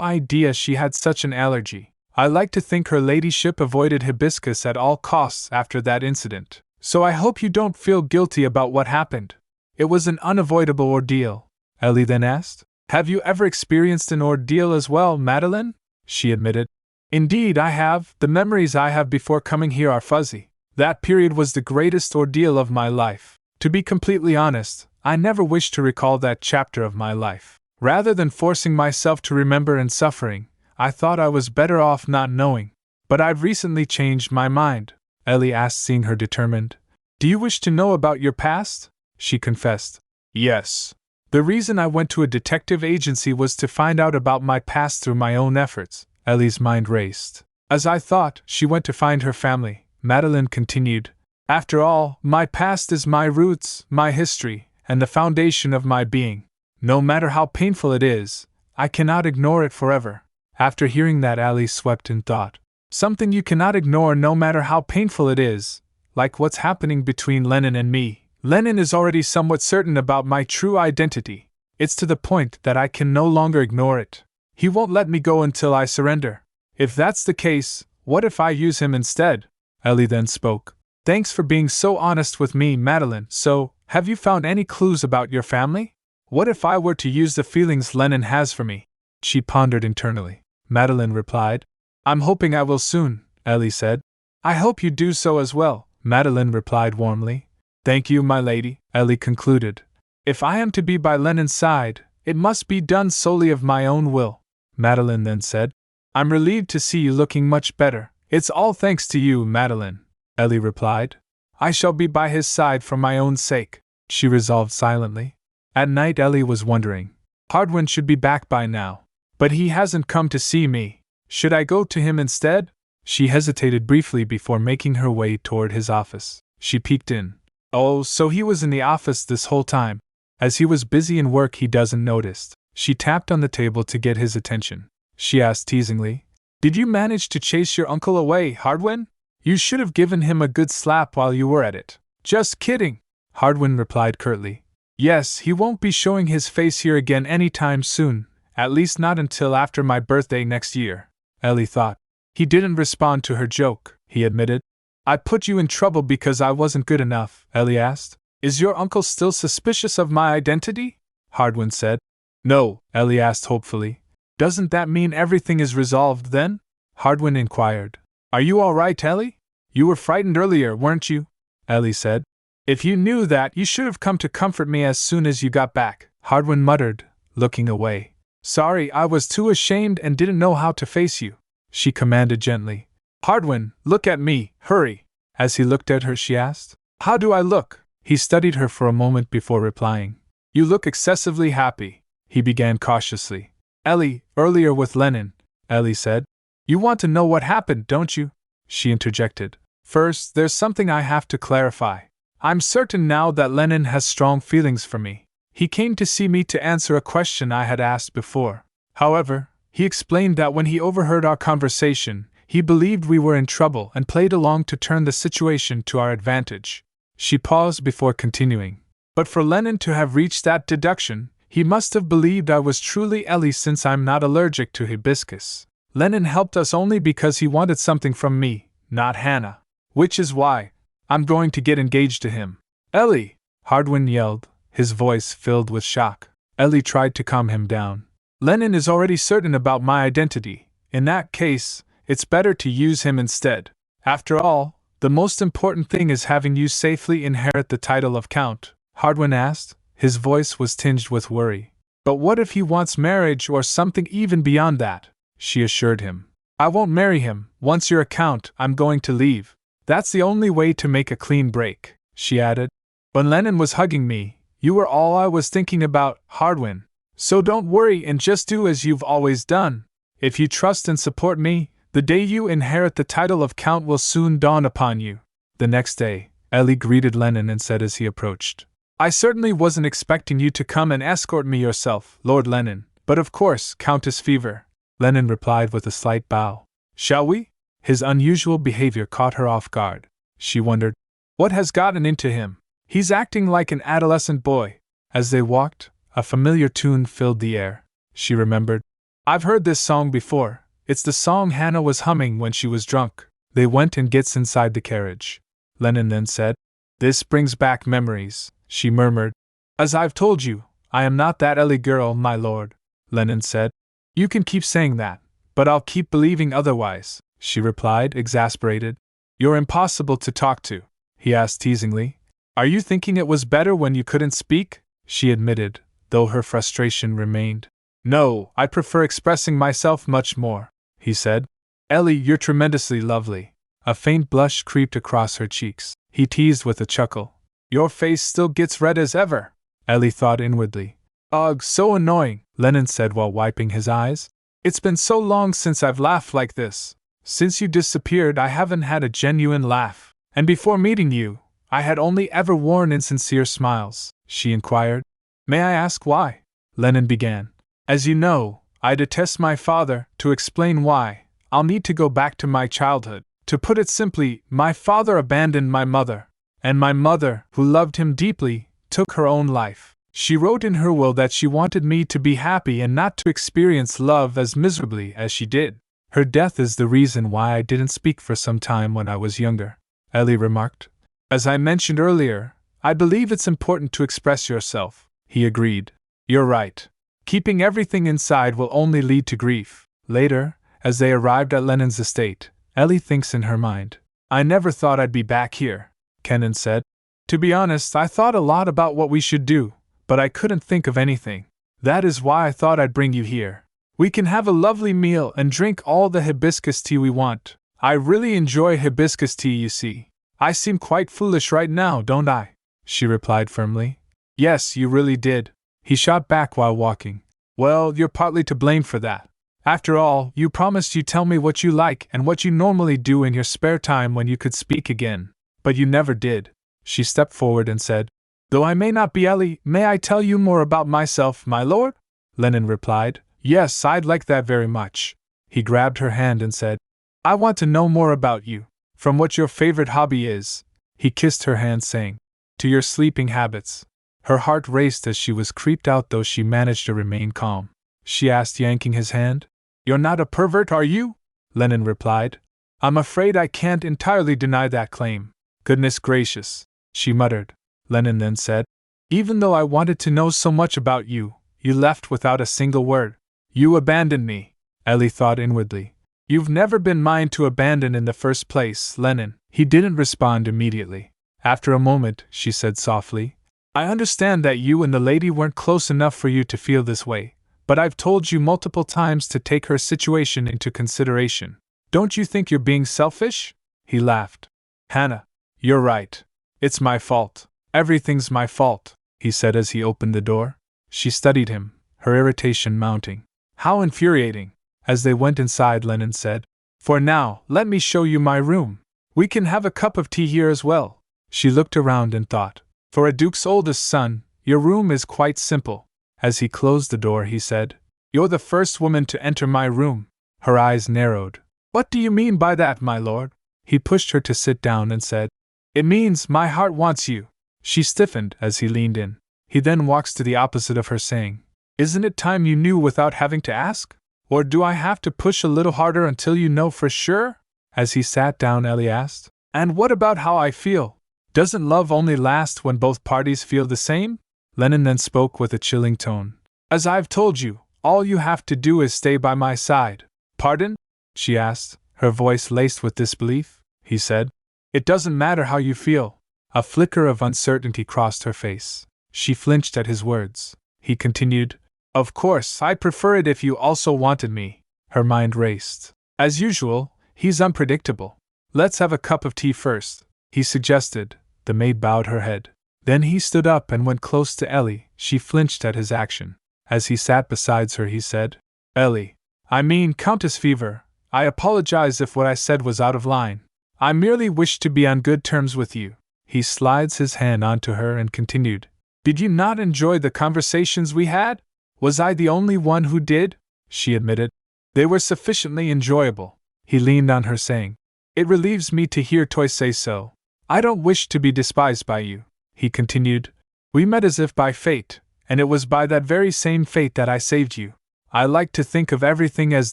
idea she had such an allergy. I like to think her ladyship avoided hibiscus at all costs after that incident, so I hope you don't feel guilty about what happened. It was an unavoidable ordeal, Ellie then asked. Have you ever experienced an ordeal as well, Madeline? She admitted. Indeed, I have. The memories I have before coming here are fuzzy. That period was the greatest ordeal of my life. To be completely honest, I never wished to recall that chapter of my life. Rather than forcing myself to remember and suffering, I thought I was better off not knowing. But I've recently changed my mind, Ellie asked, seeing her determined. Do you wish to know about your past? She confessed. Yes. The reason I went to a detective agency was to find out about my past through my own efforts. Ellie's mind raced. As I thought, she went to find her family. Madeline continued. After all, my past is my roots, my history, and the foundation of my being. No matter how painful it is, I cannot ignore it forever. After hearing that, Ellie swept in thought. Something you cannot ignore no matter how painful it is, like what's happening between Lennon and me. Lennon is already somewhat certain about my true identity. It's to the point that I can no longer ignore it. He won't let me go until I surrender. If that's the case, what if I use him instead? Ellie then spoke. Thanks for being so honest with me, Madeline. So, have you found any clues about your family? What if I were to use the feelings Lennon has for me? She pondered internally. Madeline replied. I'm hoping I will soon, Ellie said. I hope you do so as well, Madeline replied warmly. Thank you, my lady, Ellie concluded. If I am to be by Lennon's side, it must be done solely of my own will, Madeline then said. I'm relieved to see you looking much better. It's all thanks to you, Madeline, Ellie replied. I shall be by his side for my own sake, she resolved silently. At night Ellie was wondering. Hardwin should be back by now. But he hasn't come to see me. Should I go to him instead? She hesitated briefly before making her way toward his office. She peeked in. Oh, so he was in the office this whole time. As he was busy in work he doesn't notice. She tapped on the table to get his attention. She asked teasingly, Did you manage to chase your uncle away, Hardwin? You should have given him a good slap while you were at it. Just kidding, Hardwin replied curtly. Yes, he won't be showing his face here again anytime soon, at least not until after my birthday next year, Ellie thought. He didn't respond to her joke, he admitted. I put you in trouble because I wasn't good enough, Ellie asked. Is your uncle still suspicious of my identity? Hardwin said. No, Ellie asked hopefully. Doesn't that mean everything is resolved then? Hardwin inquired. Are you all right, Ellie? You were frightened earlier, weren't you? Ellie said. If you knew that, you should have come to comfort me as soon as you got back, Hardwin muttered, looking away. Sorry, I was too ashamed and didn't know how to face you, she commanded gently. Hardwin, look at me, hurry. As he looked at her, she asked. How do I look? He studied her for a moment before replying. You look excessively happy, he began cautiously. Ellie, earlier with Lennon, Ellie said. You want to know what happened, don't you? She interjected. First, there's something I have to clarify. I'm certain now that Lennon has strong feelings for me. He came to see me to answer a question I had asked before. However, he explained that when he overheard our conversation, he believed we were in trouble and played along to turn the situation to our advantage. She paused before continuing. But for Lennon to have reached that deduction, he must have believed I was truly Ellie since I'm not allergic to hibiscus. Lennon helped us only because he wanted something from me, not Hannah. Which is why I'm going to get engaged to him. Ellie! Hardwin yelled, his voice filled with shock. Ellie tried to calm him down. Lennon is already certain about my identity. In that case, it's better to use him instead. After all, the most important thing is having you safely inherit the title of Count, Hardwin asked. His voice was tinged with worry. But what if he wants marriage or something even beyond that? She assured him. I won't marry him. Once you're a count, I'm going to leave. That's the only way to make a clean break, she added. When Lennon was hugging me, you were all I was thinking about, Hardwin. So don't worry and just do as you've always done. If you trust and support me, the day you inherit the title of Count will soon dawn upon you. The next day, Ellie greeted Lennon and said as he approached. I certainly wasn't expecting you to come and escort me yourself, Lord Lennon, but of course, Countess Fever. Lennon replied with a slight bow. Shall we? His unusual behavior caught her off guard. She wondered, what has gotten into him? He's acting like an adolescent boy. As they walked, a familiar tune filled the air. She remembered. I've heard this song before. It's the song Hannah was humming when she was drunk. They went and gets inside the carriage. Lennon then said, This brings back memories, she murmured. As I've told you, I am not that Ellie girl, my lord, Lennon said. You can keep saying that, but I'll keep believing otherwise, she replied, exasperated. You're impossible to talk to, he asked teasingly. Are you thinking it was better when you couldn't speak? She admitted, though her frustration remained. No, I prefer expressing myself much more, he said. Ellie, you're tremendously lovely. A faint blush creeped across her cheeks. He teased with a chuckle. Your face still gets red as ever, Ellie thought inwardly. Ugh, so annoying, Lennon said while wiping his eyes. It's been so long since I've laughed like this. Since you disappeared, I haven't had a genuine laugh. And before meeting you, I had only ever worn insincere smiles, she inquired. May I ask why? Lennon began. As you know, I detest my father. To explain why, I'll need to go back to my childhood. To put it simply, my father abandoned my mother, and my mother, who loved him deeply, took her own life. She wrote in her will that she wanted me to be happy and not to experience love as miserably as she did. Her death is the reason why I didn't speak for some time when I was younger, Ellie remarked. As I mentioned earlier, I believe it's important to express yourself, he agreed. You're right. Keeping everything inside will only lead to grief. Later, as they arrived at Lennon's estate, Ellie thinks in her mind. I never thought I'd be back here, Kenan said. To be honest, I thought a lot about what we should do, but I couldn't think of anything. That is why I thought I'd bring you here. We can have a lovely meal and drink all the hibiscus tea we want. I really enjoy hibiscus tea, you see. I seem quite foolish right now, don't I? She replied firmly. Yes, you really did, he shot back while walking. Well, you're partly to blame for that. After all, you promised you'd tell me what you like and what you normally do in your spare time when you could speak again. But you never did. She stepped forward and said, Though I may not be Ellie, may I tell you more about myself, my lord? Lennon replied, Yes, I'd like that very much. He grabbed her hand and said, I want to know more about you. From what your favorite hobby is. He kissed her hand saying, To your sleeping habits. Her heart raced as she was creeped out, though she managed to remain calm. She asked, yanking his hand. You're not a pervert, are you? Lennon replied. I'm afraid I can't entirely deny that claim. Goodness gracious, she muttered. Lennon then said, Even though I wanted to know so much about you, you left without a single word. You abandoned me, Ellie thought inwardly. You've never been mine to abandon in the first place, Lennon. He didn't respond immediately. After a moment, she said softly, I understand that you and the lady weren't close enough for you to feel this way, but I've told you multiple times to take her situation into consideration. Don't you think you're being selfish? He laughed. Hannah, you're right. It's my fault. Everything's my fault, he said as he opened the door. She studied him, her irritation mounting. How infuriating. As they went inside, Lennon said, For now, let me show you my room. We can have a cup of tea here as well. She looked around and thought, For a duke's oldest son, your room is quite simple. As he closed the door, he said, You're the first woman to enter my room. Her eyes narrowed. What do you mean by that, my lord? He pushed her to sit down and said, It means my heart wants you. She stiffened as he leaned in. He then walks to the opposite of her, saying, Isn't it time you knew without having to ask? Or do I have to push a little harder until you know for sure? As he sat down, Ellie asked, And what about how I feel? Doesn't love only last when both parties feel the same? Lennon then spoke with a chilling tone. As I've told you, all you have to do is stay by my side. Pardon? She asked, her voice laced with disbelief. He said, It doesn't matter how you feel. A flicker of uncertainty crossed her face. She flinched at his words. He continued, Of course, I'd prefer it if you also wanted me. Her mind raced. As usual, he's unpredictable. Let's have a cup of tea first, he suggested. The maid bowed her head. Then he stood up and went close to Ellie. She flinched at his action. As he sat beside her, he said, Ellie, I mean Countess Fever, I apologize if what I said was out of line. I merely wished to be on good terms with you. He slides his hand onto her and continued, Did you not enjoy the conversations we had? Was I the only one who did? She admitted. They were sufficiently enjoyable. He leaned on her, saying, It relieves me to hear Toy say so. I don't wish to be despised by you. He continued, We met as if by fate, and it was by that very same fate that I saved you. I like to think of everything as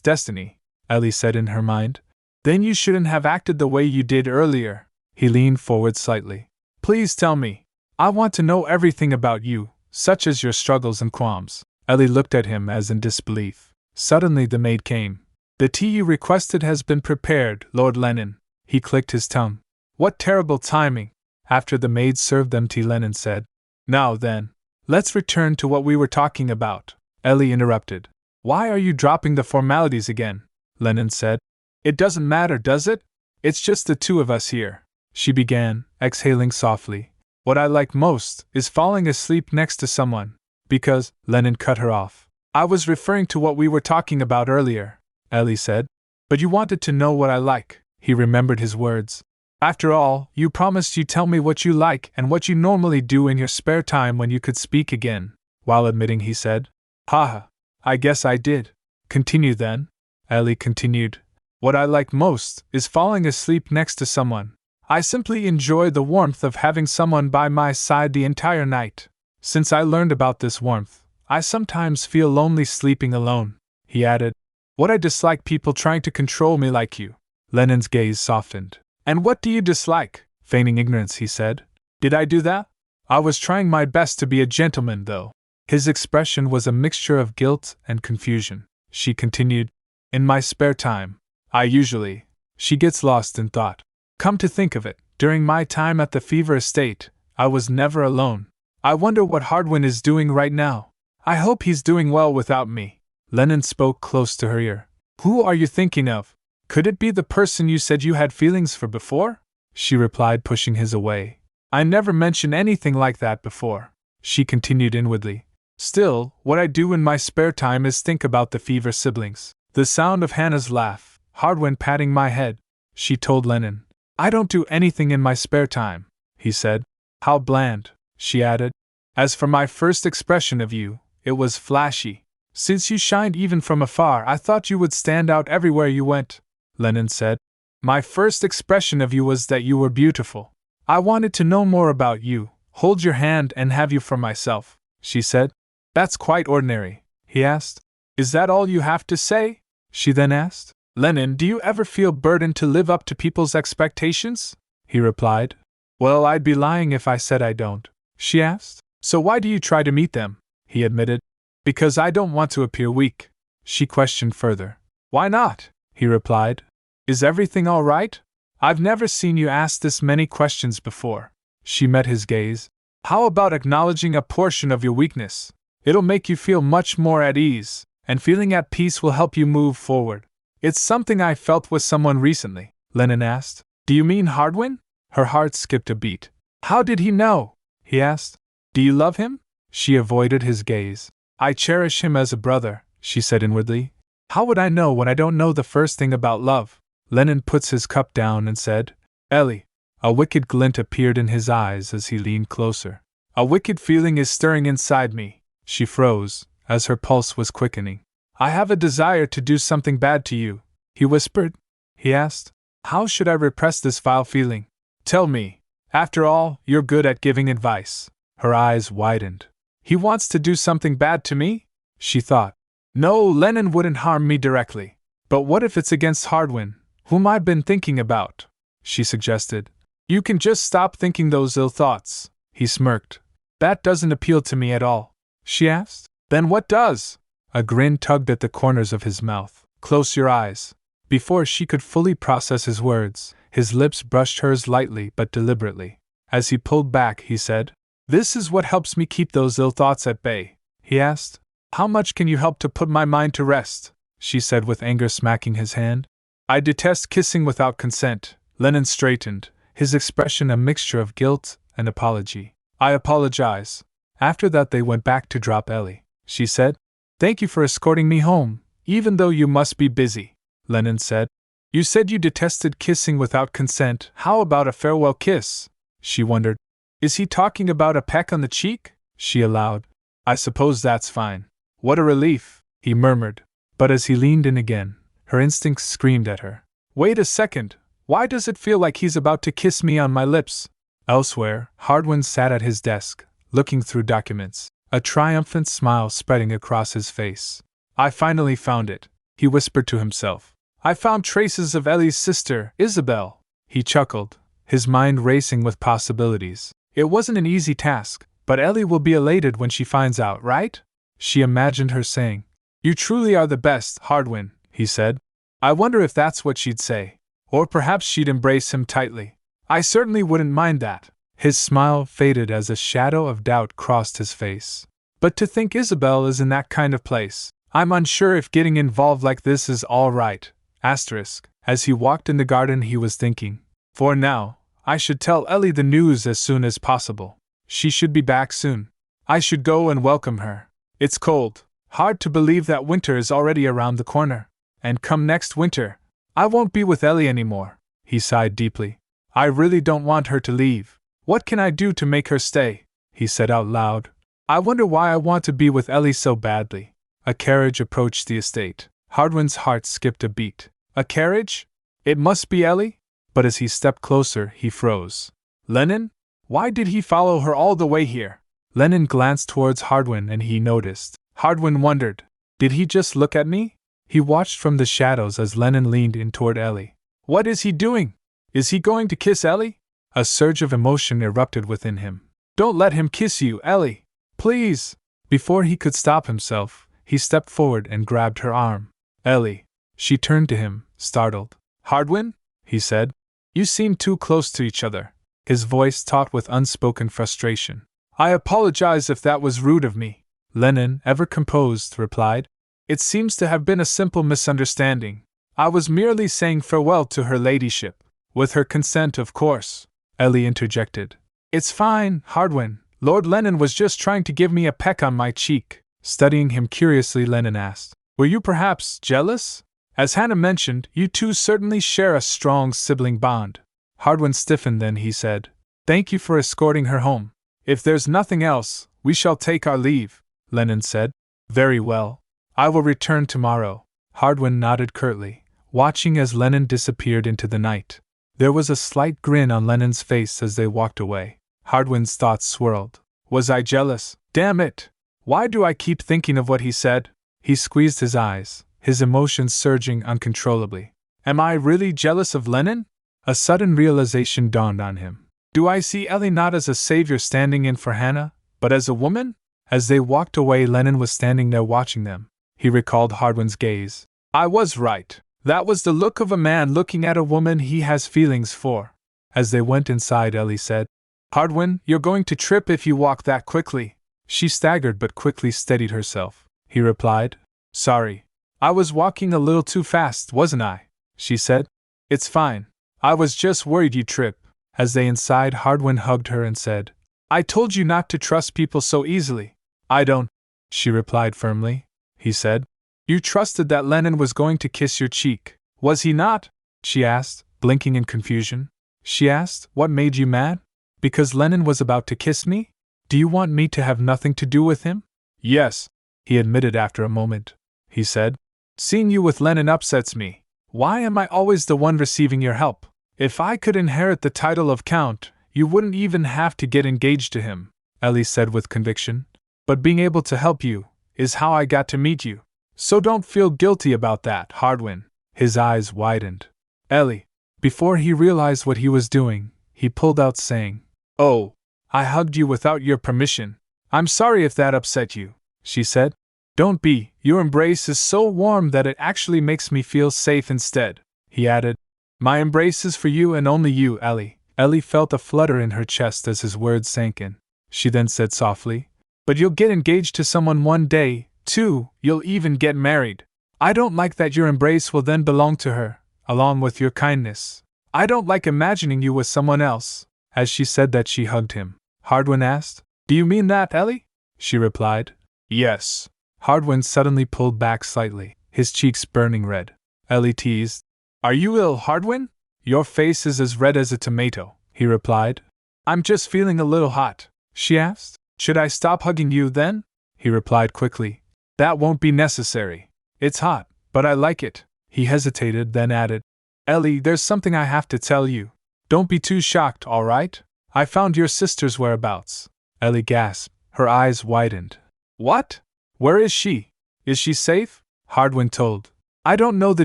destiny, Ellie said in her mind. Then you shouldn't have acted the way you did earlier. He leaned forward slightly. Please tell me. I want to know everything about you, such as your struggles and qualms. Ellie looked at him as in disbelief. Suddenly the maid came. The tea you requested has been prepared, Lord Lennon. He clicked his tongue. What terrible timing. After the maid served them tea, Lennon said, Now then, let's return to what we were talking about. Ellie interrupted. Why are you dropping the formalities again? Lennon said. It doesn't matter, does it? It's just the two of us here. She began, exhaling softly. What I like most is falling asleep next to someone. Because, Lennon cut her off. I was referring to what we were talking about earlier, Ellie said. But you wanted to know what I like. He remembered his words. After all, you promised you'd tell me what you like and what you normally do in your spare time when you could speak again. While admitting, he said, Haha, I guess I did. Continue then, Ellie continued. What I like most is falling asleep next to someone. I simply enjoy the warmth of having someone by my side the entire night. Since I learned about this warmth, I sometimes feel lonely sleeping alone," he added. "What I dislike people trying to control me like you." Lennon's gaze softened. "And what do you dislike?" Feigning ignorance, he said. "Did I do that? I was trying my best to be a gentleman, though." His expression was a mixture of guilt and confusion. She continued, "In my spare time, I usually..." She gets lost in thought. "Come to think of it, during my time at the Fever Estate, I was never alone. I wonder what Hardwin is doing right now. I hope he's doing well without me." Lennon spoke close to her ear. "Who are you thinking of? Could it be the person you said you had feelings for before?" She replied, pushing his away. "I never mentioned anything like that before," she continued inwardly. "Still, what I do in my spare time is think about the Fever siblings." The sound of Hannah's laugh, Hardwin patting my head, she told Lennon. "I don't do anything in my spare time," he said. "How bland," she added. "As for my first expression of you, it was flashy. Since you shined even from afar, I thought you would stand out everywhere you went," Lennon said. "My first expression of you was that you were beautiful. I wanted to know more about you, hold your hand and have you for myself," she said. "That's quite ordinary," he asked. "Is that all you have to say?" she then asked. "Lennon, do you ever feel burdened to live up to people's expectations?" he replied. "Well, I'd be lying if I said I don't," she asked. "So why do you try to meet them?" he admitted. "Because I don't want to appear weak," she questioned further. "Why not?" he replied. "Is everything all right? I've never seen you ask this many questions before." She met his gaze. "How about acknowledging a portion of your weakness? It'll make you feel much more at ease, and feeling at peace will help you move forward." "It's something I felt with someone recently," Lennon asked. "Do you mean Hardwin?" Her heart skipped a beat. "How did he know?" he asked. "Do you love him?" She avoided his gaze. "I cherish him as a brother," she said inwardly. "How would I know when I don't know the first thing about love?" Lennon puts his cup down and said, "Ellie." A wicked glint appeared in his eyes as he leaned closer. "A wicked feeling is stirring inside me." She froze, as her pulse was quickening. "I have a desire to do something bad to you," he whispered. He asked, "How should I repress this vile feeling? Tell me. After all, you're good at giving advice." Her eyes widened. "He wants to do something bad to me?" she thought. "No, Lennon wouldn't harm me directly. But what if it's against Hardwin, whom I've been thinking about?" she suggested. "You can just stop thinking those ill thoughts," he smirked. "That doesn't appeal to me at all," she asked. "Then what does?" A grin tugged at the corners of his mouth. "Close your eyes." Before she could fully process his words, his lips brushed hers lightly but deliberately. As he pulled back, he said, "This is what helps me keep those ill thoughts at bay," he asked. "How much can you help to put my mind to rest?" she said with anger, smacking his hand. "I detest kissing without consent." Lennon straightened, his expression a mixture of guilt and apology. "I apologize." After that they went back to drop Ellie. She said, "Thank you for escorting me home, even though you must be busy," Lennon said. "You said you detested kissing without consent. How about a farewell kiss?" she wondered. "Is he talking about a peck on the cheek?" she allowed. "I suppose that's fine." "What a relief," he murmured. But as he leaned in again, her instincts screamed at her. "Wait a second, why does it feel like he's about to kiss me on my lips?" Elsewhere, Hardwin sat at his desk, looking through documents, a triumphant smile spreading across his face. "I finally found it," he whispered to himself. "I found traces of Ellie's sister, Isabel." He chuckled, his mind racing with possibilities. It wasn't an easy task, but Ellie will be elated when she finds out, right? She imagined her saying, "You truly are the best, Hardwin," he said. I wonder if that's what she'd say. Or perhaps she'd embrace him tightly. "I certainly wouldn't mind that." His smile faded as a shadow of doubt crossed his face. "But to think Isabel is in that kind of place, I'm unsure if getting involved like this is all right." As he walked in the garden, he was thinking, "For now, I should tell Ellie the news as soon as possible. She should be back soon. I should go and welcome her. It's cold. Hard to believe that winter is already around the corner. And come next winter, I won't be with Ellie anymore." He sighed deeply. "I really don't want her to leave. What can I do to make her stay?" he said out loud. "I wonder why I want to be with Ellie so badly." A carriage approached the estate. Hardwin's heart skipped a beat. A carriage? It must be Ellie? But as he stepped closer, he froze. Lennon? Why did he follow her all the way here? Lennon glanced towards Hardwin and he noticed. Hardwin wondered. Did he just look at me? He watched from the shadows as Lennon leaned in toward Ellie. What is he doing? Is he going to kiss Ellie? A surge of emotion erupted within him. Don't let him kiss you, Ellie. Please. Before he could stop himself, he stepped forward and grabbed her arm. Ellie. She turned to him, startled. Hardwin? He said. You seem too close to each other. His voice taut with unspoken frustration. I apologize if that was rude of me. Lennon, ever composed, replied. It seems to have been a simple misunderstanding. I was merely saying farewell to her ladyship. With her consent, of course. Ellie interjected. It's fine, Hardwin. Lord Lennon was just trying to give me a peck on my cheek. Studying him curiously, Lennon asked. Were you perhaps jealous? As Hannah mentioned, you two certainly share a strong sibling bond. Hardwin stiffened, then he said. Thank you for escorting her home. If there's nothing else, we shall take our leave, Lennon said. Very well. I will return tomorrow. Hardwin nodded curtly, watching as Lennon disappeared into the night. There was a slight grin on Lennon's face as they walked away. Hardwin's thoughts swirled. Was I jealous? Damn it! Why do I keep thinking of what he said? He squeezed his eyes, his emotions surging uncontrollably. Am I really jealous of Lennon? A sudden realization dawned on him. Do I see Ellie not as a savior standing in for Hannah, but as a woman? As they walked away, Lennon was standing there watching them. He recalled Hardwin's gaze. I was right. That was the look of a man looking at a woman he has feelings for. As they went inside, Ellie said, Hardwin, you're going to trip if you walk that quickly. She staggered but quickly steadied herself. He replied, Sorry. I was walking a little too fast, wasn't I? She said. It's fine. I was just worried you'd trip. As they inside, Hardwin hugged her and said, I told you not to trust people so easily. I don't, she replied firmly. He said, You trusted that Lennon was going to kiss your cheek, was he not? She asked, blinking in confusion. She asked, What made you mad? Because Lennon was about to kiss me? Do you want me to have nothing to do with him? Yes, he admitted after a moment. He said, Seeing you with Lennon upsets me. Why am I always the one receiving your help? If I could inherit the title of Count, you wouldn't even have to get engaged to him, Ellie said with conviction. But being able to help you is how I got to meet you. So don't feel guilty about that, Hardwin. His eyes widened. Ellie. Before he realized what he was doing, he pulled out saying, Oh, I hugged you without your permission. I'm sorry if that upset you, she said. Don't be, your embrace is so warm that it actually makes me feel safe instead, he added. My embrace is for you and only you, Ellie. Ellie felt a flutter in her chest as his words sank in. She then said softly, But you'll get engaged to someone one day, too, you'll even get married. I don't like that your embrace will then belong to her, along with your kindness. I don't like imagining you with someone else. As she said that, she hugged him. Hardwin asked, Do you mean that, Ellie? She replied, Yes. Hardwin suddenly pulled back slightly, his cheeks burning red. Ellie teased, Are you ill, Hardwin? Your face is as red as a tomato, he replied. I'm just feeling a little hot, she asked. Should I stop hugging you then? He replied quickly. That won't be necessary. It's hot, but I like it. He hesitated, then added, Ellie, there's something I have to tell you. Don't be too shocked, all right? I found your sister's whereabouts. Ellie gasped. Her eyes widened. What? Where is she? Is she safe? Hardwin told. I don't know the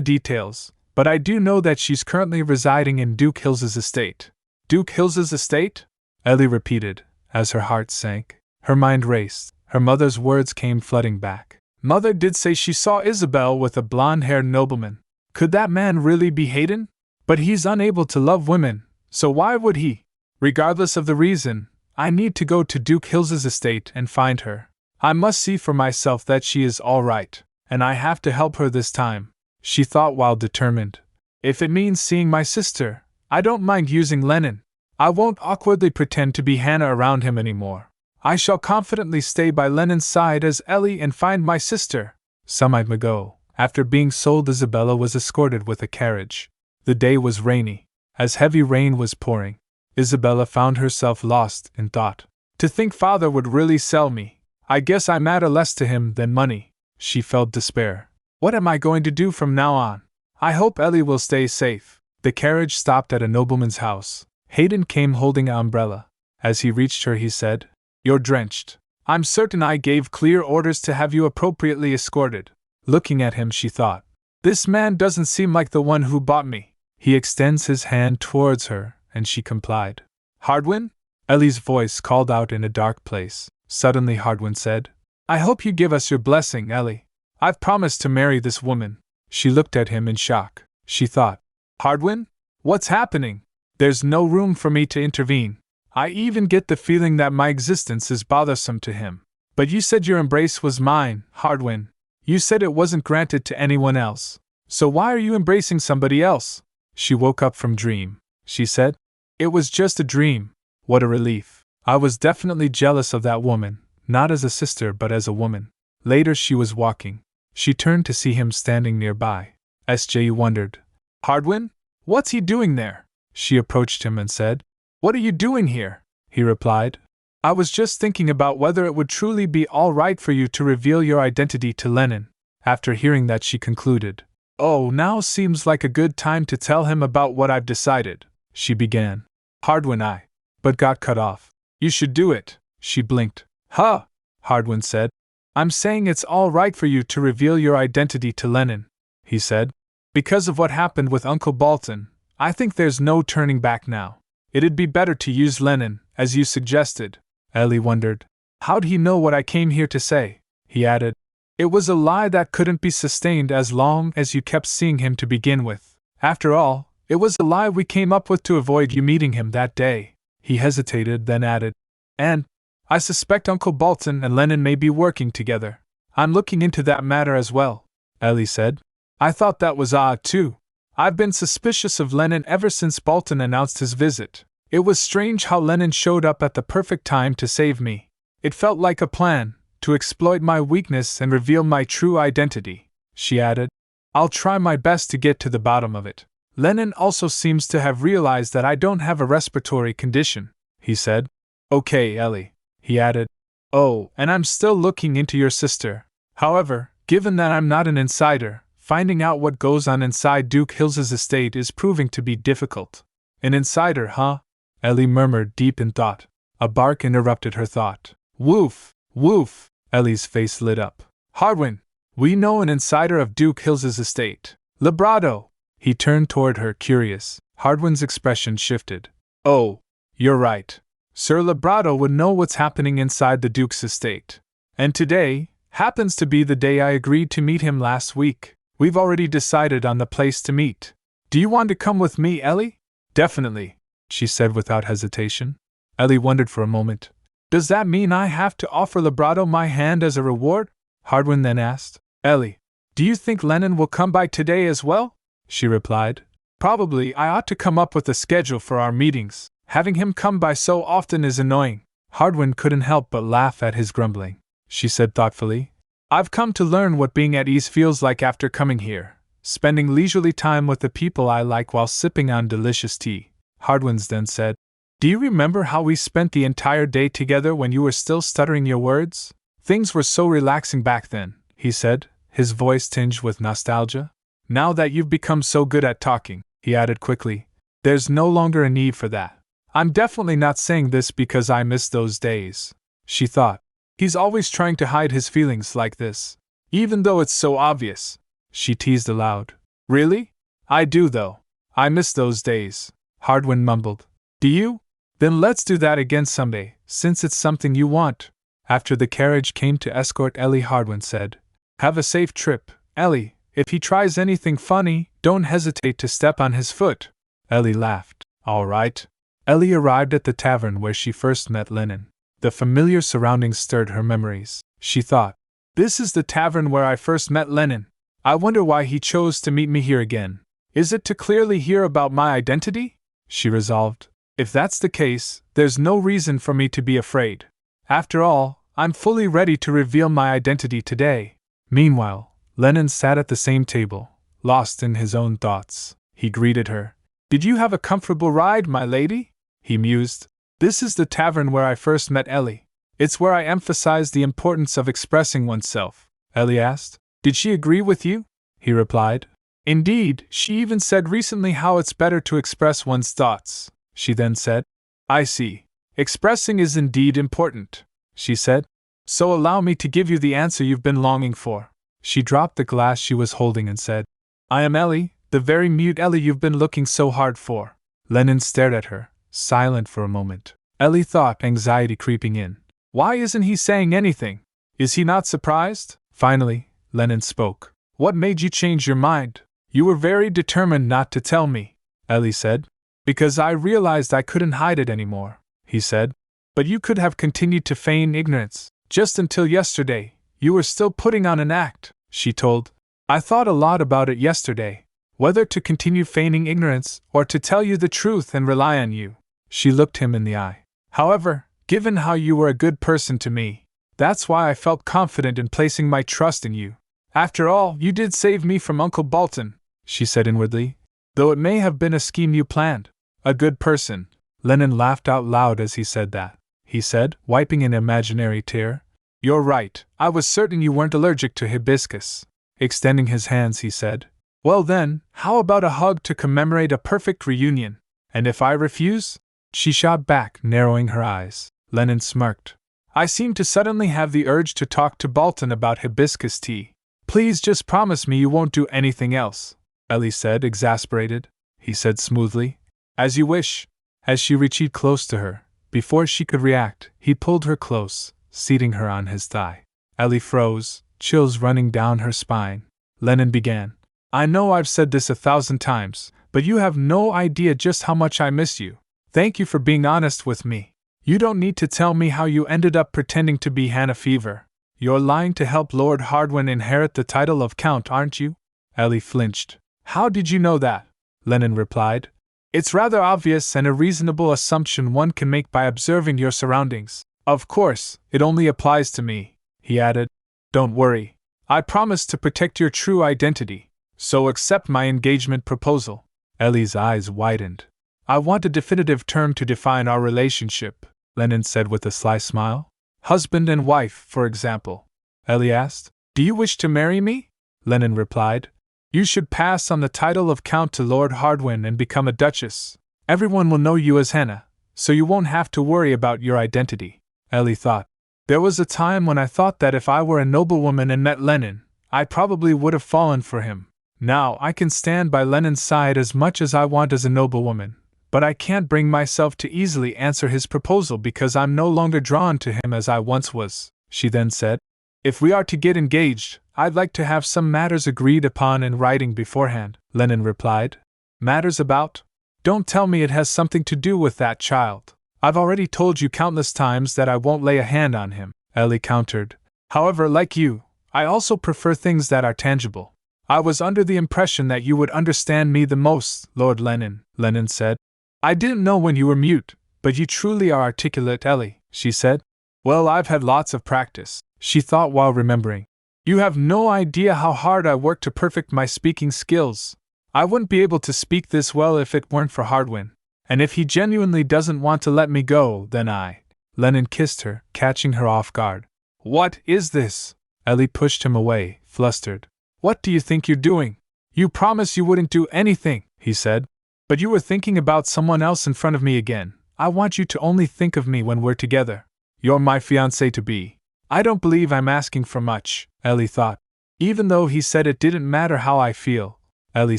details, but I do know that she's currently residing in Duke Hill's estate. Duke Hill's estate? Ellie repeated, as her heart sank. Her mind raced. Her mother's words came flooding back. Mother did say she saw Isabel with a blonde-haired nobleman. Could that man really be Hayden? But he's unable to love women, so why would he? Regardless of the reason, I need to go to Duke Hill's estate and find her. I must see for myself that she is all right, and I have to help her this time, she thought while determined. If it means seeing my sister, I don't mind using Lennon. I won't awkwardly pretend to be Hannah around him anymore. I shall confidently stay by Lennon's side as Ellie and find my sister. Some time ago, after being sold, Isabella was escorted with a carriage. The day was rainy. As heavy rain was pouring, Isabella found herself lost in thought. To think father would really sell me. I guess I matter less to him than money. She felt despair. What am I going to do from now on? I hope Ellie will stay safe. The carriage stopped at a nobleman's house. Hayden came holding an umbrella. As he reached her, he said, "You're drenched. I'm certain I gave clear orders to have you appropriately escorted." Looking at him, she thought, "This man doesn't seem like the one who bought me." He extends his hand towards her, and she complied. "Hardwin?" Ellie's voice called out in a dark place. Suddenly Hardwin said, "I hope you give us your blessing, Ellie. I've promised to marry this woman." She looked at him in shock. She thought, "Hardwin? What's happening?" There's no room for me to intervene. I even get the feeling that my existence is bothersome to him. But you said your embrace was mine, Hardwin. You said it wasn't granted to anyone else. So why are you embracing somebody else? She woke up from dream. She said, "It was just a dream." What a relief. I was definitely jealous of that woman, not as a sister but as a woman. Later she was walking. She turned to see him standing nearby. SJ wondered, "Hardwin? What's he doing there?" She approached him and said, "What are you doing here?" He replied, "I was just thinking about whether it would truly be all right for you to reveal your identity to Lennon." After hearing that, she concluded, "Oh, now seems like a good time to tell him about what I've decided." She began, "Hardwin, but got cut off. "You should do it." She blinked. "Huh," Hardwin said. "I'm saying it's all right for you to reveal your identity to Lennon," he said. "Because of what happened with Uncle Bolton, I think there's no turning back now. It'd be better to use Lennon, as you suggested." Ellie wondered, "How'd he know what I came here to say?" He added, "It was a lie that couldn't be sustained as long as you kept seeing him to begin with. After all, it was a lie we came up with to avoid you meeting him that day." He hesitated, then added, "And I suspect Uncle Bolton and Lennon may be working together. I'm looking into that matter as well," Ellie said. "I thought that was odd too. I've been suspicious of Lennon ever since Bolton announced his visit. It was strange how Lennon showed up at the perfect time to save me. It felt like a plan, to exploit my weakness and reveal my true identity," she added. "I'll try my best to get to the bottom of it. Lennon also seems to have realized that I don't have a respiratory condition," he said. "Okay, Ellie," he added. "Oh, and I'm still looking into your sister. However, given that I'm not an insider, finding out what goes on inside Duke Hill's estate is proving to be difficult." "An insider, huh?" Ellie murmured, deep in thought. A bark interrupted her thought. "Woof! Woof!" Ellie's face lit up. "Hardwin, we know an insider of Duke Hill's estate. Librado!" He turned toward her, curious. Hardwin's expression shifted. "Oh, you're right. Sir Librado would know what's happening inside the Duke's estate. And today happens to be the day I agreed to meet him last week. We've already decided on the place to meet. Do you want to come with me, Ellie?" "Definitely," she said without hesitation. Ellie wondered for a moment. "Does that mean I have to offer Librado my hand as a reward?" Hardwin then asked. "Ellie, do you think Lennon will come by today as well?" She replied, "Probably. I ought to come up with a schedule for our meetings. Having him come by so often is annoying." Hardwin couldn't help but laugh at his grumbling. She said thoughtfully, "I've come to learn what being at ease feels like after coming here, spending leisurely time with the people I like while sipping on delicious tea." Hardwin then said, "Do you remember how we spent the entire day together when you were still stuttering your words? Things were so relaxing back then," he said, his voice tinged with nostalgia. "Now that you've become so good at talking," he added quickly, "there's no longer a need for that. I'm definitely not saying this because I miss those days." She thought, "He's always trying to hide his feelings like this, even though it's so obvious." She teased aloud, "Really? I do though. I miss those days." Hardwin mumbled, "Do you? Then let's do that again someday, since it's something you want." After the carriage came to escort Ellie, Hardwin said, "Have a safe trip, Ellie. If he tries anything funny, don't hesitate to step on his foot." Ellie laughed. "All right." Ellie arrived at the tavern where she first met Lennon. The familiar surroundings stirred her memories. She thought, "This is the tavern where I first met Lennon. I wonder why he chose to meet me here again. Is it to clearly hear about my identity?" She resolved, "If that's the case, there's no reason for me to be afraid. After all, I'm fully ready to reveal my identity today." Meanwhile, Lennon sat at the same table, lost in his own thoughts. He greeted her. "Did you have a comfortable ride, my lady?" he mused. "This is the tavern where I first met Ellie. It's where I emphasized the importance of expressing oneself." Ellie asked. "Did she agree with you?" He replied, Indeed, she even said recently how it's better to express one's thoughts, she then said. I see. Expressing is indeed important, she said. So allow me to give you the answer you've been longing for. She dropped the glass she was holding and said, I am Ellie, the very mute Ellie you've been looking so hard for. Lennon stared at her, silent for a moment. Ellie thought, anxiety creeping in. Why isn't he saying anything? Is he not surprised? Finally, Lennon spoke. What made you change your mind? You were very determined not to tell me, Ellie said. Because I realized I couldn't hide it anymore, he said. But you could have continued to feign ignorance. Just until yesterday, you were still putting on an act, she told. I thought a lot about it yesterday, whether to continue feigning ignorance or to tell you the truth and rely on you. She looked him in the eye. However, given how you were a good person to me, that's why I felt confident in placing my trust in you. After all, you did save me from Uncle Bolton, she said inwardly, though it may have been a scheme you planned. A good person. Lennon laughed out loud as he said that. He said, wiping an imaginary tear. You're right, I was certain you weren't allergic to hibiscus. Extending his hands, he said, well then, how about a hug to commemorate a perfect reunion? And if I refuse? She shot back, narrowing her eyes. Lennon smirked. I seem to suddenly have the urge to talk to Bolton about hibiscus tea. Please just promise me you won't do anything else, Ellie said, exasperated. He said smoothly, as you wish. As she reached close to her, before she could react, he pulled her close, seating her on his thigh. Ellie froze, chills running down her spine. Lennon began. I know I've said this 1,000 times, but you have no idea just how much I miss you. Thank you for being honest with me. You don't need to tell me how you ended up pretending to be Hannah Fever. You're lying to help Lord Hardwin inherit the title of Count, aren't you? Ellie flinched. How did you know that? Lennon replied. It's rather obvious and a reasonable assumption one can make by observing your surroundings. Of course, it only applies to me, he added. Don't worry. I promise to protect your true identity. So accept my engagement proposal. Ellie's eyes widened. I want a definitive term to define our relationship, Lennon said with a sly smile. Husband and wife, for example. Ellie asked. Do you wish to marry me? Lennon replied. You should pass on the title of Count to Lord Hardwin and become a Duchess. Everyone will know you as Hannah, so you won't have to worry about your identity. Ellie thought. There was a time when I thought that if I were a noblewoman and met Lennon, I probably would have fallen for him. Now I can stand by Lennon's side as much as I want as a noblewoman, but I can't bring myself to easily answer his proposal because I'm no longer drawn to him as I once was, she then said. If we are to get engaged, I'd like to have some matters agreed upon in writing beforehand, Lennon replied. Matters about? Don't tell me it has something to do with that child. I've already told you countless times that I won't lay a hand on him, Ellie countered. However, like you, I also prefer things that are tangible. I was under the impression that you would understand me the most, Lord Lennon, Lennon said. I didn't know when you were mute, but you truly are articulate, Ellie, she said. Well, I've had lots of practice, she thought while remembering. You have no idea how hard I worked to perfect my speaking skills. I wouldn't be able to speak this well if it weren't for Hardwin. And if he genuinely doesn't want to let me go, then I… Lennon kissed her, catching her off guard. What is this? Ellie pushed him away, flustered. What do you think you're doing? You promised you wouldn't do anything, he said. But you were thinking about someone else in front of me again. I want you to only think of me when we're together. You're my fiancé-to-be. I don't believe I'm asking for much, Ellie thought. Even though he said it didn't matter how I feel, Ellie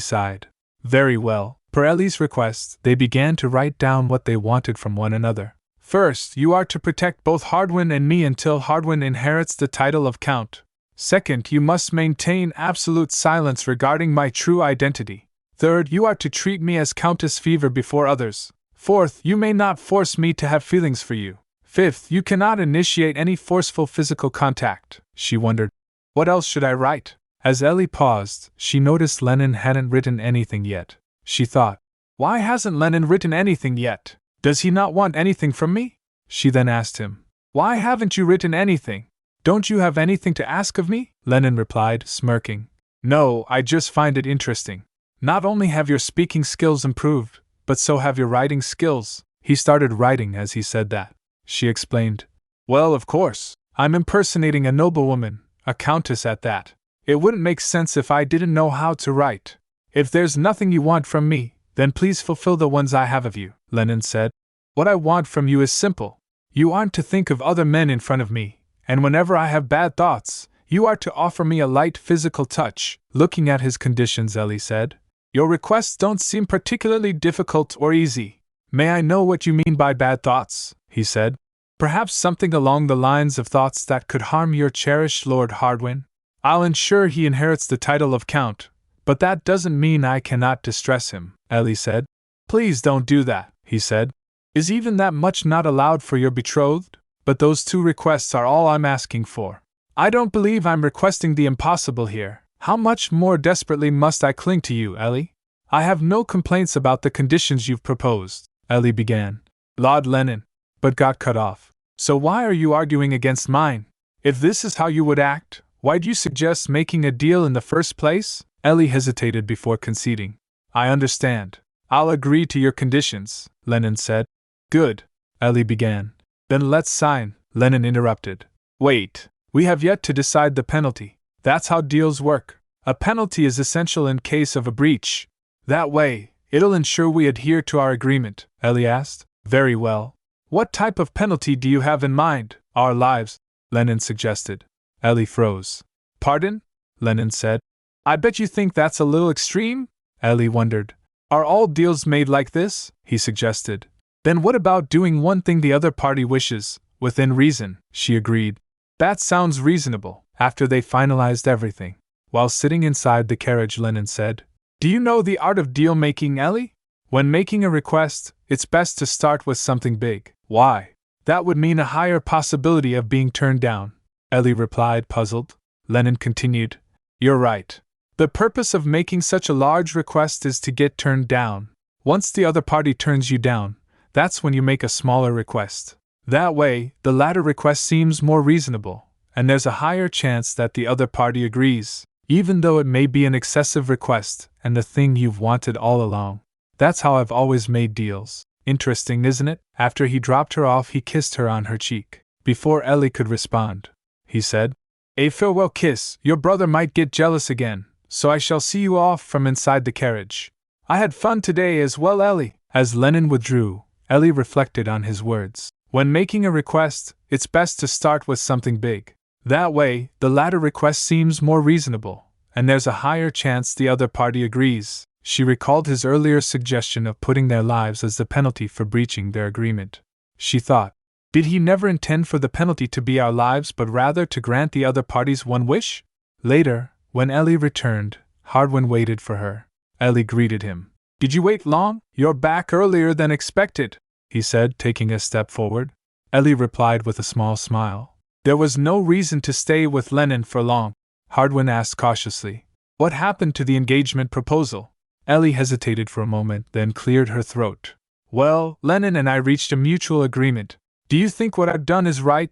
sighed. Very well. Per Ellie's request, they began to write down what they wanted from one another. First, you are to protect both Hardwin and me until Hardwin inherits the title of Count. Second, you must maintain absolute silence regarding my true identity. Third, you are to treat me as Countess Fever before others. Fourth, you may not force me to have feelings for you. Fifth, you cannot initiate any forceful physical contact. She wondered, what else should I write? As Ellie paused, she noticed Lennon hadn't written anything yet. She thought, why hasn't Lennon written anything yet? Does he not want anything from me? She then asked him, why haven't you written anything? Don't you have anything to ask of me? Lennon replied, smirking. No, I just find it interesting. Not only have your speaking skills improved, but so have your writing skills. He started writing as he said that. She explained. Well, of course, I'm impersonating a noblewoman, a countess at that. It wouldn't make sense if I didn't know how to write. If there's nothing you want from me, then please fulfill the ones I have of you, Lennon said. What I want from you is simple. You aren't to think of other men in front of me, and whenever I have bad thoughts, you are to offer me a light physical touch. Looking at his conditions, Ellie said, your requests don't seem particularly difficult or easy. May I know what you mean by bad thoughts? He said. Perhaps something along the lines of thoughts that could harm your cherished Lord Hardwin. I'll ensure he inherits the title of Count, but that doesn't mean I cannot distress him, Ellie said. Please don't do that, he said. Is even that much not allowed for your betrothed? But those 2 requests are all I'm asking for. I don't believe I'm requesting the impossible here. How much more desperately must I cling to you, Ellie? I have no complaints about the conditions you've proposed, Ellie began. Lord Lennon, but got cut off. So why are you arguing against mine? If this is how you would act, why'd you suggest making a deal in the first place? Ellie hesitated before conceding. I understand. I'll agree to your conditions, Lennon said. Good, Ellie began. Then let's sign, Lennon interrupted. Wait, we have yet to decide the penalty. That's how deals work. A penalty is essential in case of a breach. That way, it'll ensure we adhere to our agreement, Ellie asked. Very well. What type of penalty do you have in mind? Our lives, Lennon suggested. Ellie froze. Pardon? Lennon said. I bet you think that's a little extreme? Ellie wondered. Are all deals made like this? He suggested. Then what about doing one thing the other party wishes, within reason? She agreed. That sounds reasonable. After they finalized everything, while sitting inside the carriage, Lennon said, Do you know the art of deal-making, Ellie? When making a request, it's best to start with something big. Why? That would mean a higher possibility of being turned down, Ellie replied, puzzled. Lennon continued, You're right. The purpose of making such a large request is to get turned down. Once the other party turns you down, that's when you make a smaller request. That way, the latter request seems more reasonable, and there's a higher chance that the other party agrees, even though it may be an excessive request and the thing you've wanted all along. That's how I've always made deals. Interesting, isn't it? After he dropped her off, he kissed her on her cheek. Before Ellie could respond, he said, A farewell kiss. Your brother might get jealous again, so I shall see you off from inside the carriage. I had fun today as well, Ellie. As Lennon withdrew, Ellie reflected on his words. When making a request, it's best to start with something big. That way, the latter request seems more reasonable, and there's a higher chance the other party agrees. She recalled his earlier suggestion of putting their lives as the penalty for breaching their agreement. She thought, did he never intend for the penalty to be our lives but rather to grant the other parties one wish? Later, when Ellie returned, Hardwin waited for her. Ellie greeted him. Did you wait long? You're back earlier than expected, he said, taking a step forward. Ellie replied with a small smile. There was no reason to stay with Lennon for long, Hardwin asked cautiously. What happened to the engagement proposal? Ellie hesitated for a moment, then cleared her throat. Well, Lennon and I reached a mutual agreement. Do you think what I've done is right?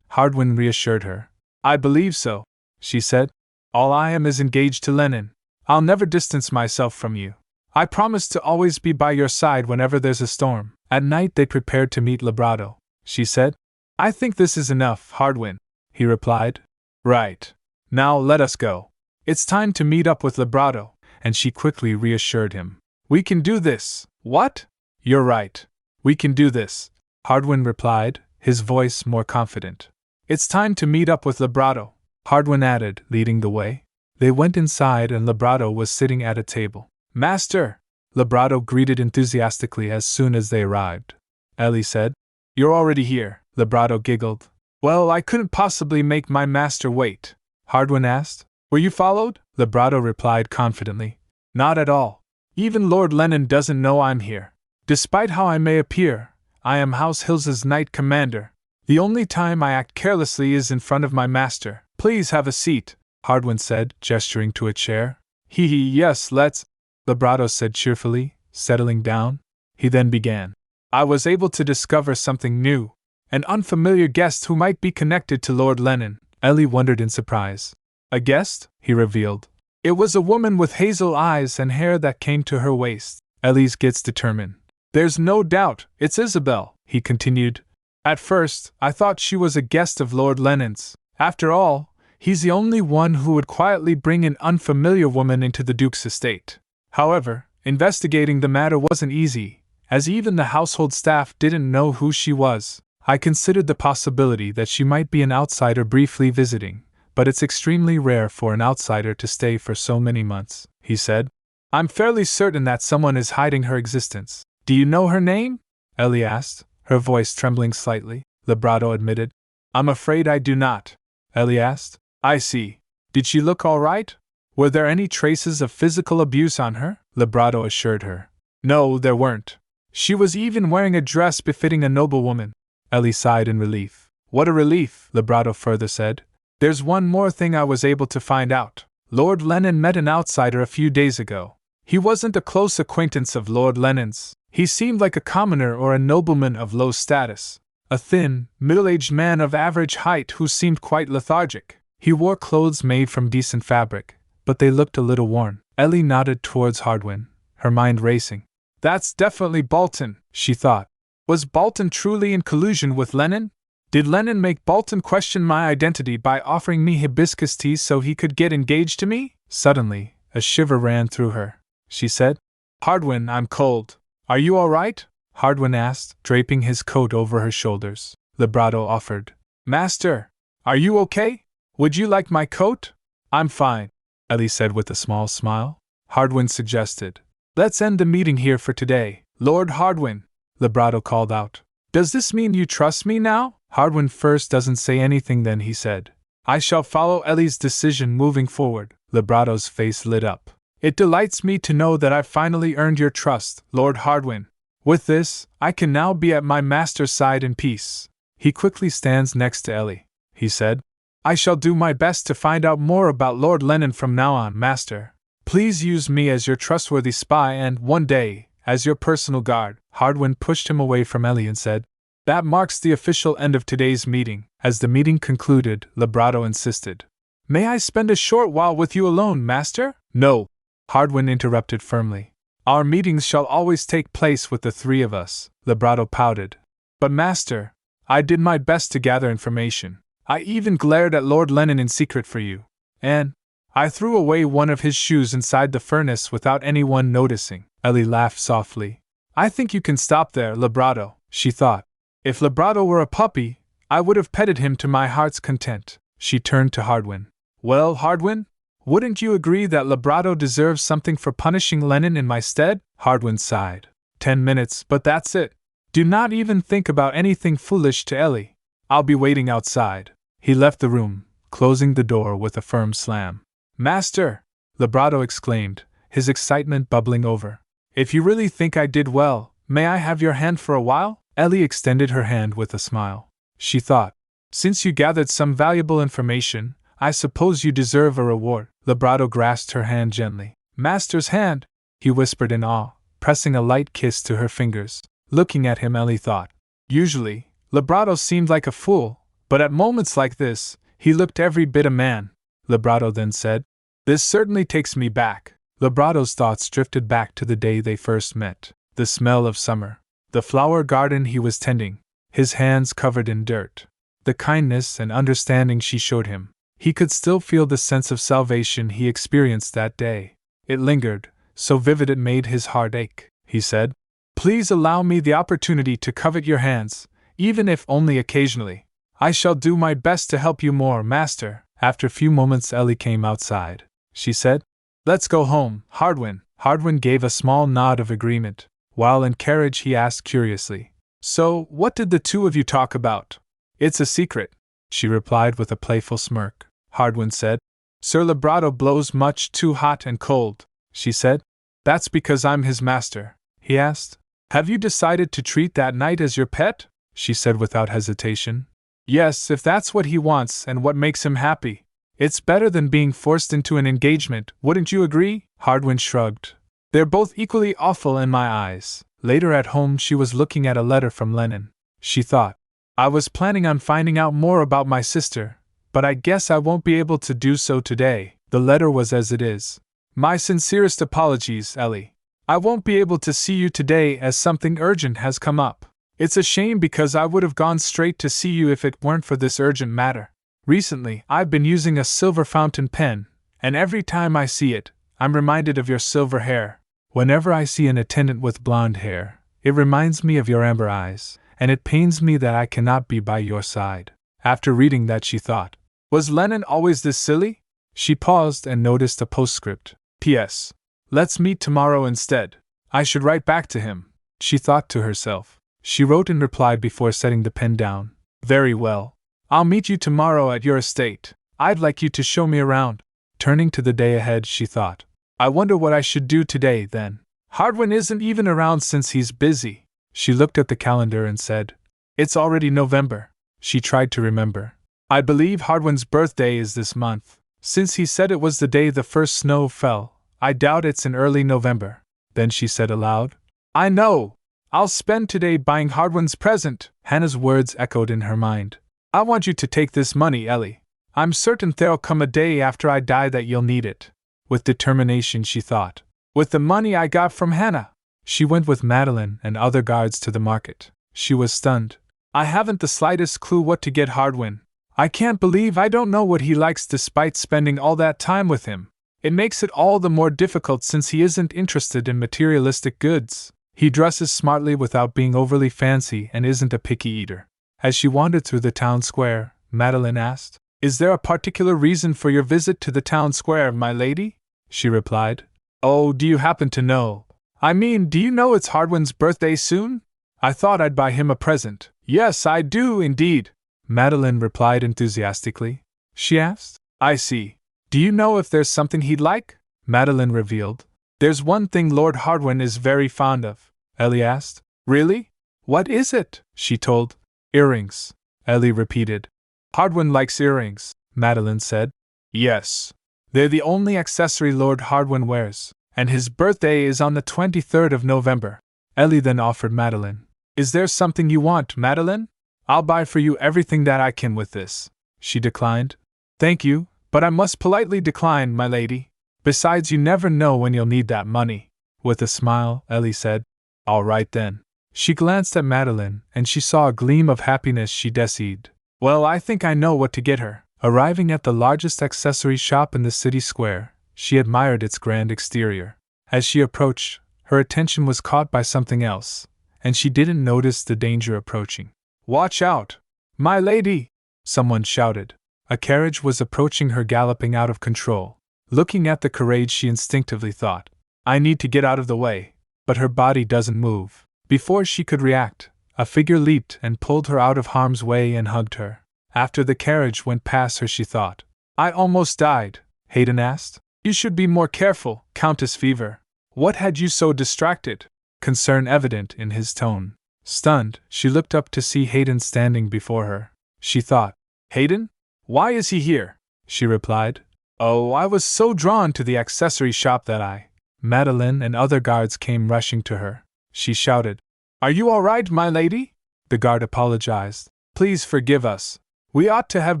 Hardwin reassured her. I believe so, she said. All I am is engaged to Lennon. I'll never distance myself from you. I promise to always be by your side whenever there's a storm. At night they prepared to meet Lebrato, she said. I think this is enough, Hardwin, he replied. Right. Now let us go. It's time to meet up with Lebrato, and she quickly reassured him. We can do this. What? You're right. We can do this, Hardwin replied, his voice more confident. It's time to meet up with Lebrato, Hardwin added, leading the way. They went inside and Lebrato was sitting at a table. Master! Lebrato greeted enthusiastically as soon as they arrived. Ellie said, You're already here, Lebrato giggled. Well, I couldn't possibly make my master wait, Hardwin asked. Were you followed? Lebrato replied confidently. Not at all. Even Lord Lennon doesn't know I'm here. Despite how I may appear, I am House Hills's Knight Commander. The only time I act carelessly is in front of my master. Please have a seat, Hardwin said, gesturing to a chair. Yes, let's, Lebrato said cheerfully, settling down. He then began. I was able to discover something new. An unfamiliar guest who might be connected to Lord Lennon. Ellie wondered in surprise. A guest? He revealed. It was a woman with hazel eyes and hair that came to her waist. Ellie's gets determined. There's no doubt, it's Isabel, he continued. At first, I thought she was a guest of Lord Lennon's. After all, He's the only one who would quietly bring an unfamiliar woman into the Duke's estate. However, investigating the matter wasn't easy, as even the household staff didn't know who she was. I considered the possibility that she might be an outsider briefly visiting, but it's extremely rare for an outsider to stay for so many months, he said. I'm fairly certain that someone is hiding her existence. Do you know her name? Ellie asked, her voice trembling slightly. Lebrato admitted. I'm afraid I do not, Ellie asked. I see. Did she look all right? Were there any traces of physical abuse on her? Lebrato assured her. No, there weren't. She was even wearing a dress befitting a noblewoman. Ellie sighed in relief. What a relief, Lebrato further said. There's one more thing I was able to find out. Lord Lennon met an outsider a few days ago. He wasn't a close acquaintance of Lord Lennon's. He seemed like a commoner or a nobleman of low status. A thin, middle-aged man of average height who seemed quite lethargic. He wore clothes made from decent fabric, but they looked a little worn. Ellie nodded towards Hardwin, her mind racing. That's definitely Bolton, she thought. Was Bolton truly in collusion with Lennon? Did Lennon make Bolton question my identity by offering me hibiscus tea so he could get engaged to me? Suddenly, a shiver ran through her. She said, Hardwin, I'm cold. Are you all right? Hardwin asked, draping his coat over her shoulders. Lebrato offered. Master, are you okay? Would you like my coat? I'm fine, Ellie said with a small smile. Hardwin suggested. Let's end the meeting here for today. Lord Hardwin, Lebrato called out. Does this mean you trust me now? Hardwin first doesn't say anything, then he said. I shall follow Ellie's decision moving forward. Lebrato's face lit up. It delights me to know that I've finally earned your trust, Lord Hardwin. With this, I can now be at my master's side in peace. He quickly stands next to Ellie, he said. I shall do my best to find out more about Lord Lennon from now on, Master. Please use me as your trustworthy spy and, one day, as your personal guard. Hardwin pushed him away from Ellie and said, That marks the official end of today's meeting. As the meeting concluded, Lebrato insisted. May I spend a short while with you alone, Master? No, Hardwin interrupted firmly. Our meetings shall always take place with the three of us, Lebrato pouted. But Master, I did my best to gather information. I even glared at Lord Lennon in secret for you. And I threw away one of his shoes inside the furnace without anyone noticing. Ellie laughed softly. I think you can stop there, Lebrato, she thought. If Lebrato were a puppy, I would have petted him to my heart's content. She turned to Hardwin. Well, Hardwin, wouldn't you agree that Lebrato deserves something for punishing Lennon in my stead? Hardwin sighed. 10 minutes, but that's it. Do not even think about anything foolish to Ellie. I'll be waiting outside. He left the room, closing the door with a firm slam. Master! Lebrato exclaimed, his excitement bubbling over. If you really think I did well, may I have your hand for a while? Ellie extended her hand with a smile. She thought, since you gathered some valuable information, I suppose you deserve a reward. Lebrato grasped her hand gently. Master's hand, he whispered in awe, pressing a light kiss to her fingers. Looking at him, Ellie thought. Usually, Lebrato seemed like a fool, but at moments like this, he looked every bit a man. Lebrato then said, This certainly takes me back. Lebrato's thoughts drifted back to the day they first met. The smell of summer. The flower garden he was tending. His hands covered in dirt. The kindness and understanding she showed him. He could still feel the sense of salvation he experienced that day. It lingered, so vivid it made his heart ache. He said, Please allow me the opportunity to covet your hands, even if only occasionally. I shall do my best to help you more, Master. After a few moments, Ellie came outside. She said, Let's go home, Hardwin. Hardwin gave a small nod of agreement. While in carriage, he asked curiously, So, what did the two of you talk about? It's a secret, she replied with a playful smirk. Hardwin said, Sir Lebrato blows much too hot and cold, she said. That's because I'm his master, he asked. Have you decided to treat that knight as your pet? She said without hesitation. Yes, if that's what he wants and what makes him happy. It's better than being forced into an engagement, wouldn't you agree? Hardwin shrugged. They're both equally awful in my eyes. Later at home, she was looking at a letter from Lennon. She thought, I was planning on finding out more about my sister, but I guess I won't be able to do so today. The letter was as it is. My sincerest apologies, Ellie. I won't be able to see you today as something urgent has come up. It's a shame because I would have gone straight to see you if it weren't for this urgent matter. Recently, I've been using a silver fountain pen, and every time I see it, I'm reminded of your silver hair. Whenever I see an attendant with blonde hair, it reminds me of your amber eyes, and it pains me that I cannot be by your side. After reading that, she thought, was Lennon always this silly? She paused and noticed a postscript. P.S. Let's meet tomorrow instead. I should write back to him, she thought to herself. She wrote and replied before setting the pen down. Very well. I'll meet you tomorrow at your estate. I'd like you to show me around. Turning to the day ahead, she thought, I wonder what I should do today, then. Hardwin isn't even around since he's busy. She looked at the calendar and said, it's already November. She tried to remember. I believe Hardwin's birthday is this month. Since he said it was the day the first snow fell, I doubt it's in early November. Then she said aloud, I know! I'll spend today buying Hardwin's present. Hannah's words echoed in her mind. I want you to take this money, Ellie. I'm certain there'll come a day after I die that you'll need it. With determination, she thought. With the money I got from Hannah. She went with Madeline and other guards to the market. She was stunned. I haven't the slightest clue what to get Hardwin. I can't believe I don't know what he likes despite spending all that time with him. It makes it all the more difficult since he isn't interested in materialistic goods. He dresses smartly without being overly fancy and isn't a picky eater. As she wandered through the town square, Madeline asked, Is there a particular reason for your visit to the town square, my lady? She replied, Oh, do you happen to know? I mean, do you know it's Hardwin's birthday soon? I thought I'd buy him a present. Yes, I do indeed, Madeline replied enthusiastically. She asked, I see. Do you know if there's something he'd like? Madeline revealed. There's one thing Lord Hardwin is very fond of, Ellie asked. Really? What is it? She told. Earrings, Ellie repeated. Hardwin likes earrings, Madeline said. Yes. They're the only accessory Lord Hardwin wears, and his birthday is on the 23rd of November. Ellie then offered Madeline. Is there something you want, Madeline? I'll buy for you everything that I can with this. She declined. Thank you, but I must politely decline, my lady. Besides, you never know when you'll need that money. With a smile, Ellie said, All right then. She glanced at Madeline, and she saw a gleam of happiness. She decided, Well, I think I know what to get her. Arriving at the largest accessory shop in the city square, she admired its grand exterior. As she approached, her attention was caught by something else, and she didn't notice the danger approaching. Watch out! My lady! Someone shouted. A carriage was approaching her, galloping out of control. Looking at the carriage, she instinctively thought, I need to get out of the way, but her body doesn't move. Before she could react, a figure leaped and pulled her out of harm's way and hugged her. After the carriage went past her, she thought, I almost died. Hayden asked. You should be more careful, Countess Fever. What had you so distracted? Concern evident in his tone. Stunned, she looked up to see Hayden standing before her. She thought, Hayden? Why is he here? She replied, Oh, I was so drawn to the accessory shop that I... Madeline and other guards came rushing to her. She shouted, Are you all right, my lady? The guard apologized. Please forgive us. We ought to have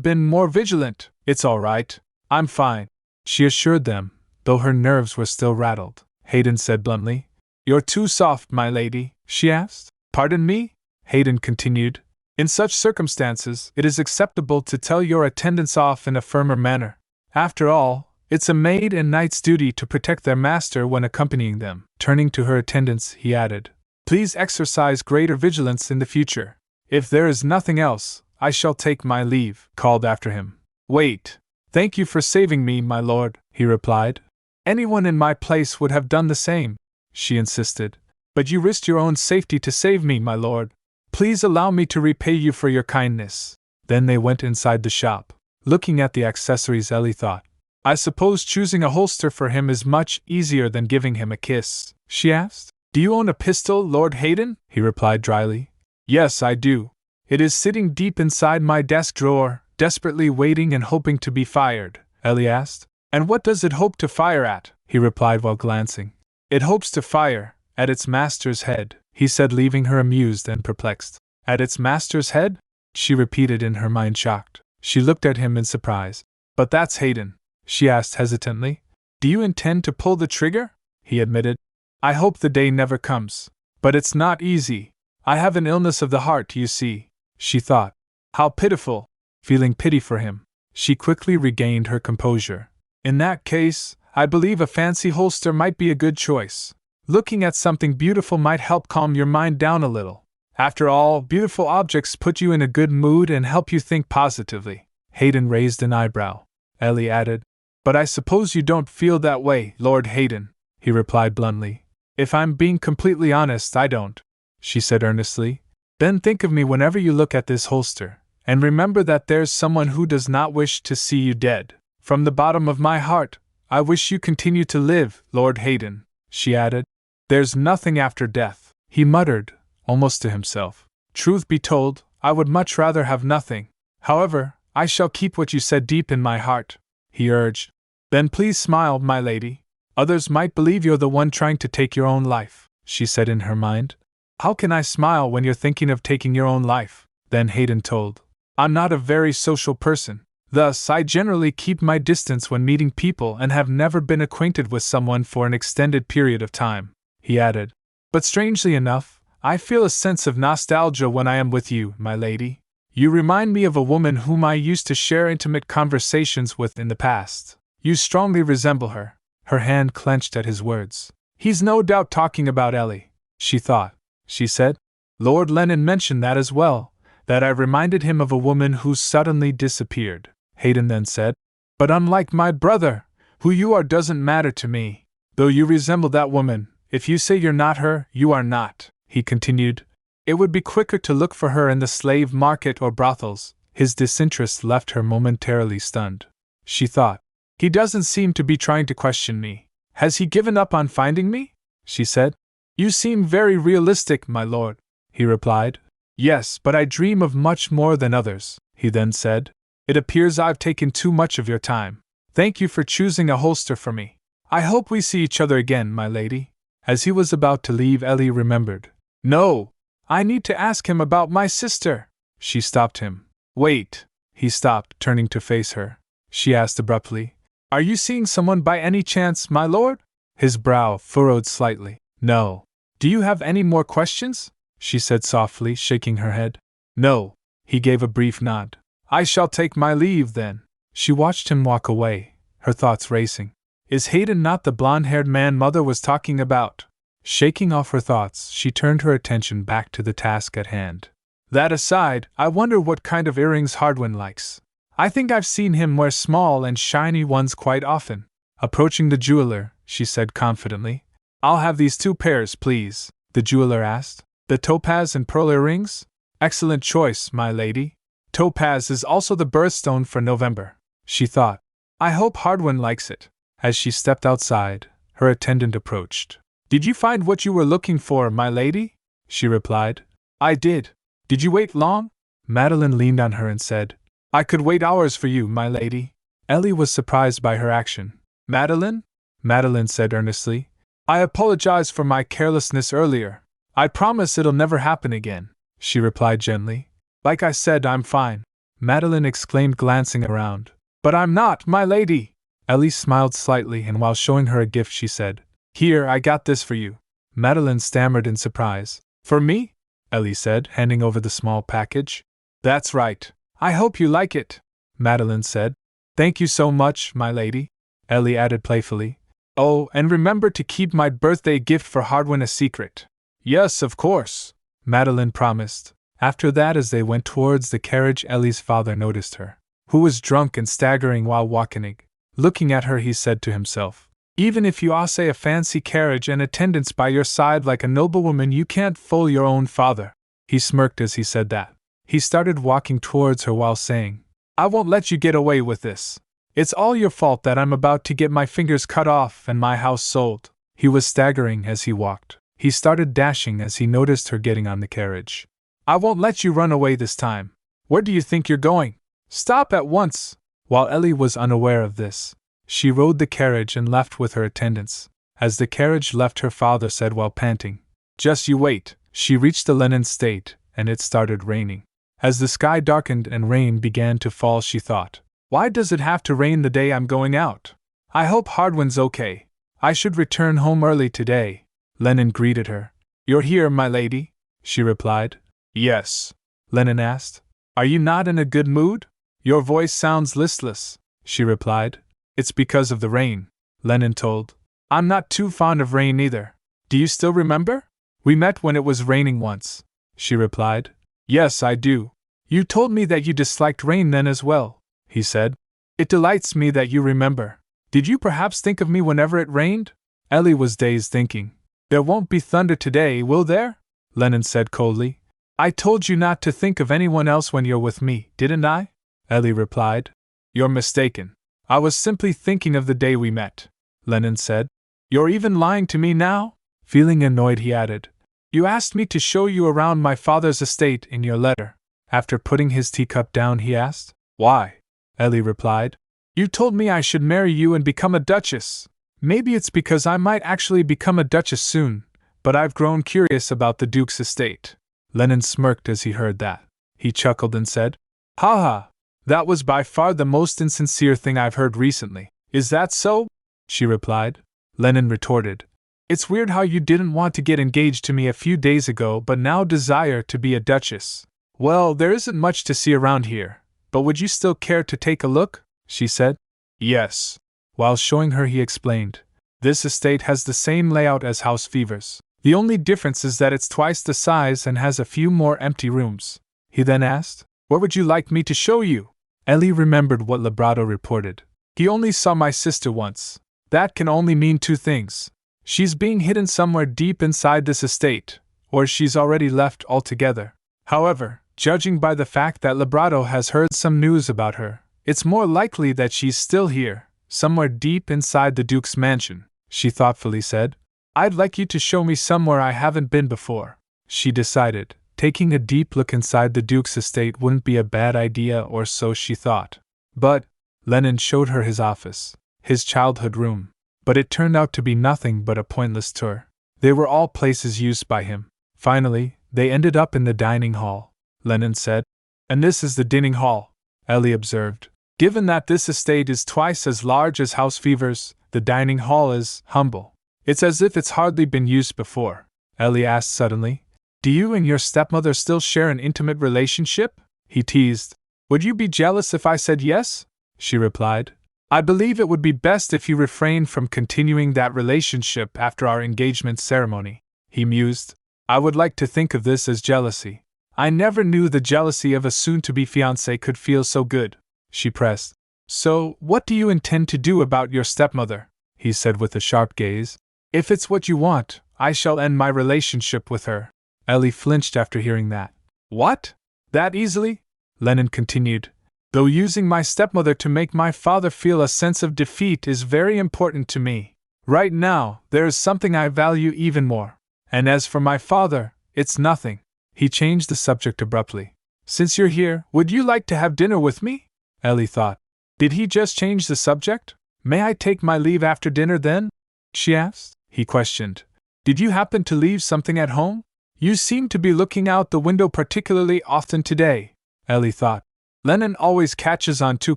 been more vigilant. It's all right. I'm fine. She assured them, though her nerves were still rattled. Hayden said bluntly, You're too soft, my lady, she asked. Pardon me? Hayden continued. In such circumstances, it is acceptable to tell your attendants off in a firmer manner. After all, it's a maid and knight's duty to protect their master when accompanying them. Turning to her attendants, he added, Please exercise greater vigilance in the future. If there is nothing else, I shall take my leave, called after him. Wait. Thank you for saving me, my lord, he replied. Anyone in my place would have done the same, she insisted. But you risked your own safety to save me, my lord. Please allow me to repay you for your kindness. Then they went inside the shop. Looking at the accessories, Ellie thought, I suppose choosing a holster for him is much easier than giving him a kiss, she asked. Do you own a pistol, Lord Hayden? He replied dryly. Yes, I do. It is sitting deep inside my desk drawer, desperately waiting and hoping to be fired, Ellie asked. And what does it hope to fire at? He replied while glancing. It hopes to fire at its master's head, he said, leaving her amused and perplexed. At its master's head? She repeated in her mind, shocked. She looked at him in surprise. But that's Hayden, she asked hesitantly. Do you intend to pull the trigger? He admitted. I hope the day never comes. But it's not easy. I have an illness of the heart, you see, she thought. How pitiful. Feeling pity for him, She quickly regained her composure. In that case, I believe a fancy holster might be a good choice. Looking at something beautiful might help calm your mind down a little. After all, beautiful objects put you in a good mood and help you think positively. Hayden raised an eyebrow. Ellie added, But I suppose you don't feel that way, Lord Hayden, he replied bluntly. If I'm being completely honest, I don't, she said earnestly. Then think of me whenever you look at this holster, and remember that there's someone who does not wish to see you dead. From the bottom of my heart, I wish you continue to live, Lord Hayden, she added. There's nothing after death, he muttered, almost to himself. Truth be told, I would much rather have nothing. However, I shall keep what you said deep in my heart, he urged. Then please smile, my lady. Others might believe you're the one trying to take your own life, she said in her mind. How can I smile when you're thinking of taking your own life? Then Hayden told. I'm not a very social person. Thus, I generally keep my distance when meeting people and have never been acquainted with someone for an extended period of time, he added. But strangely enough, I feel a sense of nostalgia when I am with you, my lady. You remind me of a woman whom I used to share intimate conversations with in the past. You strongly resemble her. Her hand clenched at his words. He's no doubt talking about Ellie, she thought. She said. Lord Lennon mentioned that as well, that I reminded him of a woman who suddenly disappeared. Hayden then said. But unlike my brother, who you are doesn't matter to me. Though you resemble that woman, if you say you're not her, you are not, he continued. It would be quicker to look for her in the slave market or brothels. His disinterest left her momentarily stunned. She thought. He doesn't seem to be trying to question me. Has he given up on finding me? She said. You seem very realistic, my lord, he replied. Yes, but I dream of much more than others, he then said. It appears I've taken too much of your time. Thank you for choosing a holster for me. I hope we see each other again, my lady. As he was about to leave, Ellie remembered. No, I need to ask him about my sister. She stopped him. Wait. He stopped, turning to face her. She asked abruptly. Are you seeing someone by any chance, my lord? His brow furrowed slightly. No. Do you have any more questions? She said softly, shaking her head. No. He gave a brief nod. I shall take my leave then. She watched him walk away, her thoughts racing. Is Hayden not the blonde-haired man Mother was talking about? Shaking off her thoughts, she turned her attention back to the task at hand. That aside, I wonder what kind of earrings Hardwin likes. I think I've seen him wear small and shiny ones quite often. Approaching the jeweler, she said confidently. I'll have these 2 pairs, please, the jeweler asked. The topaz and pearl earrings? Excellent choice, my lady. Topaz is also the birthstone for November, she thought. I hope Hardwin likes it. As she stepped outside, her attendant approached. Did you find what you were looking for, my lady? She replied. I did. Did you wait long? Madeline leaned on her and said. I could wait hours for you, my lady. Ellie was surprised by her action. Madeline? Madeline said earnestly. I apologize for my carelessness earlier. I promise it'll never happen again, she replied gently. Like I said, I'm fine. Madeline exclaimed, glancing around. But I'm not, my lady. Ellie smiled slightly, and while showing her a gift she said, Here, I got this for you. Madeline stammered in surprise. For me? Ellie said, handing over the small package. That's right. I hope you like it, Madeline said. Thank you so much, my lady, Ellie added playfully. Oh, and remember to keep my birthday gift for Hardwin a secret. Yes, of course, Madeline promised. After that, as they went towards the carriage, Ellie's father noticed her, who was drunk and staggering while walking. Looking at her, he said to himself, Even if you osse a fancy carriage and attendants by your side like a noblewoman, you can't fool your own father. He smirked as he said that. He started walking towards her while saying, I won't let you get away with this. It's all your fault that I'm about to get my fingers cut off and my house sold. He was staggering as he walked. He started dashing as he noticed her getting on the carriage. I won't let you run away this time. Where do you think you're going? Stop at once. While Ellie was unaware of this, she rode the carriage and left with her attendants. As the carriage left, her father said while panting, Just you wait. She reached the Lennon estate, and it started raining. As the sky darkened and rain began to fall, she thought, Why does it have to rain the day I'm going out? I hope Hardwin's okay. I should return home early today. Lennon greeted her. You're here, my lady? She replied. Yes. Lennon asked. Are you not in a good mood? Your voice sounds listless, she replied. It's because of the rain, Lennon told. I'm not too fond of rain either. Do you still remember? We met when it was raining once, she replied. Yes, I do. You told me that you disliked rain then as well, he said. It delights me that you remember. Did you perhaps think of me whenever it rained? Ellie was dazed, thinking. There won't be thunder today, will there? Lennon said coldly. I told you not to think of anyone else when you're with me, didn't I? Ellie replied. You're mistaken. I was simply thinking of the day we met, Lennon said. You're even lying to me now? Feeling annoyed, he added. You asked me to show you around my father's estate in your letter. After putting his teacup down, he asked. Why? Ellie replied. You told me I should marry you and become a duchess. Maybe it's because I might actually become a duchess soon, but I've grown curious about the Duke's estate. Lennon smirked as he heard that. He chuckled and said, Ha ha! That was by far the most insincere thing I've heard recently. Is that so? She replied. Lennon retorted. It's weird how you didn't want to get engaged to me a few days ago but now desire to be a duchess. Well, there isn't much to see around here, but would you still care to take a look? She said. Yes. While showing her, he explained. This estate has the same layout as House Fever's. The only difference is that it's twice the size and has a few more empty rooms. He then asked, Where would you like me to show you? Ellie remembered what Labrado reported. He only saw my sister once. That can only mean two things. She's being hidden somewhere deep inside this estate, or she's already left altogether. However, judging by the fact that Labrado has heard some news about her, it's more likely that she's still here, somewhere deep inside the Duke's mansion, she thoughtfully said. I'd like you to show me somewhere I haven't been before, she decided. Taking a deep look inside the Duke's estate wouldn't be a bad idea, or so she thought. But Lennon showed her his office, his childhood room. But it turned out to be nothing but a pointless tour. They were all places used by him. Finally, they ended up in the dining hall, Lennon said. And this is the dining hall, Ellie observed. Given that this estate is twice as large as House Fever's, the dining hall is humble. It's as if it's hardly been used before. Ellie asked suddenly. Do you and your stepmother still share an intimate relationship? He teased. Would you be jealous if I said yes? She replied. I believe it would be best if you refrained from continuing that relationship after our engagement ceremony, he mused. I would like to think of this as jealousy. I never knew the jealousy of a soon-to-be fiancé could feel so good, she pressed. So, what do you intend to do about your stepmother? He said with a sharp gaze. If it's what you want, I shall end my relationship with her. Ellie flinched after hearing that. What? That easily? Lennon continued. Though using my stepmother to make my father feel a sense of defeat is very important to me, right now there is something I value even more. And as for my father, it's nothing. He changed the subject abruptly. Since you're here, would you like to have dinner with me? Ellie thought. Did he just change the subject? May I take my leave after dinner then? She asked. He questioned. Did you happen to leave something at home? You seem to be looking out the window particularly often today, Ellie thought. Lennon always catches on too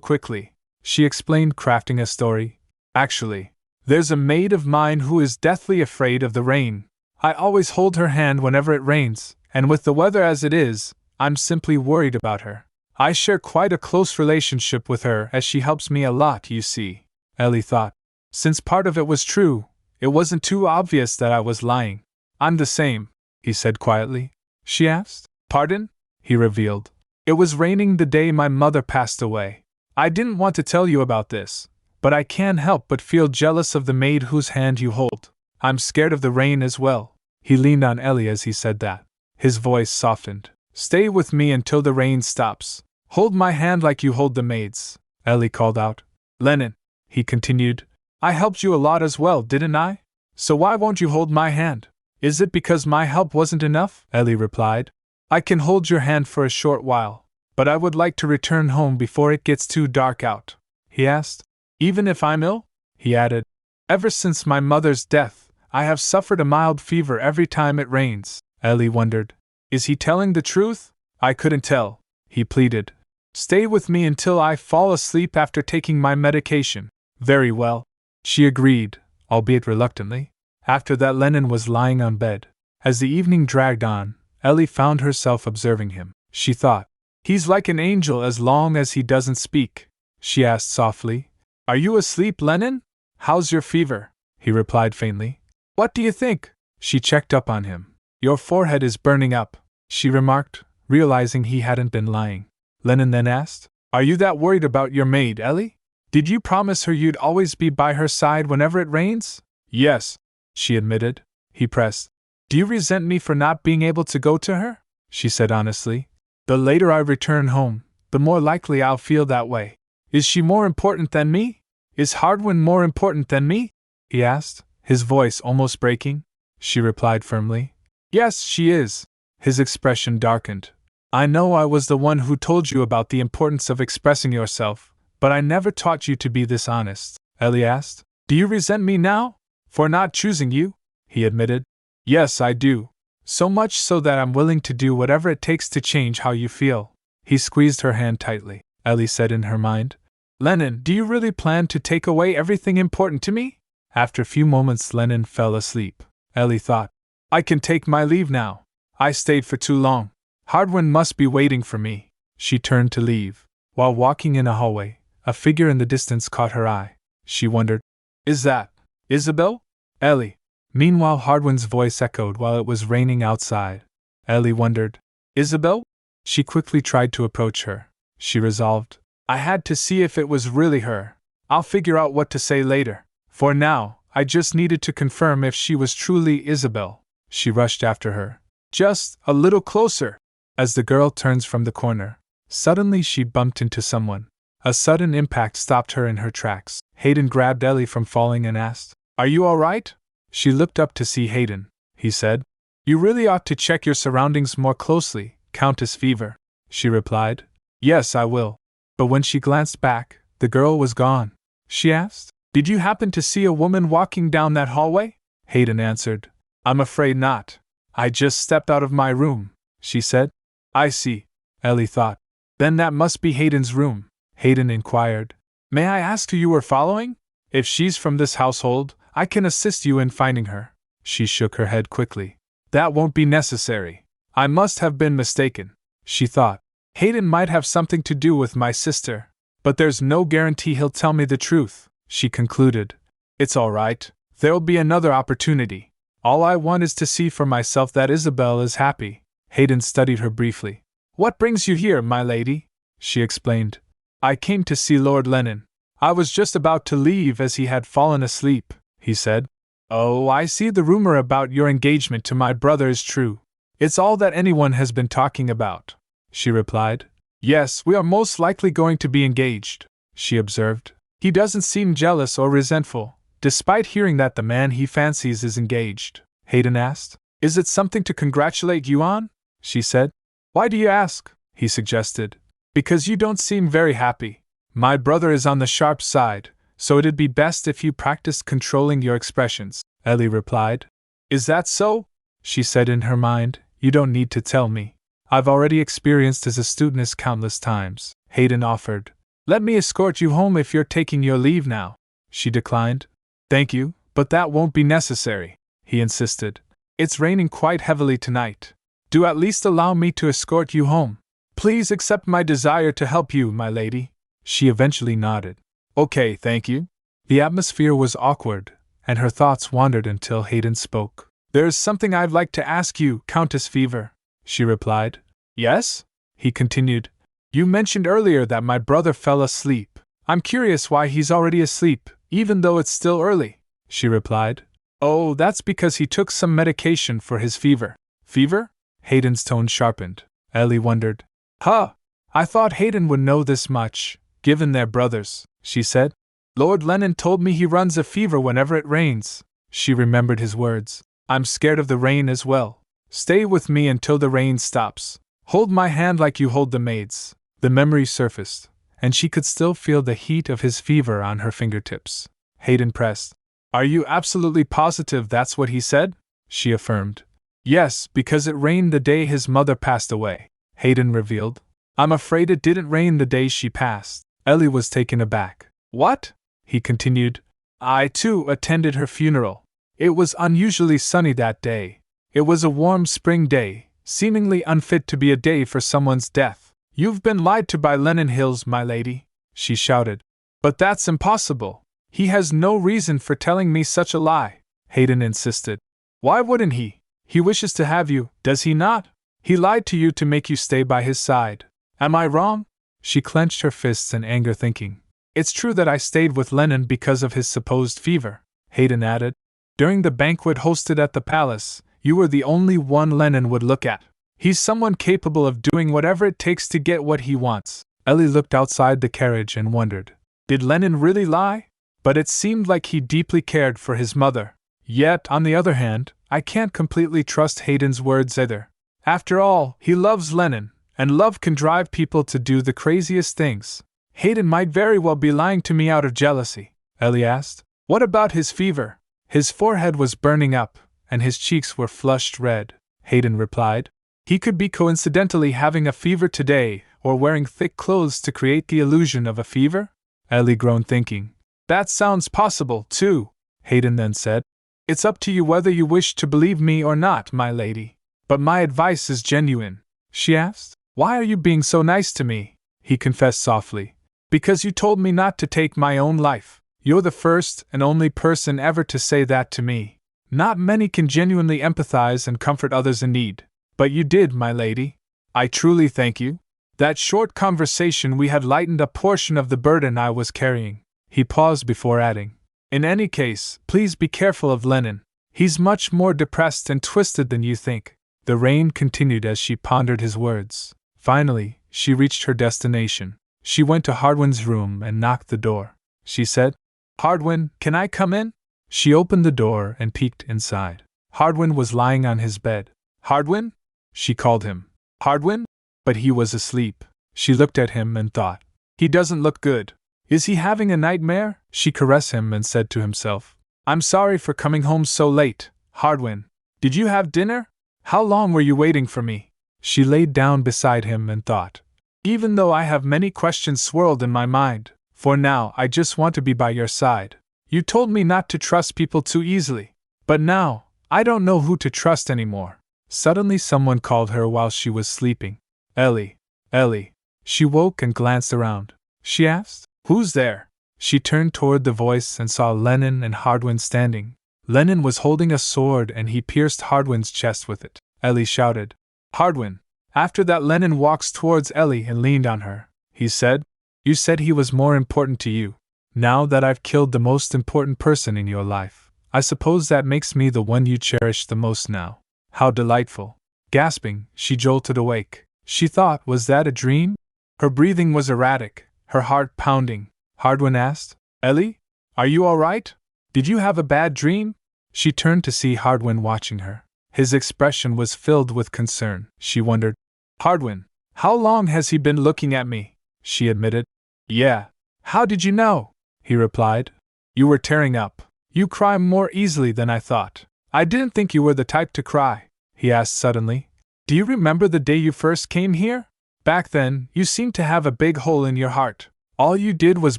quickly, she explained, crafting a story. Actually, there's a maid of mine who is deathly afraid of the rain. I always hold her hand whenever it rains, and with the weather as it is, I'm simply worried about her. I share quite a close relationship with her as she helps me a lot, you see, Ellie thought. Since part of it was true, it wasn't too obvious that I was lying. I'm the same, he said quietly. She asked. Pardon? He revealed. It was raining the day my mother passed away. I didn't want to tell you about this, but I can't help but feel jealous of the maid whose hand you hold. I'm scared of the rain as well. He leaned on Ellie as he said that. His voice softened. Stay with me until the rain stops. Hold my hand like you hold the maid's, Ellie called out. Lennon, he continued, I helped you a lot as well, didn't I? So why won't you hold my hand? Is it because my help wasn't enough? Ellie replied. I can hold your hand for a short while, but I would like to return home before it gets too dark out, he asked. Even if I'm ill? He added. Ever since my mother's death, I have suffered a mild fever every time it rains, Ellie wondered. Is he telling the truth? I couldn't tell, he pleaded. Stay with me until I fall asleep after taking my medication. Very well, she agreed, albeit reluctantly. After that, Lennon was lying on bed. As the evening dragged on, Ellie found herself observing him. She thought, He's like an angel as long as he doesn't speak, she asked softly. Are you asleep, Lennon? How's your fever? He replied faintly. What do you think? She checked up on him. Your forehead is burning up, she remarked, realizing he hadn't been lying. Lennon then asked, Are you that worried about your maid, Ellie? Did you promise her you'd always be by her side whenever it rains? Yes, she admitted. He pressed. Do you resent me for not being able to go to her? She said honestly. The later I return home, the more likely I'll feel that way. Is she more important than me? Is Hardwin more important than me? He asked, his voice almost breaking. She replied firmly. Yes, she is. His expression darkened. I know I was the one who told you about the importance of expressing yourself, but I never taught you to be this honest, Ellie asked. Do you resent me now? For not choosing you? He admitted. Yes, I do. So much so that I'm willing to do whatever it takes to change how you feel. He squeezed her hand tightly. Ellie said in her mind. Lennon, do you really plan to take away everything important to me? After a few moments, Lennon fell asleep. Ellie thought, I can take my leave now. I stayed for too long. Hardwin must be waiting for me. She turned to leave. While walking in a hallway, a figure in the distance caught her eye. She wondered, Is that Isabel? Ellie. Meanwhile, Hardwin's voice echoed while it was raining outside. Ellie wondered, Isabel? She quickly tried to approach her. She resolved, I had to see if it was really her. I'll figure out what to say later. For now, I just needed to confirm if she was truly Isabel. She rushed after her. Just a little closer. As the girl turns from the corner, suddenly she bumped into someone. A sudden impact stopped her in her tracks. Hayden grabbed Ellie from falling and asked, Are you all right? She looked up to see Hayden. He said, You really ought to check your surroundings more closely, Countess Fever. She replied, Yes, I will. But when she glanced back, the girl was gone. She asked, Did you happen to see a woman walking down that hallway? Hayden answered, I'm afraid not. I just stepped out of my room, she said. I see, Ellie thought. Then that must be Hayden's room. Hayden inquired, May I ask who you were following? If she's from this household, I can assist you in finding her. She shook her head quickly. That won't be necessary. I must have been mistaken, she thought. Hayden might have something to do with my sister, but there's no guarantee he'll tell me the truth, she concluded. It's all right. There'll be another opportunity. All I want is to see for myself that Isabel is happy. Hayden studied her briefly. What brings you here, my lady? She explained. I came to see Lord Lennon. I was just about to leave as he had fallen asleep, he said. Oh, I see the rumor about your engagement to my brother is true. It's all that anyone has been talking about, she replied. Yes, we are most likely going to be engaged, she observed. He doesn't seem jealous or resentful, despite hearing that the man he fancies is engaged. Hayden asked. Is it something to congratulate you on? She said. Why do you ask? He suggested. Because you don't seem very happy. My brother is on the sharp side, so it'd be best if you practiced controlling your expressions, Ellie replied. Is that so? She said in her mind. You don't need to tell me. I've already experienced his astuteness countless times. Hayden offered. Let me escort you home if you're taking your leave now. She declined. Thank you, but that won't be necessary, he insisted. It's raining quite heavily tonight. Do at least allow me to escort you home. Please accept my desire to help you, my lady. She eventually nodded. Okay, thank you. The atmosphere was awkward, and her thoughts wandered until Hayden spoke. There's something I'd like to ask you, Countess Fever, she replied. Yes? He continued. You mentioned earlier that my brother fell asleep. I'm curious why he's already asleep, even though it's still early, she replied. Oh, that's because he took some medication for his fever. Fever? Hayden's tone sharpened. Ellie wondered. Huh! I thought Hayden would know this much, given they're brothers, she said. Lord Lennon told me he runs a fever whenever it rains. She remembered his words. I'm scared of the rain as well. Stay with me until the rain stops. Hold my hand like you hold the maid's. The memory surfaced, and she could still feel the heat of his fever on her fingertips. Hayden pressed. Are you absolutely positive that's what he said? She affirmed. Yes, because it rained the day his mother passed away, Hayden revealed. I'm afraid it didn't rain the day she passed. Ellie was taken aback. What? He continued. I, too, attended her funeral. It was unusually sunny that day. It was a warm spring day, seemingly unfit to be a day for someone's death. You've been lied to by Lennon Hills, my lady, she shouted. But that's impossible. He has no reason for telling me such a lie, Hayden insisted. Why wouldn't he? He wishes to have you, does he not? He lied to you to make you stay by his side. Am I wrong? She clenched her fists in anger, thinking. It's true that I stayed with Lennon because of his supposed fever, Hayden added. During the banquet hosted at the palace, you were the only one Lennon would look at. He's someone capable of doing whatever it takes to get what he wants. Ellie looked outside the carriage and wondered. Did Lennon really lie? But it seemed like he deeply cared for his mother. Yet, on the other hand, I can't completely trust Hayden's words either. After all, he loves Lennon, and love can drive people to do the craziest things. Hayden might very well be lying to me out of jealousy, Ellie asked. What about his fever? His forehead was burning up, and his cheeks were flushed red, Hayden replied. He could be coincidentally having a fever today, or wearing thick clothes to create the illusion of a fever? Ellie groaned, thinking. That sounds possible, too, Hayden then said. It's up to you whether you wish to believe me or not, my lady. But my advice is genuine, she asked. Why are you being so nice to me? He confessed softly. Because you told me not to take my own life. You're the first and only person ever to say that to me. Not many can genuinely empathize and comfort others in need. But you did, my lady. I truly thank you. That short conversation we had lightened a portion of the burden I was carrying. He paused before adding. In any case, please be careful of Lennon. He's much more depressed and twisted than you think. The rain continued as she pondered his words. Finally, she reached her destination. She went to Hardwin's room and knocked the door. She said, Hardwin, can I come in? She opened the door and peeked inside. Hardwin was lying on his bed. Hardwin? She called him. Hardwin? But he was asleep. She looked at him and thought, he doesn't look good. Is he having a nightmare? She caressed him and said to himself, I'm sorry for coming home so late, Hardwin. Did you have dinner? How long were you waiting for me? She laid down beside him and thought, even though I have many questions swirled in my mind, for now I just want to be by your side. You told me not to trust people too easily, but now, I don't know who to trust anymore. Suddenly someone called her while she was sleeping. Ellie, Ellie. She woke and glanced around. She asked, who's there? She turned toward the voice and saw Lennon and Hardwin standing. Lennon was holding a sword and he pierced Hardwin's chest with it. Ellie shouted, Hardwin. After that, Lennon walks towards Ellie and leaned on her. He said, you said he was more important to you. Now that I've killed the most important person in your life, I suppose that makes me the one you cherish the most now. How delightful. Gasping, she jolted awake. She thought, was that a dream? Her breathing was erratic, her heart pounding. Hardwin asked, Ellie? Are you all right? Did you have a bad dream? She turned to see Hardwin watching her. His expression was filled with concern. She wondered, Hardwin, how long has he been looking at me? She admitted. Yeah. How did you know? He replied. You were tearing up. You cry more easily than I thought. I didn't think you were the type to cry, he asked suddenly. Do you remember the day you first came here? Back then, you seemed to have a big hole in your heart. All you did was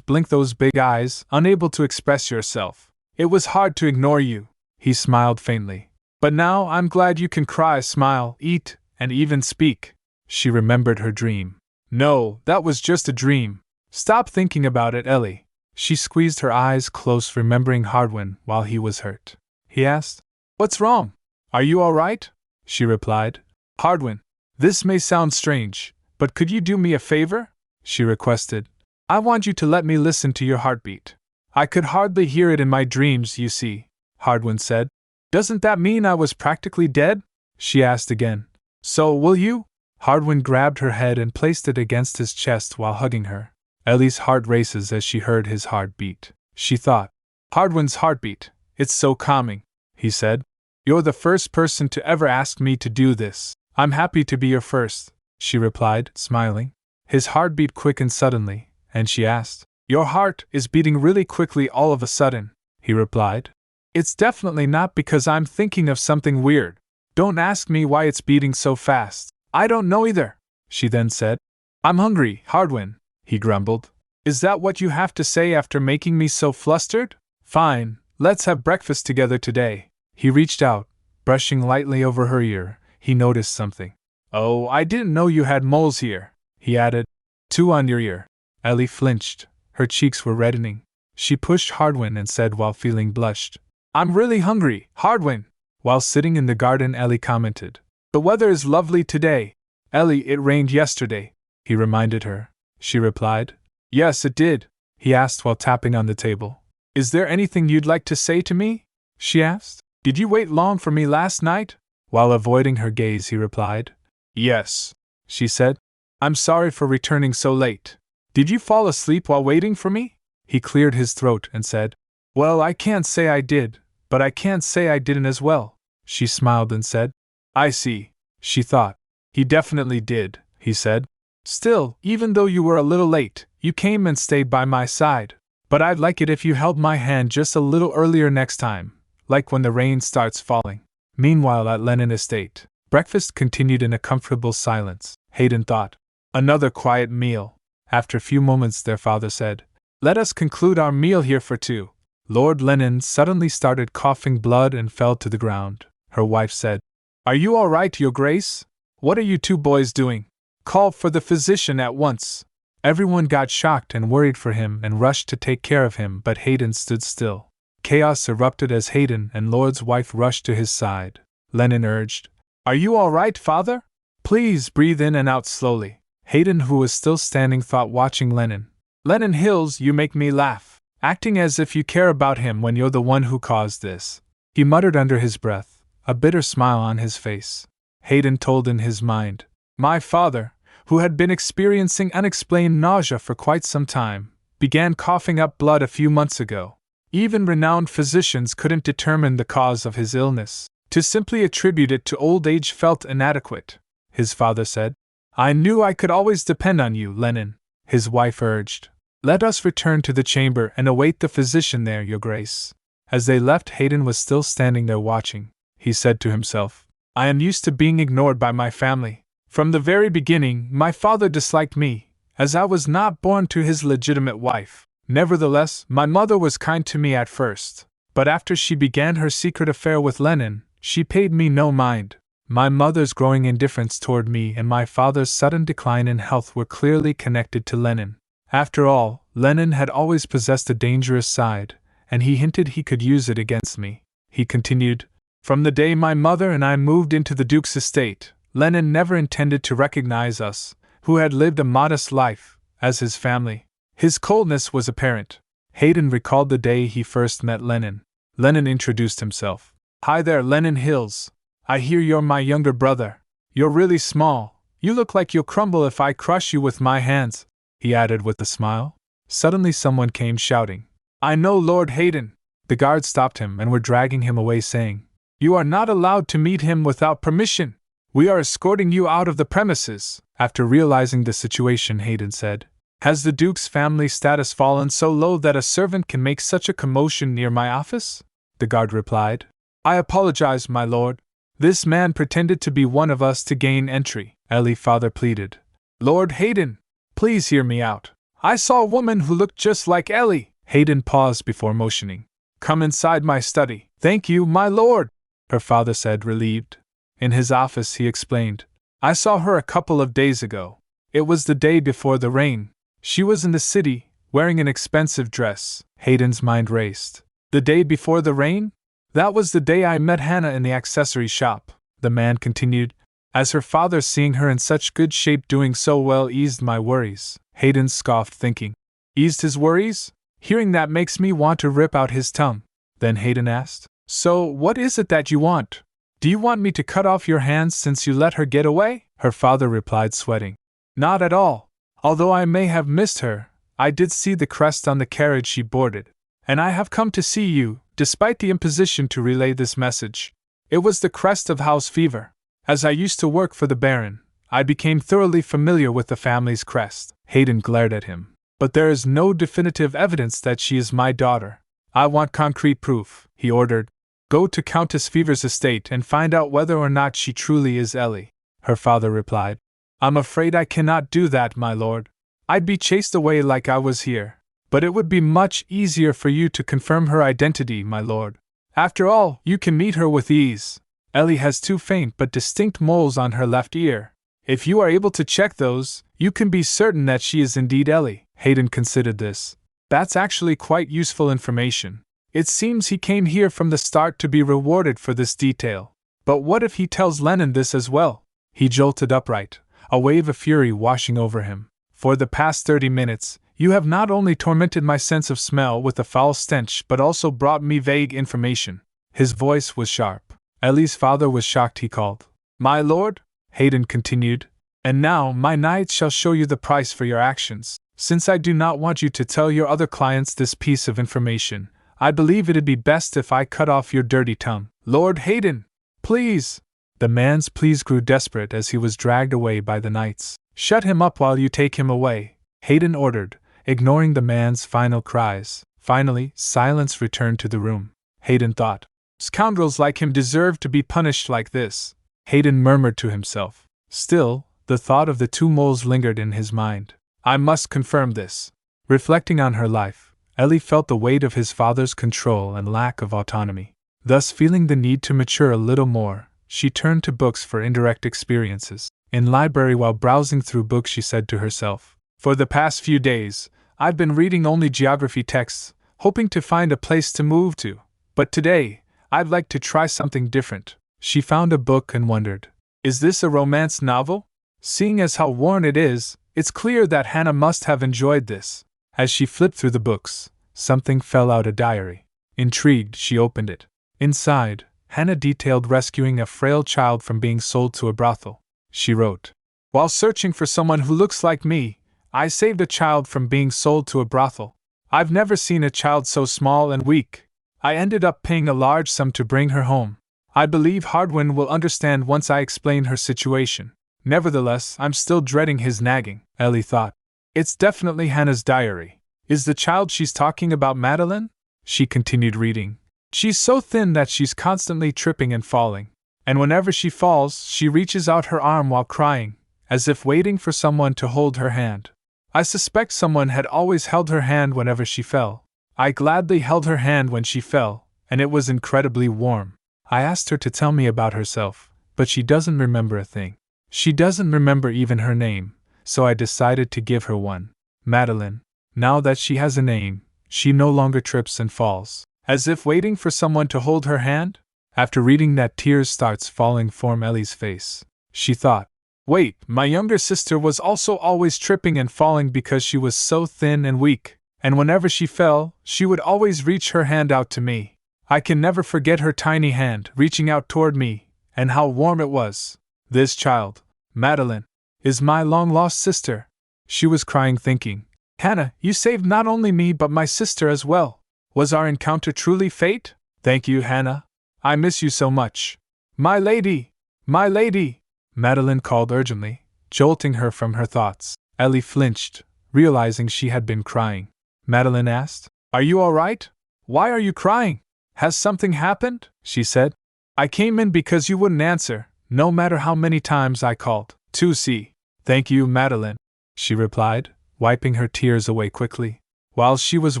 blink those big eyes, unable to express yourself. It was hard to ignore you. He smiled faintly. But now I'm glad you can cry, smile, eat, and even speak. She remembered her dream. No, that was just a dream. Stop thinking about it, Ellie. She squeezed her eyes close, remembering Hardwin while he was hurt. He asked, What's wrong? Are you all right? She replied, Hardwin, this may sound strange, but could you do me a favor? She requested. I want you to let me listen to your heartbeat. I could hardly hear it in my dreams, you see, Hardwin said. Doesn't that mean I was practically dead? She asked again. So, will you? Hardwin grabbed her head and placed it against his chest while hugging her. Ellie's heart races as she heard his heartbeat. She thought, Hardwin's heartbeat, it's so calming, he said. You're the first person to ever ask me to do this. I'm happy to be your first, she replied, smiling. His heartbeat quickened suddenly, and she asked, Your heart is beating really quickly all of a sudden, he replied. It's definitely not because I'm thinking of something weird. Don't ask me why it's beating so fast. I don't know either, she then said. I'm hungry, Hardwin, he grumbled. Is that what you have to say after making me so flustered? Fine, let's have breakfast together today. He reached out, brushing lightly over her ear. He noticed something. Oh, I didn't know you had moles here, he added. 2 on your ear. Ellie flinched. Her cheeks were reddening. She pushed Hardwin and said while feeling blushed, I'm really hungry, Hardwin. While sitting in the garden, Ellie commented, the weather is lovely today. Ellie, it rained yesterday, he reminded her. She replied, yes, it did, he asked while tapping on the table. Is there anything you'd like to say to me? She asked. Did you wait long for me last night? While avoiding her gaze, he replied, yes, she said. I'm sorry for returning so late. Did you fall asleep while waiting for me? He cleared his throat and said, well, I can't say I did, but I can't say I didn't as well. She smiled and said, I see, she thought. He definitely did, he said. Still, even though you were a little late, you came and stayed by my side. But I'd like it if you held my hand just a little earlier next time, like when the rain starts falling. Meanwhile, at Lennon Estate, breakfast continued in a comfortable silence. Hayden thought. Another quiet meal. After a few moments, their father said, let us conclude our meal here for 2. Lord Lennon suddenly started coughing blood and fell to the ground. Her wife said, are you all right, Your Grace? What are you 2 boys doing? Call for the physician at once. Everyone got shocked and worried for him and rushed to take care of him, but Hayden stood still. Chaos erupted as Hayden and Lord's wife rushed to his side. Lennon urged, are you all right, father? Please breathe in and out slowly. Hayden, who was still standing, thought, watching Lennon. Lennon Hills, you make me laugh, acting as if you care about him when you're the one who caused this. He muttered under his breath, a bitter smile on his face. Hayden told in his mind, my father, who had been experiencing unexplained nausea for quite some time, began coughing up blood a few months ago. Even renowned physicians couldn't determine the cause of his illness. To simply attribute it to old age felt inadequate, his father said. I knew I could always depend on you, Lennon, his wife urged. Let us return to the chamber and await the physician there, Your Grace. As they left, Hayden was still standing there watching. He said to himself, I am used to being ignored by my family. From the very beginning, my father disliked me, as I was not born to his legitimate wife. Nevertheless, my mother was kind to me at first, but after she began her secret affair with Lennon, she paid me no mind. My mother's growing indifference toward me and my father's sudden decline in health were clearly connected to Lennon. After all, Lennon had always possessed a dangerous side, and he hinted he could use it against me. He continued, from the day my mother and I moved into the Duke's estate, Lennon never intended to recognize us, who had lived a modest life, as his family. His coldness was apparent. Hayden recalled the day he first met Lennon. Lennon introduced himself. Hi there, Lennon Hills. I hear you're my younger brother. You're really small. You look like you'll crumble if I crush you with my hands, he added with a smile. Suddenly someone came shouting, I know Lord Hayden. The guards stopped him and were dragging him away, saying, you are not allowed to meet him without permission. We are escorting you out of the premises. After realizing the situation, Hayden said, has the Duke's family status fallen so low that a servant can make such a commotion near my office? The guard replied, I apologize, my lord. This man pretended to be one of us to gain entry. Ellie father pleaded. Lord Hayden, please hear me out. I saw a woman who looked just like Ellie. Hayden paused before motioning. Come inside my study. Thank you, my lord, her father said, relieved. In his office, he explained. I saw her a couple of days ago. It was the day before the rain. She was in the city, wearing an expensive dress. Hayden's mind raced. The day before the rain? That was the day I met Hannah in the accessory shop, the man continued, as her father, seeing her in such good shape doing so well, eased my worries. Hayden scoffed, thinking, eased his worries? Hearing that makes me want to rip out his tongue. Then Hayden asked, so what is it that you want? Do you want me to cut off your hands since you let her get away? Her father replied, sweating. Not at all. Although I may have missed her, I did see the crest on the carriage she boarded. And I have come to see you, despite the imposition, to relay this message. It was the crest of house fever. As I used to work for the Baron, I became thoroughly familiar with the family's crest. Hayden glared at him. But there is no definitive evidence that she is my daughter. I want concrete proof, he ordered. Go to Countess Fever's estate and find out whether or not she truly is Ellie. Her father replied. I'm afraid I cannot do that, my lord. I'd be chased away like I was here. But it would be much easier for you to confirm her identity, my lord. After all, you can meet her with ease. Ellie has 2 faint but distinct moles on her left ear. If you are able to check those, You can be certain that she is indeed Ellie. Hayden considered this. That's actually quite useful information. It seems he came here from the start to be rewarded for this detail. But what if he tells Lennon this as well? He jolted upright, a wave of fury washing over him. For the past 30 minutes, you have not only tormented my sense of smell with a foul stench but also brought me vague information. His voice was sharp. Ellie's father was shocked. He called, "My lord," Hayden continued, "and now my knights shall show you the price for your actions. Since I do not want you to tell your other clients this piece of information, I believe it'd be best if I cut off your dirty tongue." "Lord Hayden, please!" The man's pleas grew desperate as he was dragged away by the knights. "Shut him up while you take him away," Hayden ordered, ignoring the man's final cries. Finally, silence returned to the room. Hayden thought, "Scoundrels like him deserve to be punished like this," Hayden murmured to himself. Still, the thought of the two moles lingered in his mind. "I must confirm this." Reflecting on her life, Ellie felt the weight of his father's control and lack of autonomy. Thus, feeling the need to mature a little more, she turned to books for indirect experiences. In library, while browsing through books, she said to herself, "For the past few days, I've been reading only geography texts, hoping to find a place to move to. But today, I'd like to try something different." She found a book and wondered, "Is this a romance novel? Seeing as how worn it is, it's clear that Hannah must have enjoyed this." As she flipped through the books, something fell out: a diary. Intrigued, she opened it. Inside, Hannah detailed rescuing a frail child from being sold to a brothel. She wrote, "While searching for someone who looks like me, I saved a child from being sold to a brothel. I've never seen a child so small and weak. I ended up paying a large sum to bring her home. I believe Hardwin will understand once I explain her situation. Nevertheless, I'm still dreading his nagging." Ellie thought, "It's definitely Hannah's diary. Is the child she's talking about Madeline?" She continued reading. "She's so thin that she's constantly tripping and falling. And whenever she falls, she reaches out her arm while crying, as if waiting for someone to hold her hand. I suspect someone had always held her hand whenever she fell. I gladly held her hand when she fell, and it was incredibly warm. I asked her to tell me about herself, but she doesn't remember a thing. She doesn't remember even her name, so I decided to give her one. Madeline. Now that she has a name, she no longer trips and falls, as if waiting for someone to hold her hand." After reading that, tears starts falling from Ellie's face. She thought, "Wait, my younger sister was also always tripping and falling because she was so thin and weak, and whenever she fell, she would always reach her hand out to me. I can never forget her tiny hand reaching out toward me, and how warm it was. This child, Madeline, is my long-lost sister." She was crying, thinking, "Hannah, you saved not only me but my sister as well. Was our encounter truly fate? Thank you, Hannah. I miss you so much." "My lady! My lady!" Madeline called urgently, jolting her from her thoughts. Ellie flinched, realizing she had been crying. Madeline asked, "Are you all right? Why are you crying? Has something happened?" she said. "I came in because you wouldn't answer, no matter how many times I called." "To see. Thank you, Madeline," she replied, wiping her tears away quickly. While she was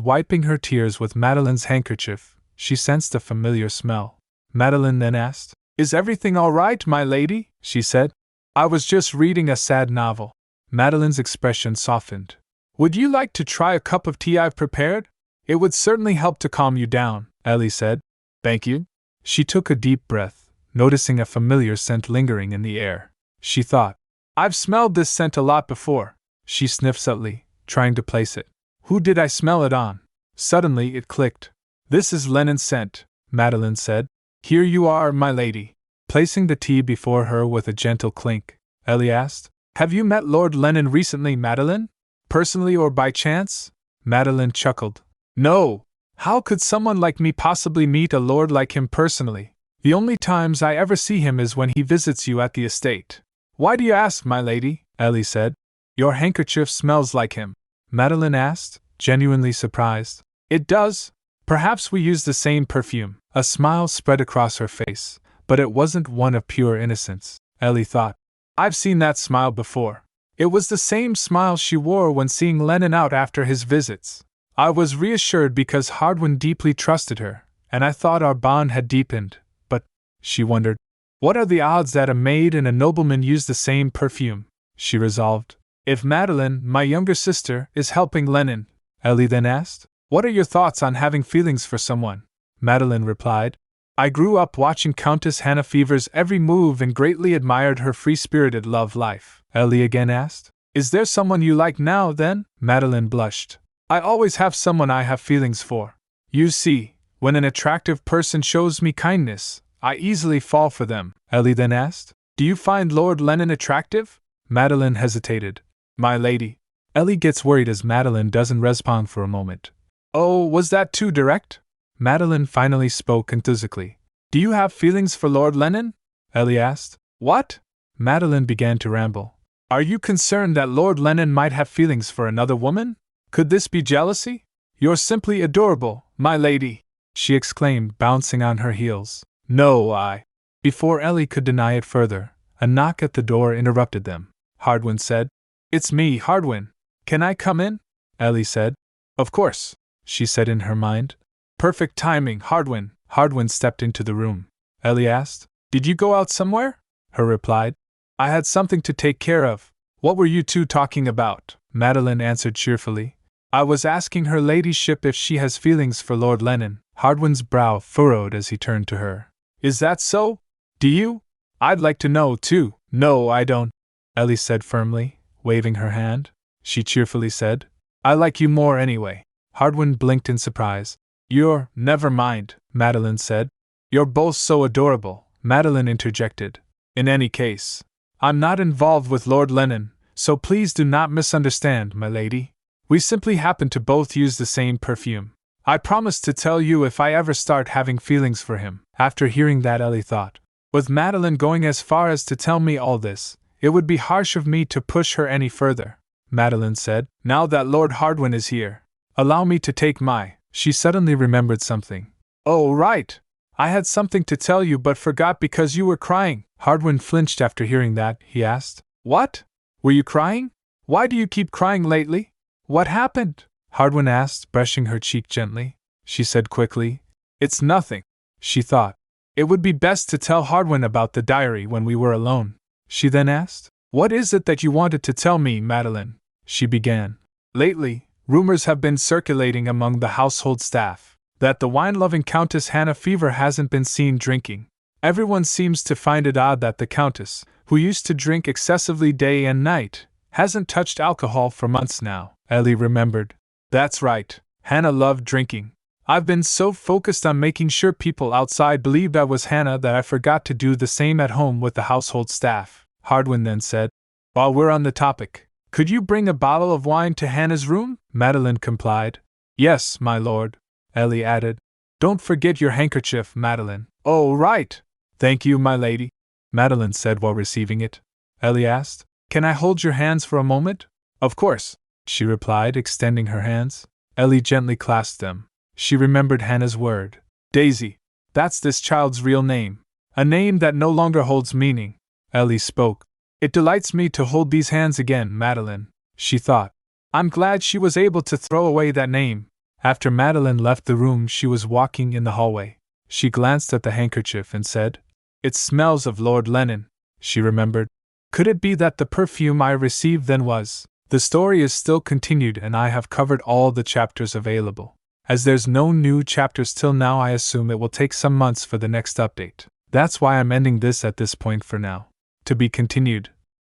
wiping her tears with Madeline's handkerchief, she sensed a familiar smell. Madeline then asked, "Is everything all right, my lady?" she said. "I was just reading a sad novel." Madeline's expression softened. "Would you like to try a cup of tea I've prepared? It would certainly help to calm you down," Ellie said. "Thank you." She took a deep breath, noticing a familiar scent lingering in the air. She thought, "I've smelled this scent a lot before." She sniffed subtly, trying to place it. "Who did I smell it on?" Suddenly it clicked. "This is Lennon's scent," Madeline said. "Here you are, my lady." Placing the tea before her with a gentle clink, Ellie asked, "Have you met Lord Lennon recently, Madeline? Personally or by chance?" Madeline chuckled. "No! How could someone like me possibly meet a lord like him personally? The only times I ever see him is when he visits you at the estate." "Why do you ask, my lady?" Ellie said. "Your handkerchief smells like him," Madeline asked, genuinely surprised. "It does. Perhaps we use the same perfume." A smile spread across her face, but it wasn't one of pure innocence, Ellie thought. "I've seen that smile before. It was the same smile she wore when seeing Lennon out after his visits. I was reassured because Hardwin deeply trusted her, and I thought our bond had deepened, but," she wondered, "what are the odds that a maid and a nobleman use the same perfume?" She resolved, If Madeline, my younger sister, is helping Lennon, Ellie then asked. What are your thoughts on having feelings for someone? Madeline replied. I grew up watching Countess Hannah Fever's every move and greatly admired her free-spirited love life. Ellie again asked. Is there someone you like now, then? Madeline blushed. I always have someone I have feelings for. You see, when an attractive person shows me kindness, I easily fall for them. Ellie then asked. Do you find Lord Lennon attractive? Madeline hesitated. My lady. Ellie gets worried as Madeline doesn't respond for a moment. Oh, was that too direct? Madeline finally spoke enthusiastically. Do you have feelings for Lord Lennon? Ellie asked. What? Madeline began to ramble. Are you concerned that Lord Lennon might have feelings for another woman? Could this be jealousy? You're simply adorable, my lady, she exclaimed, bouncing on her heels. No, I. Before Ellie could deny it further, a knock at the door interrupted them. Hardwin said. It's me, Hardwin. Can I come in? Ellie said. Of course, she said in her mind. Perfect timing, Hardwin. Hardwin stepped into the room. Ellie asked. Did you go out somewhere? Her replied. I had something to take care of. What were you two talking about? Madeline answered cheerfully. I was asking her ladyship if she has feelings for Lord Lennon. Hardwin's brow furrowed as he turned to her. Is that so? Do you? I'd like to know, too. No, I don't, Ellie said firmly, waving her hand. She cheerfully said. I like you more anyway. Hardwin blinked in surprise. Never mind, Madeline said. You're both so adorable, Madeline interjected. In any case, I'm not involved with Lord Lennon, so please do not misunderstand, my lady. We simply happen to both use the same perfume. I promise to tell you if I ever start having feelings for him. After hearing that, Ellie thought. With Madeline going as far as to tell me all this, it would be harsh of me to push her any further. Madeline said. Now that Lord Hardwin is here, allow me to take my... She suddenly remembered something. Oh, right. I had something to tell you but forgot because you were crying. Hardwin flinched after hearing that. He asked. What? Were you crying? Why do you keep crying lately? What happened? Hardwin asked, brushing her cheek gently. She said quickly. It's nothing, she thought. It would be best to tell Hardwin about the diary when we were alone. She then asked. What is it that you wanted to tell me, Madeline? She began. Lately, rumors have been circulating among the household staff that the wine-loving Countess Hannah Fever hasn't been seen drinking. Everyone seems to find it odd that the Countess, who used to drink excessively day and night, hasn't touched alcohol for months now. Ellie remembered. That's right, Hannah loved drinking. I've been so focused on making sure people outside believed I was Hannah that I forgot to do the same at home with the household staff. Hardwin then said. While we're on the topic, could you bring a bottle of wine to Hannah's room? Madeline complied. Yes, my lord, Ellie added. Don't forget your handkerchief, Madeline. Oh, right. Thank you, my lady, Madeline said while receiving it. Ellie asked. Can I hold your hands for a moment? Of course, she replied, extending her hands. Ellie gently clasped them. She remembered Hannah's word. Daisy. That's this child's real name. A name that no longer holds meaning. Ellie spoke. It delights me to hold these hands again, Madeline, she thought. I'm glad she was able to throw away that name. After Madeline left the room, she was walking in the hallway. She glanced at the handkerchief and said, It smells of Lord Lennon, she remembered. Could it be that the perfume I received then was? The story is still continued and I have covered all the chapters available. As there's no new chapters till now, I assume it will take some months for the next update. That's why I'm ending this at this point for now. To be continued.